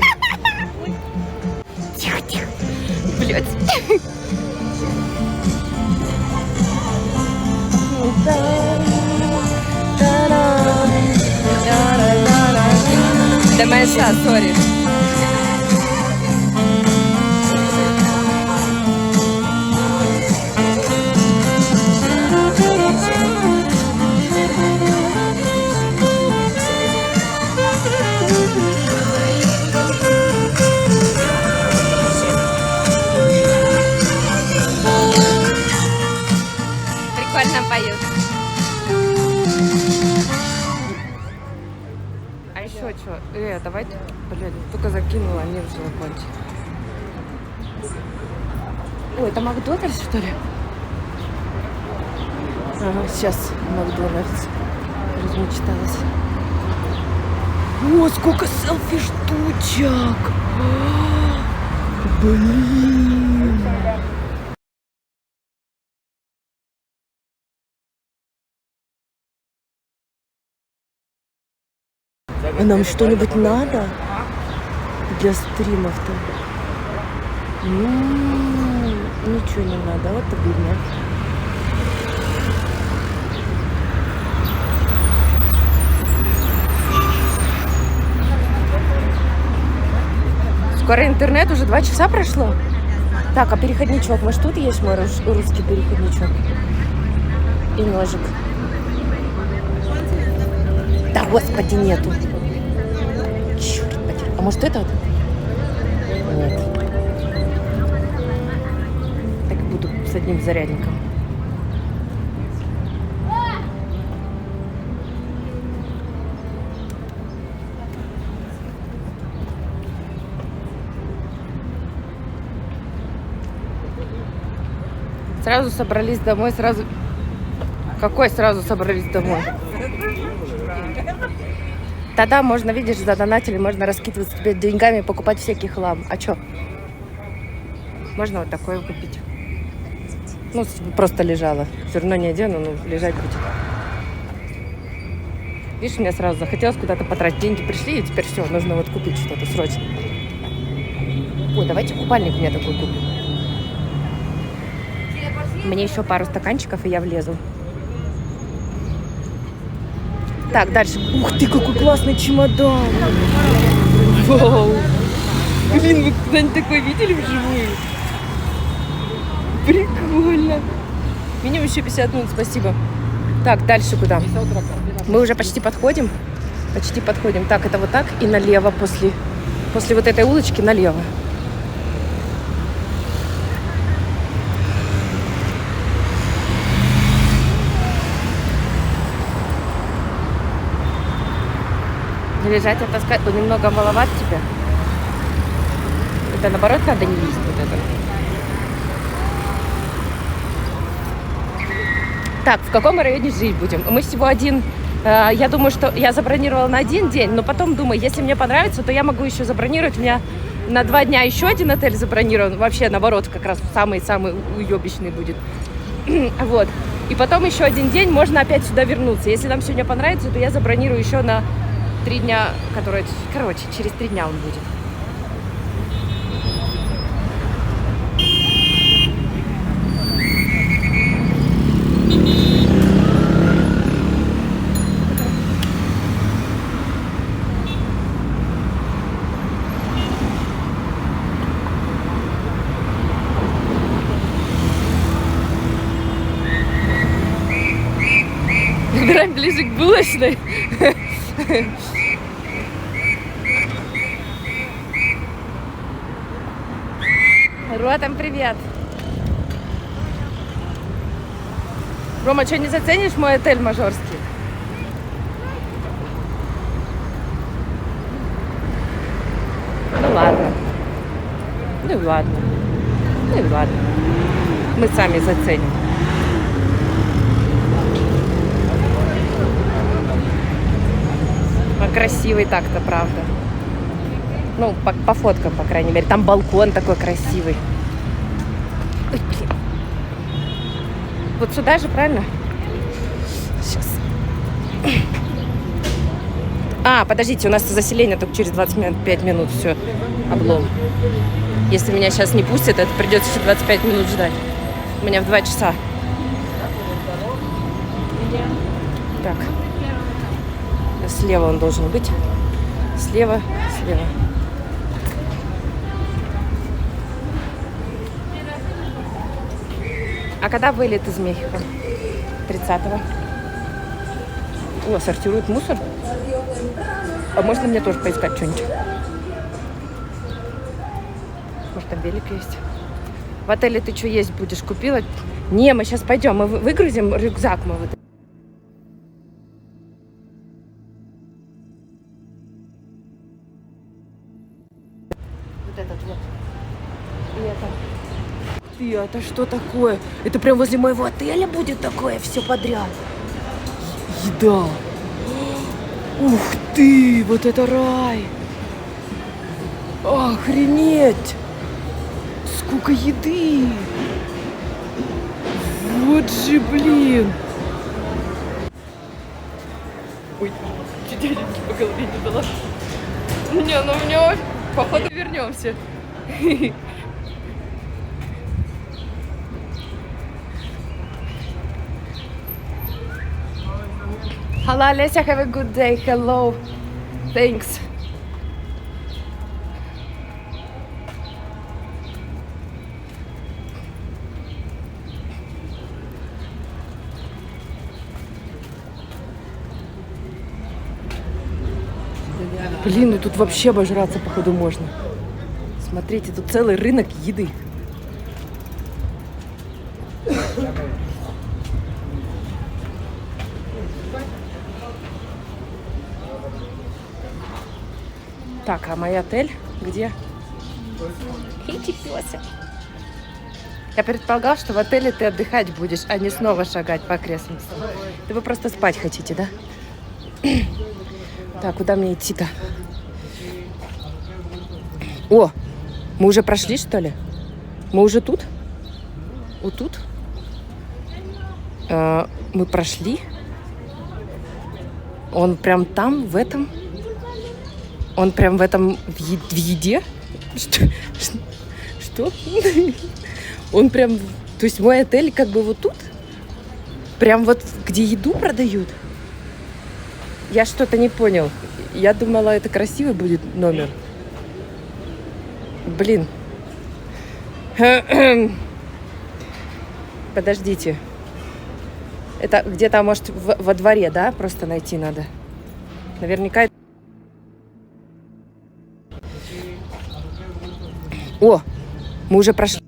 S7: Тихо, тихо. Блять. Да моя сори. Прикольно поют. А еще что? Давайте, блин, только закинула, они уже закончили. Ой, это Макдональдс, что ли? Ага, сейчас Макдональдс. Размечталась. О, сколько селфи-штучек! Блин! А нам что-нибудь надо для стримов-то? Ничего не надо, вот обидно. Скоро интернет, уже 2 часа прошло. Так, а переходничок, может тут есть мой русский переходничок? И ножик. Да, господи, нету. Черт потери. А может это вот? Нет. Так буду с одним зарядником. Сразу собрались домой, сразу... Какой сразу собрались домой? Тогда можно, видишь, задонатили, можно раскидываться тебе деньгами, покупать всякий хлам. А чё? Можно вот такое купить. Ну, просто лежала. Все равно не одену, но лежать будет. Видишь, мне сразу захотелось куда-то потратить. Деньги пришли, и теперь все, нужно вот купить что-то срочно. Ой, давайте купальник мне такой купим. Мне еще пару стаканчиков, и я влезу. Так, дальше. Ух ты, какой классный чемодан! Вау! Блин, вы когда-нибудь такое видели вживую? Прикольно! Минимум еще 50 минут, спасибо. Так, дальше куда? Мы уже почти подходим. Почти подходим. Так, это вот так и налево после вот этой улочки налево. Лежать и таскать, немного маловат тебе. Это наоборот надо не есть вот это. Так, в каком районе жить будем? Мы всего один. Я думаю, что я забронировала на 1 день, но потом думаю, если мне понравится, то я могу еще забронировать. У меня на 2 дня еще один отель забронирован. Вообще, наоборот, как раз самый-самый уебищный будет. Вот. И потом еще 1 день можно опять сюда вернуться. Если нам сегодня понравится, то я забронирую еще на 3 дня, короче, через 3 дня он будет. Выбираем ближе к булочной. Ротам привет. Рома, что, не заценишь мой отель мажорский? Ну ладно. Ну ладно. Ну ладно. Мы сами заценим. Он красивый так-то, правда. Ну, по фоткам, по крайней мере. Там балкон такой красивый. Ой, блин. Вот сюда же, правильно? Сейчас. Подождите, у нас заселение только через 25 минут. Все, облом. Если меня сейчас не пустят, это придется еще 25 минут ждать. У меня в 2 часа. Так. Слева он должен быть. Слева. А когда вылет из Мехико? 30-го. О, сортируют мусор. А можно мне тоже поискать что-нибудь? Может, там велик есть? В отеле ты что есть будешь? Купила? Не, мы сейчас пойдем. Мы выгрузим рюкзак. Мы вот. Этот вот. И это. Это что такое? Это прям возле моего отеля будет такое все подряд. Еда. Ух ты, вот это рай. Охренеть. Сколько еды. Вот же, блин. Ой, чуть дяденьки по голове не дала. Не, ну у него, походу, вернемся. Hello, Alessia, have a good day. Hello. Thanks. Блин, ну тут вообще обожраться, походу, можно. Смотрите, тут целый рынок еды. Так, а мой отель где? Иди, пёсик. Я предполагал, что в отеле ты отдыхать будешь, а не снова шагать по окрестностям. Да вы просто спать хотите, да? Так, куда мне идти-то? О, мы уже прошли, что ли? Мы уже тут? Вот тут? Мы прошли? Он прям там, в этом? Он прям в этом, в еде? Что? Он прям, то есть мой отель как бы вот тут? Прям вот, где еду продают? Я что-то не понял. Я думала, это красивый будет номер. Блин. Подождите. Это где-то, может, во дворе, да? Просто найти надо. Наверняка... О, мы уже прошли.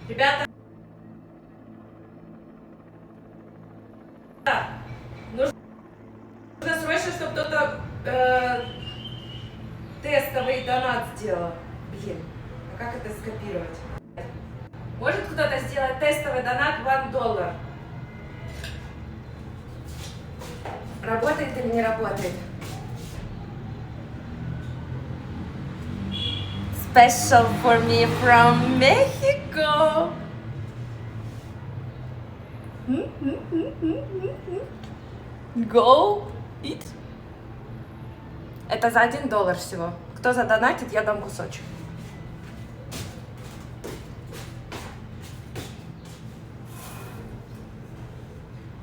S7: Ребята, нужно срочно, чтобы кто-то тестовый донат сделал. Блин, а как это скопировать? Может кто-то сделать тестовый донат $1? Работает или не работает? Special for me from Mexico. Go eat. Это за $1 всего. Кто задонатит, я дам кусочек.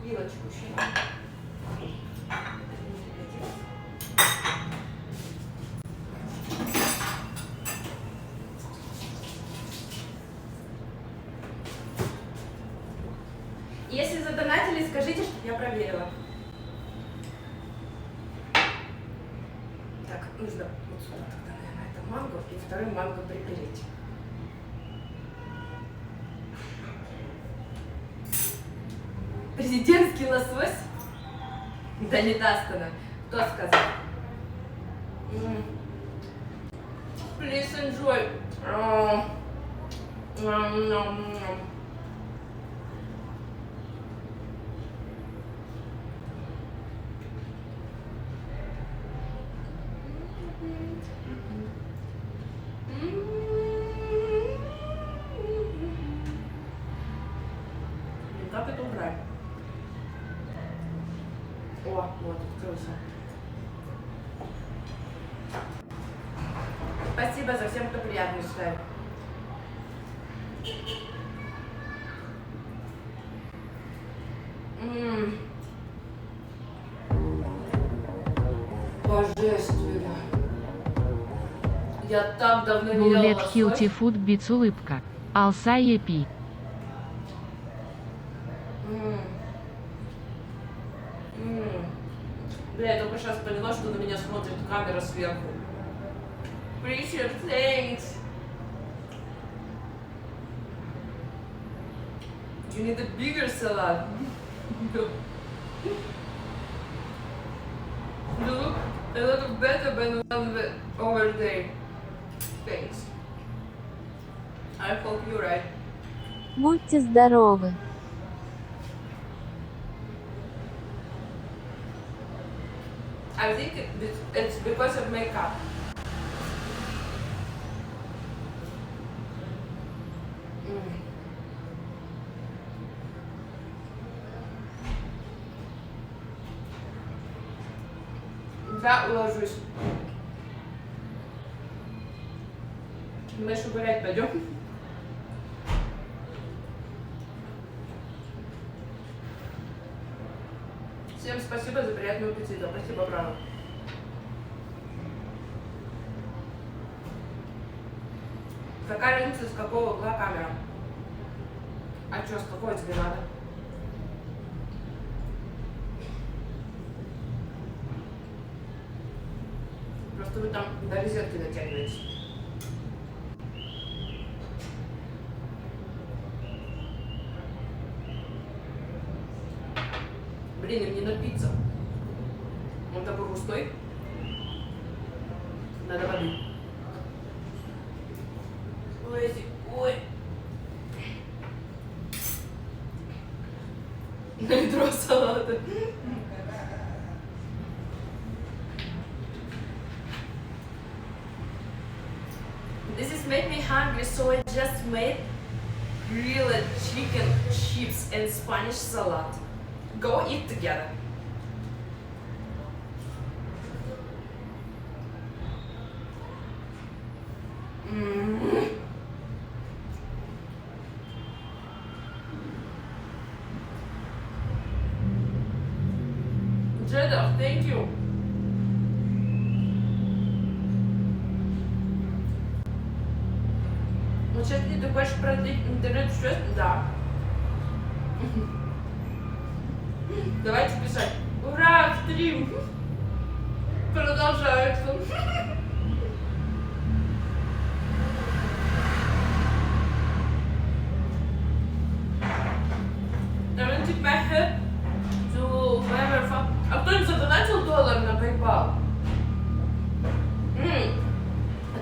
S7: Вилочку еще. Если задонатили, скажите, что я проверила. Так, нужно вот сюда тогда, наверное, это манго и второй манго припереть. Президентский лосось? Да не даст она. Кто сказал? Please enjoy. Как это убрать? О, вот, открылся. Спасибо за всем, кто приятно читает. Божественно. Я так давно не ела
S10: Буллет
S7: лосось.
S10: Хилти Фуд Битс улыбка. Алса Епи.
S7: Бля, я только сейчас поняла, что на меня смотрит камера сверху. Richard, thanks. You need a bigger salad. You look a lot better than one over there. Thanks. I hope you're right.
S11: Будьте здоровы!
S7: I think it's because of makeup. Я уложусь. Мы еще гулять пойдем. Всем спасибо за приятную аппетит. Спасибо, браво. Какая разница, с какого угла камера? А что, с какой тебе надо? Просто вы там до розетки дотягиваетесь. Блин, им не напиться. Он такой густой. Надо воды. Ой. Ведро салата. This is made me hungry, so I just made grilled chicken chips and Spanish salad. Go eat together. Jeddah, thank you. Ну, сейчас ты хочешь продлить интернет-счет? Да. Давайте писать. Ура, стрим! Продолжается.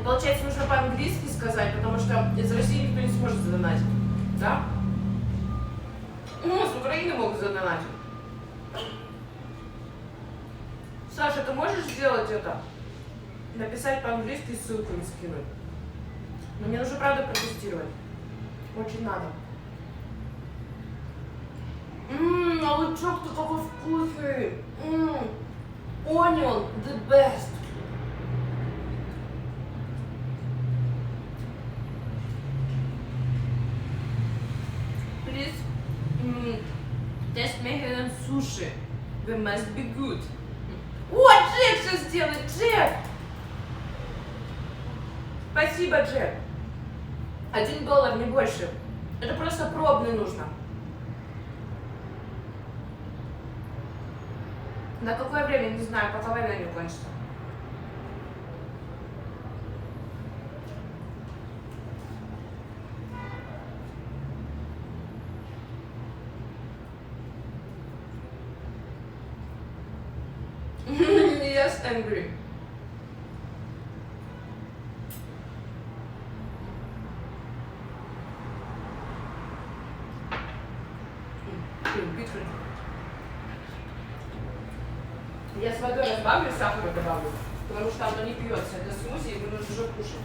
S7: получается, нужно по-английски сказать, потому что из России никто не сможет задонатить. Да? Ну, с Украины могут задонатить. Саша, ты можешь сделать это? Написать по-английски и ссылку не скинуть. Но мне нужно, правда, протестировать. Очень надо. А лучок-то такой вкусный. Onion, the best. Please, test me here on sushi. We must be good. О, Джек сейчас сделает, Джек! Спасибо, Джек. $1, не больше. Это просто пробный нужно. На какое время, не знаю, пока война не кончится. Yes, angry. Я с водой разбавлю, сахар добавлю, потому что оно не пьется. Это смузи, его нужно уже кушать.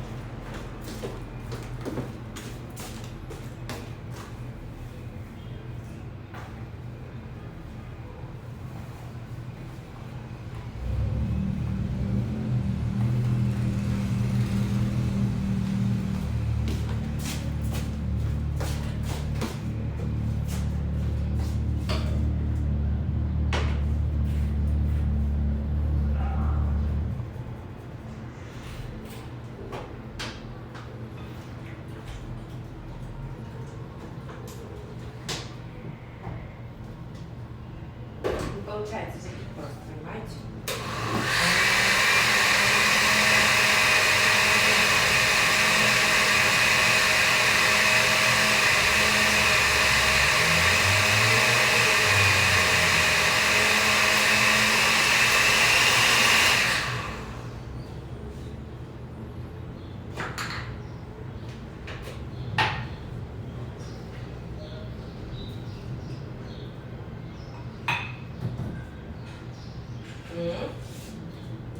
S7: Получается забить просто, понимаете?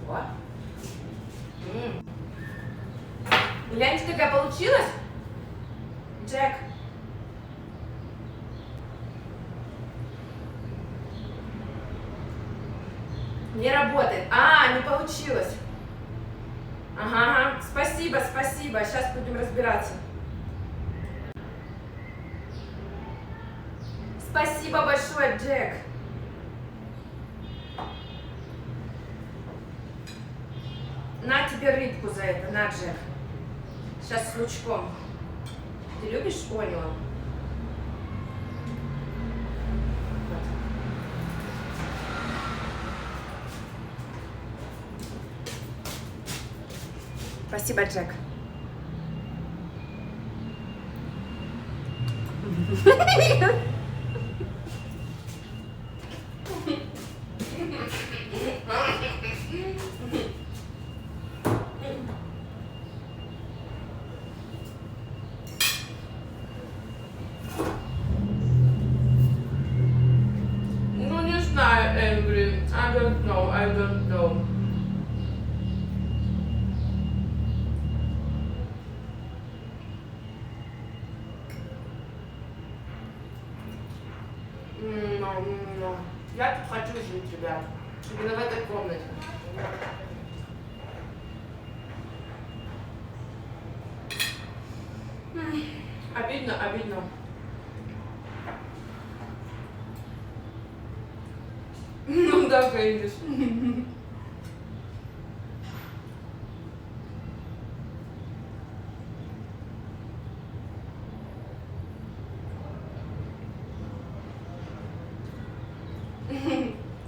S7: Вот. Гляньте, какая получилась. Джек. Не работает. Не получилось. Ага. Спасибо. Сейчас будем разбираться. Спасибо большое, Джек. На тебе рыбку за это, на, Джек. Сейчас с лучком. Ты любишь онион? Спасибо, Джек. Ну, не знаю, Эмбри. I don't know. No. Я тут хочу жить, ребят. Именно в этой комнате. Обидно. Ну да, конечно.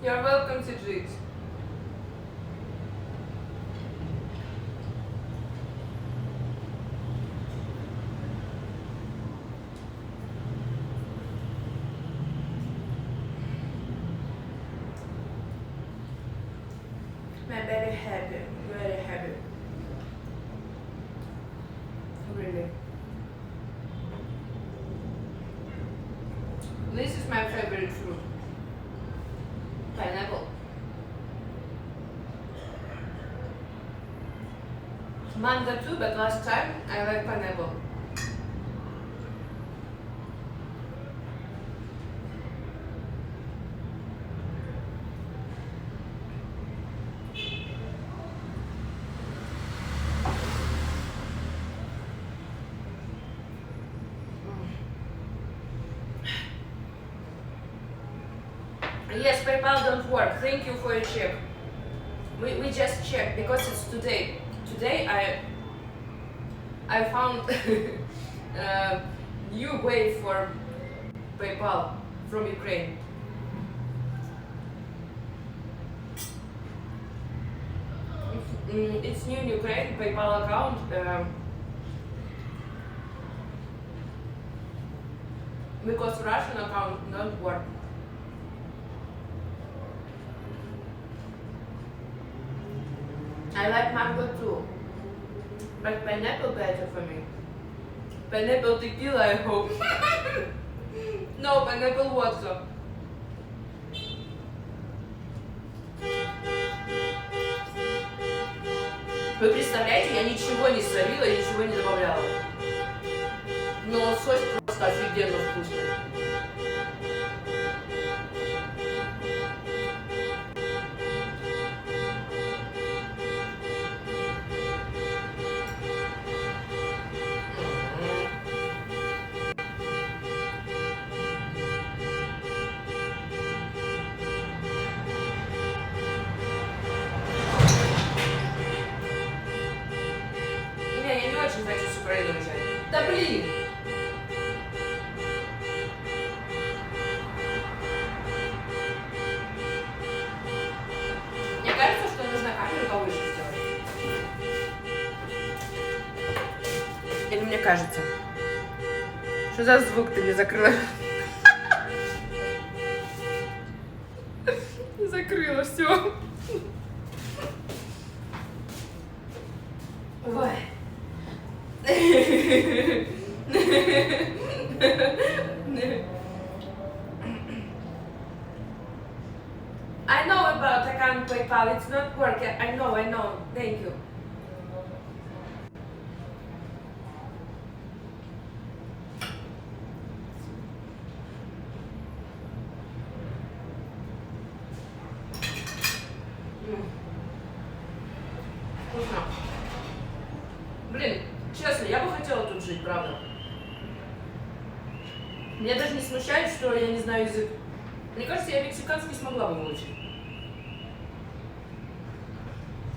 S7: You're welcome to Jigs. I'm very happy. Mango too, but last time I like pineapple. Yes, PayPal don't work. Thank you for your check. We just checked because it's today. Today I found a new way for PayPal from Ukraine. It's new in Ukraine PayPal account. Because Russian account don't work. I like mango too, but pineapple better for me. Pineapple tequila, I hope. No, pineapple vodka. Вы представляете, я ничего не солила, ничего не добавляла. Но лосось просто офигенно вкусный. Я не очень хочу с Украины уезжать. Да блин! Мне кажется, что нужно камеру повыше сделать. Или мне кажется? Что за звук ты не закрыла? Не закрыла, все. Ой. I know about account PayPal, it's not working. I know. Thank you. Вкусно. Блин, честно, я бы хотела тут жить, правда. Меня даже не смущает, что я не знаю язык. Мне кажется, я мексиканский смогла бы выучить.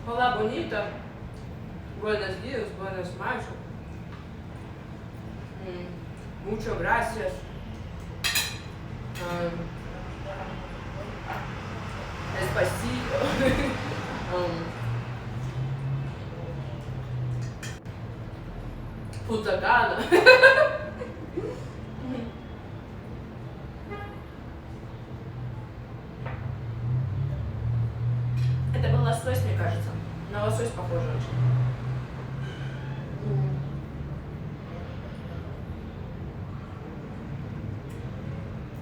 S7: Hola, bonita. Buenos días, buenas noches. Muchas gracias. Спасибо. Путагана. Это был лосось, мне кажется. На лосось похоже очень.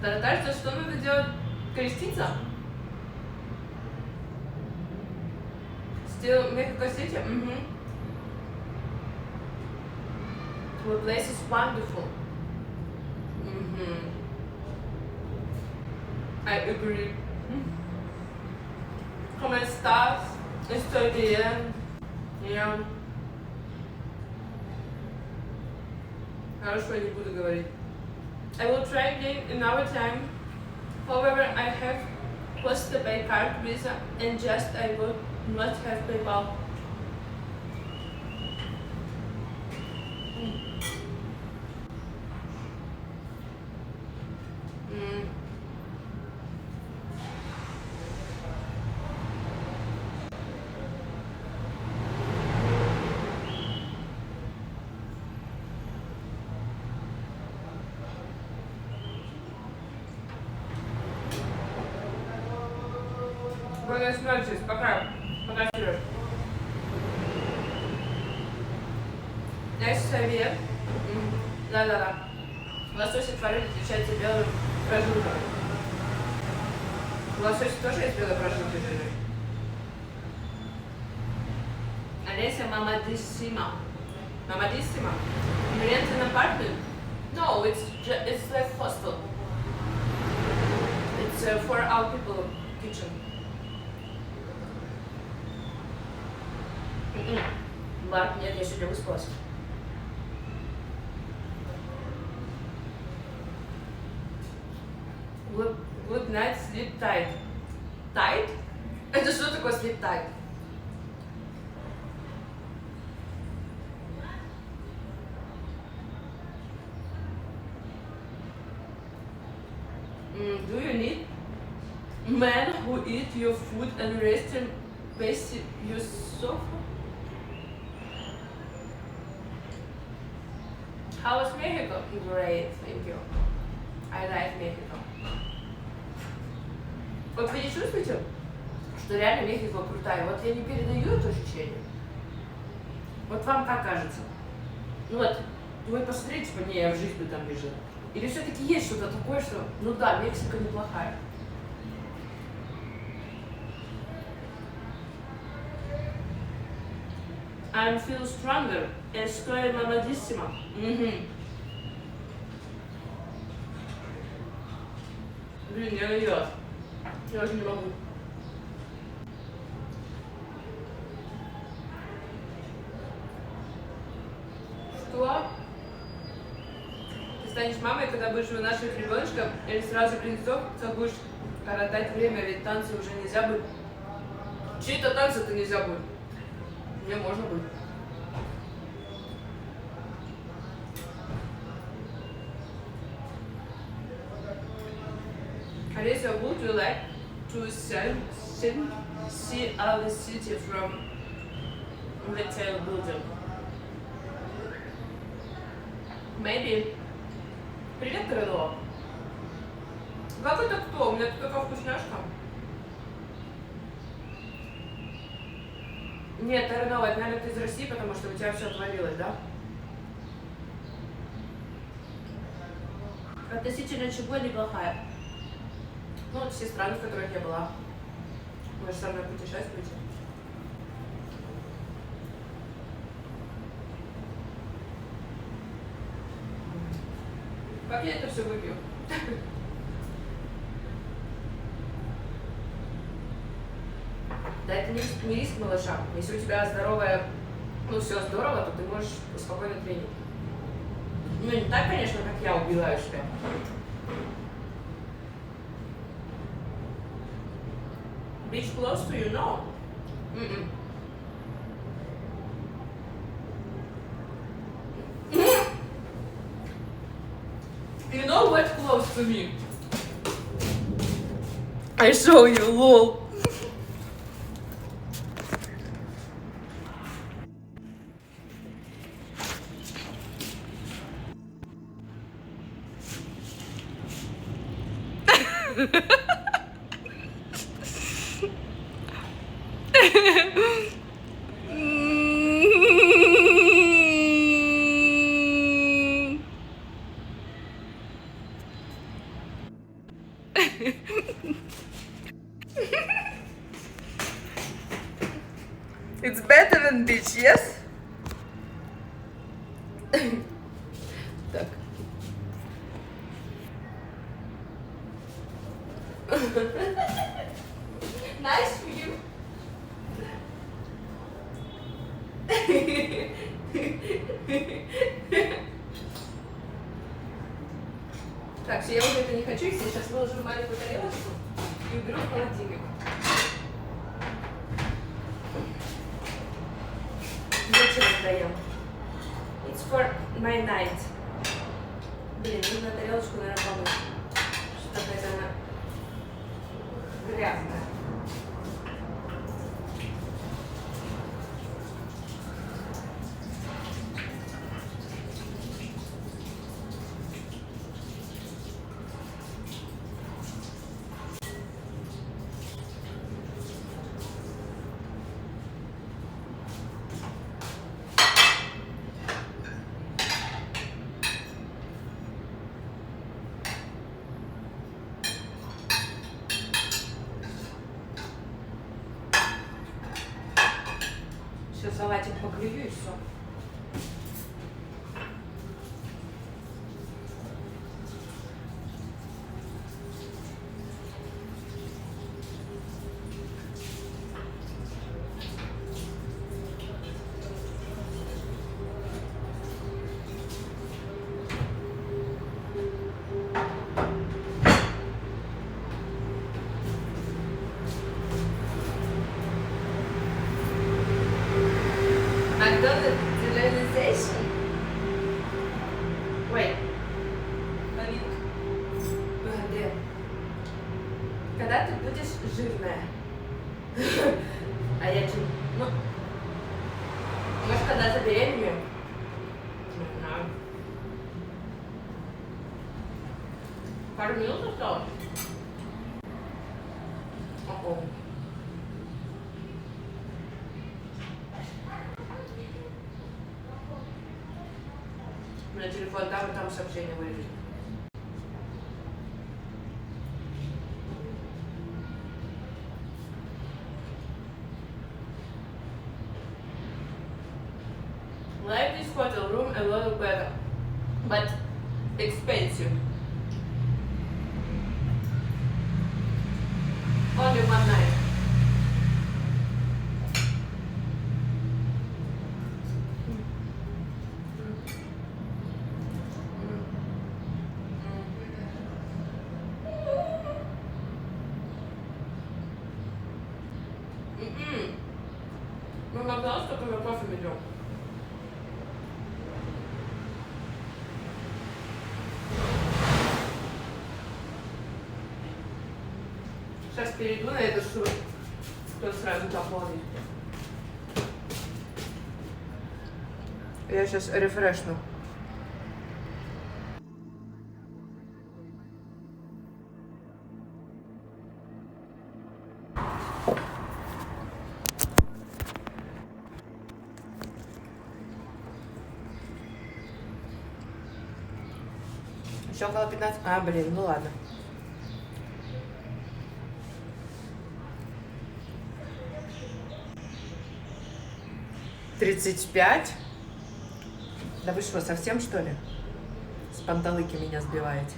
S7: Тогда кажется, что надо делать? Креститься? Still Mexico City? The place is wonderful. I agree. ¿Cómo estás? Estoy bien. Yeah. Хорошо, я не буду говорить. I will try again another time. However, I have lost the pay card visa and just I will not have PayPal. Buenas noches, пока. Пока, Сереж. Дальше совет. Да. Лосось от форели отличается белым прожилкой. У лосося тоже есть белая прожилка жирная? Alessia Mamadissima. Mamadissima? You rent an apartment? No, it's like hostel. It's for our people kitchen. Бар, нет, я сегодня выспалась. Good night, sleep tight. Tight? Это что такое sleep tight? Do you need men who eat your food and rest you sofa? How was Mexico? Great, thank you. I like Mexico. Вот вы не чувствуете, что реально Мехико крутая? Вот я не передаю это ощущение. Вот вам как кажется? Ну вот, вы посмотрите по ней, я в жизни там не жила. Или все-таки есть что-то такое, что, ну да, Мексика неплохая. I feel stronger. Estoy mamadísima. Блин, я наелась. Я уже не могу. Что? Ты станешь мамой, когда будешь вынашивать ребеночка, или сразу близнецов будешь коротать время, ведь танцы уже нельзя будет. Чьи-то танцы-то нельзя будет. Мне можно будет. Alessia, would you like to see our city from retail building? Maybe. Привет, Крыло. Как это кто? У меня тут такая вкусняшка. Нет, Тарнова, это, наверное, ты из России, потому что у тебя все отвалилось, да? Относительно чего неплохая. Ну, вот все страны, в которых я была. Вы же со мной путешествуете. Как я это все выпью? Да это не риск, малыша. Если у тебя здоровая, ну все здорово, то ты можешь спокойно тренить. Ну не так, конечно, как я убиваю себя. Beach close to you? No. You know what close to me? I show you, lol. It's better than beach, yes? Так. Nice view. Так, все, я уже это не хочу, я сейчас выложу в маленькую тарелочку и уберу в холодильник. Вечером даем. It's for my night. Блин, нужно тарелочку, наверное, помыть. Что какая-то она грязная. Все, салатик поклюю и все. Wait. Погоди. Когда ты будешь жирная? А я чуть... Ну... Может, когда забеременею? Не знаю. Пару минут осталось? О-о. У меня телефон там, и там сообщение вылезет. Like this hotel room a little better, but expensive. Only one night. Ну, Макдональдс только на кофе идем. Сейчас перейду на это, чтобы кто сразу заполнит. Я сейчас рефрешну. Еще около 15. А, блин, ну ладно. $35? Да вы что, совсем что ли? С панталыки меня сбиваете.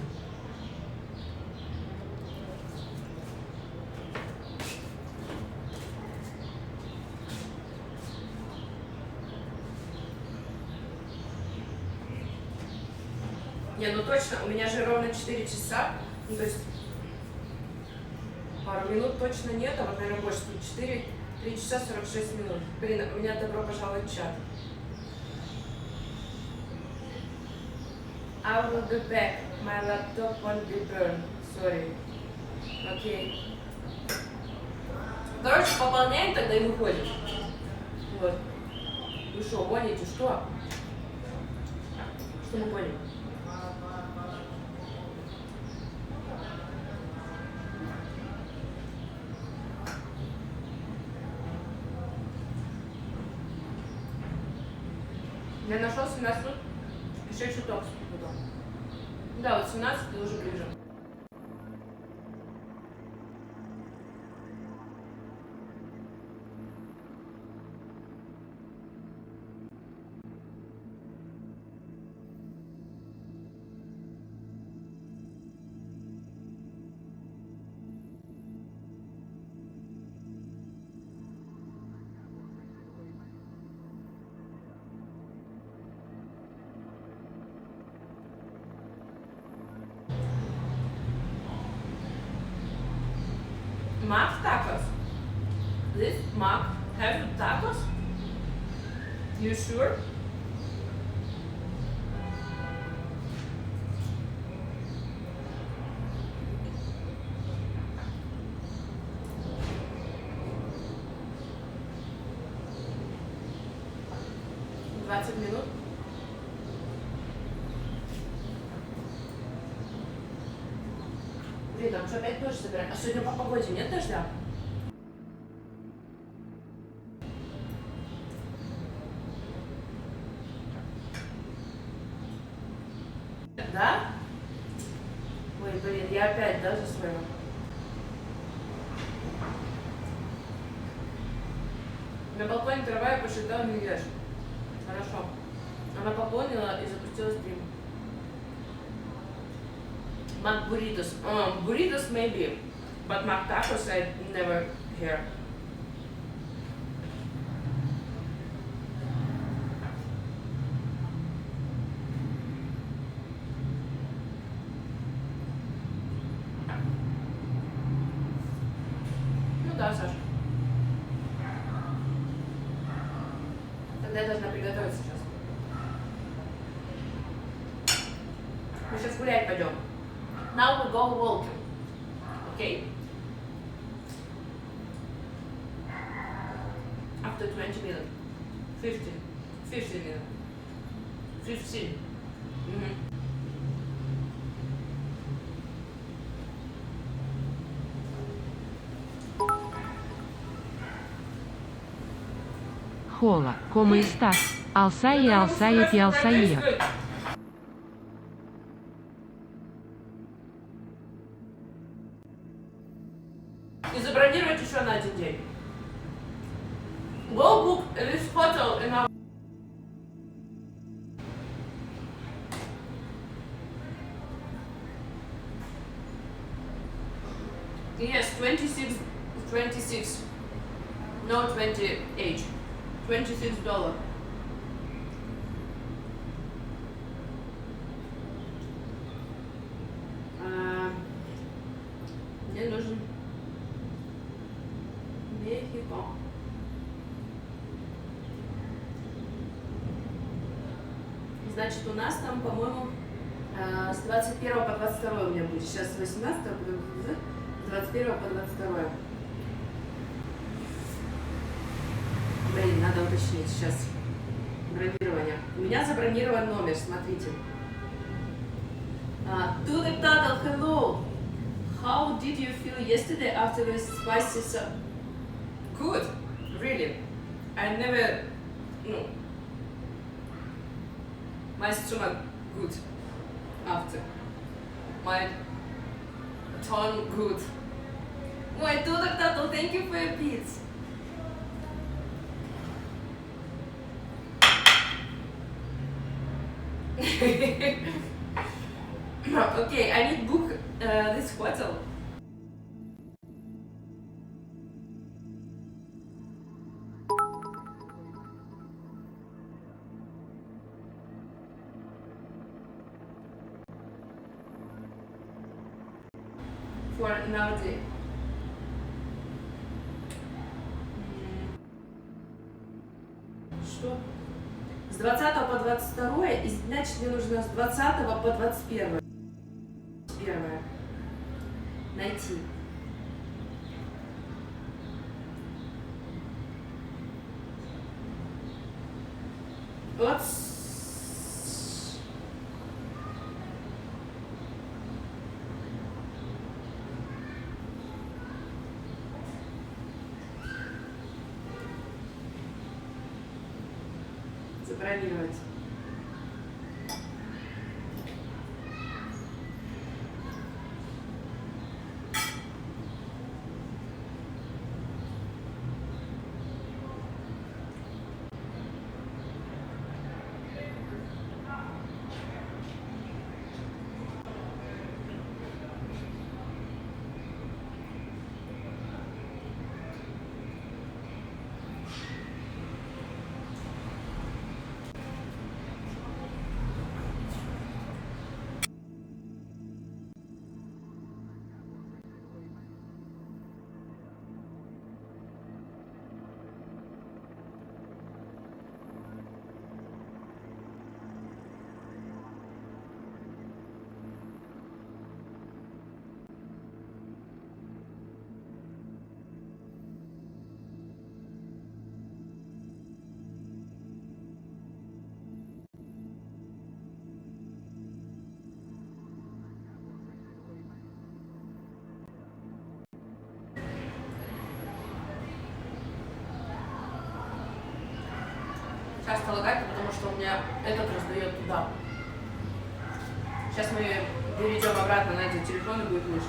S7: Не, ну точно, у меня же ровно 4 часа, ну то есть пару минут точно нет, а вот, наверное, больше, 3 часа 46 минут. Блин, у меня добро пожаловать в чат. I will be back, my laptop won't be burned, sorry. Окей. Короче, пополняем тогда и выходим. Вот. Вы что, гоните, что? Что мы поняли? Я нашел 17 минут, еще чуток потом. Да, вот 17 это уже ближе. Mac tacos. This Mac have tacos? You sure? «20 минут. Блин, там что, опять дождь собирать? А сегодня по погоде нет дождя? Да? Ой, блин, я опять, да, за своего? На балконе трава, я посчитала, не ешь. Хорошо. Она пополнила и запустила стрим. Mac burritos. Burritos maybe, but Mac tacos I never hear. Ну да, Саша. Тогда я должна приготовить сейчас. Мы сейчас гулять пойдем. Now we go walking. Okay? After 20 minutes. 15 minutes. 15.
S10: Hola, ¿cómo estás? Alsaie, alsaie, pi alsaie.
S7: И забронировать еще на один день. Go book this hotel in our... Yes, 26. No, 28. $26. Мне нужен Мехико. Значит, у нас там, по-моему, с 21 по 22 у меня будет. Сейчас с 18, потом с 21 по 22. Блин, надо уточнить сейчас бронирование. У меня забронирован номер, смотрите. To the turtle, hello. How did you feel yesterday after the spicy soup? Good, really. I never, no. My stomach good after. My tongue good. Ой, to the turtle, thank you for your pizza. Okay, I need to book this hotel. For another day. Что? С 20 по 22, и значит мне нужно с 20 по 21. Первое. Найти. Вот. Забронировать. Часто лагает, потому что у меня этот раздает туда. Сейчас мы перейдем обратно на этот телефон и будет лучше.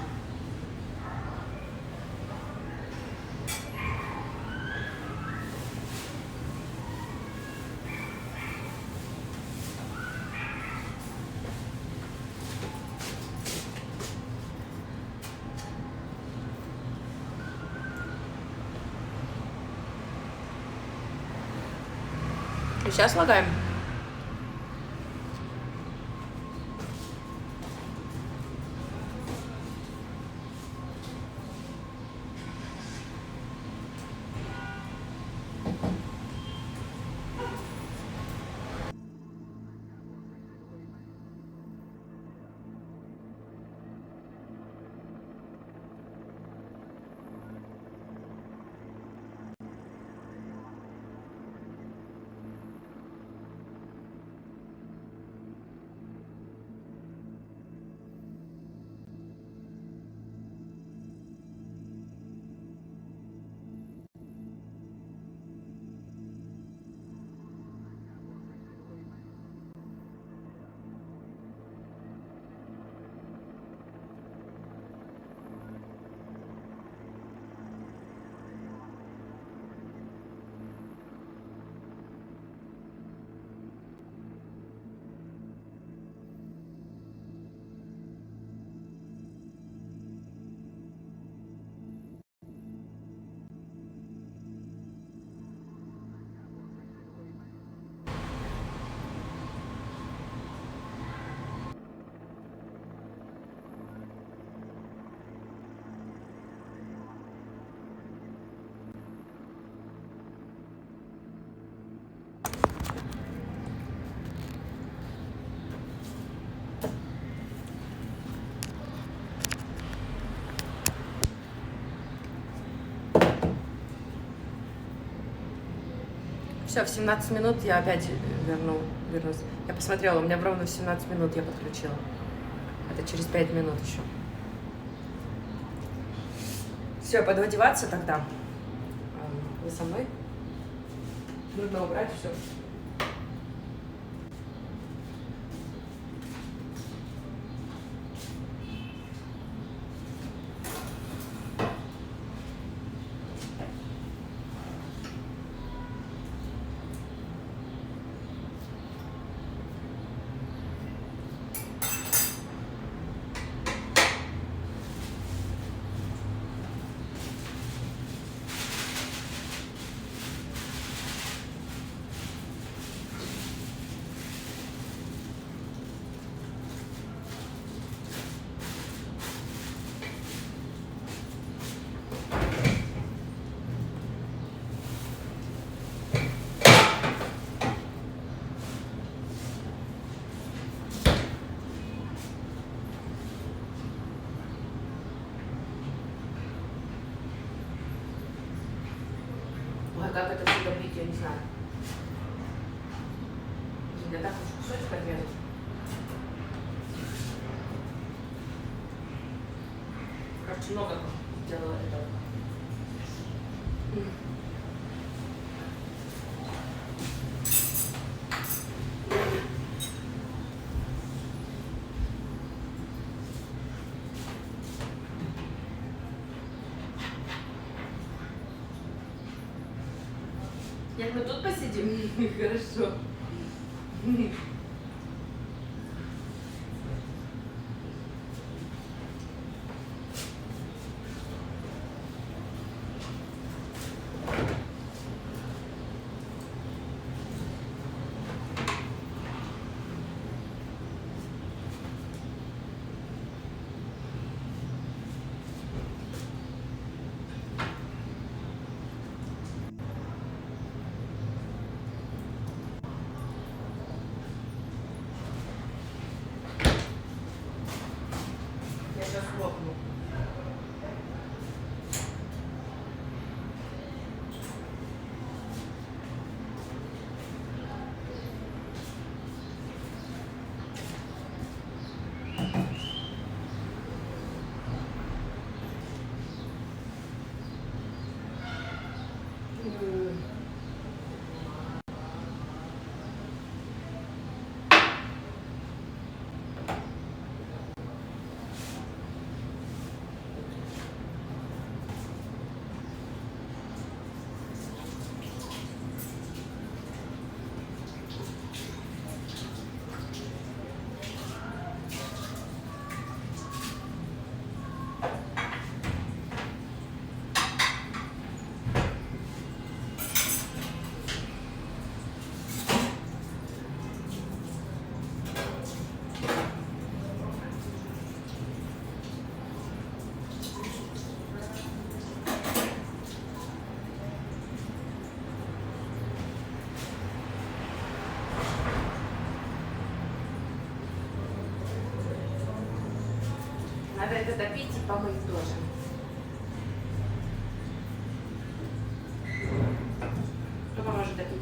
S7: Сейчас лагаем. Все, в 17 минут я опять вернусь. Я посмотрела, у меня ровно в 17 минут я подключила. Это через 5 минут еще. Все, я пойду одеваться тогда. Вы со мной? Нужно убрать все. А как это все добить, я не знаю. Я так уж кусочек отрезать. Короче, много сделала этого. Нет, мы тут посидим. Хорошо. Надо это допить и помыть тоже. Кто поможет допить?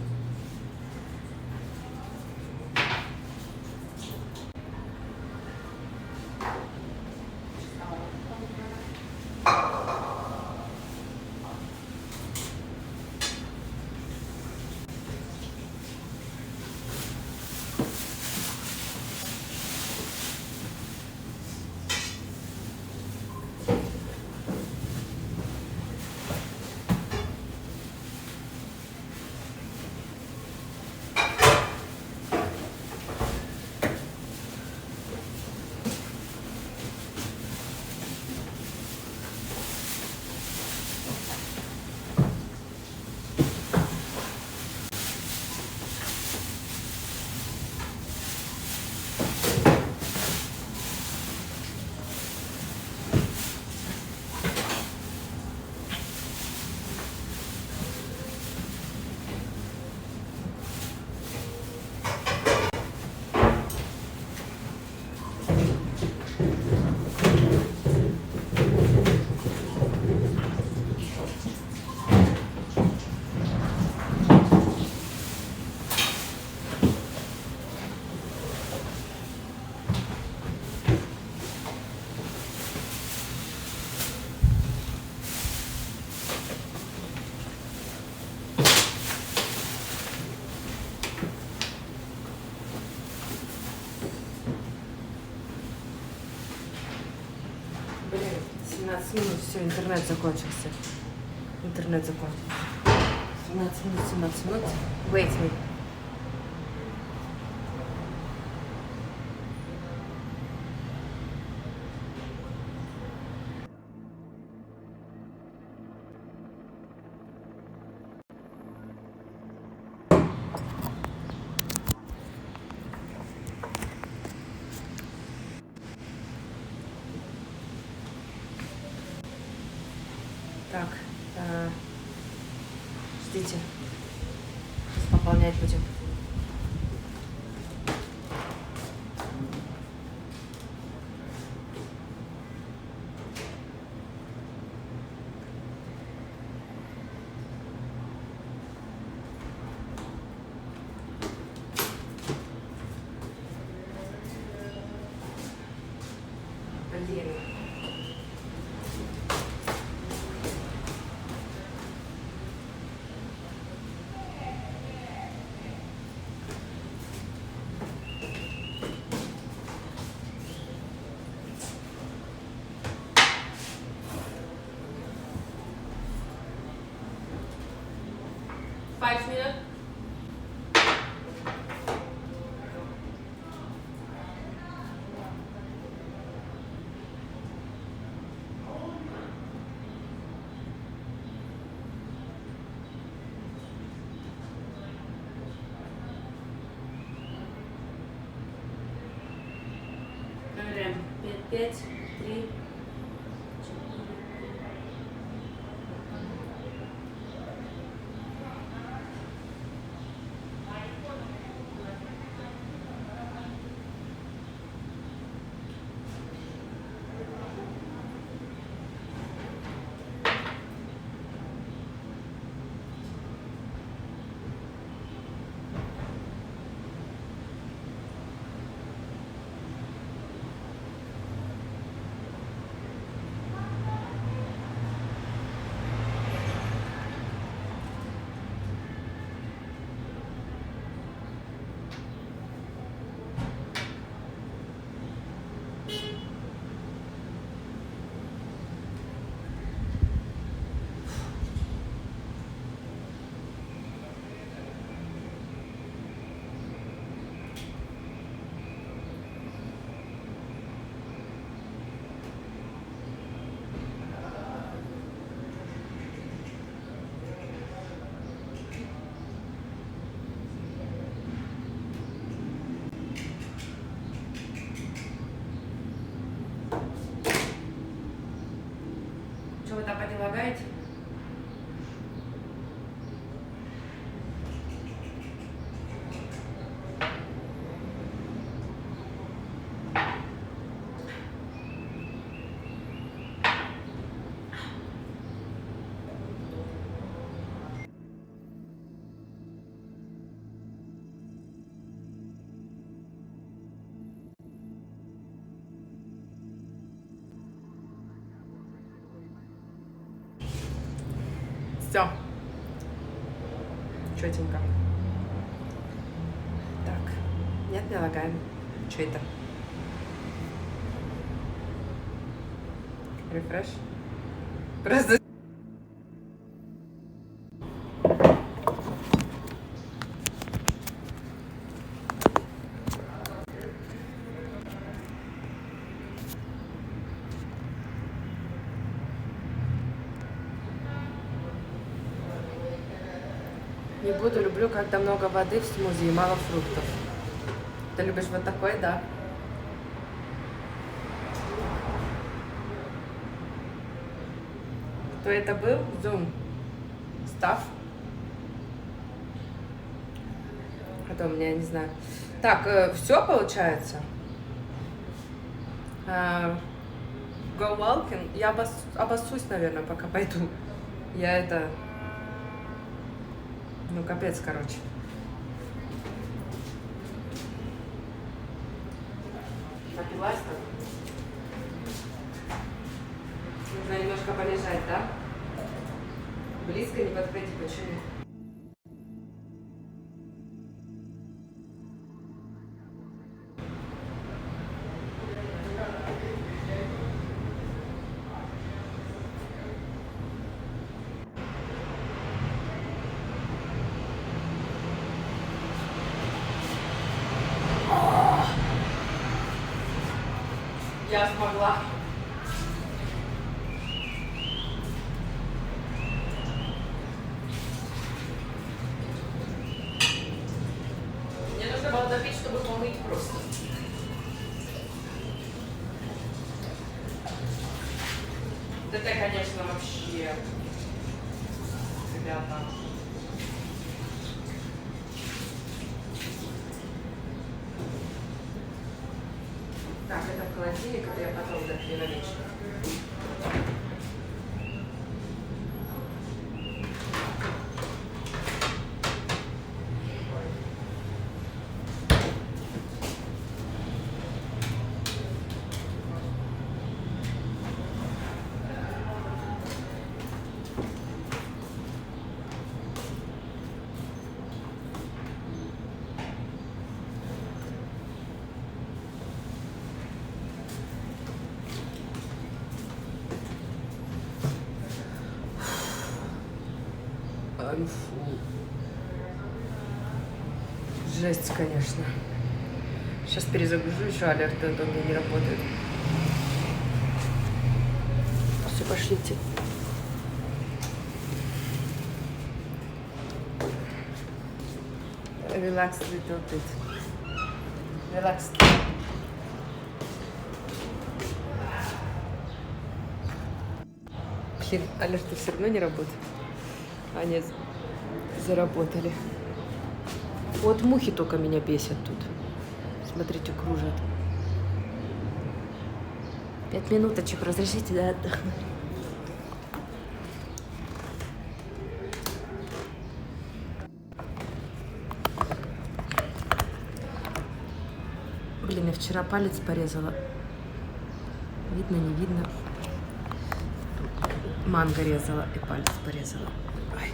S7: Блин, 17 минут, все, интернет закончился. Интернет закончился. 17 минут. Wait me. Так, ждите. Сейчас пополнять будем. Блин. Five minutes. Проверяем. 5, 3. четенько. Так, нет, не лагаем. Что это? Рефреш. Просто... Не буду, люблю, когда много воды в смузи и мало фруктов. Ты любишь вот такой, да? Кто это был? Zoom. Став. А то у меня, не знаю. Так, все получается. Go walking. Я обоссусь, наверное, пока пойду. Я это... Ну, капец, короче. Напилась там. Нужно немножко полежать, да? Близко не подходи, почему? Я смогла. Мне нужно было допить, чтобы помыть просто. Это, конечно, вообще, ребята. Так, это в холодильник, это я потом допью на вечер. Фу. Жесть, конечно. Сейчас перезагружу, еще алерты, а то у меня не работают. Все, пошлите. Relax little bit. Relax. Блин, алерты все равно не работают. Они заработали. Вот мухи только меня бесят тут. Смотрите, кружат. 5 минуточек, разрешите, да, отдохнуть. Блин, я вчера палец порезала. Видно, не видно. Манго резала и палец порезала. Ой.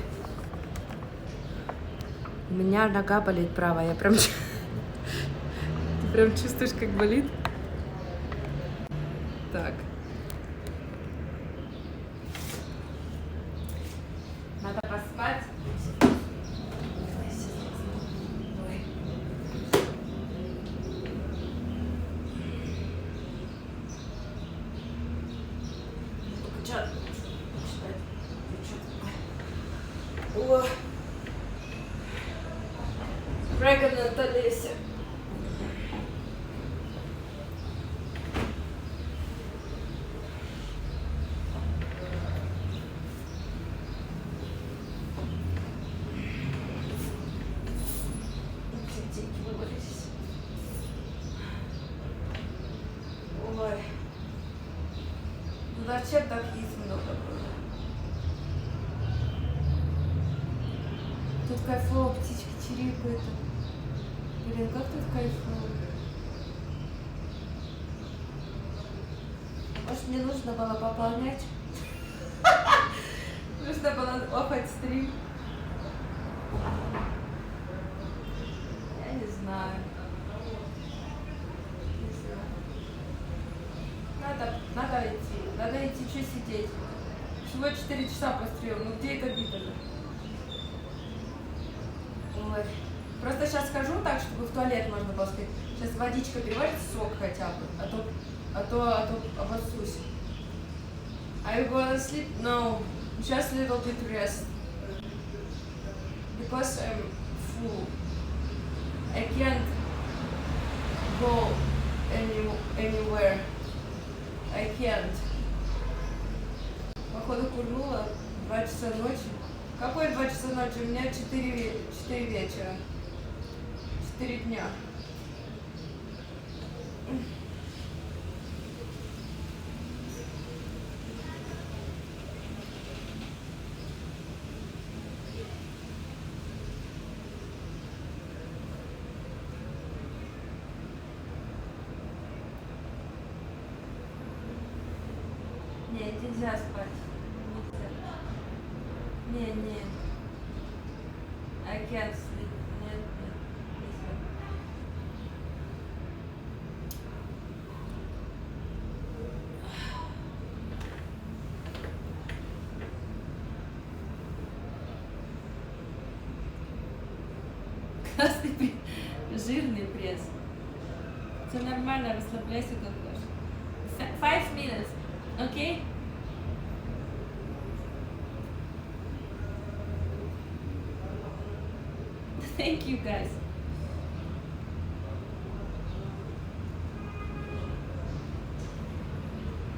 S7: У меня нога болит правая. Я прям... Ты прям чувствуешь, как болит? Так. Надо поспать. О, Прыгнут Олеся. Ой, ну зачем так есть много было? Тут кайфово, птички чирикают. Блин, как тут кайфово. Может, мне нужно было пополнять? Нужно было офать стрим. знаю. Надо идти, что сидеть. Всего 4 часа построил, ну где это видно? Ой. Просто сейчас скажу так, чтобы в туалет можно было сказать. Сейчас водичка переварит сок хотя бы, а то обоссусь. Are you gonna sleep? No, just a little bit rest. Because I'm full. I can't go anywhere. I can't. Походу курнула 2 часа ночи. Какое 2 часа ночи? У меня 4 вечера. 4 дня. Нет, нельзя спать. Нельзя. Не. I can't sleep. Нет, нельзя. Классный жирный пресс. Все нормально, расслабляйся как хочешь. 5 minutes. Okay? Thank you guys.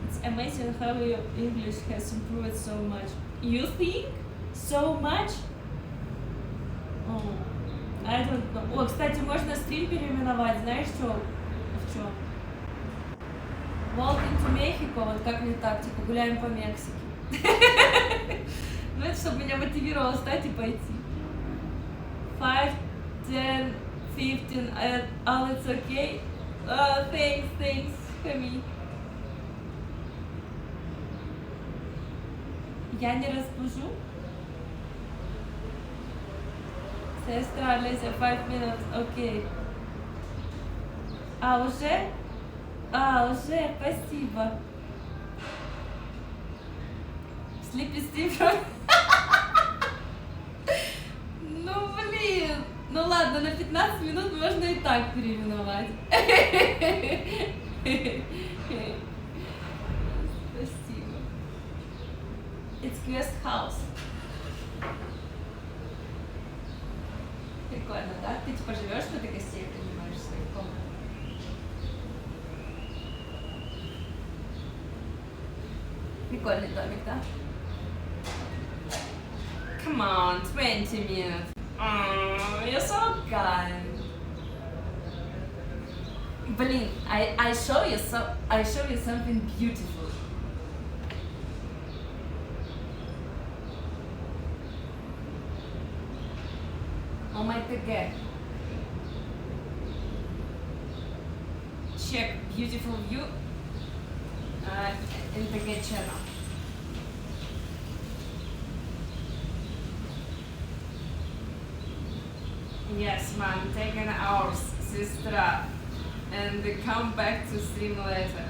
S7: It's amazing how your English has improved so much. You think? So much? Oh, I don't know. О, кстати, можно стрим переименовать. Знаешь, что? В чем? Welcome to Mexico, вот как не так, типа гуляем по Мексике. Ну это чтобы меня мотивировало встать и пойти. 5, 10, 15, all it's okay. Thanks, Хами. Я не разбужу? Сестра, Леся, 5 minutes, окей. А, уже? Уже, спасибо. Sleepy Steve. Ну, блин. Ну ладно, на 15 минут можно и так переименовать. Спасибо. It's guest house. Прикольно, да? Ты типа живешь, что ты гостей принимаешь в своей комнате? Прикольный домик, да? Come on, 20 minutes. Oh, you're so kind. Блин, I show you something beautiful. On my TG. Check beautiful view. In the TG channel. Yes, man, take an hours, sister, and come back to stream later.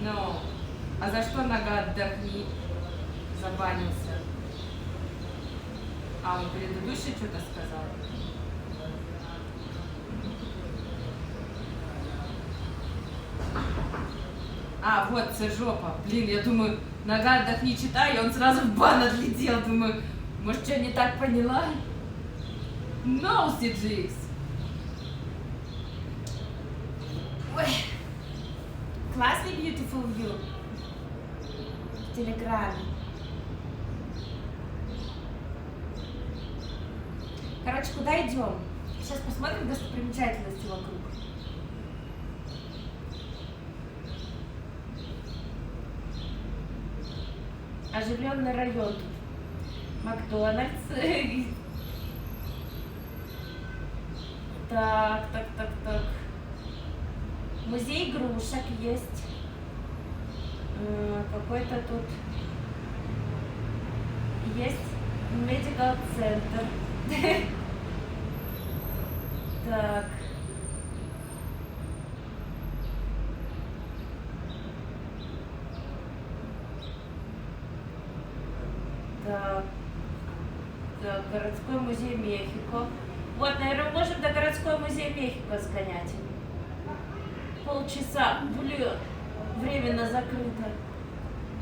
S7: No. А за что нога отдохни? Забанился. А он предыдущий что-то сказал? А, вот, жопа. Блин, я думаю, нога отдохни, читай, и он сразу в бан отлетел. Думаю, может, что не так поняла? No, CGX. Ой. Классный beautiful view. В Телеграме. Короче, куда идем? Сейчас посмотрим достопримечательности вокруг. Оживленный район тут. Макдональдс. Так. Музей игрушек есть. Какой-то тут есть медикал центр. Так. Так. Так, городской музей Мехико. Вот, наверное, можем до городской музей Мехико сгонять. Полчаса. Блин, временно закрыто.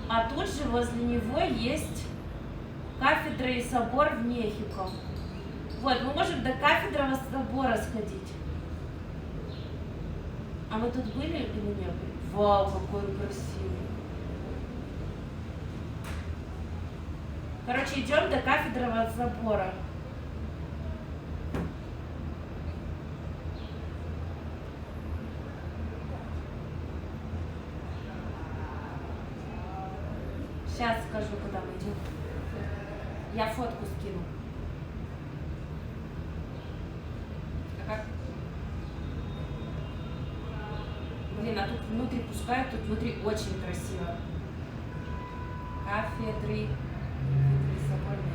S7: А тут же возле него есть кафедра и собор в Мехико. Вот, мы можем до кафедры собора сходить. А мы тут были или не были? Вау, какой он красивый. Короче, идем до кафедры собора. Сейчас скажу, куда мы идем. Я фотку скину. А как? Блин, а тут внутри пускают, тут внутри очень красиво. Кафедры. Соборный.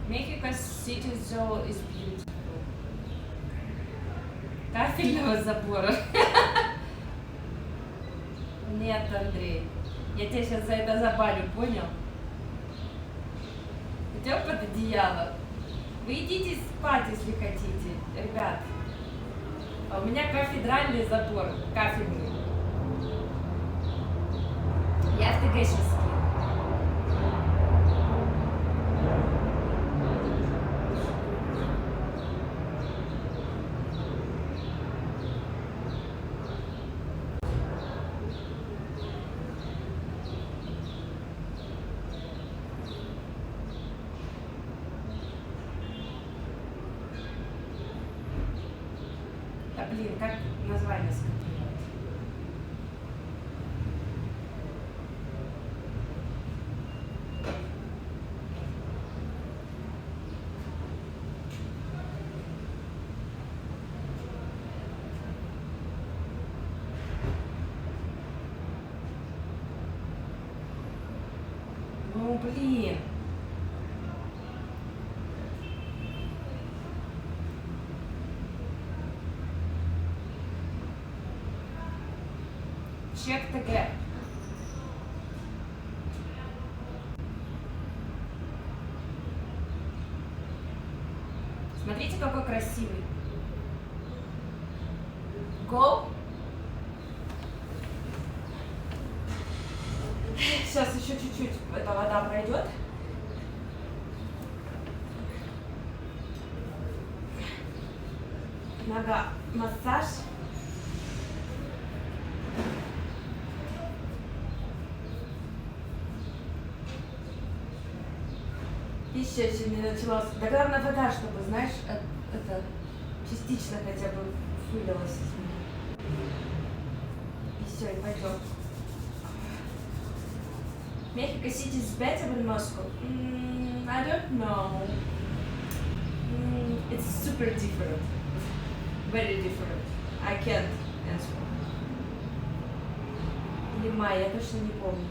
S7: Mexico City Zoo is beautiful. Кафельного забора. Нет, Андрей. Я тебя сейчас за это забаню, понял? Идем под одеяло. Вы идите спать, если хотите, ребят. А у меня кафедральный забор, кафельный. Я в ТГ сейчас скину. Да блин, как название скопировать? Ну блин. Чек ТГ. Смотрите, какой красивый. Go. Сейчас еще чуть-чуть эта вода пройдет. Нога. Массаж. Пища еще не началась. Да главное вода, чтобы, знаешь, это частично хотя бы вылилась из меня. И все, и пойдем. Mexico City is better than Moscow? I don't know. It's super different. Very different. I can't answer. Или май, я точно не помню.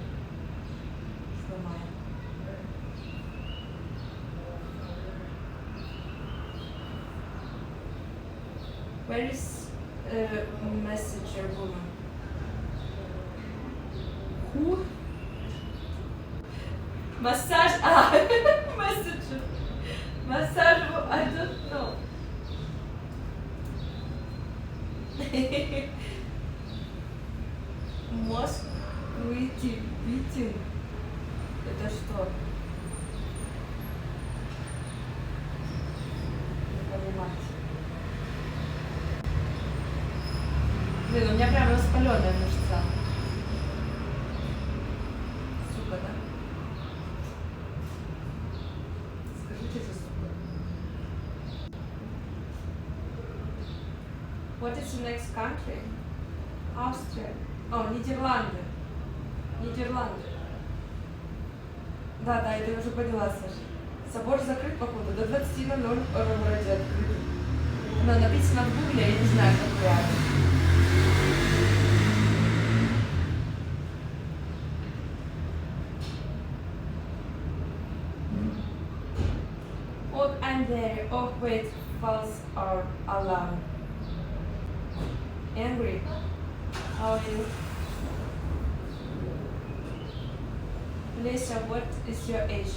S7: Что май. Where is messenger woman? Who? Massage. Ah, messenger. Massage. I don't know. Мозг выйти битинг. Это что? Не понимать. Блин, у меня прям воспаленная мышца. Сука, да? Скажите, что сука. What is the next country? Austria. О, Нидерланды. Нидерланды. Да, это я уже поняла, Саша. Собор закрыт, походу, до 20 20:00 вроде открыто. Но написано в гугле, я не знаю, как реально. Oh, I'm there. Oh, wait. False alarm. Angry. How are you? Lisa, what is your age?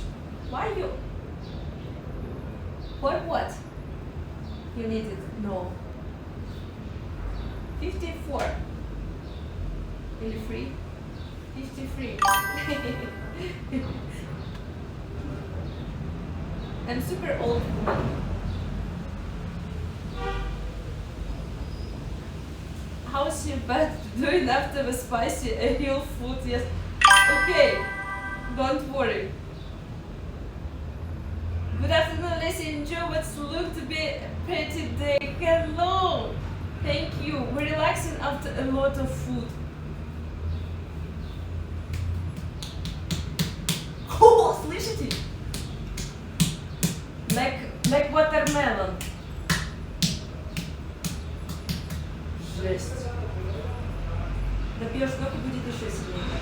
S7: Why you? What? You need it? No. 54. Really free? 53. I'm super old woman. How's your butt doing after the spicy hill food? Yes. Okay. Don't worry. Good afternoon, Lacey. Enjoy what's looked to be a pretty day. Hello. Thank you. We're relaxing after a lot of food. Oh, слышите? Like watermelon. Жесть. Допьешь кофе, будет еще сильнее.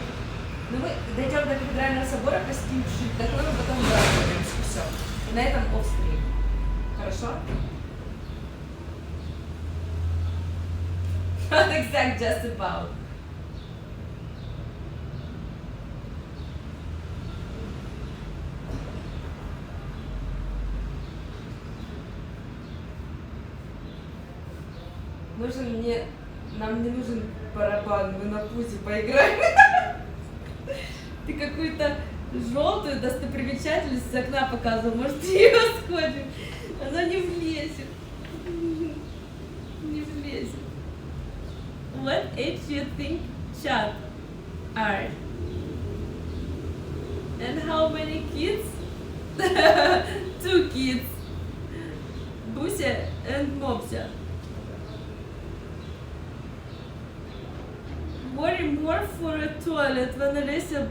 S7: Ну мы дойдем до кафедрального собора, посетим чуть-чуть доклон, потом вернемся. Все. И на этом офстрим. Хорошо? Not exact, just about. Нам не нужен барабан, мы на пузе поиграем. Ты какую-то желтую достопримечательность с окна показывал, может ее сходим? Она не влезет. Не влезет. What age you think chat are? And how many kids? 2 kids. Буся and Mopsia. Worry more for a toilet when Alessia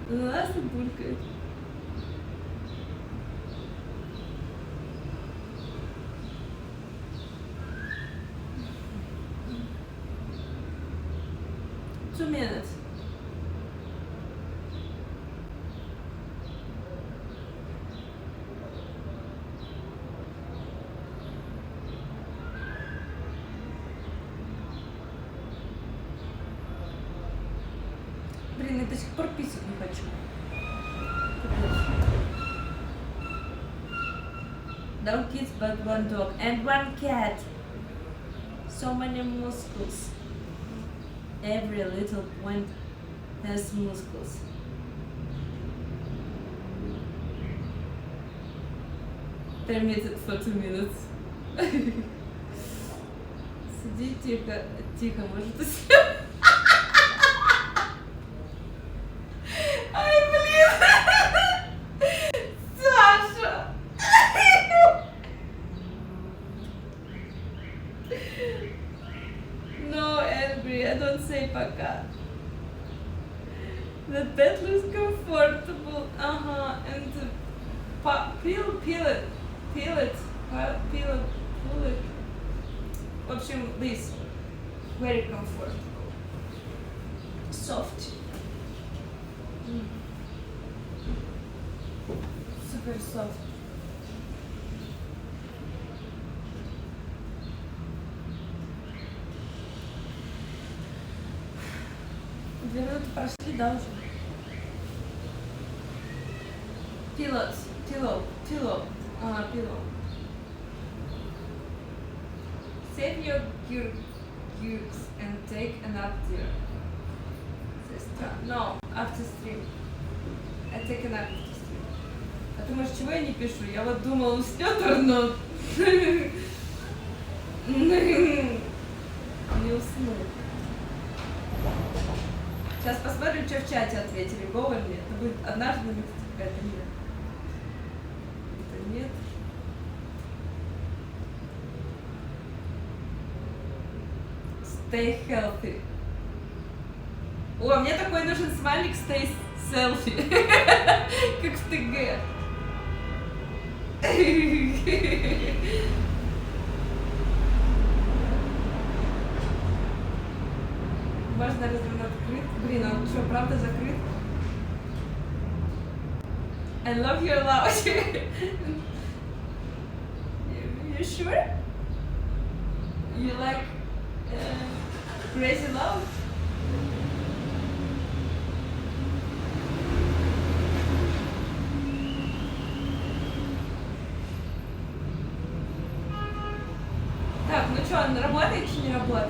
S7: нас булькает. Two minutes. Блин, я до сих пор писать не хочу. No kids but 1 dog and 1 cat. So many muscles. Every little point has muscles. Permitted for 2 minutes. Сиди тихо, тихо, может и съем. Ай, блин! Саша! No, angry, I don't say пока. The bed looks comfortable. And peel it. В общем, this very comfortable. Soft. Super soft. Две минуты прошли, да, уже? Pillow. Pillow. Save your gears and take a nap, dear. No, after stream. I take a nap after stream. А ты, может, чего я не пишу? Я вот думала, уснёт Арнольд. Не уснул. Сейчас посмотрим, что в чате ответили. Говор ли? Это будет однажды, это нет. Это нет. Stay healthy. О, мне такой нужен смайлик stay селфи. Как в ТГ. Важно, разве он открыт? Блин, он что, правда закрыт? I love you loud. You sure? You like crazy love? Так, ну что, он работает или не работает?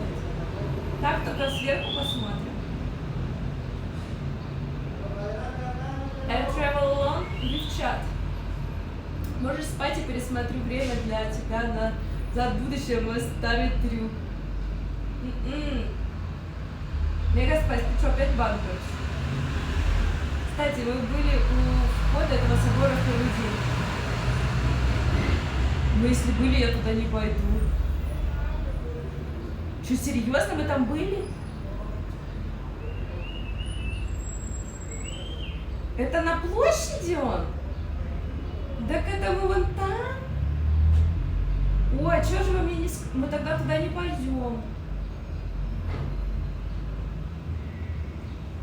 S7: Так, только сверху посмотрим. I travel alone with chat. Можешь спать и пересмотрю время для тебя назад в будущее, мой старый трюк. Мега спать, ты что, опять банкаешь? Кстати, мы были у входа этого собора в первый день. Но если были, я туда не пойду. Что, серьезно, вы там были? Это на площади он? Так это мы вон там? Ой, а чё же вы мне не... Мы тогда туда не пойдем.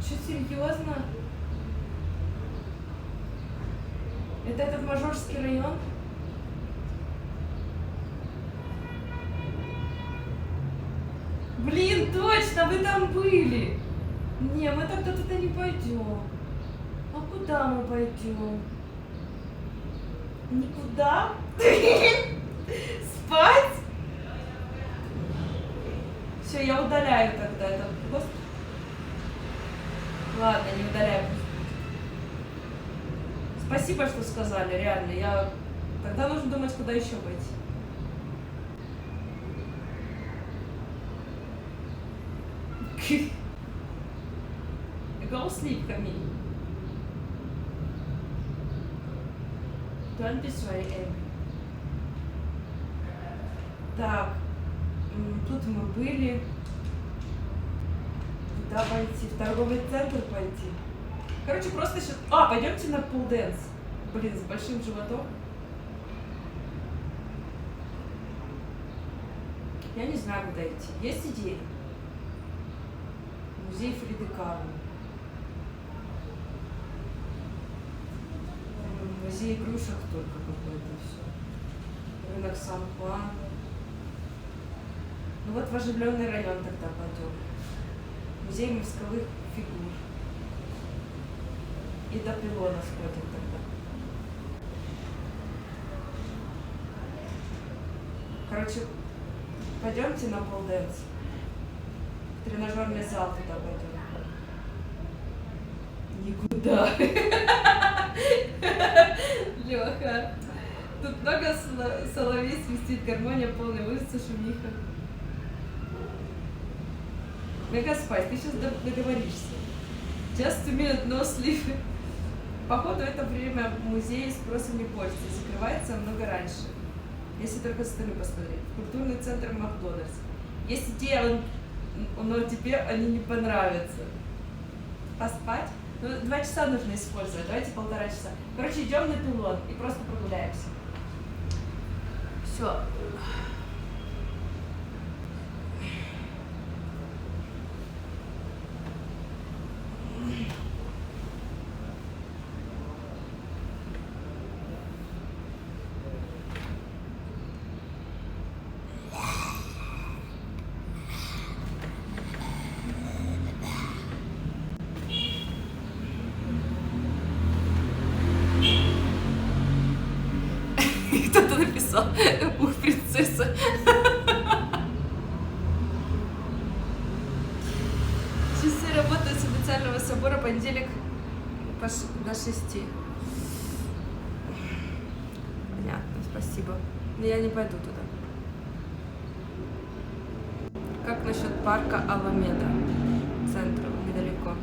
S7: Чё, серьезно? Это этот Мажорский район? Блин, точно, вы там были. Не, мы тогда туда не пойдем. А куда мы пойдем? Никуда? Спать? Все, я удаляю тогда этот пост. Ладно, не удаляю. Спасибо, что сказали, реально. Тогда нужно думать, куда еще пойти. Go sleep, Camille. Don't be sorry, Amy. Так, тут мы были. Куда пойти? В торговый центр пойти. Короче, просто сейчас... пойдемте на пул-дэнс. Блин, с большим животом. Я не знаю, куда идти. Есть идеи? Музей Фриды Кало. Музей игрушек только какой-то все. Рынок Сан-Хуан. Ну вот в оживленный район тогда пойдем. Музей морсковых фигур. И до пилона сходим тогда. Короче, пойдемте на пол-дэнс. В тренажерный зал туда пойдем. Никуда. Леха. Тут много соловей свистит, гармония полная, улица шумиха. Мега спать, ты сейчас договоришься. Just a minute, no sleep. Походу, это время музея спросом не пользуется. Закрывается много раньше. Если только со стороны посмотреть. Культурный центр Макдональдс. Есть идея, но тебе они не понравятся. Поспать? Ну, 2 часа нужно использовать. Давайте 1,5 часа. Короче, идем на пилон и просто прогуляемся. Все. Кто-то написал: ух, принцесса. Часы работают с официального собора понедельник до 6. Понятно, спасибо. Но я не пойду туда. Как насчет парка Аламеда? Центра, недалеко.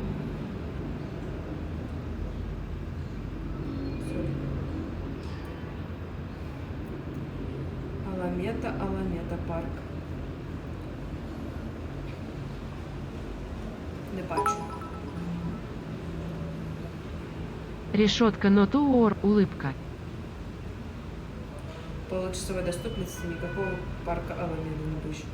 S7: Аламеда парк. Не бачу.
S10: Решетка not or улыбка.
S7: Получасовой доступности никакого парка Аламеда не будет.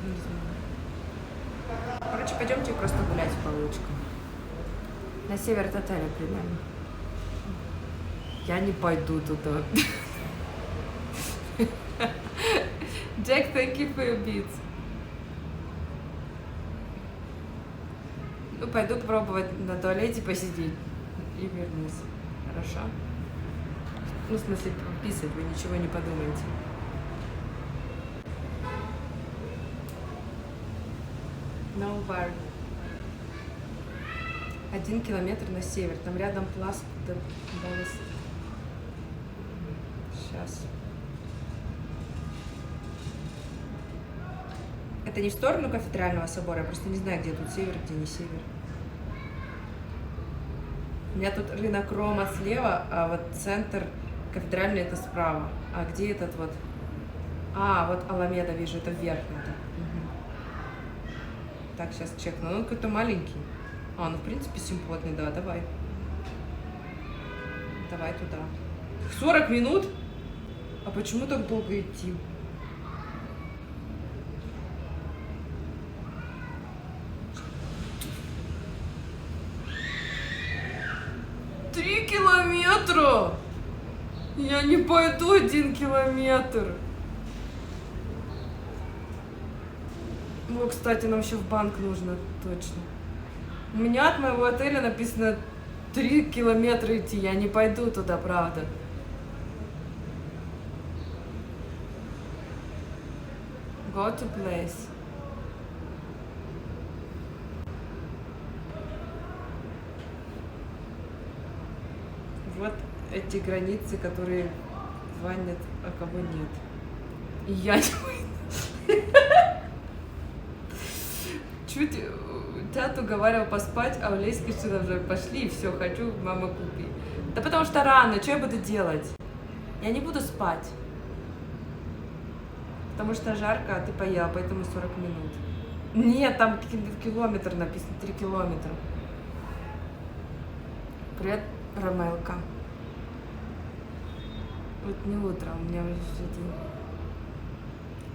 S7: Не знаю. Короче, пойдемте просто гулять по улочкам. На север от отеля примерно. Я не пойду туда. Jack, thank you for your beats. Ну, пойду пробовать на туалете посидеть и вернусь. Хорошо? Ну, в смысле, писать, вы ничего не подумаете. No bar. 1 километр на север. Там рядом пласт. Сейчас. Это не в сторону кафедрального собора, я просто не знаю, где тут север, где не север. У меня тут рынок Рома слева, а вот центр кафедральный это справа. А где этот вот? А, вот Аламеда вижу, это вверх надо. Угу. Так, сейчас чекну. Ну, какой-то маленький. А, ну, в принципе, симпотный, да, давай. Давай туда. 40 минут? А почему так долго идти? Километра! Я не пойду 1 километр. Ну, кстати, нам еще в банк нужно, точно. У меня от моего отеля написано 3 километра идти. Я не пойду туда, правда. Go to place. Вот эти границы, которые звонят, а кого нет. И я не пойду. Чуть тят уговаривал поспать, а у Леськи что-то уже пошли, и все, хочу, мама, купи. Да потому что рано, что я буду делать? Я не буду спать. Потому что жарко, а ты поел, поэтому 40 минут. Нет, там километр написано, 3 километра. Привет, Ромелка. Вот не утро, у меня уже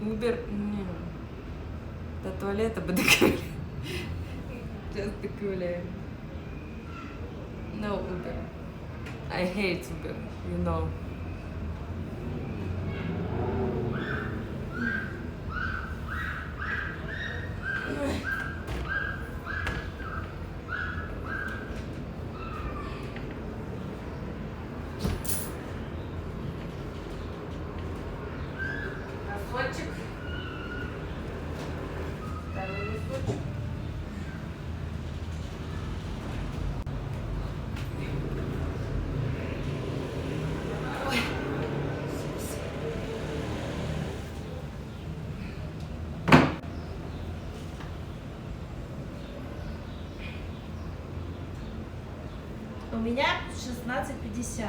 S7: день. Убер? Не. До туалета бы доковыляем. Сейчас доковыляем. No Uber. I hate Uber, you know. Носочек. Второй носочек. Ой. У меня 16:50.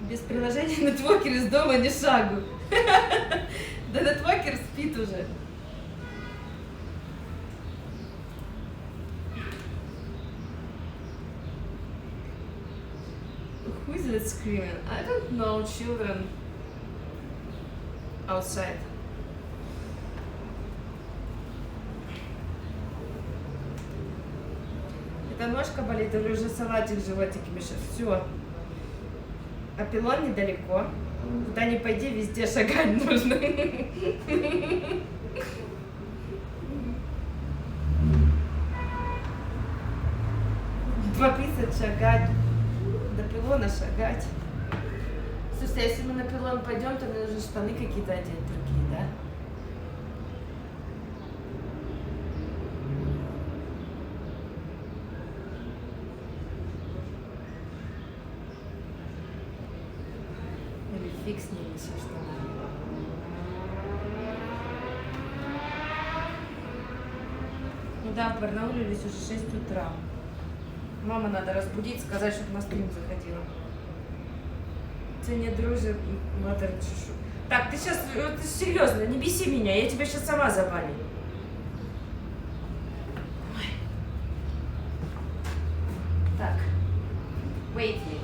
S7: Без приложения нетворкер из дома ни шагу. Да нетворкер спит уже. Who is that screaming? I don't know, children outside. Это ножка болит или уже салатик в животике мешает? Все. А пилон недалеко. Куда ни пойди, везде шагать нужно. Пописать, шагать. До пилона шагать. Слушайте, если мы на пилон пойдем, то мне нужно штаны какие-то одеть другие, да? Фиг с ними со штанами. Ну да, в Барнауле уже 6 утра. Маму надо разбудить, сказать, чтобы на стрим заходила. Ты не дружишь, мадам Чешу. Так, ты сейчас, ты серьезно, не беси меня, я тебя сейчас сама забаню. Так, wait me.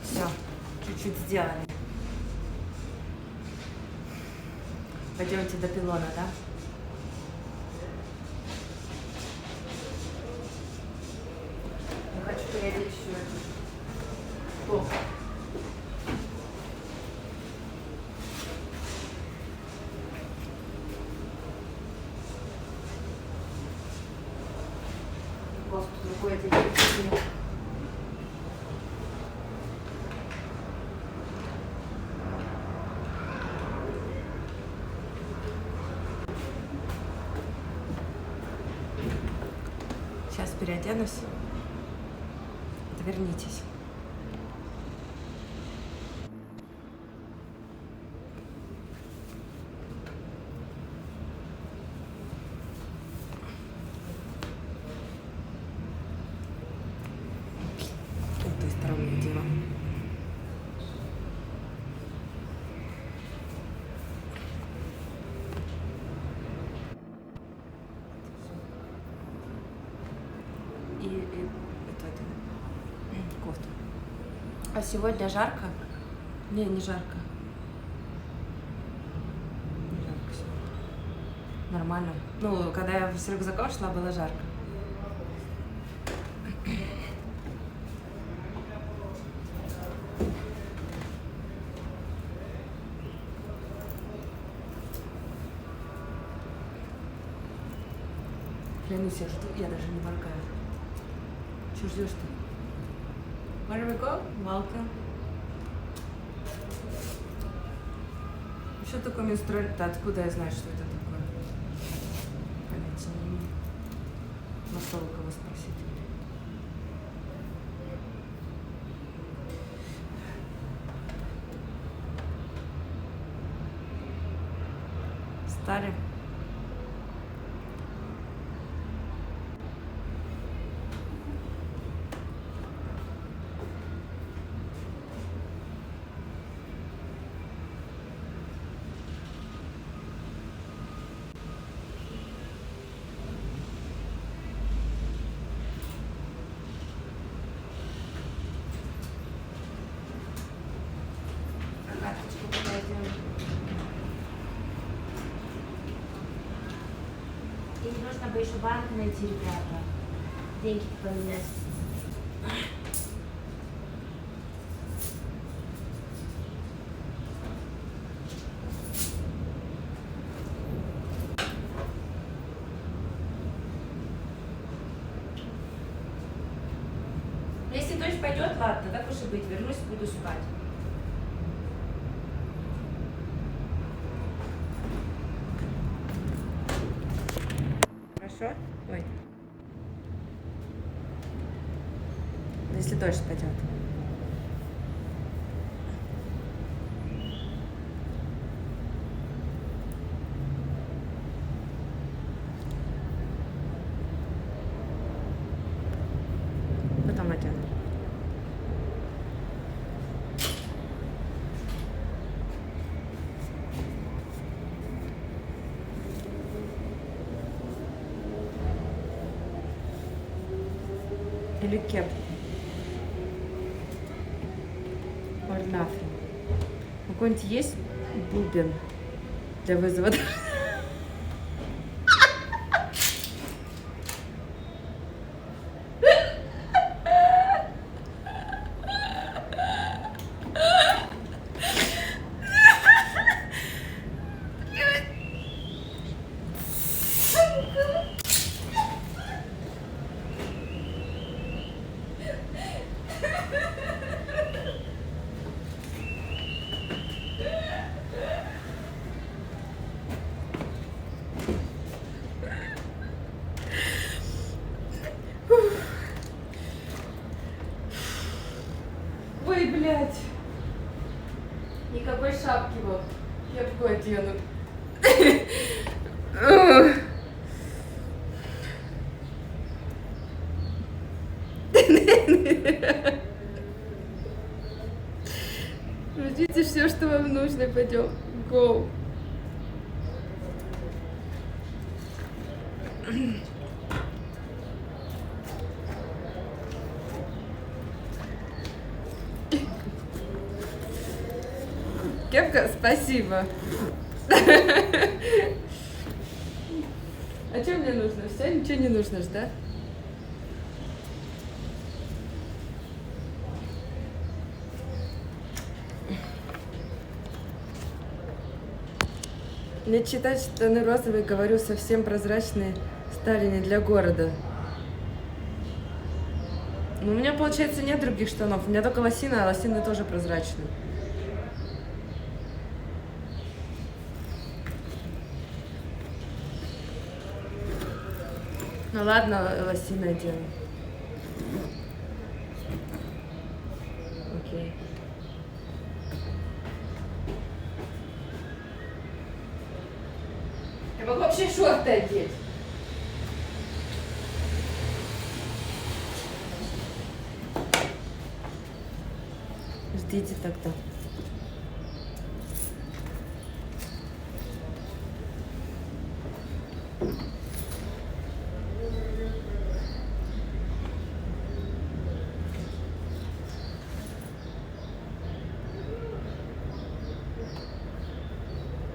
S7: Все, чуть-чуть сделали. Пойдемте до пилона, да? Я хочу переодеть еще эту топ. Кофту другой одеть. Сейчас переоденусь. Отвернитесь. С той стороны дело. И кофту. А сегодня жарко? Не жарко. Не жарко сегодня. Нормально. Ну, когда я с рюкзаком шла, было жарко. Клянусь, я жду, я даже не моргаю. Чего ждешь ты? Where do we go? Welcome. Что такое менструальный? Да, откуда я знаю, что это такое? Понятия не имею. Нашел у кого спросить. Стали? И нужно бы еще банк найти, ребята. Деньги поменять. Если дождь пойдет, ладно, так уж и быть, вернусь, буду спать. Хорошо? Ой. Если дождь пойдет. или кепку? Or nothing. У кого-нибудь есть бубен для вызова? Ой, блядь. Никакой шапки вот. Кепку одену. Ждите все, что вам нужно. Пойдем. Go. Кепка, спасибо. А что мне нужно? Все, ничего не нужно, да? Мне читать штаны розовые, говорю, совсем прозрачные стали не для города. Но у меня, получается, нет других штанов. У меня только лосины, а лосины тоже прозрачные. Ну ладно, лосины одену. Окей. Я могу вообще шорты одеть. Ждите тогда.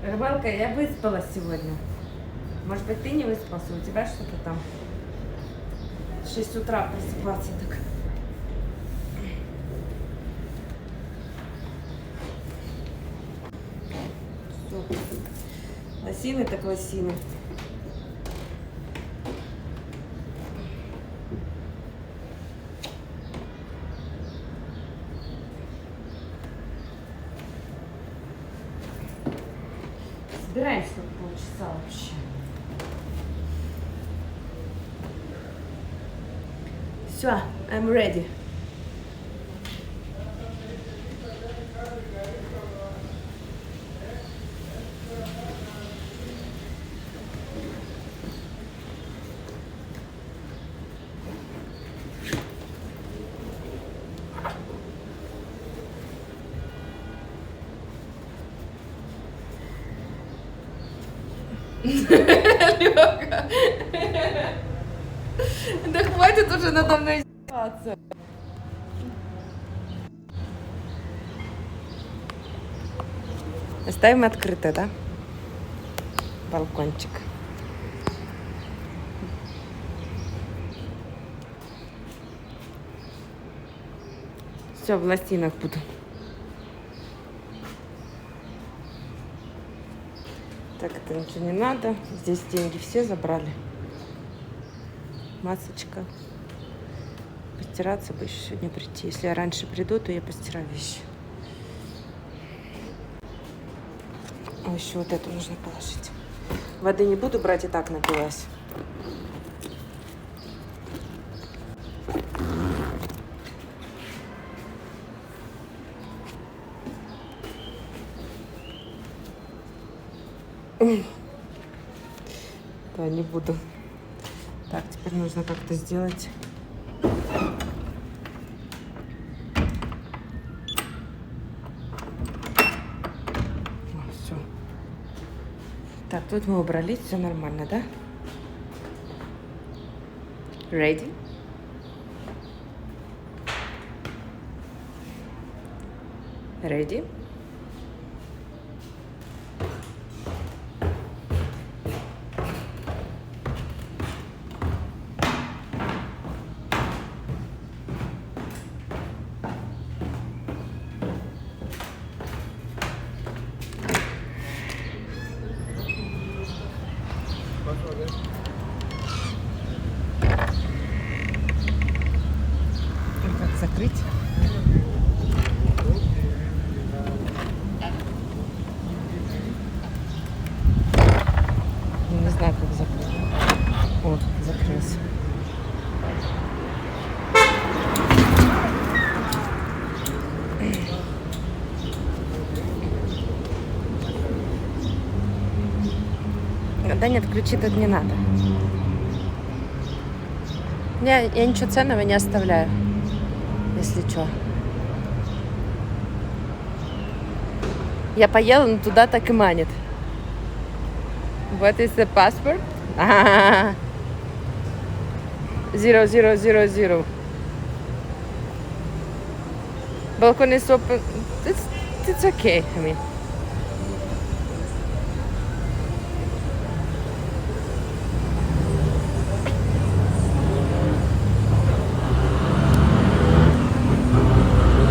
S7: Рыбалка, я выспалась сегодня. Может быть, ты не выспался? У тебя что-то там? В 6 утра просыпаться так. Все. Лосины так лосины. Собираемся только полчаса вообще. Все, I'm ready. Лёха. Да хватит уже надо мной издеваться. Оставим открыто, да? Балкончик. Все, в лосинах буду. Так, это ничего не надо. Здесь деньги все забрали. Масочка. Постираться бы еще сегодня прийти. Если я раньше приду, то я постираю вещи. А еще вот эту нужно положить. Воды не буду брать, и так напилась. Да, не буду. Так, теперь нужно как-то сделать. Все. Так, тут мы убрались, все нормально, да? Ready? Ready? Как закрыть? Не знаю, как закрыть. О, закрылся. Да нет, ключи тут не надо. Я ничего ценного не оставляю, если что. Я поела, но туда так и манит. What is the passport? 0000. Balcony is open. It's okay, I mean.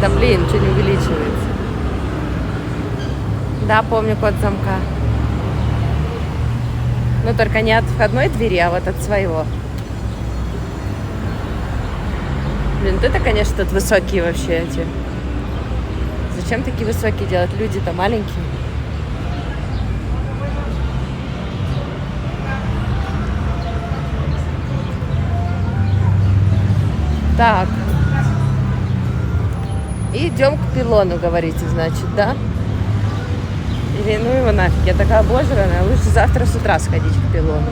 S7: Да блин, ничего не увеличивается. Да, помню код замка. Но только не от входной двери, а вот от своего. Блин, это, конечно, тут высокие вообще эти. Зачем такие высокие делать? Люди-то маленькие. Так. И идем к пилону, говорите, значит, да? Или ну его нафиг, я такая обожранная, лучше завтра с утра сходить к пилону.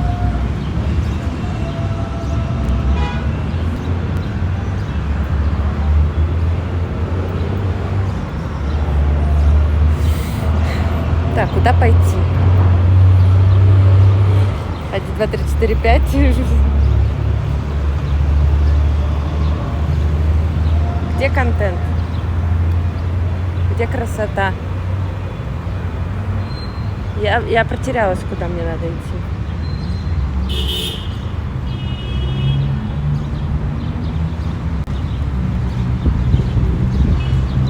S7: Так, куда пойти? 1, 2, 3, 4, 5. Где контент? Где красота? Я потерялась, куда мне надо идти.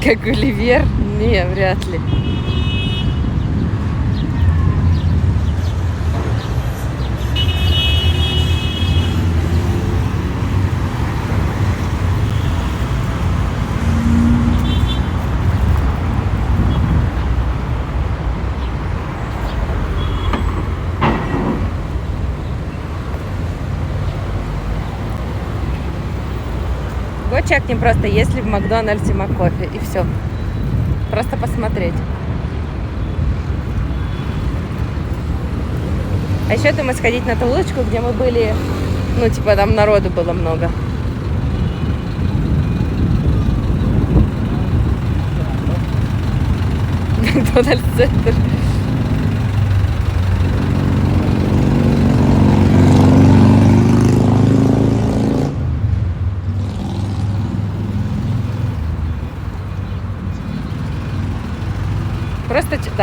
S7: Как Гулливер? Не, вряд ли. Чекнем просто, есть ли в Макдональдсе Маккофе, и все. Просто посмотреть. А еще думаю сходить на ту улочку, где мы были, ну, типа, там народу было много. Макдональдс-центр.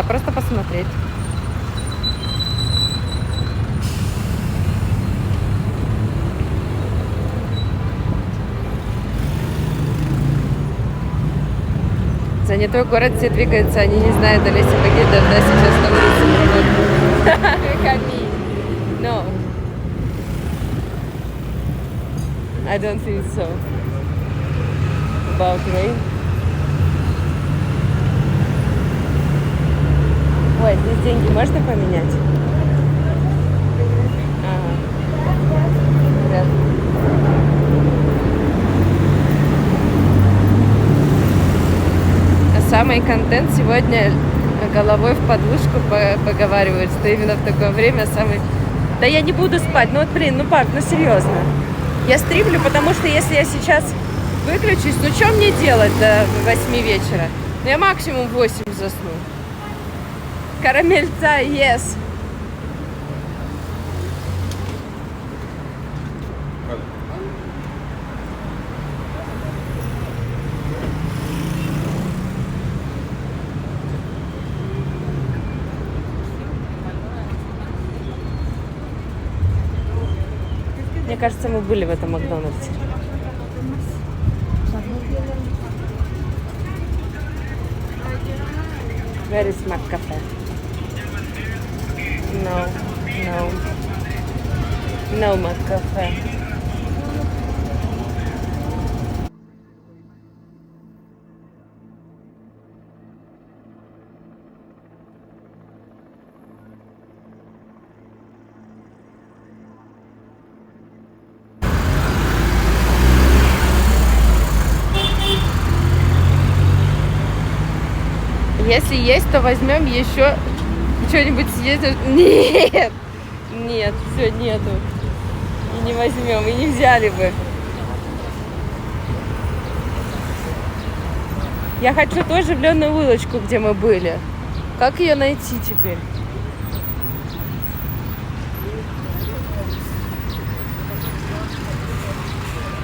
S7: Просто посмотреть. Занятой город, все двигаются, они не знают, Олеся Багида, да, сейчас на улице работает. No. I don't think so. About rain. Ой, здесь деньги можно поменять? Ага. Вряд ли. А самый контент сегодня головой в подушку поговаривают, что именно в такое время самый... Да я не буду спать, ну вот блин, ну пап, ну серьезно. Я стримлю, потому что если я сейчас выключусь, ну что мне делать до 8 вечера? Ну я максимум в 8 засну. Карамельца, yes. кажется, мы были в этом Макдональдсе. Very smart cafe. No Mac cafe. Если есть, то возьмем еще что-нибудь съездим. Нет, нет, все, нету. И не возьмем, и не взяли бы. Я хочу ту оживленную улочку, где мы были. Как ее найти теперь?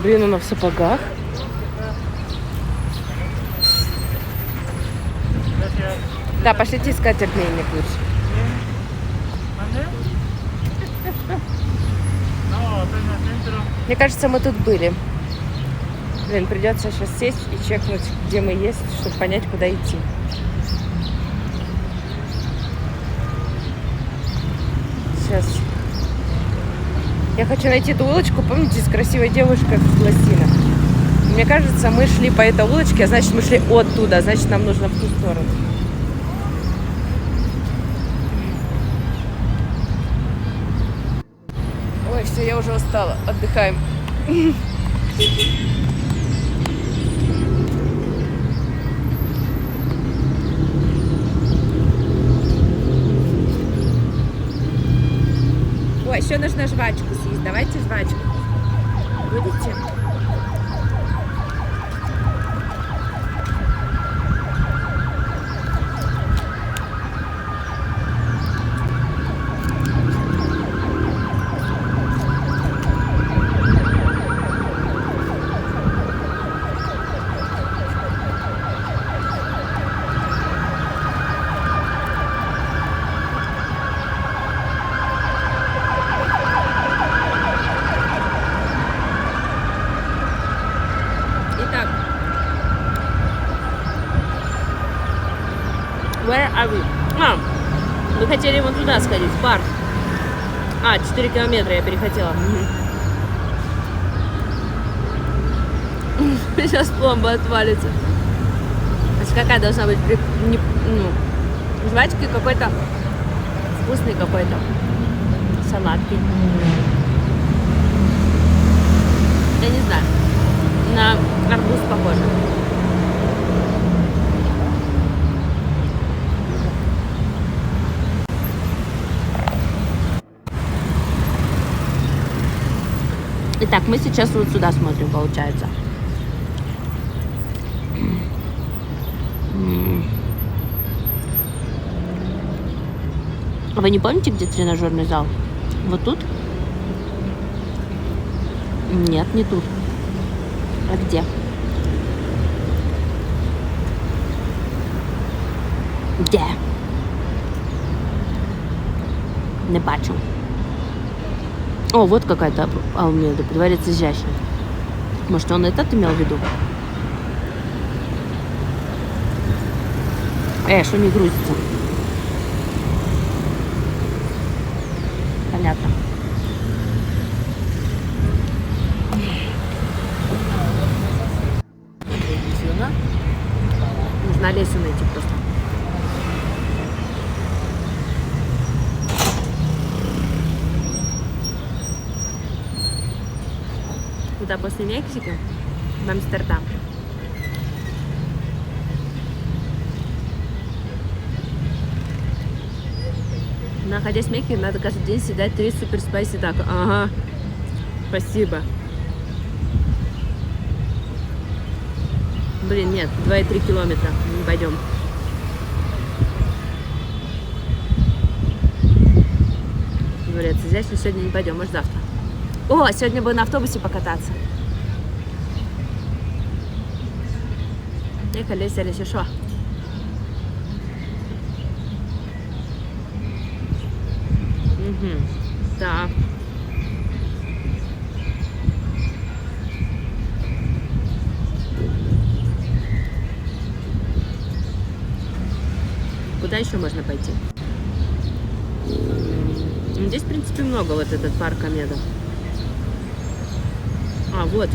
S7: Блин, она в сапогах. Да, пошлите искать обменник лучше. Мне кажется, мы тут были. Блин, придется сейчас сесть и чекнуть, где мы есть, чтобы понять, куда идти. Сейчас. Я хочу найти эту улочку, помните, с красивой девушкой в лосинах. Мне кажется, мы шли по этой улочке, а значит, мы шли оттуда, значит, нам нужно в ту сторону. Ой, все, я уже устала. Отдыхаем. Ой, еще нужно жвачку съесть. Давайте жвачку. Будете? Where are we? Мы хотели вон туда сходить, в бар. 4 километра я перехотела. Сейчас пломба отвалится. Значит, какая должна быть? Жвачки какой-то вкусный какой-то. Салатки. Я не знаю. На арбуз похоже. Итак, мы сейчас вот сюда смотрим, получается. Вы не помните, где тренажерный зал? Вот тут? Нет, не тут. А где? Де? Не бачу. О, вот какая-то Алмеда, дворец изящный. Может, он этот имел в виду? Что не грузится? Понятно. Нужно Олесю найти просто. Куда после Мексики? В Амстердам. Находясь в Мексике, надо каждый день съедать 3 супер спайси тако. Ага. Спасибо. Блин, нет, 2,3 километра. Не пойдем. Дворец изящный, сегодня не пойдем, может завтра. О, сегодня бы на автобусе покататься. Ехали, сели, что? Угу. Так. Куда еще можно пойти? Здесь, в принципе, много вот этот парк Амеда. А, вот.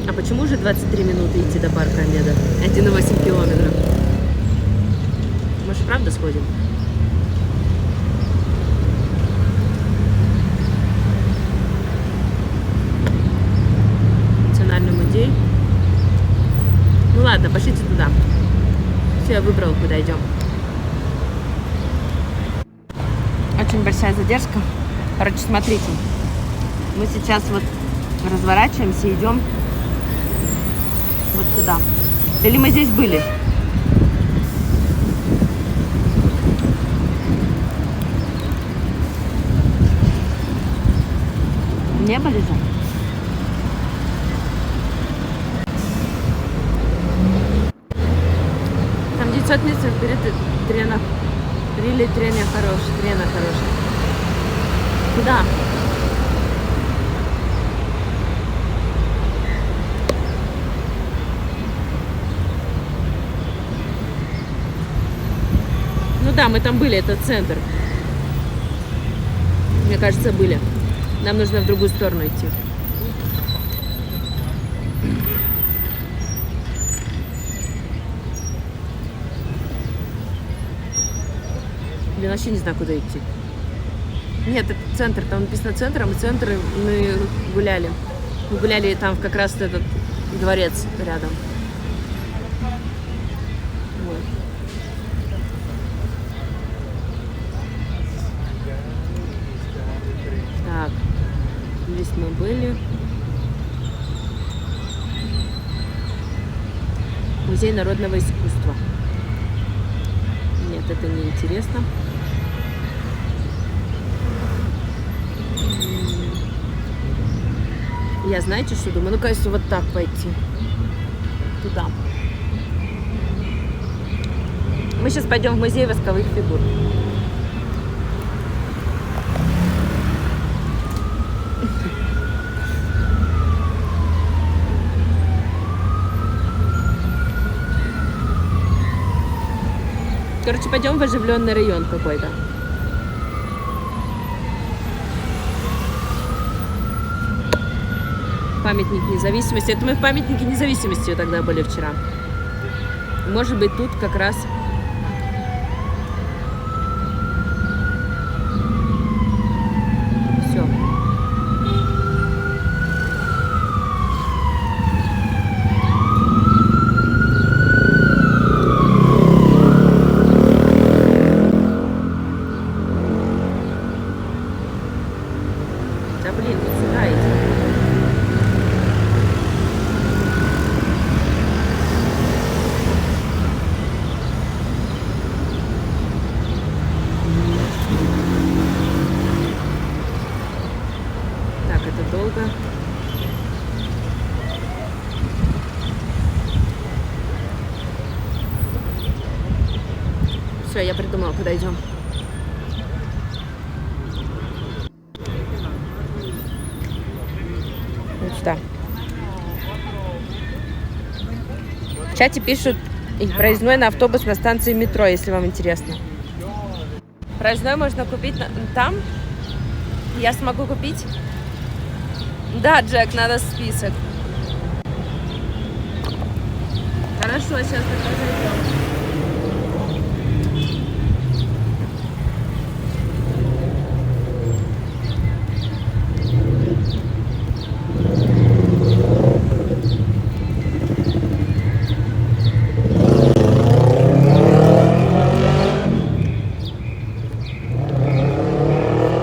S7: А почему же 23 минуты идти до парка Амеда? 1,8 километров. Может, правда сходим? Национальный музей. Ну ладно, пошлите туда. Все, я выбрала, куда идем. Очень большая задержка. Короче, смотрите. Мы сейчас вот разворачиваемся и идем вот сюда. Или мы здесь были? Не были же? Там 900 метров перед трена. Трена хорошая. Куда? Ну да, мы там были, это центр. Мне кажется, были. Нам нужно в другую сторону идти. Блин, вообще не знаю, куда идти. Нет, это центр, там написано центр, а мы центр, мы гуляли. Мы гуляли там как раз этот дворец рядом. Вот. Так, здесь мы были. Музей народного искусства. Нет, это не интересно. Я, знаете, что думаю? Ну, кажется, вот так пойти. Туда. Мы сейчас пойдем в музей восковых фигур. Короче, пойдем в оживленный район какой-то. Памятник независимости. Это мы в памятнике независимости тогда были вчера. Может быть, тут как раз... Все. Да блин, вот сюда идти. Так, это долго. Все, я придумала, куда идем. Вот сюда. В чате пишут проездной на автобус на станции метро, если вам интересно. Проездной можно купить там. Я смогу купить? Да, Джек, надо список. Хорошо, сейчас тогда зайдем.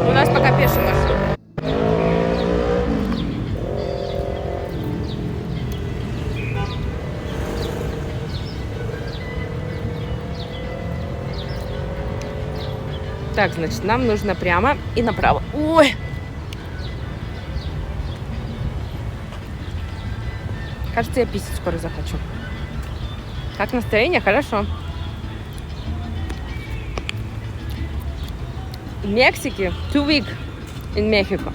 S7: У нас пока пеший маршрут. Так, значит, нам нужно прямо и направо. Ой! Кажется, я писать скоро захочу. Как настроение? Хорошо. В Мексике 2 weeks in Mexico.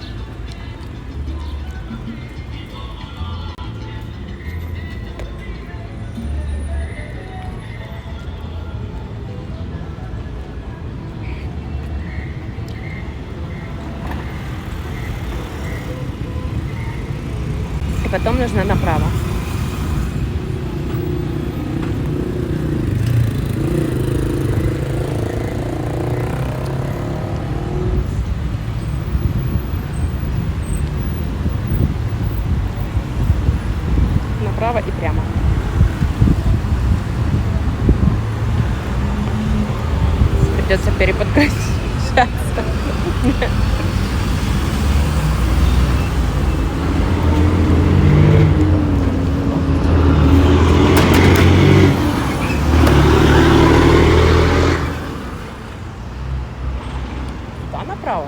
S7: потом нужно направо. Направо и прямо. Придется переподключаться. Да, направо.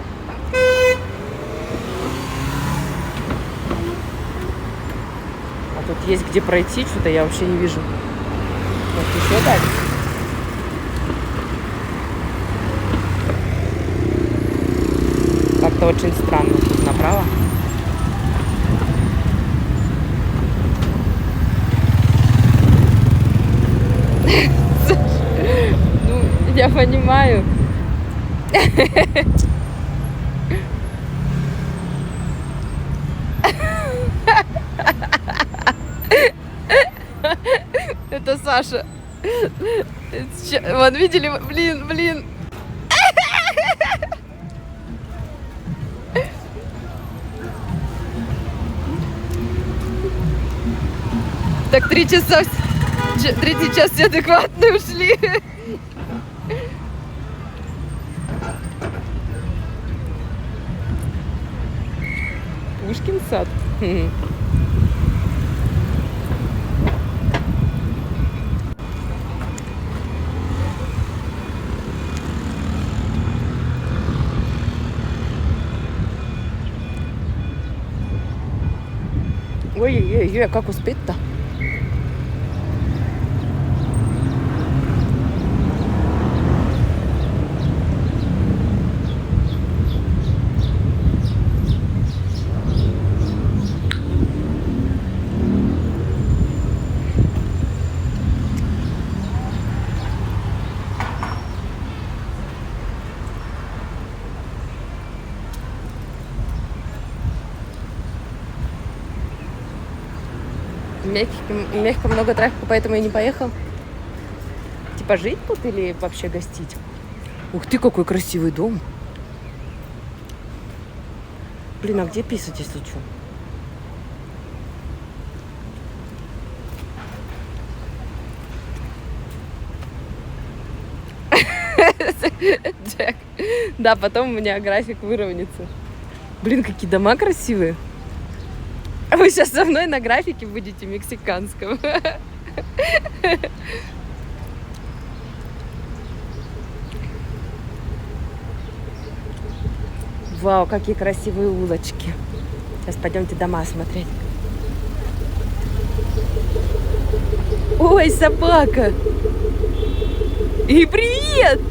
S7: А тут есть где пройти, что-то я вообще не вижу. Вот еще дальше. Как-то очень странно. Тут направо. Ну, я понимаю. Это Саша. Вон, видели? Блин. Так 3 часа, 3 час все адекватно ушли. Пушкин сад. Ой-ой-ой, а как успеть-то? Мягко много трафика, поэтому я не поехал. Типа жить тут или вообще гостить? Ух ты, какой красивый дом. Блин, а где писать, если что? Джек. Да, потом у меня график выровняется. Блин, какие дома красивые. А вы сейчас со мной на графике будете мексиканском. Вау, какие красивые улочки. Сейчас пойдемте дома смотреть. Ой, собака. И привет!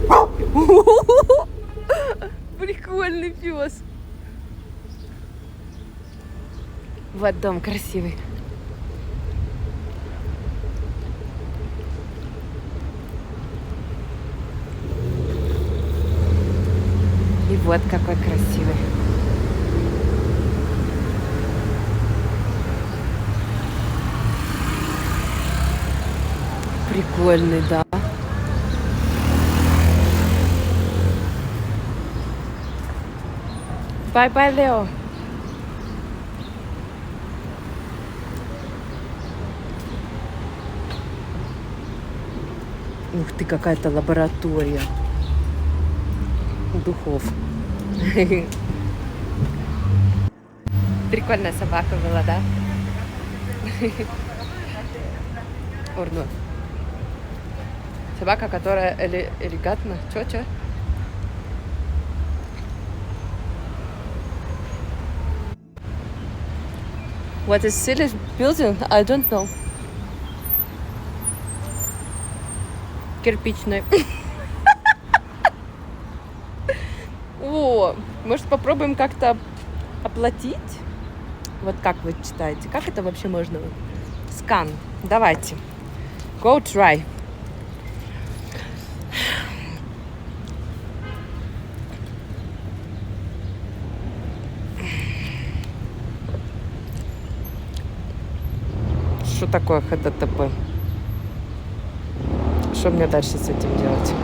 S7: Прикольный пес. Вот дом красивый. И вот какой красивый. Прикольный, да. Бай-бай, Лео. Ух ты, какая-то лаборатория духов. Прикольная собака была, да? Урну. Собака, которая элегантна. Чё? What is silly building? I don't know. Кирпичной. О, может попробуем как-то оплатить? Вот как вы читаете? Как это вообще можно? Скан. Давайте. Go try. что такое ХТТП? Что мне дальше с этим делать?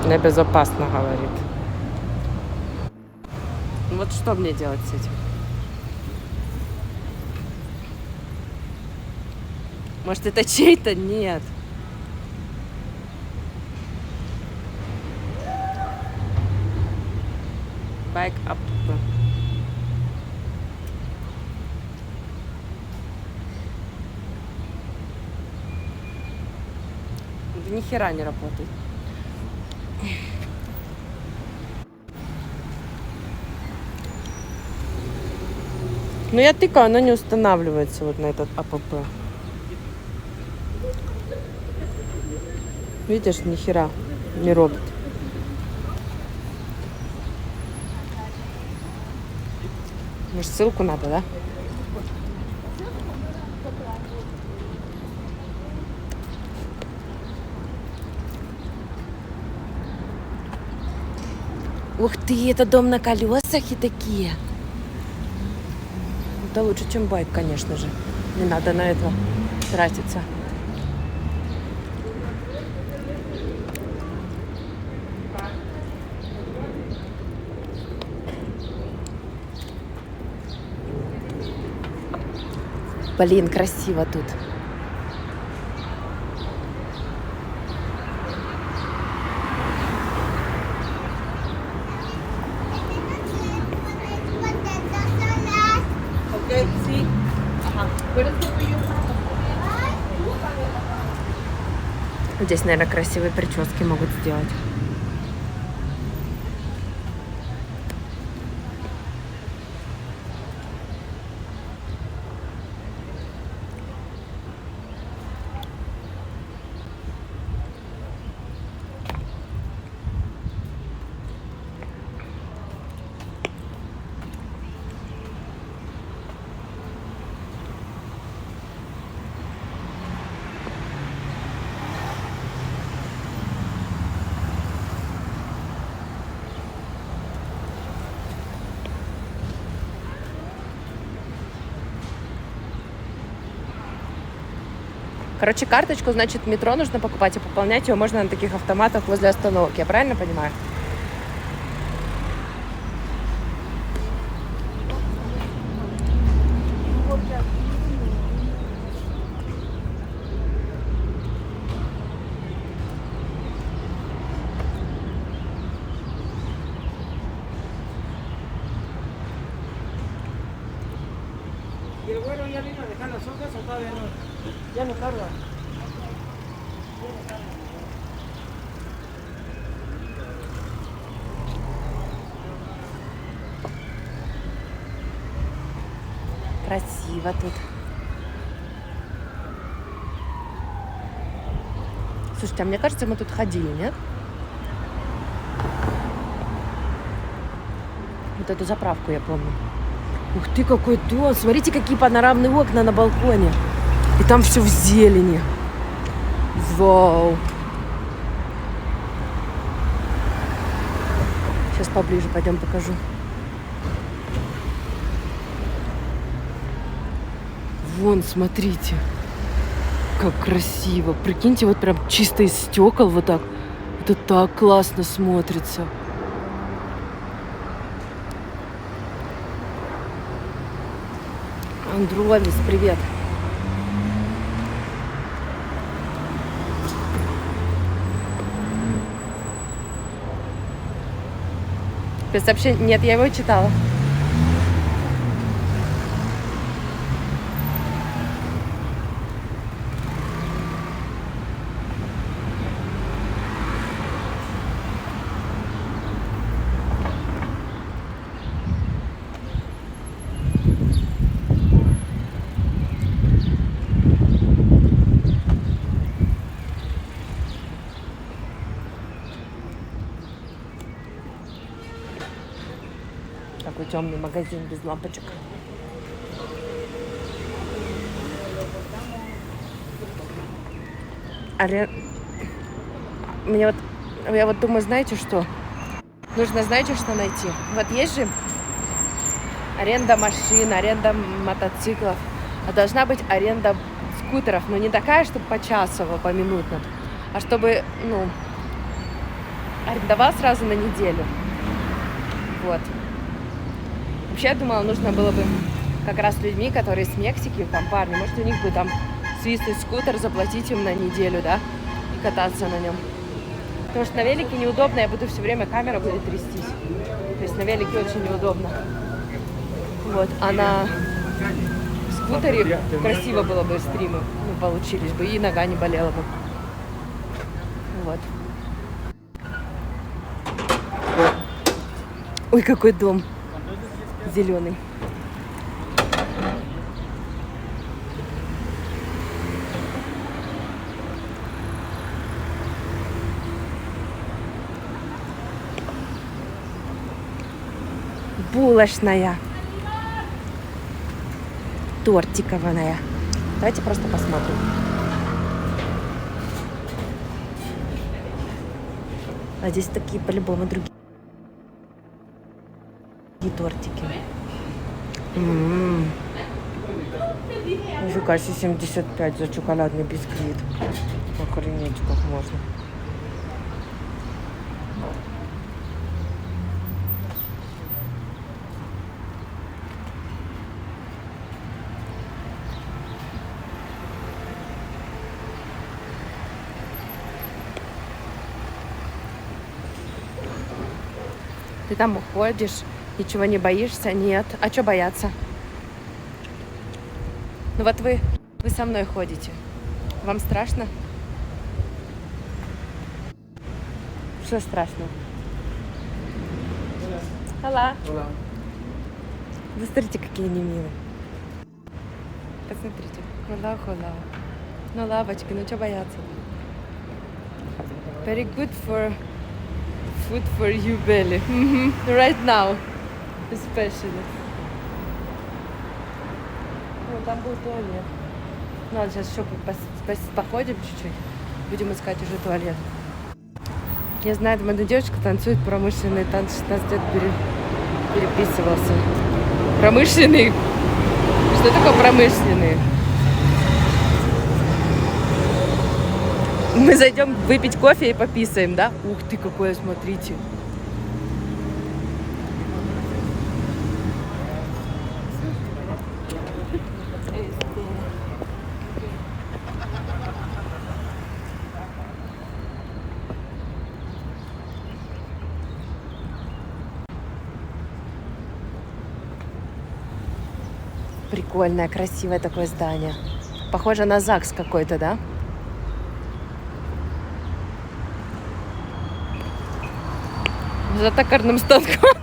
S7: Небезопасно, говорит. Вот что мне делать с этим? Может, это чей-то? Нет. Байк ап. Да ни хера не работает. Ну я тыкаю, оно не устанавливается вот на этот АПП. Видишь, ни хера не робит. Может, ссылку надо, да? Ух ты, это дом на колесах и такие. Это лучше, чем байк, конечно же. Не надо на это тратиться. Блин, красиво тут. Здесь, наверное, красивые прически могут сделать. Короче, карточку, значит, в метро нужно покупать, и пополнять ее можно на таких автоматах возле остановки. Я правильно понимаю? Красиво тут. Слушайте, а мне кажется, мы тут ходили, нет? Вот эту заправку я помню. Ух ты, какой дом! Смотрите, какие панорамные окна на балконе. И там все в зелени. Вау! Сейчас поближе пойдем покажу. Вон, смотрите, как красиво. Прикиньте, вот прям чисто из стекол вот так. Это так классно смотрится. Андромис, привет. Сообщение? Нет, я его читала. Такой темный магазин без лампочек. Мне вот, я вот думаю, знаете что? Нужно, знаете, что найти? Вот есть же аренда машин, аренда мотоциклов. а должна быть аренда скутеров, но не такая, чтобы почасово, поминутно, а чтобы, ну, арендовал сразу на неделю. Вот. Вообще, я думала, нужно было бы как раз людьми, которые с Мексики, там парни, может, у них бы там свистнуть скутер, заплатить им на неделю, да, и кататься на нем. Потому что на велике неудобно, я буду все время, камера будет трястись. То есть на велике очень неудобно. Вот, а на скутере красиво было бы стримы, ну, получились бы, и нога не болела бы. Вот. Ой, какой дом зеленый. Булочная. Тортикованная. Давайте просто посмотрим. А здесь такие по-любому другие тортики. Нифига себе, 75 за шоколадный бисквит. Охренеть, как можно. Ты там уходишь, ничего не боишься? Нет. А что бояться? Ну вот вы со мной ходите. Вам страшно? Что страшно? Алла. Вы смотрите, какие они милые. Посмотрите. Хула-хула. Ну, лапочки, ну что бояться? Very good for food for you belly. Right now. Especially. Ну, там был туалет. Ну, ладно, сейчас еще походим чуть-чуть. Будем искать уже туалет. Я знаю, там одна девочка танцует промышленный танц, 16 лет переписывался. Промышленный? Что такое промышленный? Мы зайдем выпить кофе и пописаем, да? Ух ты, какое, смотрите. Прикольное, красивое такое здание. Похоже на ЗАГС какой-то, да? За токарным станком.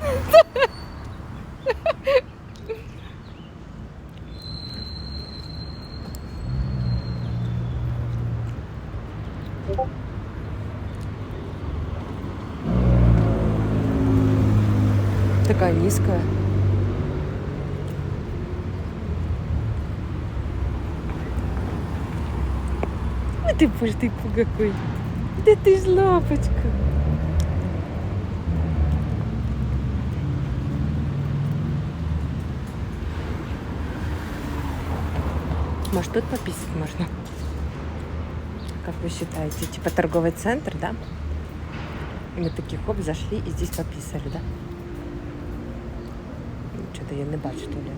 S7: Такая низкая. Ой, ты боже, ты какой. Да ты ж лапочка. Может, тут пописать можно? Как вы считаете? Типа торговый центр, да? И мы такие, хоп, зашли и здесь пописали, да? Что-то я не бачу туалет.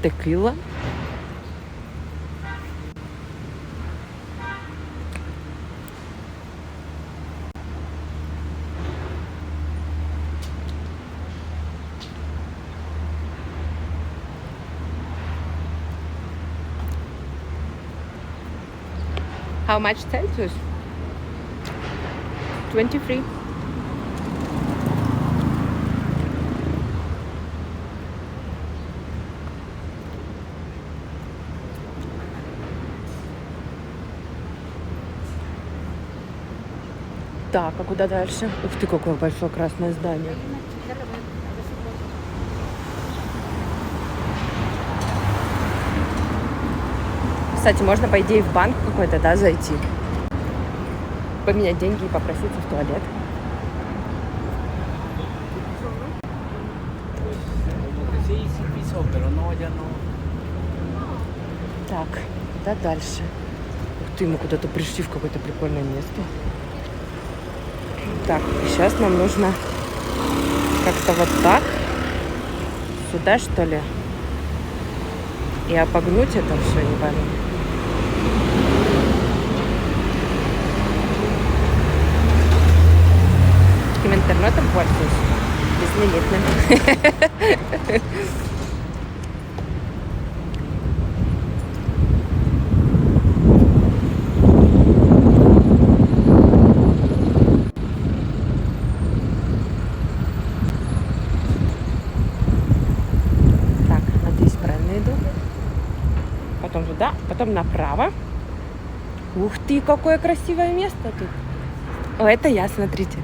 S7: Текила. How much Celsius? 23. Так, а куда дальше? Ух ты, какое большое красное здание. кстати, можно, по идее, в банк какой-то, да, зайти. Поменять деньги и попроситься в туалет. Так, куда дальше? Ух ты, мы куда-то пришли в какое-то прикольное место. Так, сейчас нам нужно как-то вот так. Сюда, что ли? И обогнуть это все, не пойму. Таким интернетом пользуюсь. Безлимитным. Потом туда, потом направо. Ух ты, какое красивое место тут. О, это я, смотрите.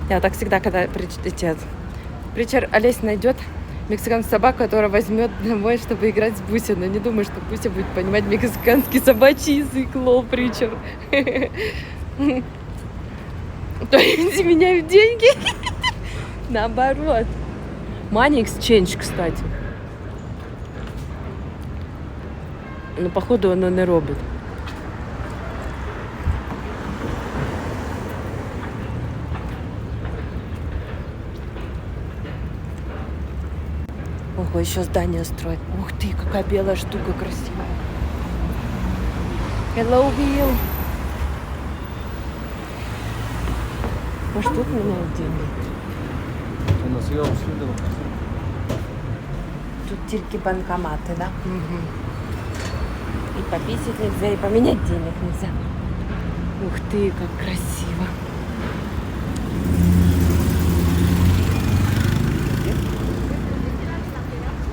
S7: Я так всегда, когда притчер Олесь найдет мексиканскую собаку, которая возьмет домой, чтобы играть с Бусей. Но не думаю, что Буся будет понимать мексиканский собачий язык, лол, притчер. То есть меняют деньги. Наоборот. Money exchange, кстати. Но походу оно не робить. Ого, еще здание строят. Ух ты, какая белая штука красивая. Hello, Bill. Может, тут меняют деньги? Тут тільки банкоматы, да? Угу. И пописать нельзя, и поменять денег нельзя. Ух ты, как красиво.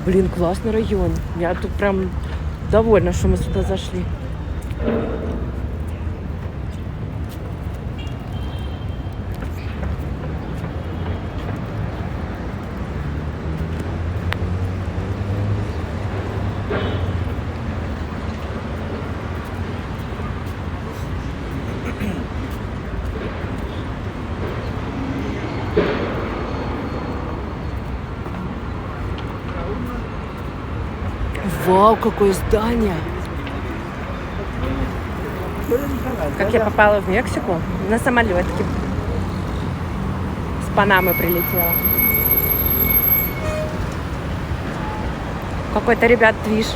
S7: Блин, классный район. Я тут прям довольна, что мы сюда зашли. Вау, какое здание! Как я попала в Мексику? На самолетике. С Панамы прилетела. Какой-то, ребят, движ.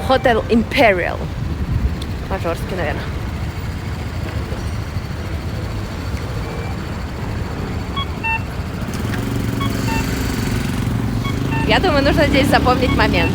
S7: Hotel Imperial. Мажорский, наверное. Я думаю, нужно здесь запомнить момент.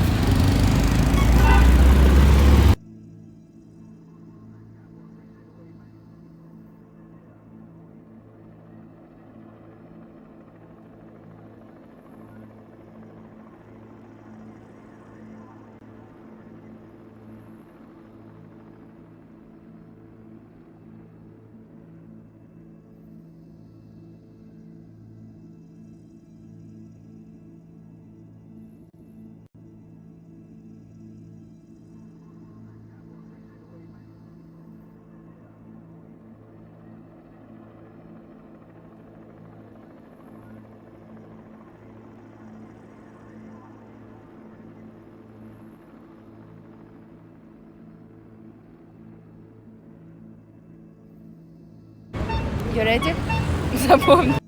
S7: You ready? Запомни.